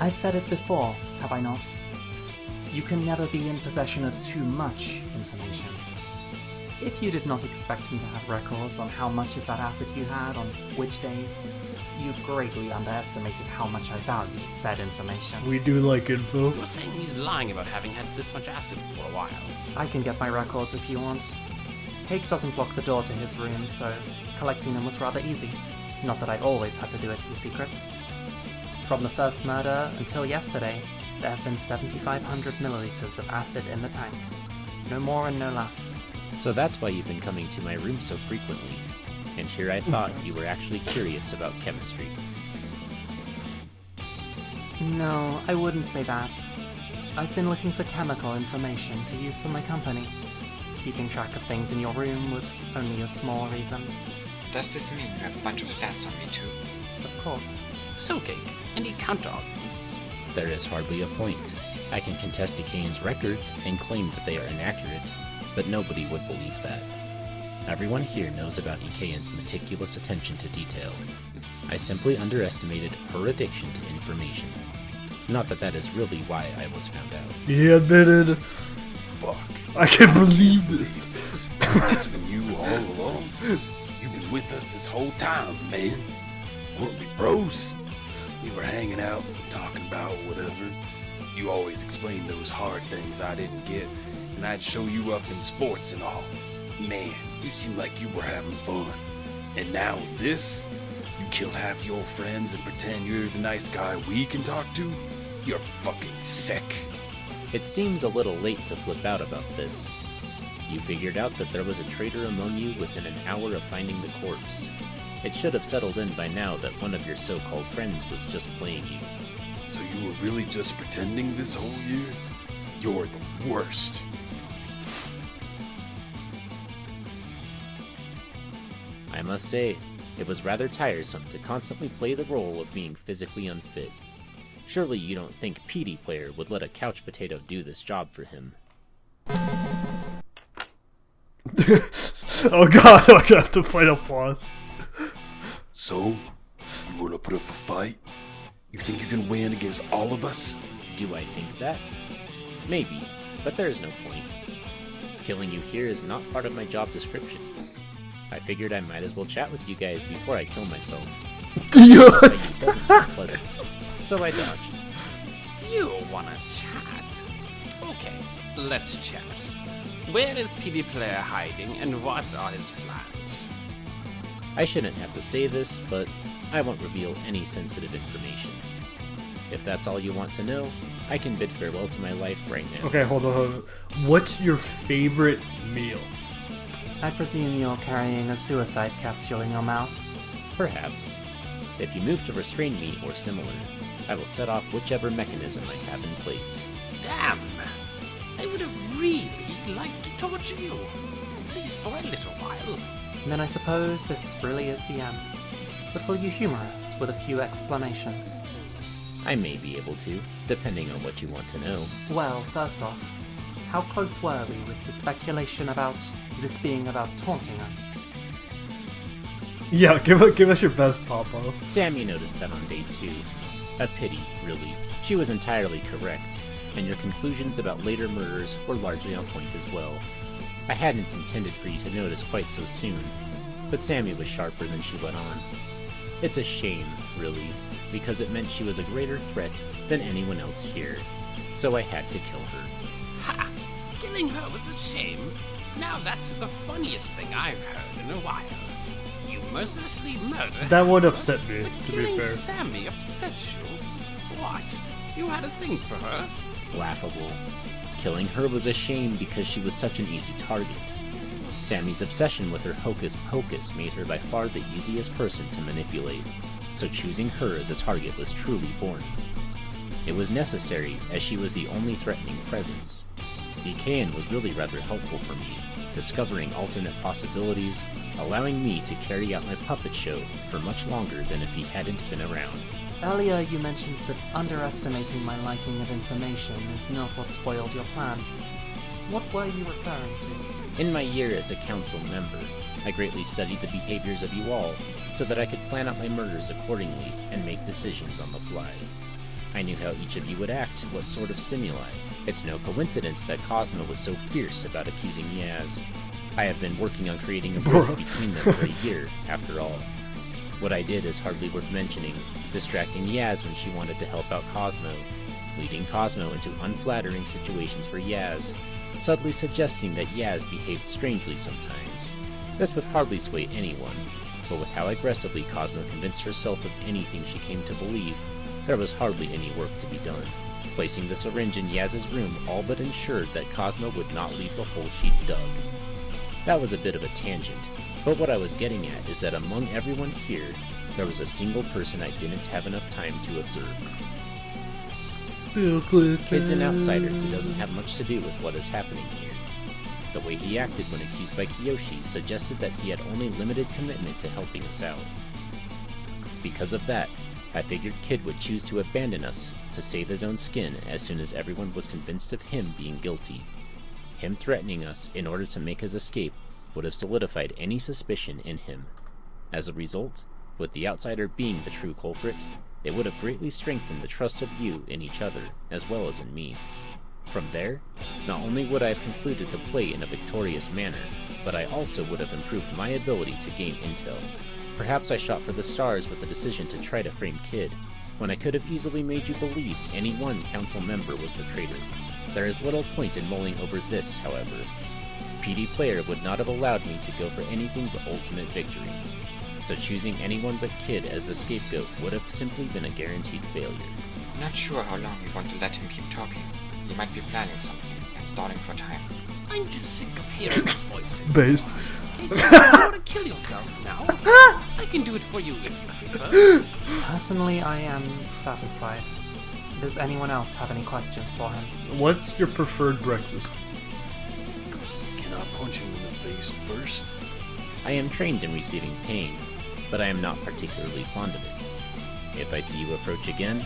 I've said it before, have I not? You can never be in possession of too much information. If you did not expect me to have records on how much of that acid you had on which days, you've greatly underestimated how much I value said information. We do like info. You're saying he's lying about having had this much acid for a while. I can get my records if you want. Cake doesn't block the door to his room, so collecting them was rather easy. Not that I always had to do it in secret. From the first murder until yesterday, there have been 7,500 milliliters of acid in the tank. No more and no less. So that's why you've been coming to my room so frequently. And here I thought you were actually curious about chemistry. No, I wouldn't say that. I've been looking for chemical information to use for my company. Keeping track of things in your room was only a small reason. Does this mean you have a bunch of stats on me too? Of course. So, Cake, any counter-arguments? There is hardly a point. I can contest Ikane's records and claim that they are inaccurate, but nobody would believe that. Everyone here knows about Ikane's meticulous attention to detail. I simply underestimated her addiction to information. Not that that is really why I was found out. He admitted. Fuck. I can't believe this. It's been you all along. You've been with us this whole time, man. Weren't we bros? We were hanging out, talking about whatever. You always explained those hard things I didn't get, and I'd show you up in sports and all. Man, you seem like you were having fun. And now this? You kill half your friends and pretend you're the nice guy we can talk to? You're fucking sick. It seems a little late to flip out about this. You figured out that there was a traitor among you within an hour of finding the corpse. It should have settled in by now that one of your so-called friends was just playing you. So you were really just pretending this whole year? You're the worst. I must say, it was rather tiresome to constantly play the role of being physically unfit. Surely you don't think PD Player would let a couch potato do this job for him. Oh god, I'm gonna have to fight applause. So, you wanna put up a fight? You think you can win against all of us? Do I think that? Maybe, but there's no point. Killing you here is not part of my job description. I figured I might as well chat with you guys before I kill myself. But it doesn't sound pleasant, so I dodged. You wanna chat? Okay, let's chat. Where is PD Player hiding, and what are his plans? I shouldn't have to say this, but I won't reveal any sensitive information. If that's all you want to know, I can bid farewell to my life right now. Okay, hold on. What's your favorite meal? I presume you're carrying a suicide capsule in your mouth? Perhaps. If you move to restrain me or similar, I will set off whichever mechanism I have in place. Damn! I would have really liked to torture you, at least for a little while. Then I suppose this really is the end. But will you humor us with a few explanations? I may be able to, depending on what you want to know. Well, first off, how close were we with the speculation about this being about taunting us? Yeah, give us your best pop-off. Sammy noticed that on day 2. A pity, really. She was entirely correct, and your conclusions about later murders were largely on point as well. I hadn't intended for you to notice quite so soon, but Sammy was sharper than she let on. It's a shame, really, because it meant she was a greater threat than anyone else here, so I had to kill her. Ha! Killing her was a shame. Now that's the funniest thing I've heard in a while. You mercilessly murdered That would her, upset me, but to be killing fair. Sammy upset you? What? You had a thing for her? Laughable. Killing her was a shame because she was such an easy target. Sammy's obsession with her hocus pocus made her by far the easiest person to manipulate, so choosing her as a target was truly boring. It was necessary, as she was the only threatening presence. Ikaen was really rather helpful for me, discovering alternate possibilities, allowing me to carry out my puppet show for much longer than if he hadn't been around. Earlier you mentioned that underestimating my liking of information is not what spoiled your plan. What were you referring to? In my year as a council member, I greatly studied the behaviors of you all, so that I could plan out my murders accordingly and make decisions on the fly. I knew how each of you would act and what sort of stimuli. It's no coincidence that Cosmo was so fierce about accusing Yaz. I have been working on creating a bridge between them for a year, after all. What I did is hardly worth mentioning, distracting Yaz when she wanted to help out Cosmo, leading Cosmo into unflattering situations for Yaz, subtly suggesting that Yaz behaved strangely sometimes. This would hardly sway anyone, but with how aggressively Cosmo convinced herself of anything she came to believe, there was hardly any work to be done. Placing the syringe in Yaz's room all but ensured that Cosmo would not leave the hole she'd dug. That was a bit of a tangent, but what I was getting at is that among everyone here, there was a single person I didn't have enough time to observe. Kid's an outsider who doesn't have much to do with what is happening here. The way he acted when accused by Kiyoshi suggested that he had only limited commitment to helping us out. Because of that, I figured Kid would choose to abandon us to save his own skin as soon as everyone was convinced of him being guilty. Him threatening us in order to make his escape would have solidified any suspicion in him. As a result, with the outsider being the true culprit, it would have greatly strengthened the trust of you in each other as well as in me. From there, not only would I have concluded the play in a victorious manner, but I also would have improved my ability to gain intel. Perhaps I shot for the stars with the decision to try to frame Kid, when I could have easily made you believe any one council member was the traitor. There is little point in mulling over this, however. PD player would not have allowed me to go for anything but ultimate victory, so choosing anyone but Kid as the scapegoat would have simply been a guaranteed failure. Not sure how long we want to let him keep talking. He might be planning something and stalling for time. I'm just sick of hearing his voice. Based. You want to kill yourself now? I can do it for you if you prefer. Personally, I am satisfied. Does anyone else have any questions for him? What's your preferred breakfast? Can I punch him in the face first? I am trained in receiving pain, but I am not particularly fond of it. If I see you approach again,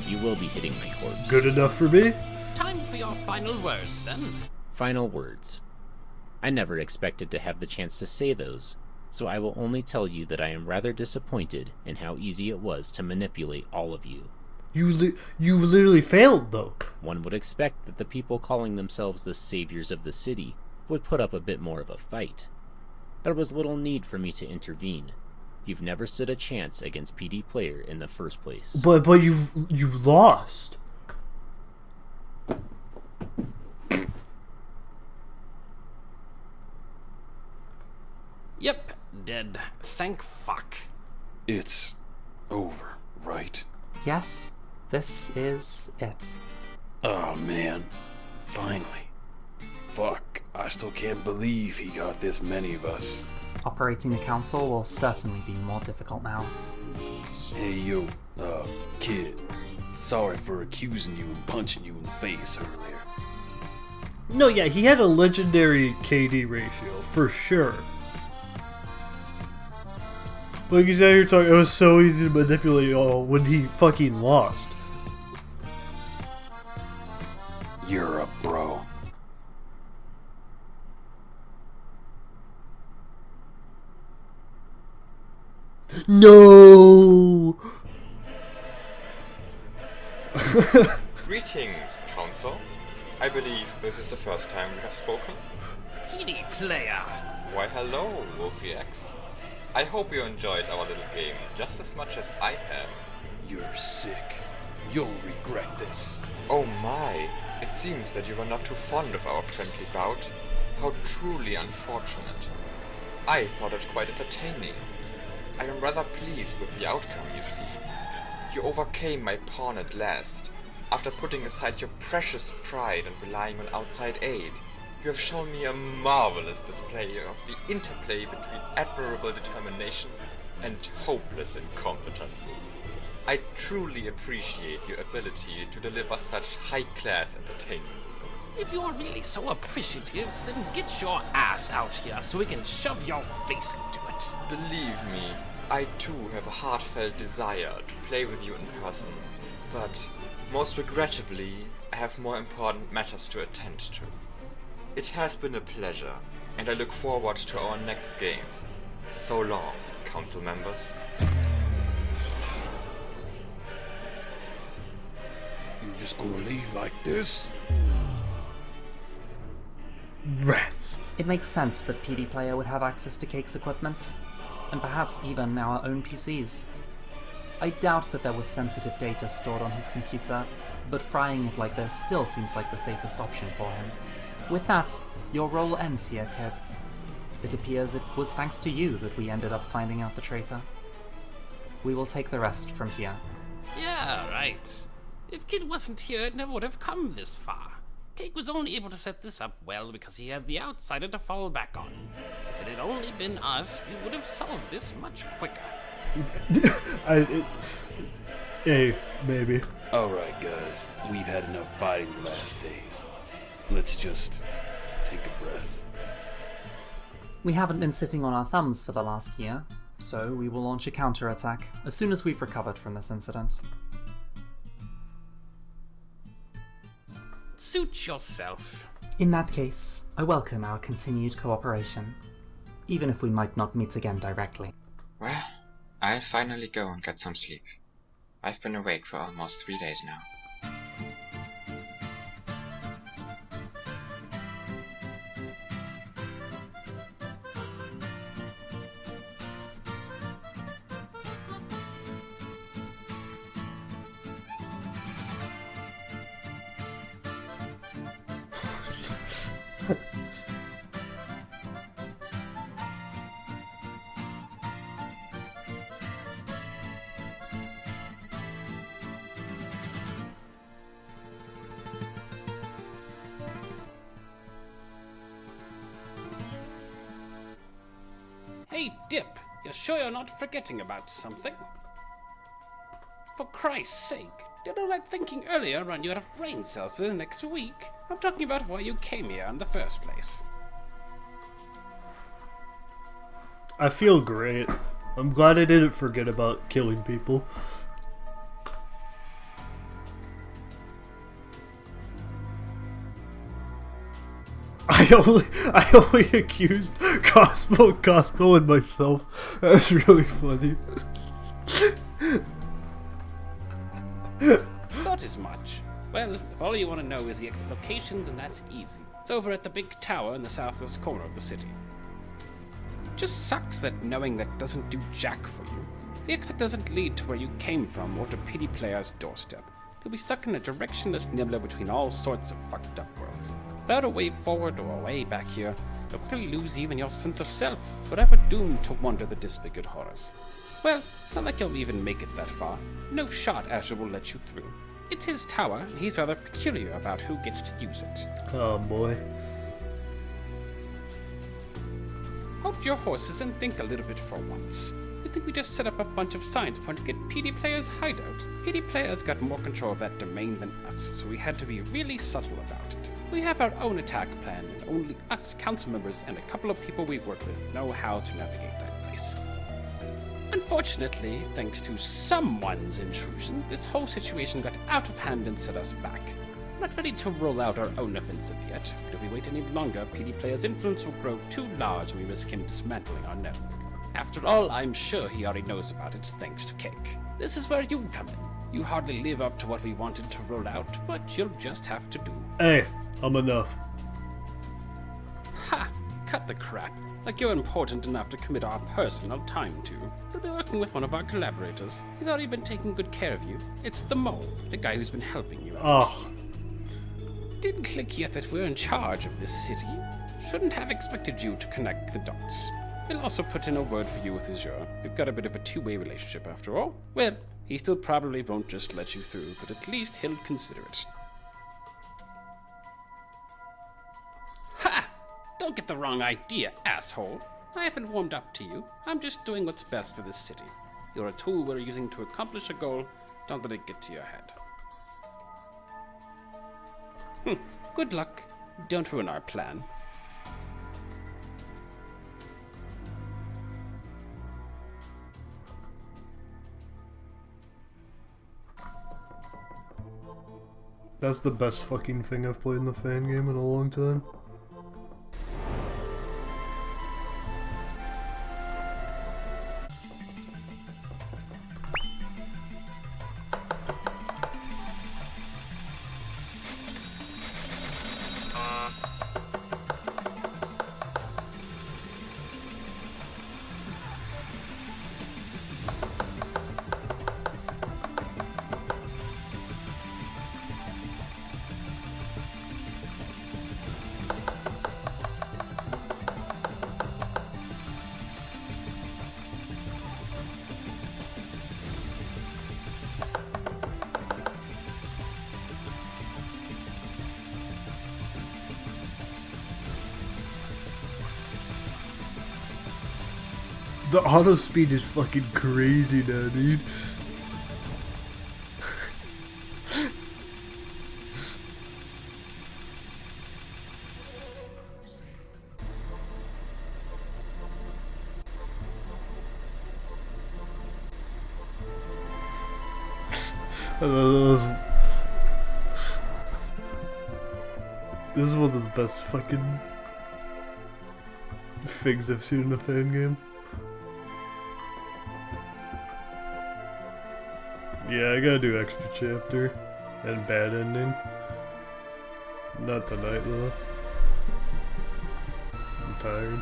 you will be hitting my corpse. Good enough for me? Time for your final words, then. Final words. I never expected to have the chance to say those, so I will only tell you that I am rather disappointed in how easy it was to manipulate all of you. You literally failed, though. One would expect that the people calling themselves the saviors of the city would put up a bit more of a fight. There was little need for me to intervene. You've never stood a chance against PD player in the first place. But you lost. Yep, dead. Thank fuck. It's over, right? Yes, this is it. Oh man, finally. Fuck, I still can't believe he got this many of us. Operating the council will certainly be more difficult now. Hey yo, Kid. Sorry for accusing you and punching you in the face earlier. No, yeah, he had a legendary KD ratio, for sure. Like he's out here talking, it was so easy to manipulate y'all when he fucking lost. You're a bro. No! Greetings, Council. I believe this is the first time we have spoken. PD player. Why hello, Wolfie X. I hope you enjoyed our little game just as much as I have. You're sick. You'll regret this. Oh my, it seems that you were not too fond of our friendly bout. How truly unfortunate. I thought it quite entertaining. I am rather pleased with the outcome, you see. You overcame my pawn at last. After putting aside your precious pride and relying on outside aid, you have shown me a marvelous display of the interplay between admirable determination and hopeless incompetence. I truly appreciate your ability to deliver such high-class entertainment. If you're really so appreciative, then get your ass out here so we can shove your face into it. Believe me, I too have a heartfelt desire to play with you in person, but most regrettably, I have more important matters to attend to. It has been a pleasure, and I look forward to our next game. So long, council members. You just gonna leave like this? Rats. It makes sense that PD Player would have access to Cake's equipment, and perhaps even our own PCs. I doubt that there was sensitive data stored on his computer, but frying it like this still seems like the safest option for him. With that, your role ends here, kid. It appears it was thanks to you that we ended up finding out the traitor. We will take the rest from here. Yeah, right. If Kid wasn't here, it never would have come this far. Cake was only able to set this up well because he had the outsider to fall back on. If it had only been us, we would have solved this much quicker. Hey, maybe. Alright, guys. We've had enough fighting the last days. Let's just take a breath. We haven't been sitting on our thumbs for the last year, so we will launch a counterattack as soon as we've recovered from this incident. Suit yourself. In that case, I welcome our continued cooperation, even if we might not meet again directly. Well, I'll finally go and get some sleep. I've been awake for almost 3 days now. Hey, Dip, you're sure you're not forgetting about something? For Christ's sake, did all that thinking earlier run you out of brain cells for the next week? I'm talking about why you came here in the first place. I feel great. I'm glad I didn't forget about killing people. I only accused Cosmo and myself. That's really funny. Not as much. Well, if all you want to know is the exit location, then that's easy. It's over at the big tower in the southwest corner of the city. Just sucks that knowing that doesn't do jack for you. The exit doesn't lead to where you came from or to PD Player's doorstep. You'll be stuck in a directionless nibbler between all sorts of fucked up worlds. Without a way forward or a way back here, you'll quickly lose even your sense of self, forever doomed to wander the disfigured horrors. Well, it's not like you'll even make it that far. No shot Asher will let you through. It's his tower, and he's rather peculiar about who gets to use it. Oh boy. Hold your horses and think a little bit for once. You think we just set up a bunch of signs pointing at PD Player's hideout? PD Player's got more control of that domain than us, so we had to be really subtle about it. We have our own attack plan, and only us council members and a couple of people we work with know how to navigate that place. Unfortunately, thanks to someone's intrusion, this whole situation got out of hand and set us back. We're not ready to roll out our own offensive yet, but if we wait any longer, PD Player's influence will grow too large and we risk him dismantling our network. After all, I'm sure he already knows about it, thanks to Cake. This is where you come in. You hardly live up to what we wanted to roll out, but you'll just have to do. Hey, I'm enough. Ha! Cut the crap. Like you're important enough to commit our personal time to. You'll be working with one of our collaborators. He's already been taking good care of you. It's the mole, the guy who's been helping you. Oh. Didn't click yet that we're in charge of this city. Shouldn't have expected you to connect the dots. He'll also put in a word for you with Azure. We've got a bit of a two-way relationship after all. Well, he still probably won't just let you through, but at least he'll consider it. Ha! Don't get the wrong idea, asshole. I haven't warmed up to you. I'm just doing what's best for this city. You're a tool we're using to accomplish a goal. Don't let it get to your head. Good luck. Don't ruin our plan. That's the best fucking thing I've played in the fan game in a long time. The auto speed is fucking crazy now, dude. This is one of the best fucking things I've seen in a fan game. Yeah, I gotta do extra chapter and bad ending. Not tonight though. I'm tired.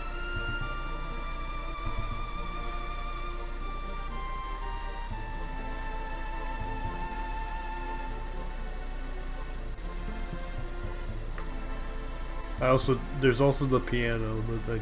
There's also the piano, but I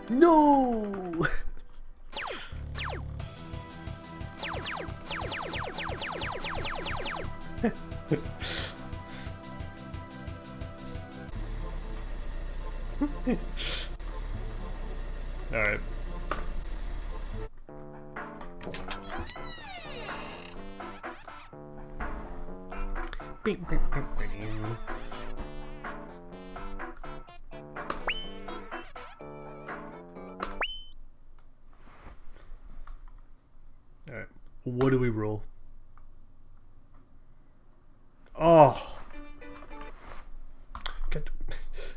No! Alright. Alright. What do we roll? Oh!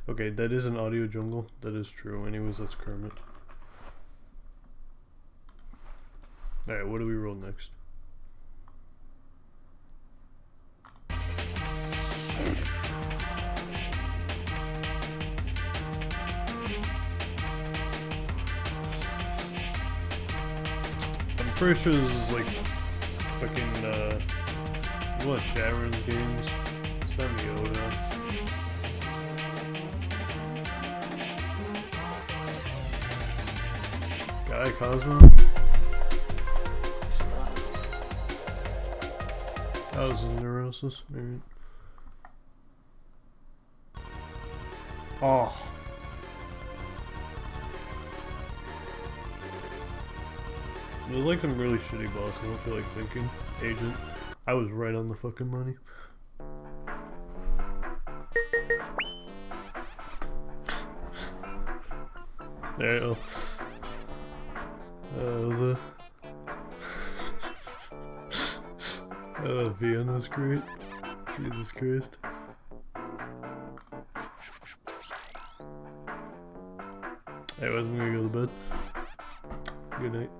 Okay, that is an audio jungle. That is true. Anyways, that's Kermit. Alright, what do we roll next? I'm pretty sure this is like fucking, you want Sharon's games? Send me Yoda. Guy Cosmo? That was his neurosis. Right. Oh. It was like some really shitty boss. I don't feel like thinking. Agent. I was right on the fucking money. There you go. That was a... Vienna was great. Jesus Christ. Anyways, I'm gonna go to bed. Good night.